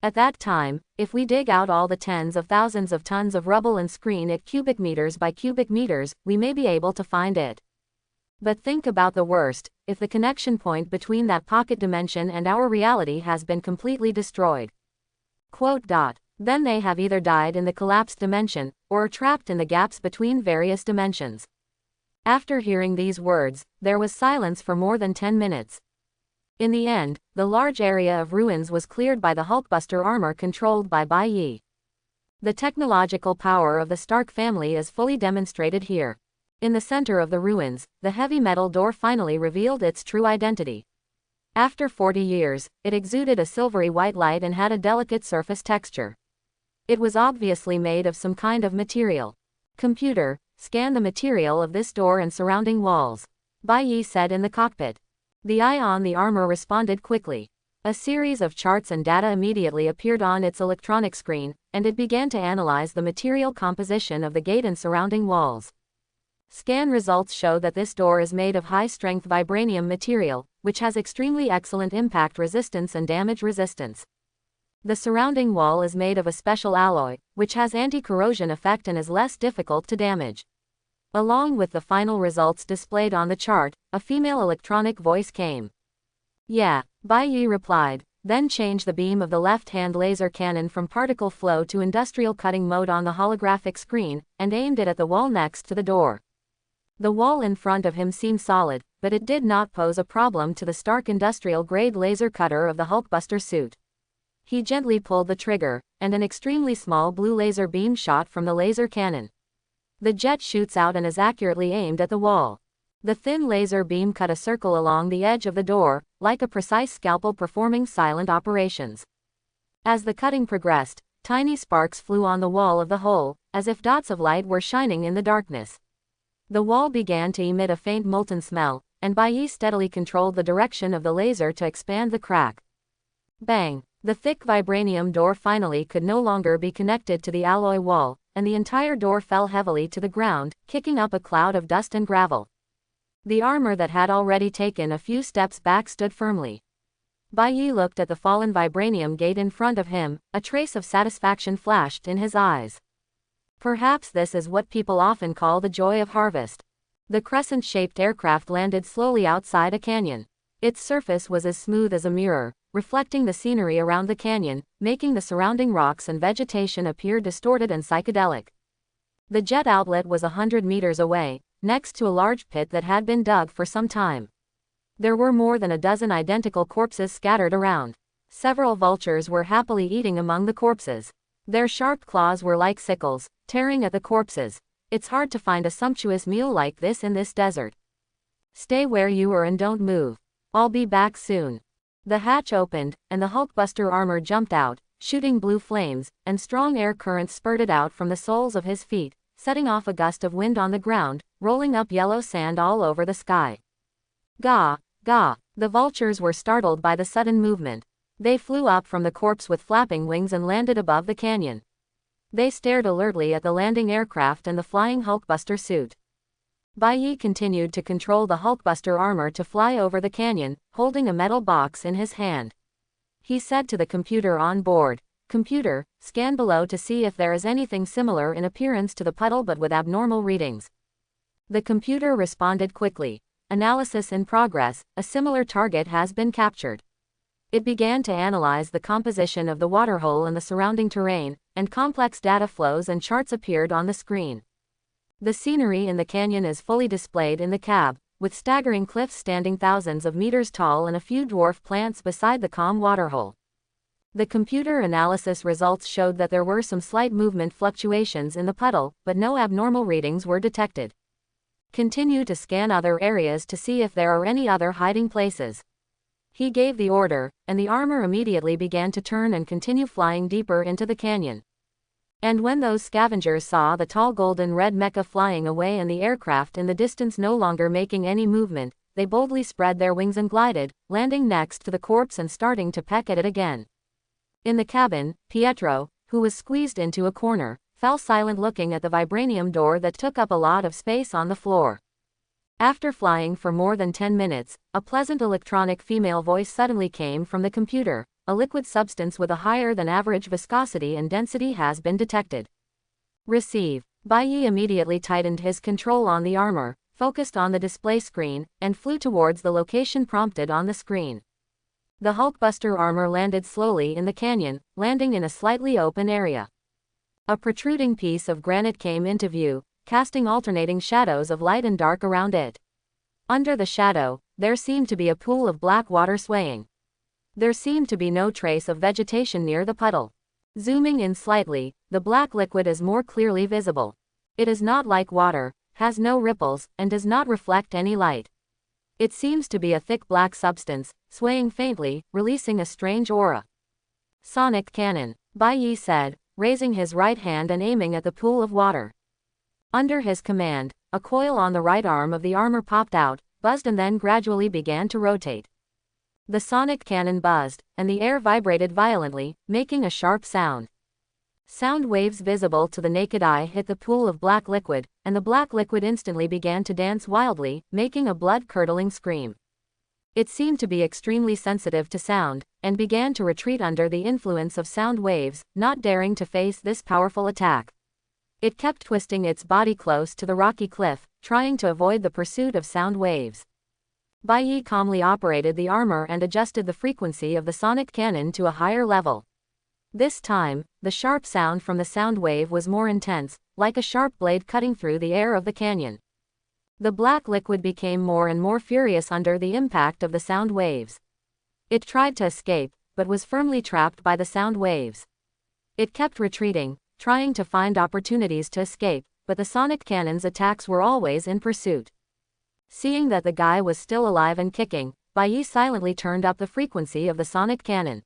At that time, if we dig out all the tens of thousands of tons of rubble and screen it cubic meters by cubic meters, we may be able to find it. But think about the worst, if the connection point between that pocket dimension and our reality has been completely destroyed. Then they have either died in the collapsed dimension, or are trapped in the gaps between various dimensions." After hearing these words, there was silence for more than 10 minutes. In the end, the large area of ruins was cleared by the Hulkbuster armor controlled by Bai Yi. The technological power of the Stark family is fully demonstrated here. In the center of the ruins, the heavy metal door finally revealed its true identity. After 40 years, it exuded a silvery white light and had a delicate surface texture. It was obviously made of some kind of material. "Computer, scan the material of this door and surrounding walls," Bai Yi said in the cockpit. The eye on the armor responded quickly. A series of charts and data immediately appeared on its electronic screen, and it began to analyze the material composition of the gate and surrounding walls. Scan results show that this door is made of high-strength vibranium material, which has extremely excellent impact resistance and damage resistance. The surrounding wall is made of a special alloy, which has anti-corrosion effect and is less difficult to damage. Along with the final results displayed on the chart, a female electronic voice came. "Yeah," Bai Yi replied, "then change the beam of the left-hand laser cannon from particle flow to industrial cutting mode on the holographic screen, and aimed it at the wall next to the door." The wall in front of him seemed solid, but it did not pose a problem to the Stark industrial-grade laser cutter of the Hulkbuster suit. He gently pulled the trigger, and an extremely small blue laser beam shot from the laser cannon. The jet shoots out and is accurately aimed at the wall. The thin laser beam cut a circle along the edge of the door, like a precise scalpel performing silent operations. As the cutting progressed, tiny sparks flew on the wall of the hole, as if dots of light were shining in the darkness. The wall began to emit a faint molten smell, and Bai Yi steadily controlled the direction of the laser to expand the crack. Bang! The thick vibranium door finally could no longer be connected to the alloy wall, and the entire door fell heavily to the ground, kicking up a cloud of dust and gravel. The armor that had already taken a few steps back stood firmly. Bai Yi looked at the fallen vibranium gate in front of him, a trace of satisfaction flashed in his eyes. Perhaps this is what people often call the joy of harvest. The crescent-shaped aircraft landed slowly outside a canyon. Its surface was as smooth as a mirror, reflecting the scenery around the canyon, making the surrounding rocks and vegetation appear distorted and psychedelic. The jet outlet was 100 meters away, next to a large pit that had been dug for some time. There were more than a dozen identical corpses scattered around. Several vultures were happily eating among the corpses. Their sharp claws were like sickles, tearing at the corpses. It's hard to find a sumptuous meal like this in this desert. Stay where you are and don't move. I'll be back soon. The hatch opened, and the Hulkbuster armor jumped out, shooting blue flames, and strong air currents spurted out from the soles of his feet, setting off a gust of wind on the ground, rolling up yellow sand all over the sky. Gah! Gah! The vultures were startled by the sudden movement. They flew up from the corpse with flapping wings and landed above the canyon. They stared alertly at the landing aircraft and the flying Hulkbuster suit. Bai Yi continued to control the Hulkbuster armor to fly over the canyon, holding a metal box in his hand. He said to the computer on board, "Computer, scan below to see if there is anything similar in appearance to the puddle but with abnormal readings." The computer responded quickly. "Analysis in progress, a similar target has been captured." It began to analyze the composition of the waterhole and the surrounding terrain, and complex data flows and charts appeared on the screen. The scenery in the canyon is fully displayed in the cab, with staggering cliffs standing thousands of meters tall and a few dwarf plants beside the calm waterhole. The computer analysis results showed that there were some slight movement fluctuations in the puddle, but no abnormal readings were detected. Continue to scan other areas to see if there are any other hiding places. He gave the order, and the armor immediately began to turn and continue flying deeper into the canyon. And when those scavengers saw the tall golden red mecha flying away and the aircraft in the distance no longer making any movement, they boldly spread their wings and glided, landing next to the corpse and starting to peck at it again. In the cabin, Pietro, who was squeezed into a corner, fell silent looking at the vibranium door that took up a lot of space on the floor. After flying for more than 10 minutes, a pleasant electronic female voice suddenly came from the computer. A liquid substance with a higher than average viscosity and density has been detected. Receive. Baiyi immediately tightened his control on the armor, focused on the display screen, and flew towards the location prompted on the screen. The Hulkbuster armor landed slowly in the canyon, landing in a slightly open area. A protruding piece of granite came into view, casting alternating shadows of light and dark around it. Under the shadow, there seemed to be a pool of black water swaying. There seemed to be no trace of vegetation near the puddle. Zooming in slightly, the black liquid is more clearly visible. It is not like water, has no ripples, and does not reflect any light. It seems to be a thick black substance, swaying faintly, releasing a strange aura. Sonic cannon, Baiyi said, raising his right hand and aiming at the pool of water. Under his command, a coil on the right arm of the armor popped out, buzzed and then gradually began to rotate. The sonic cannon buzzed, and the air vibrated violently, making a sharp sound. Sound waves visible to the naked eye hit the pool of black liquid, and the black liquid instantly began to dance wildly, making a blood-curdling scream. It seemed to be extremely sensitive to sound, and began to retreat under the influence of sound waves, not daring to face this powerful attack. It kept twisting its body close to the rocky cliff, trying to avoid the pursuit of sound waves. Baiyi calmly operated the armor and adjusted the frequency of the sonic cannon to a higher level. This time, the sharp sound from the sound wave was more intense, like a sharp blade cutting through the air of the canyon. The black liquid became more and more furious under the impact of the sound waves. It tried to escape, but was firmly trapped by the sound waves. It kept retreating, trying to find opportunities to escape, but the sonic cannon's attacks were always in pursuit. Seeing that the guy was still alive and kicking, Baiyi silently turned up the frequency of the sonic cannon.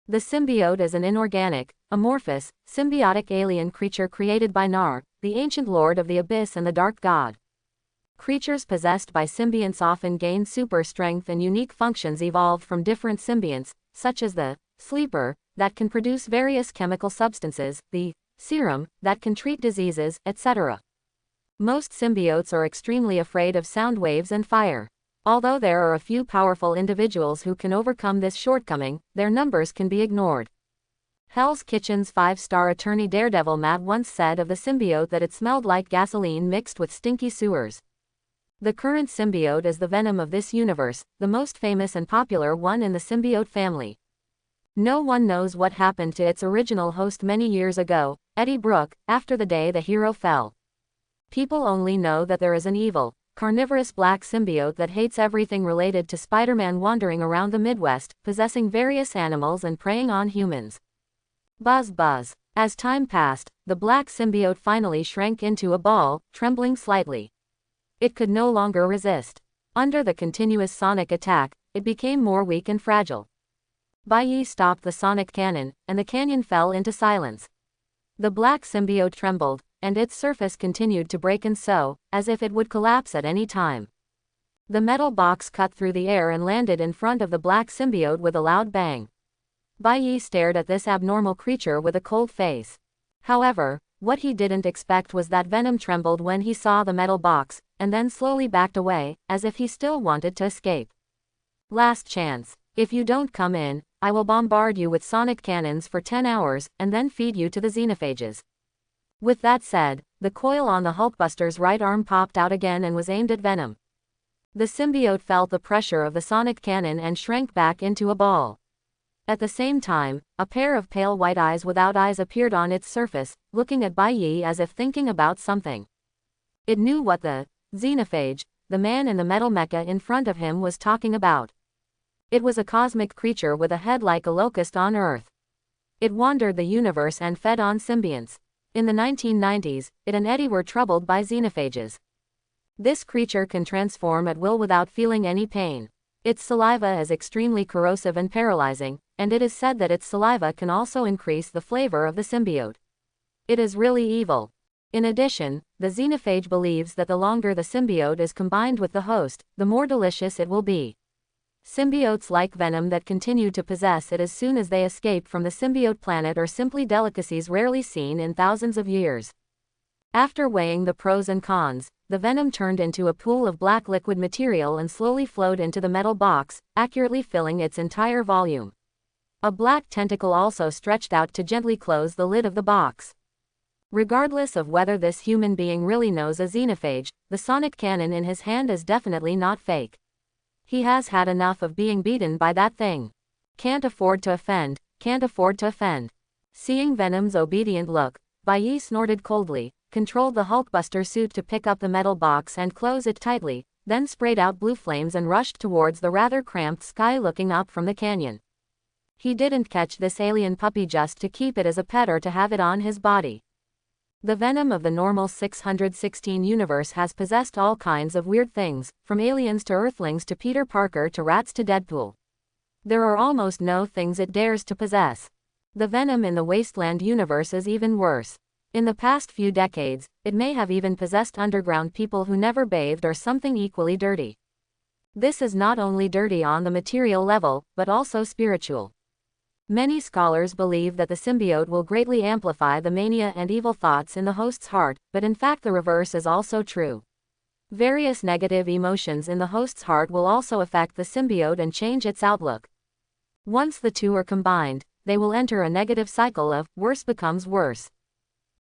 The symbiote is an inorganic, amorphous, symbiotic alien creature created by Nar, the ancient lord of the abyss and the dark god. Creatures possessed by symbionts often gain super strength and unique functions evolved from different symbionts, such as the sleeper, that can produce various chemical substances, the serum, that can treat diseases, etc. Most symbiotes are extremely afraid of sound waves and fire. Although there are a few powerful individuals who can overcome this shortcoming, their numbers can be ignored. Hell's Kitchen's 5-star attorney Daredevil Matt once said of the symbiote that it smelled like gasoline mixed with stinky sewers. The current symbiote is the Venom of this universe, the most famous and popular one in the symbiote family. No one knows what happened to its original host many years ago, Eddie Brooke, after the day the hero fell. People only know that there is an evil, carnivorous black symbiote that hates everything related to Spider-Man wandering around the Midwest, possessing various animals and preying on humans. Buzz buzz. As time passed, the black symbiote finally shrank into a ball, trembling slightly. It could no longer resist. Under the continuous sonic attack, it became more weak and fragile. Baiyi stopped the sonic cannon, and the canyon fell into silence. The black symbiote trembled, and its surface continued to break and so, as if it would collapse at any time. The metal box cut through the air and landed in front of the black symbiote with a loud bang. Baiyi stared at this abnormal creature with a cold face. However, what he didn't expect was that Venom trembled when he saw the metal box, and then slowly backed away, as if he still wanted to escape. Last chance. If you don't come in, I will bombard you with sonic cannons for 10 hours, and then feed you to the xenophages. With that said, the coil on the Hulkbuster's right arm popped out again and was aimed at Venom. The symbiote felt the pressure of the sonic cannon and shrank back into a ball. At the same time, a pair of pale white eyes without eyes appeared on its surface, looking at Baiyi as if thinking about something. It knew what the xenophage, the man in the metal mecha in front of him, was talking about. It was a cosmic creature with a head like a locust on Earth. It wandered the universe and fed on symbionts. In the 1990s, it and Eddie were troubled by xenophages. This creature can transform at will without feeling any pain. Its saliva is extremely corrosive and paralyzing, and it is said that its saliva can also increase the flavor of the symbiote. It is really evil. In addition, the xenophage believes that the longer the symbiote is combined with the host, the more delicious it will be. Symbiotes like venom that continue to possess it as soon as they escape from the symbiote planet are simply delicacies rarely seen in thousands of years. After weighing the pros and cons, the venom turned into a pool of black liquid material and slowly flowed into the metal box, accurately filling its entire volume. A black tentacle also stretched out to gently close the lid of the box. Regardless of whether this human being really knows a xenophage, the sonic cannon in his hand is definitely not fake. He has had enough of being beaten by that thing. Can't afford to offend, can't afford to offend. Seeing Venom's obedient look, Bai Yi snorted coldly, controlled the Hulkbuster suit to pick up the metal box and close it tightly, then sprayed out blue flames and rushed towards the rather cramped sky looking up from the canyon. He didn't catch this alien puppy just to keep it as a pet or to have it on his body. The Venom of the normal 616 universe has possessed all kinds of weird things, from aliens to Earthlings to Peter Parker to rats to Deadpool. There are almost no things it dares to possess. The Venom in the Wasteland universe is even worse. In the past few decades, it may have even possessed underground people who never bathed or something equally dirty. This is not only dirty on the material level, but also spiritual. Many scholars believe that the symbiote will greatly amplify the mania and evil thoughts in the host's heart, but in fact the reverse is also true. Various negative emotions in the host's heart will also affect the symbiote and change its outlook. Once the two are combined, they will enter a negative cycle of worse becomes worse.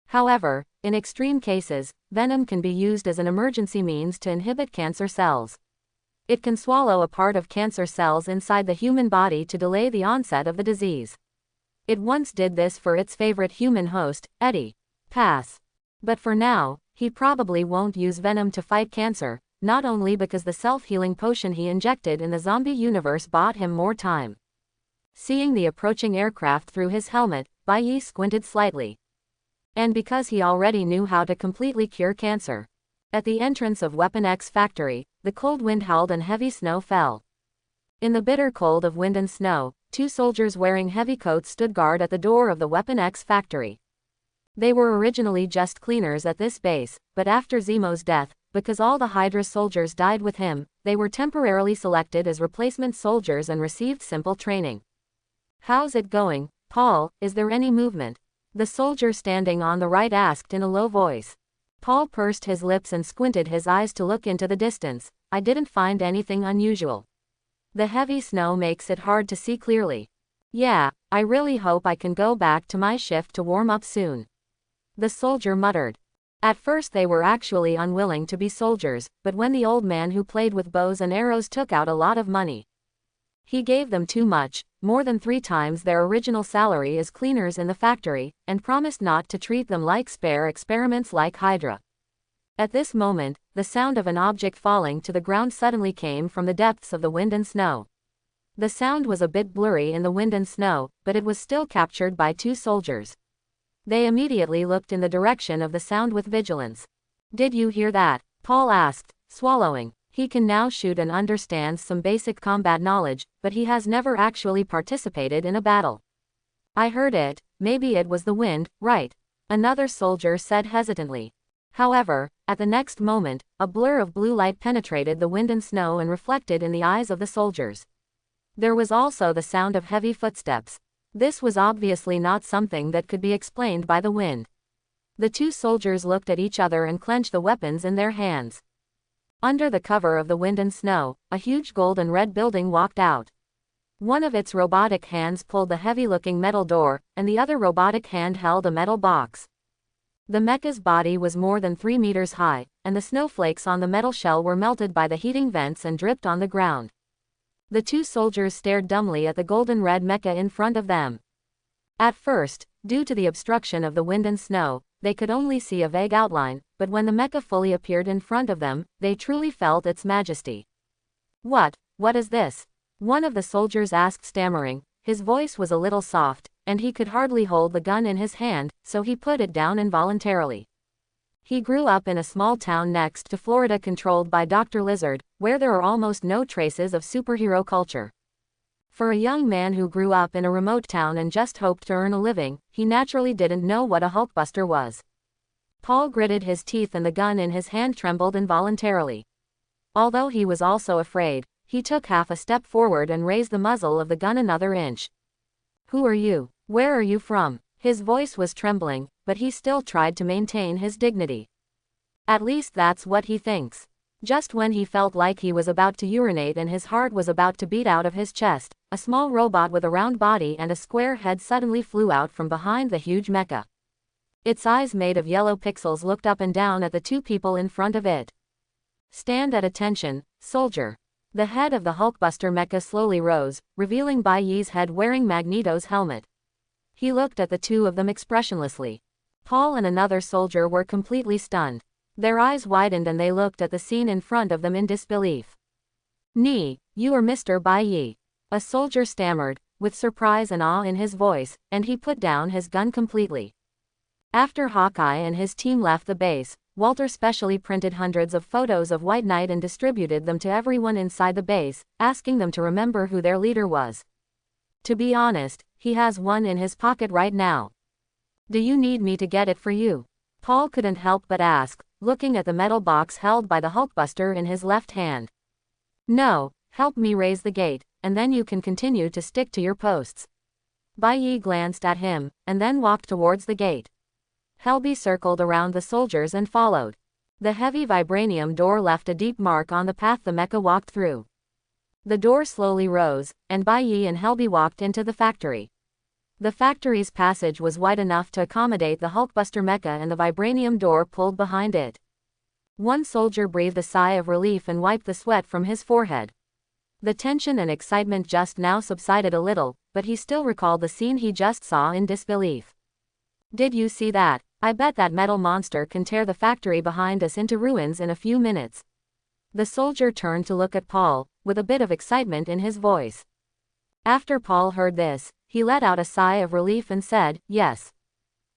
However, in extreme cases, venom can be used as an emergency means to inhibit cancer cells. It can swallow a part of cancer cells inside the human body to delay the onset of the disease. It once did this for its favorite human host, Eddie. Pass. But for now, he probably won't use venom to fight cancer, not only because the self-healing potion he injected in the zombie universe bought him more time. Seeing the approaching aircraft through his helmet, Bai Yi squinted slightly. And because he already knew how to completely cure cancer. At the entrance of Weapon X factory, the cold wind howled and heavy snow fell. In the bitter cold of wind and snow, two soldiers wearing heavy coats stood guard at the door of the Weapon X factory. They were originally just cleaners at this base, but after Zemo's death, because all the Hydra soldiers died with him, they were temporarily selected as replacement soldiers and received simple training. "How's it going, Paul? Is there any movement?" The soldier standing on the right asked in a low voice. Paul pursed his lips and squinted his eyes to look into the distance. "I didn't find anything unusual. The heavy snow makes it hard to see clearly. Yeah, I really hope I can go back to my shift to warm up soon." The soldier muttered. At first they were actually unwilling to be soldiers, but when the old man who played with bows and arrows took out a lot of money, he gave them too much, more than 3 times their original salary as cleaners in the factory, and promised not to treat them like spare experiments like Hydra. At this moment, the sound of an object falling to the ground suddenly came from the depths of the wind and snow. The sound was a bit blurry in the wind and snow, but it was still captured by 2 soldiers. They immediately looked in the direction of the sound with vigilance. "Did you hear that?" Paul asked, swallowing. He can now shoot and understands some basic combat knowledge, but he has never actually participated in a battle. "I heard it, maybe it was the wind, right?" another soldier said hesitantly. However, at the next moment, a blur of blue light penetrated the wind and snow and reflected in the eyes of the soldiers. There was also the sound of heavy footsteps. This was obviously not something that could be explained by the wind. The 2 soldiers looked at each other and clenched the weapons in their hands. Under the cover of the wind and snow, a huge gold and red building walked out. One of its robotic hands pulled the heavy-looking metal door, and the other robotic hand held a metal box. The mecha's body was more than 3 meters high, and the snowflakes on the metal shell were melted by the heating vents and dripped on the ground. The 2 soldiers stared dumbly at the golden red mecha in front of them. At first, due to the obstruction of the wind and snow, they could only see a vague outline, but when the mecha fully appeared in front of them, they truly felt its majesty. What is this?" one of the soldiers asked, stammering. His voice was a little soft, and he could hardly hold the gun in his hand, so he put it down involuntarily. He grew up in a small town next to Florida controlled by Dr. Lizard, where there are almost no traces of superhero culture. For a young man who grew up in a remote town and just hoped to earn a living, he naturally didn't know what a Hulkbuster was. Paul gritted his teeth and the gun in his hand trembled involuntarily. Although he was also afraid, he took half a step forward and raised the muzzle of the gun another inch. "Who are you? Where are you from?" His voice was trembling, but he still tried to maintain his dignity. At least that's what he thinks. Just when he felt like he was about to urinate and his heart was about to beat out of his chest, a small robot with a round body and a square head suddenly flew out from behind the huge mecha. Its eyes made of yellow pixels looked up and down at the two people in front of it. "Stand at attention, soldier." The head of the Hulkbuster mecha slowly rose, revealing Bai Yi's head wearing Magneto's helmet. He looked at the two of them expressionlessly. Paul and another soldier were completely stunned. Their eyes widened and they looked at the scene in front of them in disbelief. You are Mr. Bai Yi," a soldier stammered, with surprise and awe in his voice, and he put down his gun completely. After Hawkeye and his team left the base, Walter specially printed hundreds of photos of White Knight and distributed them to everyone inside the base, asking them to remember who their leader was. To be honest, he has one in his pocket right now. "Do you need me to get it for you?" Paul couldn't help but ask, looking at the metal box held by the Hulkbuster in his left hand. "No, help me raise the gate, and then you can continue to stick to your posts." Bai Yi glanced at him, and then walked towards the gate. Helby circled around the soldiers and followed. The heavy vibranium door left a deep mark on the path the mecha walked through. The door slowly rose, and Bai Yi and Helby walked into the factory. The factory's passage was wide enough to accommodate the Hulkbuster mecha and the vibranium door pulled behind it. One soldier breathed a sigh of relief and wiped the sweat from his forehead. The tension and excitement just now subsided a little, but he still recalled the scene he just saw in disbelief. "Did you see that? I bet that metal monster can tear the factory behind us into ruins in a few minutes." The soldier turned to look at Paul, with a bit of excitement in his voice. After Paul heard this, he let out a sigh of relief and said, "Yes.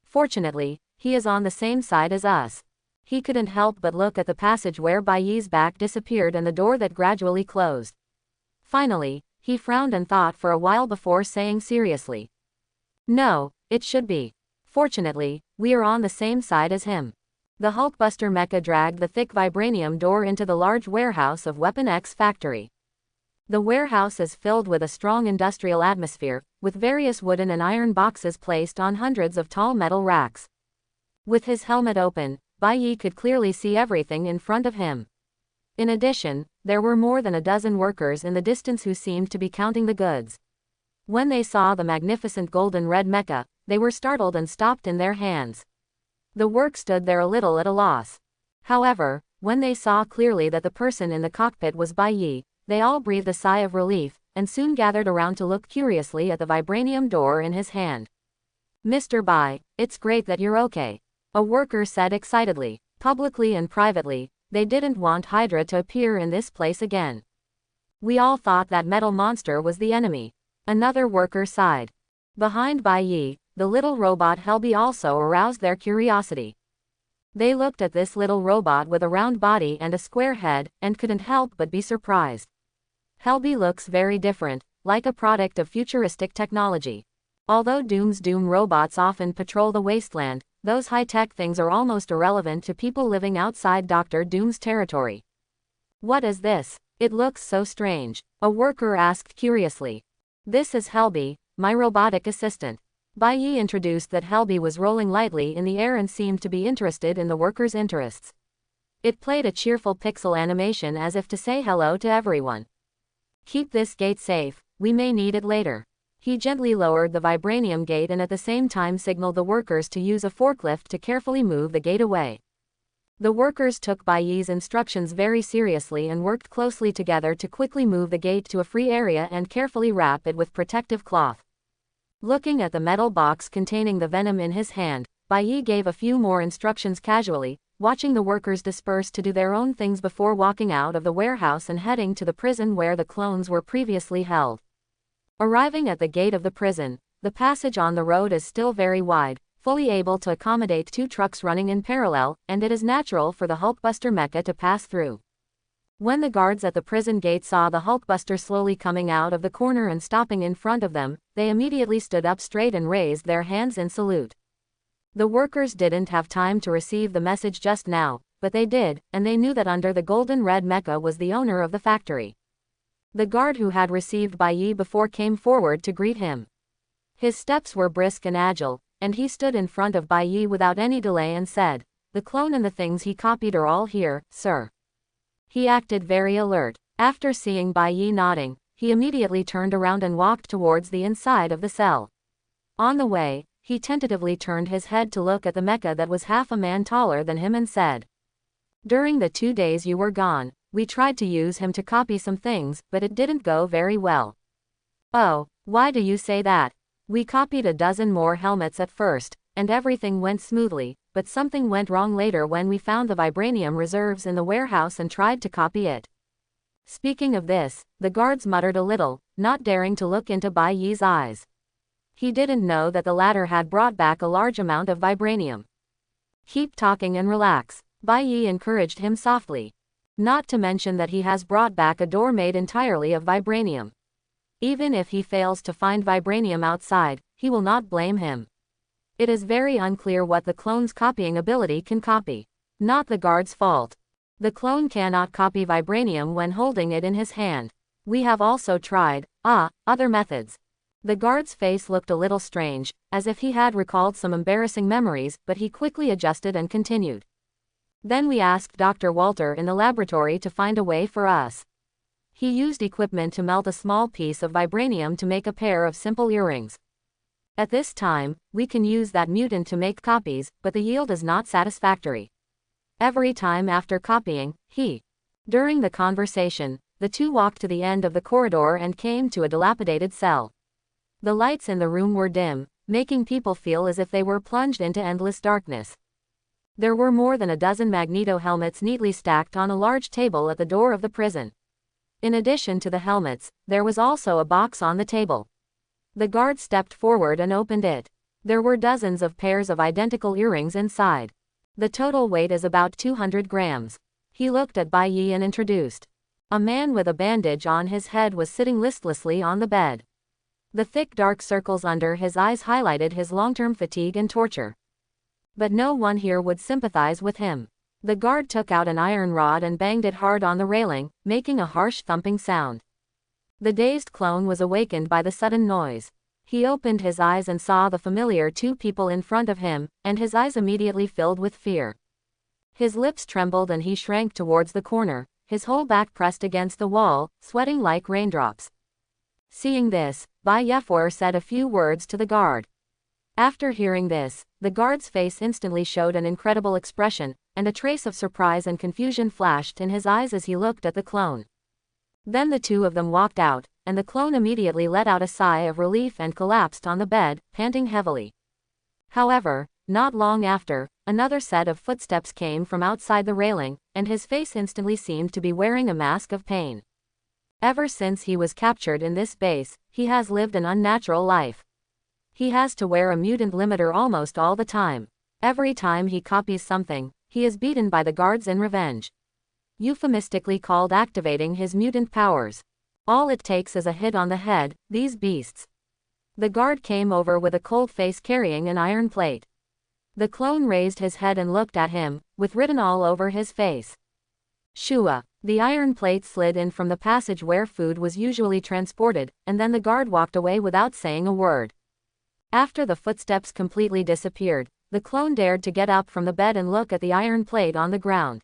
Fortunately, he is on the same side as us." He couldn't help but look at the passage where Bai Yi's back disappeared and the door that gradually closed. Finally, he frowned and thought for a while before saying seriously, "No, it should be. Fortunately, we are on the same side as him." The Hulkbuster mecha dragged the thick vibranium door into the large warehouse of Weapon X factory. The warehouse is filled with a strong industrial atmosphere, with various wooden and iron boxes placed on hundreds of tall metal racks. With his helmet open, Bai Yi could clearly see everything in front of him. In addition, there were more than a dozen workers in the distance who seemed to be counting the goods. When they saw the magnificent golden red mecha, they were startled and stopped in their hands. The work stood there a little at a loss. However, when they saw clearly that the person in the cockpit was Bai Yi, they all breathed a sigh of relief, and soon gathered around to look curiously at the vibranium door in his hand. "Mr. Bai, it's great that you're okay," a worker said excitedly. Publicly and privately, they didn't want Hydra to appear in this place again. "We all thought that metal monster was the enemy," another worker sighed. Behind Bai Yi, the little robot Helby also aroused their curiosity. They looked at this little robot with a round body and a square head, and couldn't help but be surprised. Helby looks very different, like a product of futuristic technology. Although Doom's Doom robots often patrol the wasteland, those high-tech things are almost irrelevant to people living outside Dr. Doom's territory. "What is this? It looks so strange," a worker asked curiously. "This is Helby, my robotic assistant." Bai Yi introduced that Helby was rolling lightly in the air and seemed to be interested in the workers' interests. It played a cheerful pixel animation as if to say hello to everyone. "Keep this gate safe, we may need it later." He gently lowered the vibranium gate and at the same time signaled the workers to use a forklift to carefully move the gate away. The workers took Bai Yi's instructions very seriously and worked closely together to quickly move the gate to a free area and carefully wrap it with protective cloth. Looking at the metal box containing the venom in his hand, Bai Yi gave a few more instructions casually, watching the workers disperse to do their own things before walking out of the warehouse and heading to the prison where the clones were previously held. Arriving at the gate of the prison, the passage on the road is still very wide, fully able to accommodate 2 trucks running in parallel, and it is natural for the Hulkbuster mecha to pass through. When the guards at the prison gate saw the Hulkbuster slowly coming out of the corner and stopping in front of them, they immediately stood up straight and raised their hands in salute. The workers didn't have time to receive the message just now, but they did, and they knew that under the golden red mecha was the owner of the factory. The guard who had received Bai Yi before came forward to greet him. His steps were brisk and agile, and he stood in front of Bai Yi without any delay and said, "The clone and the things he copied are all here, sir." He acted very alert. After seeing Bai Yi nodding, he immediately turned around and walked towards the inside of the cell. On the way, he tentatively turned his head to look at the mecha that was half a man taller than him and said, "During the 2 days you were gone, we tried to use him to copy some things, but it didn't go very well." "Oh, why do you say that? We copied a dozen more helmets at first, and everything went smoothly, but something went wrong later when we found the vibranium reserves in the warehouse and tried to copy it." Speaking of this, the guards muttered a little, not daring to look into Bai Yi's eyes. He didn't know that the latter had brought back a large amount of vibranium. "Keep talking and relax," Bai Yi encouraged him softly. "Not to mention that he has brought back a door made entirely of vibranium. Even if he fails to find vibranium outside, he will not blame him. It is very unclear what the clone's copying ability can copy. Not the guard's fault. The clone cannot copy vibranium when holding it in his hand. We have also tried, other methods." The guard's face looked a little strange, as if he had recalled some embarrassing memories, but he quickly adjusted and continued. "Then we asked Dr. Walter in the laboratory to find a way for us. He used equipment to melt a small piece of vibranium to make a pair of simple earrings. At this time, we can use that mutant to make copies, but the yield is not satisfactory. Every time after copying, During the conversation, the two walked to the end of the corridor and came to a dilapidated cell. The lights in the room were dim, making people feel as if they were plunged into endless darkness. There were more than a dozen magneto helmets neatly stacked on a large table at the door of the prison. In addition to the helmets, there was also a box on the table. The guard stepped forward and opened it. There were dozens of pairs of identical earrings inside. The total weight is about 200 grams. He looked at Bai Yi and introduced. A man with a bandage on his head was sitting listlessly on the bed. The thick dark circles under his eyes highlighted his long-term fatigue and torture. But no one here would sympathize with him. The guard took out an iron rod and banged it hard on the railing, making a harsh thumping sound. The dazed clone was awakened by the sudden noise. He opened his eyes and saw the familiar two people in front of him, and his eyes immediately filled with fear. His lips trembled and he shrank towards the corner, his whole back pressed against the wall, sweating like raindrops. Seeing this, Bai Yefor said a few words to the guard. After hearing this, the guard's face instantly showed an incredible expression, and a trace of surprise and confusion flashed in his eyes as he looked at the clone. Then the two of them walked out, and the clone immediately let out a sigh of relief and collapsed on the bed, panting heavily. However, not long after, another set of footsteps came from outside the railing, and his face instantly seemed to be wearing a mask of pain. Ever since he was captured in this base, he has lived an unnatural life. He has to wear a mutant limiter almost all the time. Every time he copies something, he is beaten by the guards in revenge. Euphemistically called activating his mutant powers. All it takes is a hit on the head, these beasts. The guard came over with a cold face carrying an iron plate. The clone raised his head and looked at him, with written all over his face. Shua. The iron plate slid in from the passage where food was usually transported, and then the guard walked away without saying a word. After the footsteps completely disappeared, the clone dared to get up from the bed and look at the iron plate on the ground.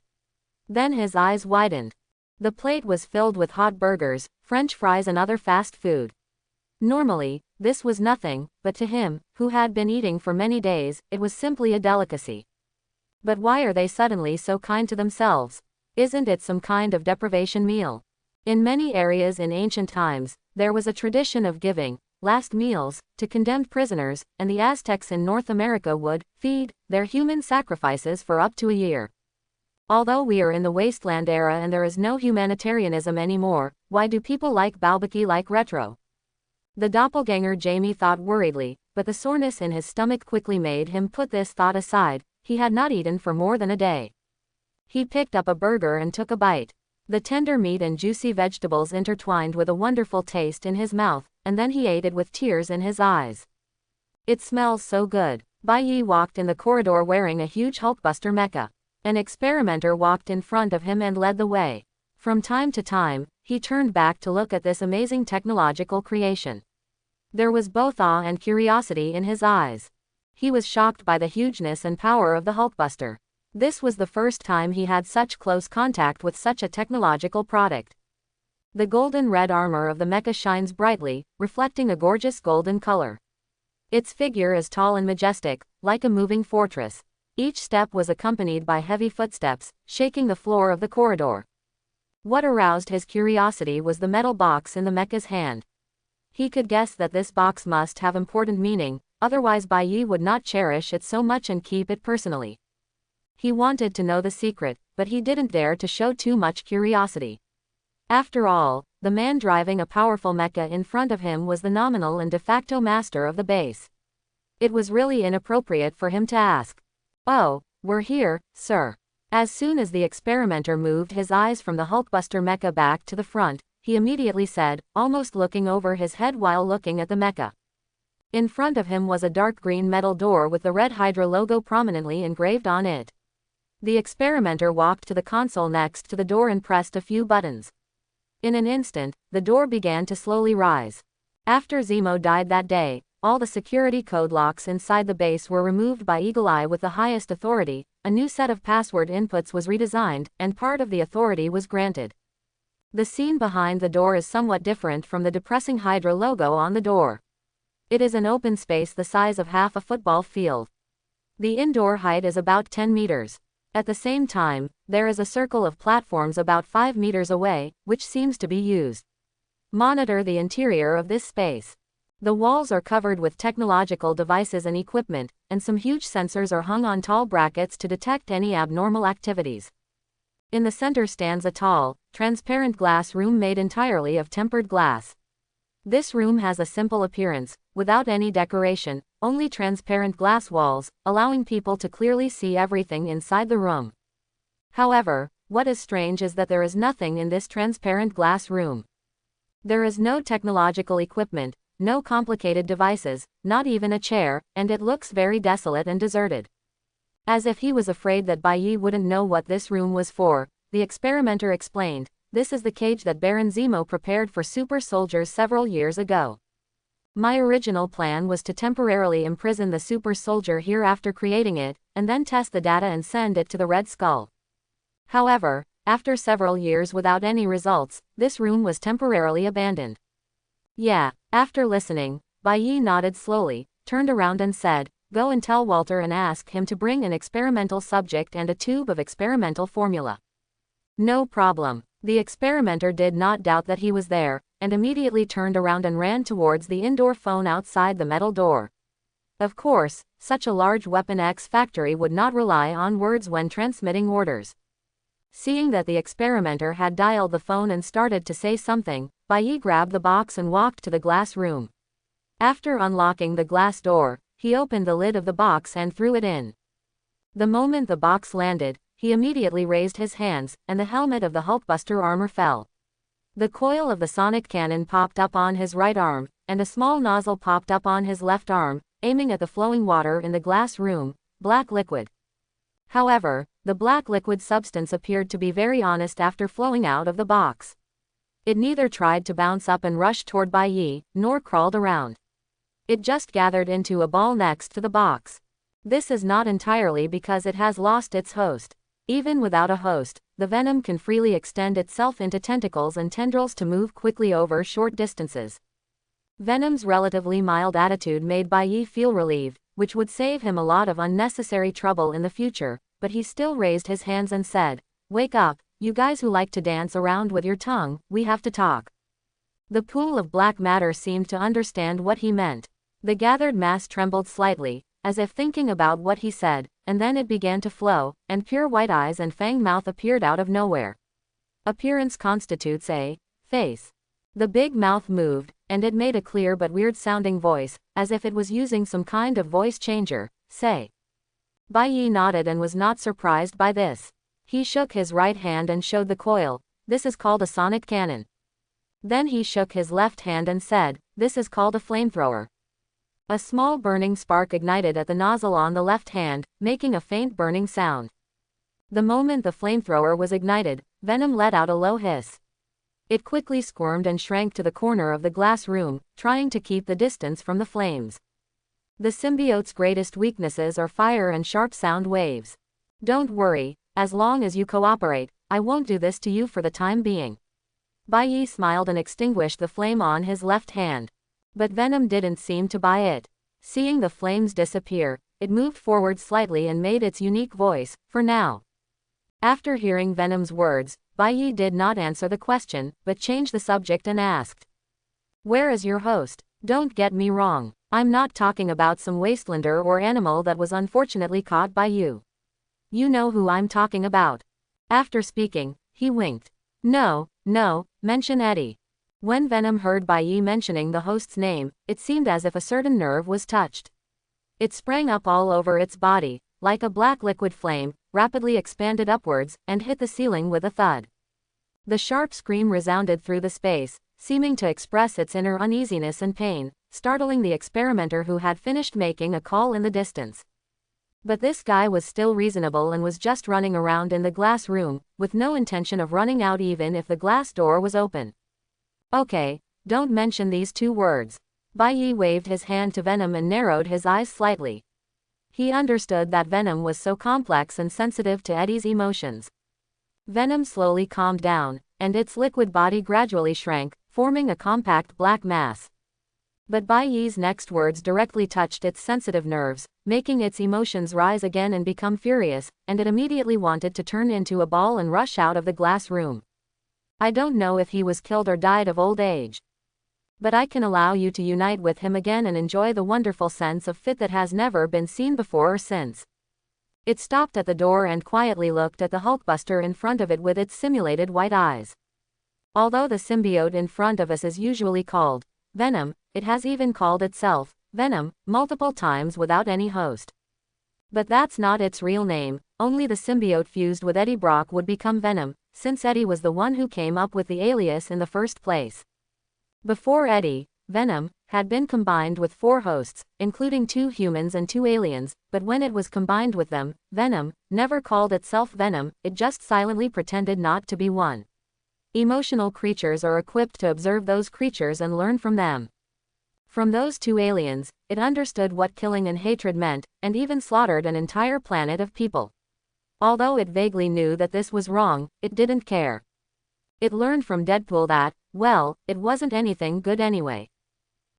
Then his eyes widened. The plate was filled with hot burgers, French fries and other fast food. Normally, this was nothing, but to him, who had been eating for many days, it was simply a delicacy. But why are they suddenly so kind to themselves? Isn't it some kind of deprivation meal? In many areas in ancient times, there was a tradition of giving last meals to condemned prisoners, and the Aztecs in North America would feed their human sacrifices for up to a year. Although we are in the wasteland era and there is no humanitarianism anymore, why do people like Balbaki like retro? The doppelganger Jamie thought worriedly, but the soreness in his stomach quickly made him put this thought aside. He had not eaten for more than a day. He picked up a burger and took a bite. The tender meat and juicy vegetables intertwined with a wonderful taste in his mouth, and then he ate it with tears in his eyes. It smells so good. Bai Yi walked in the corridor wearing a huge Hulkbuster mecha. An experimenter walked in front of him and led the way. From time to time, he turned back to look at this amazing technological creation. There was both awe and curiosity in his eyes. He was shocked by the hugeness and power of the Hulkbuster. This was the first time he had such close contact with such a technological product. The golden red armor of the mecha shines brightly, reflecting a gorgeous golden color. Its figure is tall and majestic, like a moving fortress. Each step was accompanied by heavy footsteps, shaking the floor of the corridor. What aroused his curiosity was the metal box in the mecha's hand. He could guess that this box must have important meaning, otherwise Bai Yi would not cherish it so much and keep it personally. He wanted to know the secret, but he didn't dare to show too much curiosity. After all, the man driving a powerful mecha in front of him was the nominal and de facto master of the base. It was really inappropriate for him to ask, "Oh, we're here, sir." As soon as the experimenter moved his eyes from the Hulkbuster mecha back to the front, he immediately said, almost looking over his head while looking at the mecha. In front of him was a dark green metal door with the red Hydra logo prominently engraved on it. The experimenter walked to the console next to the door and pressed a few buttons. In an instant, the door began to slowly rise. After Zemo died that day, all the security code locks inside the base were removed by Eagle Eye with the highest authority, a new set of password inputs was redesigned, and part of the authority was granted. The scene behind the door is somewhat different from the depressing Hydra logo on the door. It is an open space the size of half a football field. The indoor height is about 10 meters. At the same time, there is a circle of platforms about 5 meters away, which seems to be used. Monitor the interior of this space. The walls are covered with technological devices and equipment, and some huge sensors are hung on tall brackets to detect any abnormal activities. In the center stands a tall, transparent glass room made entirely of tempered glass. This room has a simple appearance, without any decoration, only transparent glass walls, allowing people to clearly see everything inside the room. However, what is strange is that there is nothing in this transparent glass room. There is no technological equipment, no complicated devices, not even a chair, and it looks very desolate and deserted. As if he was afraid that Bai Yi wouldn't know what this room was for, the experimenter explained, "This is the cage that Baron Zemo prepared for super soldiers several years ago. My original plan was to temporarily imprison the super soldier here after creating it, and then test the data and send it to the Red Skull. However, after several years without any results, this room was temporarily abandoned." Yeah. After listening, Bai Yi nodded slowly, turned around and said, "Go and tell Walter and ask him to bring an experimental subject and a tube of experimental formula." No problem. The experimenter did not doubt that he was there, and immediately turned around and ran towards the indoor phone outside the metal door. Of course, such a large Weapon X factory would not rely on words when transmitting orders. Seeing that the experimenter had dialed the phone and started to say something, Bai Yi grabbed the box and walked to the glass room. After unlocking the glass door, he opened the lid of the box and threw it in. The moment the box landed, he immediately raised his hands, and the helmet of the Hulkbuster armor fell. The coil of the sonic cannon popped up on his right arm, and a small nozzle popped up on his left arm, aiming at the flowing water in the glass room, black liquid. However, the black liquid substance appeared to be very honest after flowing out of the box. It neither tried to bounce up and rush toward Bai Yi, nor crawled around. It just gathered into a ball next to the box. This is not entirely because it has lost its host. Even without a host, the venom can freely extend itself into tentacles and tendrils to move quickly over short distances. Venom's relatively mild attitude made Bai Yi feel relieved, which would save him a lot of unnecessary trouble in the future, but he still raised his hands and said, "Wake up, you guys who like to dance around with your tongue, we have to talk." The pool of black matter seemed to understand what he meant. The gathered mass trembled slightly, as if thinking about what he said, and then it began to flow, and pure white eyes and fang mouth appeared out of nowhere. Appearance constitutes a face. The big mouth moved, and it made a clear but weird-sounding voice, as if it was using some kind of voice changer. Say. Bai Yi nodded and was not surprised by this. He shook his right hand and showed the coil. This is called a sonic cannon. Then he shook his left hand and said, this is called a flamethrower. A small burning spark ignited at the nozzle on the left hand, making a faint burning sound. The moment the flamethrower was ignited, Venom let out a low hiss. It quickly squirmed and shrank to the corner of the glass room, trying to keep the distance from the flames. The symbiote's greatest weaknesses are fire and sharp sound waves. Don't worry, as long as you cooperate, I won't do this to you for the time being. Bai Yi smiled and extinguished the flame on his left hand. But Venom didn't seem to buy it. Seeing the flames disappear, it moved forward slightly and made its unique voice, for now. After hearing Venom's words, Bai Yi did not answer the question, but changed the subject and asked. Where is your host? Don't get me wrong, I'm not talking about some wastelander or animal that was unfortunately caught by you. You know who I'm talking about. After speaking, he winked. No, mention Eddie. When Venom heard Bai Yi mentioning the host's name, it seemed as if a certain nerve was touched. It sprang up all over its body, like a black liquid flame, rapidly expanded upwards, and hit the ceiling with a thud. The sharp scream resounded through the space, seeming to express its inner uneasiness and pain, startling the experimenter who had finished making a call in the distance. But this guy was still reasonable and was just running around in the glass room, with no intention of running out even if the glass door was open. Okay, don't mention these two words. Bai Yi waved his hand to Venom and narrowed his eyes slightly. He understood that Venom was so complex and sensitive to Eddie's emotions. Venom slowly calmed down, and its liquid body gradually shrank, forming a compact black mass. But Bai Yi's next words directly touched its sensitive nerves, making its emotions rise again and become furious, and it immediately wanted to turn into a ball and rush out of the glass room. I don't know if he was killed or died of old age. But I can allow you to unite with him again and enjoy the wonderful sense of fit that has never been seen before or since. It stopped at the door and quietly looked at the Hulkbuster in front of it with its simulated white eyes. Although the symbiote in front of us is usually called Venom, it has even called itself Venom multiple times without any host. But that's not its real name. Only the symbiote fused with Eddie Brock would become Venom, since Eddie was the one who came up with the alias in the first place. Before Eddie, Venom had been combined with 4 hosts, including 2 humans and 2 aliens, but when it was combined with them, Venom never called itself Venom, it just silently pretended not to be one. Emotional creatures are equipped to observe those creatures and learn from them. From those 2 aliens, it understood what killing and hatred meant, and even slaughtered an entire planet of people. Although it vaguely knew that this was wrong, it didn't care. It learned from Deadpool that, well, it wasn't anything good anyway.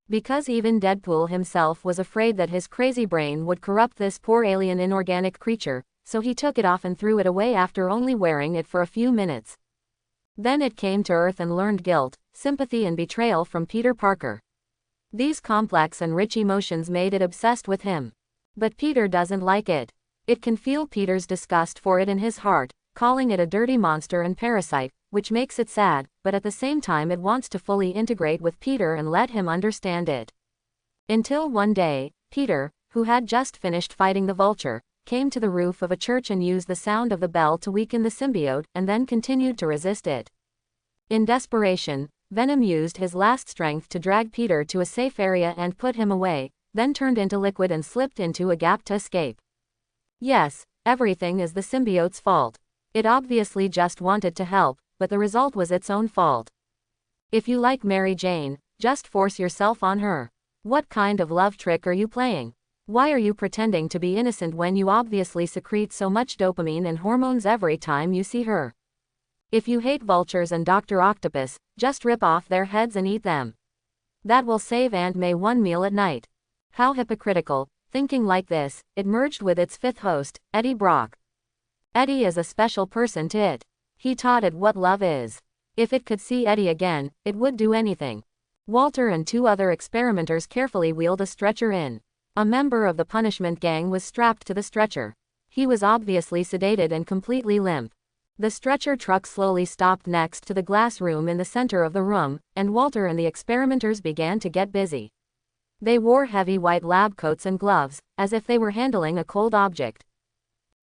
Because even Deadpool himself was afraid that his crazy brain would corrupt this poor alien inorganic creature, so he took it off and threw it away after only wearing it for a few minutes. Then it came to Earth and learned guilt, sympathy and betrayal from Peter Parker. These complex and rich emotions made it obsessed with him. But Peter doesn't like it. It can feel Peter's disgust for it in his heart, calling it a dirty monster and parasite, which makes it sad, but at the same time it wants to fully integrate with Peter and let him understand it. Until one day, Peter, who had just finished fighting the Vulture, came to the roof of a church and used the sound of the bell to weaken the symbiote and then continued to resist it. In desperation, Venom used his last strength to drag Peter to a safe area and put him away, then turned into liquid and slipped into a gap to escape. Yes, everything is the symbiote's fault. It obviously just wanted to help, but the result was its own fault. If you like Mary Jane, just force yourself on her. What kind of love trick are you playing? Why are you pretending to be innocent when you obviously secrete so much dopamine and hormones every time you see her? If you hate vultures and Dr. Octopus, just rip off their heads and eat them. That will save Aunt May one meal at night. How hypocritical. Thinking like this, it merged with its 5th host, Eddie Brock. Eddie is a special person to it. He taught it what love is. If it could see Eddie again, it would do anything. Walter and 2 other experimenters carefully wheeled a stretcher in. A member of the punishment gang was strapped to the stretcher. He was obviously sedated and completely limp. The stretcher truck slowly stopped next to the glass room in the center of the room, and Walter and the experimenters began to get busy. They wore heavy white lab coats and gloves, as if they were handling a cold object.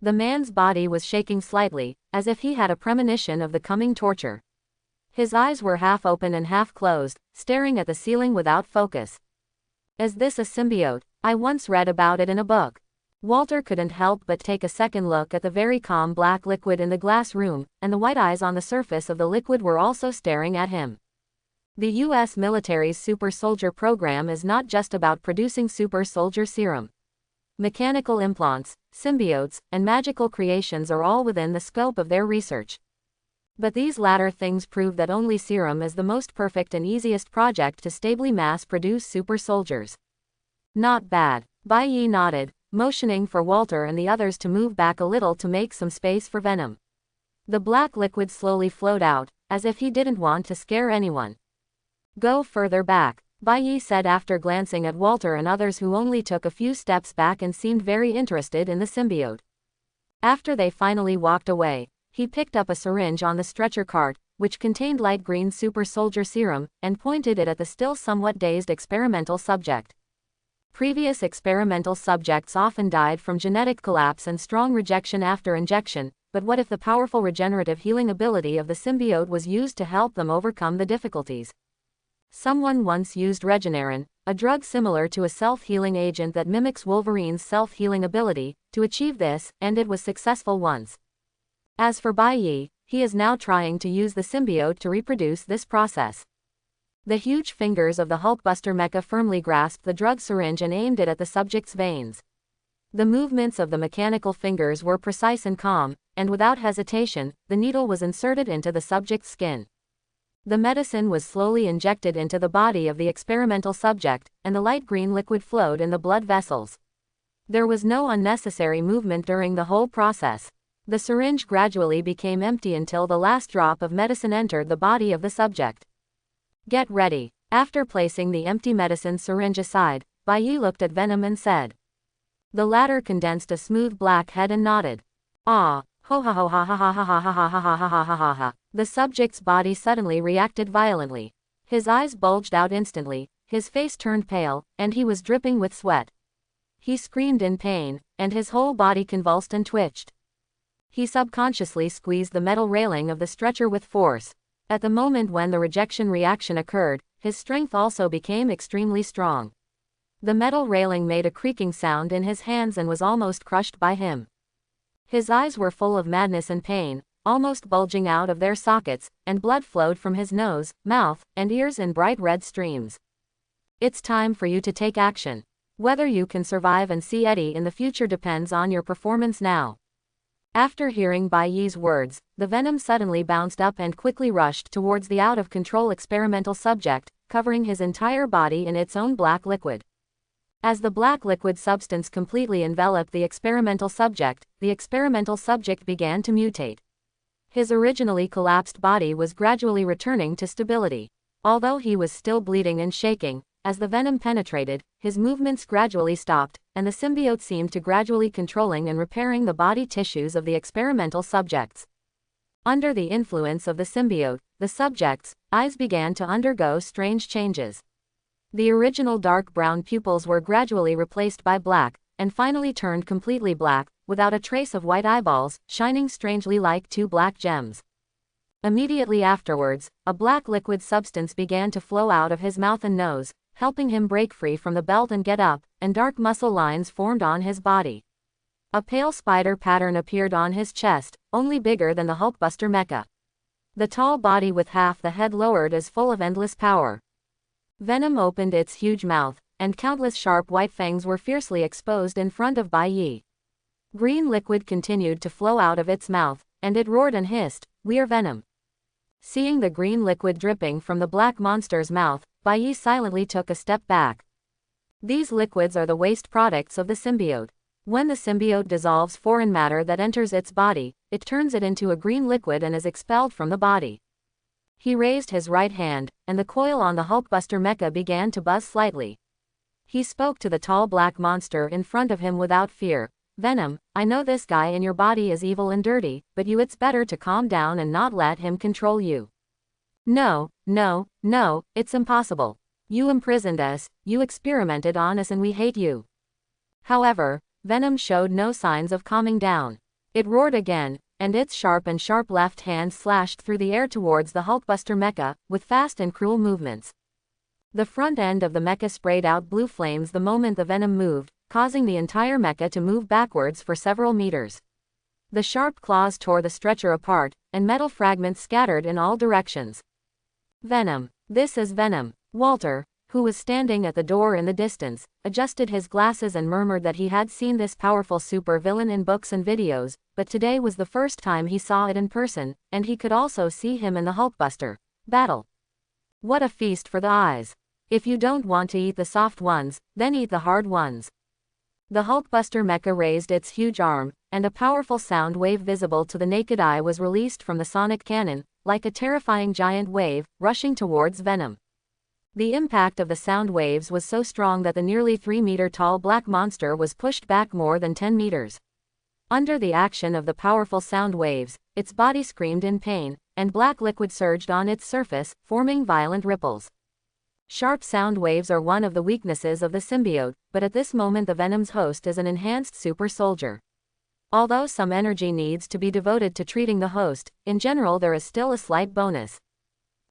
The man's body was shaking slightly, as if he had a premonition of the coming torture. His eyes were half open and half closed, staring at the ceiling without focus. Is this a symbiote? I once read about it in a book. Walter couldn't help but take a second look at the very calm black liquid in the glass room, and the white eyes on the surface of the liquid were also staring at him. The U.S. military's super soldier program is not just about producing super soldier serum. Mechanical implants, symbiotes, and magical creations are all within the scope of their research. But these latter things prove that only serum is the most perfect and easiest project to stably mass-produce super soldiers. Not bad. Bai Yi nodded, motioning for Walter and the others to move back a little to make some space for Venom. The black liquid slowly flowed out, as if he didn't want to scare anyone. Go further back, Bai Yi said after glancing at Walter and others who only took a few steps back and seemed very interested in the symbiote. After they finally walked away, he picked up a syringe on the stretcher cart, which contained light green super soldier serum, and pointed it at the still somewhat dazed experimental subject. Previous experimental subjects often died from genetic collapse and strong rejection after injection, but what if the powerful regenerative healing ability of the symbiote was used to help them overcome the difficulties? Someone once used Regeneron, a drug similar to a self-healing agent that mimics Wolverine's self-healing ability, to achieve this, and it was successful once. As for Bai Yi, he is now trying to use the symbiote to reproduce this process. The huge fingers of the Hulkbuster mecha firmly grasped the drug syringe and aimed it at the subject's veins. The movements of the mechanical fingers were precise and calm, and without hesitation, the needle was inserted into the subject's skin. The medicine was slowly injected into the body of the experimental subject, and the light green liquid flowed in the blood vessels. There was no unnecessary movement during the whole process. The syringe gradually became empty until the last drop of medicine entered the body of the subject. Get ready. After placing the empty medicine syringe aside, Bai Yi looked at Venom and said. The latter condensed a smooth black head and nodded. Ah, ho ha ho ha ha ha ha ha ha ha ha ha ha ha ha ha. The subject's body suddenly reacted violently. His eyes bulged out instantly, his face turned pale, and he was dripping with sweat. He screamed in pain, and his whole body convulsed and twitched. He subconsciously squeezed the metal railing of the stretcher with force. At the moment when the rejection reaction occurred, his strength also became extremely strong. The metal railing made a creaking sound in his hands and was almost crushed by him. His eyes were full of madness and pain, almost bulging out of their sockets, and blood flowed from his nose, mouth, and ears in bright red streams. It's time for you to take action. Whether you can survive and see Eddie in the future depends on your performance now. After hearing Bai Yi's words, the Venom suddenly bounced up and quickly rushed towards the out-of-control experimental subject, covering his entire body in its own black liquid. As the black liquid substance completely enveloped the experimental subject began to mutate. His originally collapsed body was gradually returning to stability. Although he was still bleeding and shaking, as the venom penetrated, his movements gradually stopped, and the symbiote seemed to gradually controlling and repairing the body tissues of the experimental subjects. Under the influence of the symbiote, the subjects' eyes began to undergo strange changes. The original dark brown pupils were gradually replaced by black, and finally turned completely black, without a trace of white eyeballs, shining strangely like two black gems. Immediately afterwards, a black liquid substance began to flow out of his mouth and nose, helping him break free from the belt and get up, and dark muscle lines formed on his body. A pale spider pattern appeared on his chest, only bigger than the Hulkbuster mecha. The tall body with half the head lowered is full of endless power. Venom opened its huge mouth, and countless sharp white fangs were fiercely exposed in front of Bai Yi. Green liquid continued to flow out of its mouth, and it roared and hissed, "We're Venom." Seeing the green liquid dripping from the black monster's mouth, Bai Yi silently took a step back. These liquids are the waste products of the symbiote. When the symbiote dissolves foreign matter that enters its body, it turns it into a green liquid and is expelled from the body. He raised his right hand, and the coil on the Hulkbuster mecha began to buzz slightly. He spoke to the tall black monster in front of him without fear, Venom, I know this guy in your body is evil and dirty, but it's better to calm down and not let him control you. No, no, no, it's impossible. You imprisoned us, you experimented on us and we hate you. However, Venom showed no signs of calming down. It roared again, and its sharp left hand slashed through the air towards the Hulkbuster mecha, with fast and cruel movements. The front end of the mecha sprayed out blue flames the moment the Venom moved, causing the entire mecha to move backwards for several meters. The sharp claws tore the stretcher apart, and metal fragments scattered in all directions. Venom. This is Venom. Walter, who was standing at the door in the distance, adjusted his glasses and murmured that he had seen this powerful supervillain in books and videos, but today was the first time he saw it in person, and he could also see him in the Hulkbuster battle. What a feast for the eyes. If you don't want to eat the soft ones, then eat the hard ones. The Hulkbuster mecha raised its huge arm, and a powerful sound wave visible to the naked eye was released from the sonic cannon, like a terrifying giant wave, rushing towards Venom. The impact of the sound waves was so strong that the nearly 3-meter-tall black monster was pushed back more than 10 meters. Under the action of the powerful sound waves, its body screamed in pain, and black liquid surged on its surface, forming violent ripples. Sharp sound waves are one of the weaknesses of the symbiote, but at this moment the Venom's host is an enhanced super soldier. Although some energy needs to be devoted to treating the host, in general there is still a slight bonus.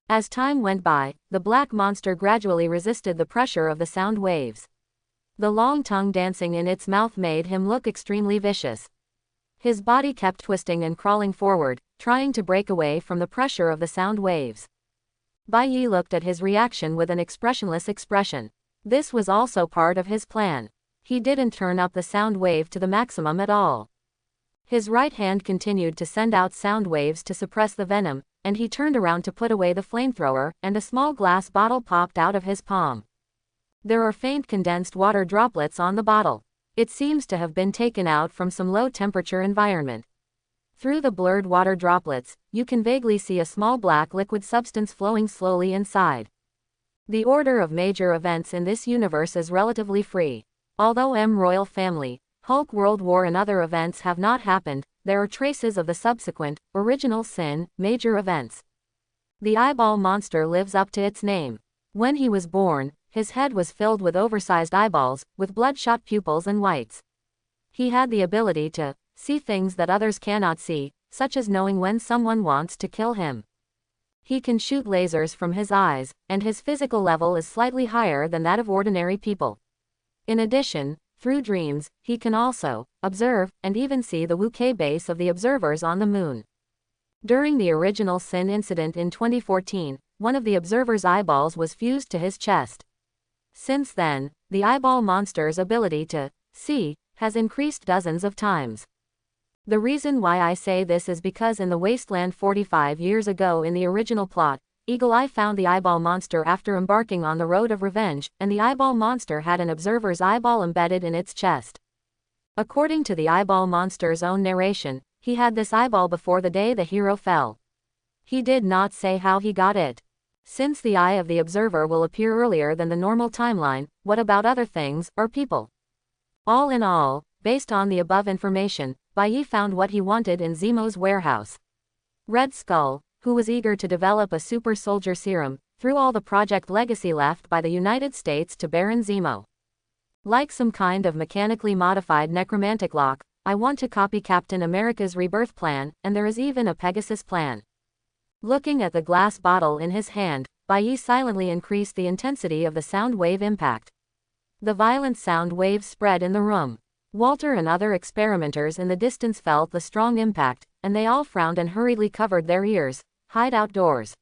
As time went by, the black monster gradually resisted the pressure of the sound waves. The long tongue dancing in its mouth made him look extremely vicious. His body kept twisting and crawling forward, trying to break away from the pressure of the sound waves. Bai Yi looked at his reaction with an expressionless expression. This was also part of his plan. He didn't turn up the sound wave to the maximum at all. His right hand continued to send out sound waves to suppress the Venom, and he turned around to put away the flamethrower, and a small glass bottle popped out of his palm. There are faint condensed water droplets on the bottle. It seems to have been taken out from some low-temperature environment. Through the blurred water droplets, you can vaguely see a small black liquid substance flowing slowly inside. The order of major events in this universe is relatively free. Although M Royal Family, Hulk World War and other events have not happened, there are traces of the subsequent, original sin, major events. The eyeball monster lives up to its name. When he was born, his head was filled with oversized eyeballs, with bloodshot pupils and whites. He had the ability to see things that others cannot see, such as knowing when someone wants to kill him. He can shoot lasers from his eyes, and his physical level is slightly higher than that of ordinary people. In addition, through dreams, he can also observe and even see the Wu-K base of the observers on the moon. During the original Sin incident in 2014, one of the observer's eyeballs was fused to his chest. Since then, the eyeball monster's ability to see has increased dozens of times. The reason why I say this is because in the Wasteland 45 years ago in the original plot, Eagle Eye found the eyeball monster after embarking on the road of revenge, and the eyeball monster had an observer's eyeball embedded in its chest. According to the eyeball monster's own narration, he had this eyeball before the day the hero fell. He did not say how he got it. Since the eye of the observer will appear earlier than the normal timeline, what about other things, or people? All in all, based on the above information, Bai Yi found what he wanted in Zemo's warehouse. Red Skull, who was eager to develop a super soldier serum, threw all the project legacy left by the United States to Baron Zemo. Like some kind of mechanically modified necromantic lock, I want to copy Captain America's rebirth plan, and there is even a Pegasus plan. Looking at the glass bottle in his hand, Bai Yi silently increased the intensity of the sound wave impact. The violent sound waves spread in the room. Walter and other experimenters in the distance felt the strong impact, and they all frowned and hurriedly covered their ears, hide outdoors.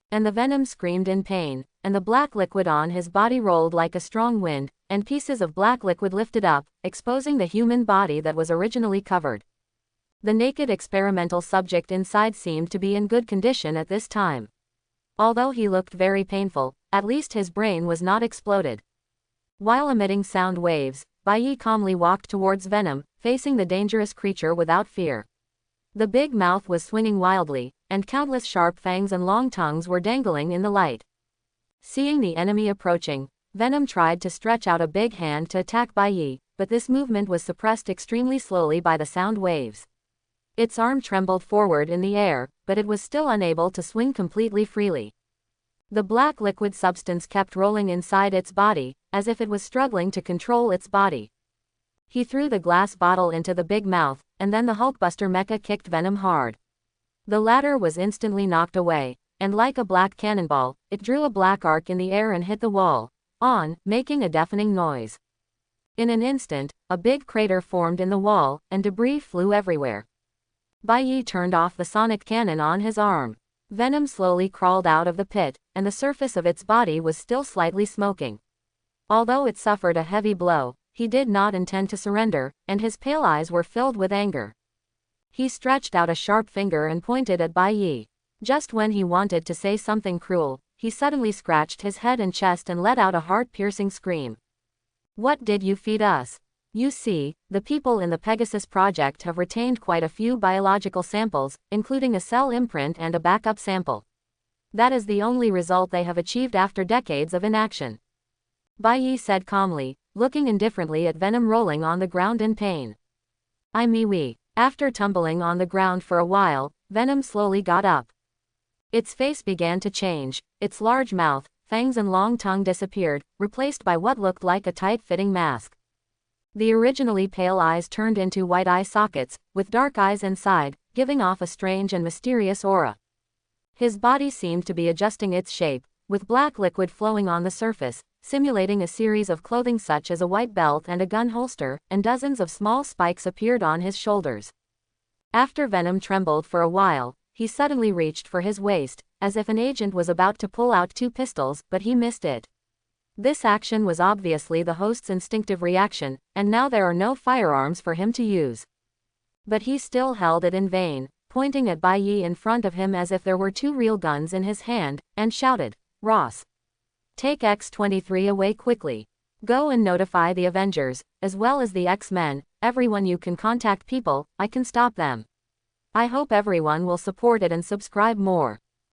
And the Venom screamed in pain, and the black liquid on his body rolled like a strong wind, and pieces of black liquid lifted up, exposing the human body that was originally covered. The naked experimental subject inside seemed to be in good condition at this time. Although he looked very painful, at least his brain was not exploded. While emitting sound waves, Bai Yi calmly walked towards Venom, facing the dangerous creature without fear. The big mouth was swinging wildly, and countless sharp fangs and long tongues were dangling in the light. Seeing the enemy approaching, Venom tried to stretch out a big hand to attack Bai Yi, but this movement was suppressed extremely slowly by the sound waves. Its arm trembled forward in the air, but it was still unable to swing completely freely. The black liquid substance kept rolling inside its body, as if it was struggling to control its body. He threw the glass bottle into the big mouth, and then the Hulkbuster mecha kicked Venom hard. The latter was instantly knocked away, and like a black cannonball, it drew a black arc in the air and hit the wall, making a deafening noise. In an instant, a big crater formed in the wall, and debris flew everywhere. Bai Yi turned off the sonic cannon on his arm. Venom slowly crawled out of the pit, and the surface of its body was still slightly smoking. Although it suffered a heavy blow, he did not intend to surrender, and his pale eyes were filled with anger. He stretched out a sharp finger and pointed at Bai Yi. Just when he wanted to say something cruel, he suddenly scratched his head and chest and let out a heart-piercing scream. "What did you feed us?" You see, the people in the Pegasus project have retained quite a few biological samples, including a cell imprint and a backup sample. That is the only result they have achieved after decades of inaction. Bai Yi said calmly, looking indifferently at Venom rolling on the ground in pain. "I me." After tumbling on the ground for a while, Venom slowly got up. Its face began to change, its large mouth, fangs and long tongue disappeared, replaced by what looked like a tight-fitting mask. The originally pale eyes turned into white eye sockets, with dark eyes inside, giving off a strange and mysterious aura. His body seemed to be adjusting its shape, with black liquid flowing on the surface, simulating a series of clothing such as a white belt and a gun holster, and dozens of small spikes appeared on his shoulders. After Venom trembled for a while, he suddenly reached for his waist, as if an agent was about to pull out 2 pistols, but he missed it. This action was obviously the host's instinctive reaction, and now there are no firearms for him to use. But he still held it in vain, pointing at Bai Yi in front of him as if there were 2 real guns in his hand, and shouted, "Ross! Take X-23 away quickly. Go and notify the Avengers, as well as the X-Men, everyone you can contact people, I can stop them." I hope everyone will support it and subscribe more.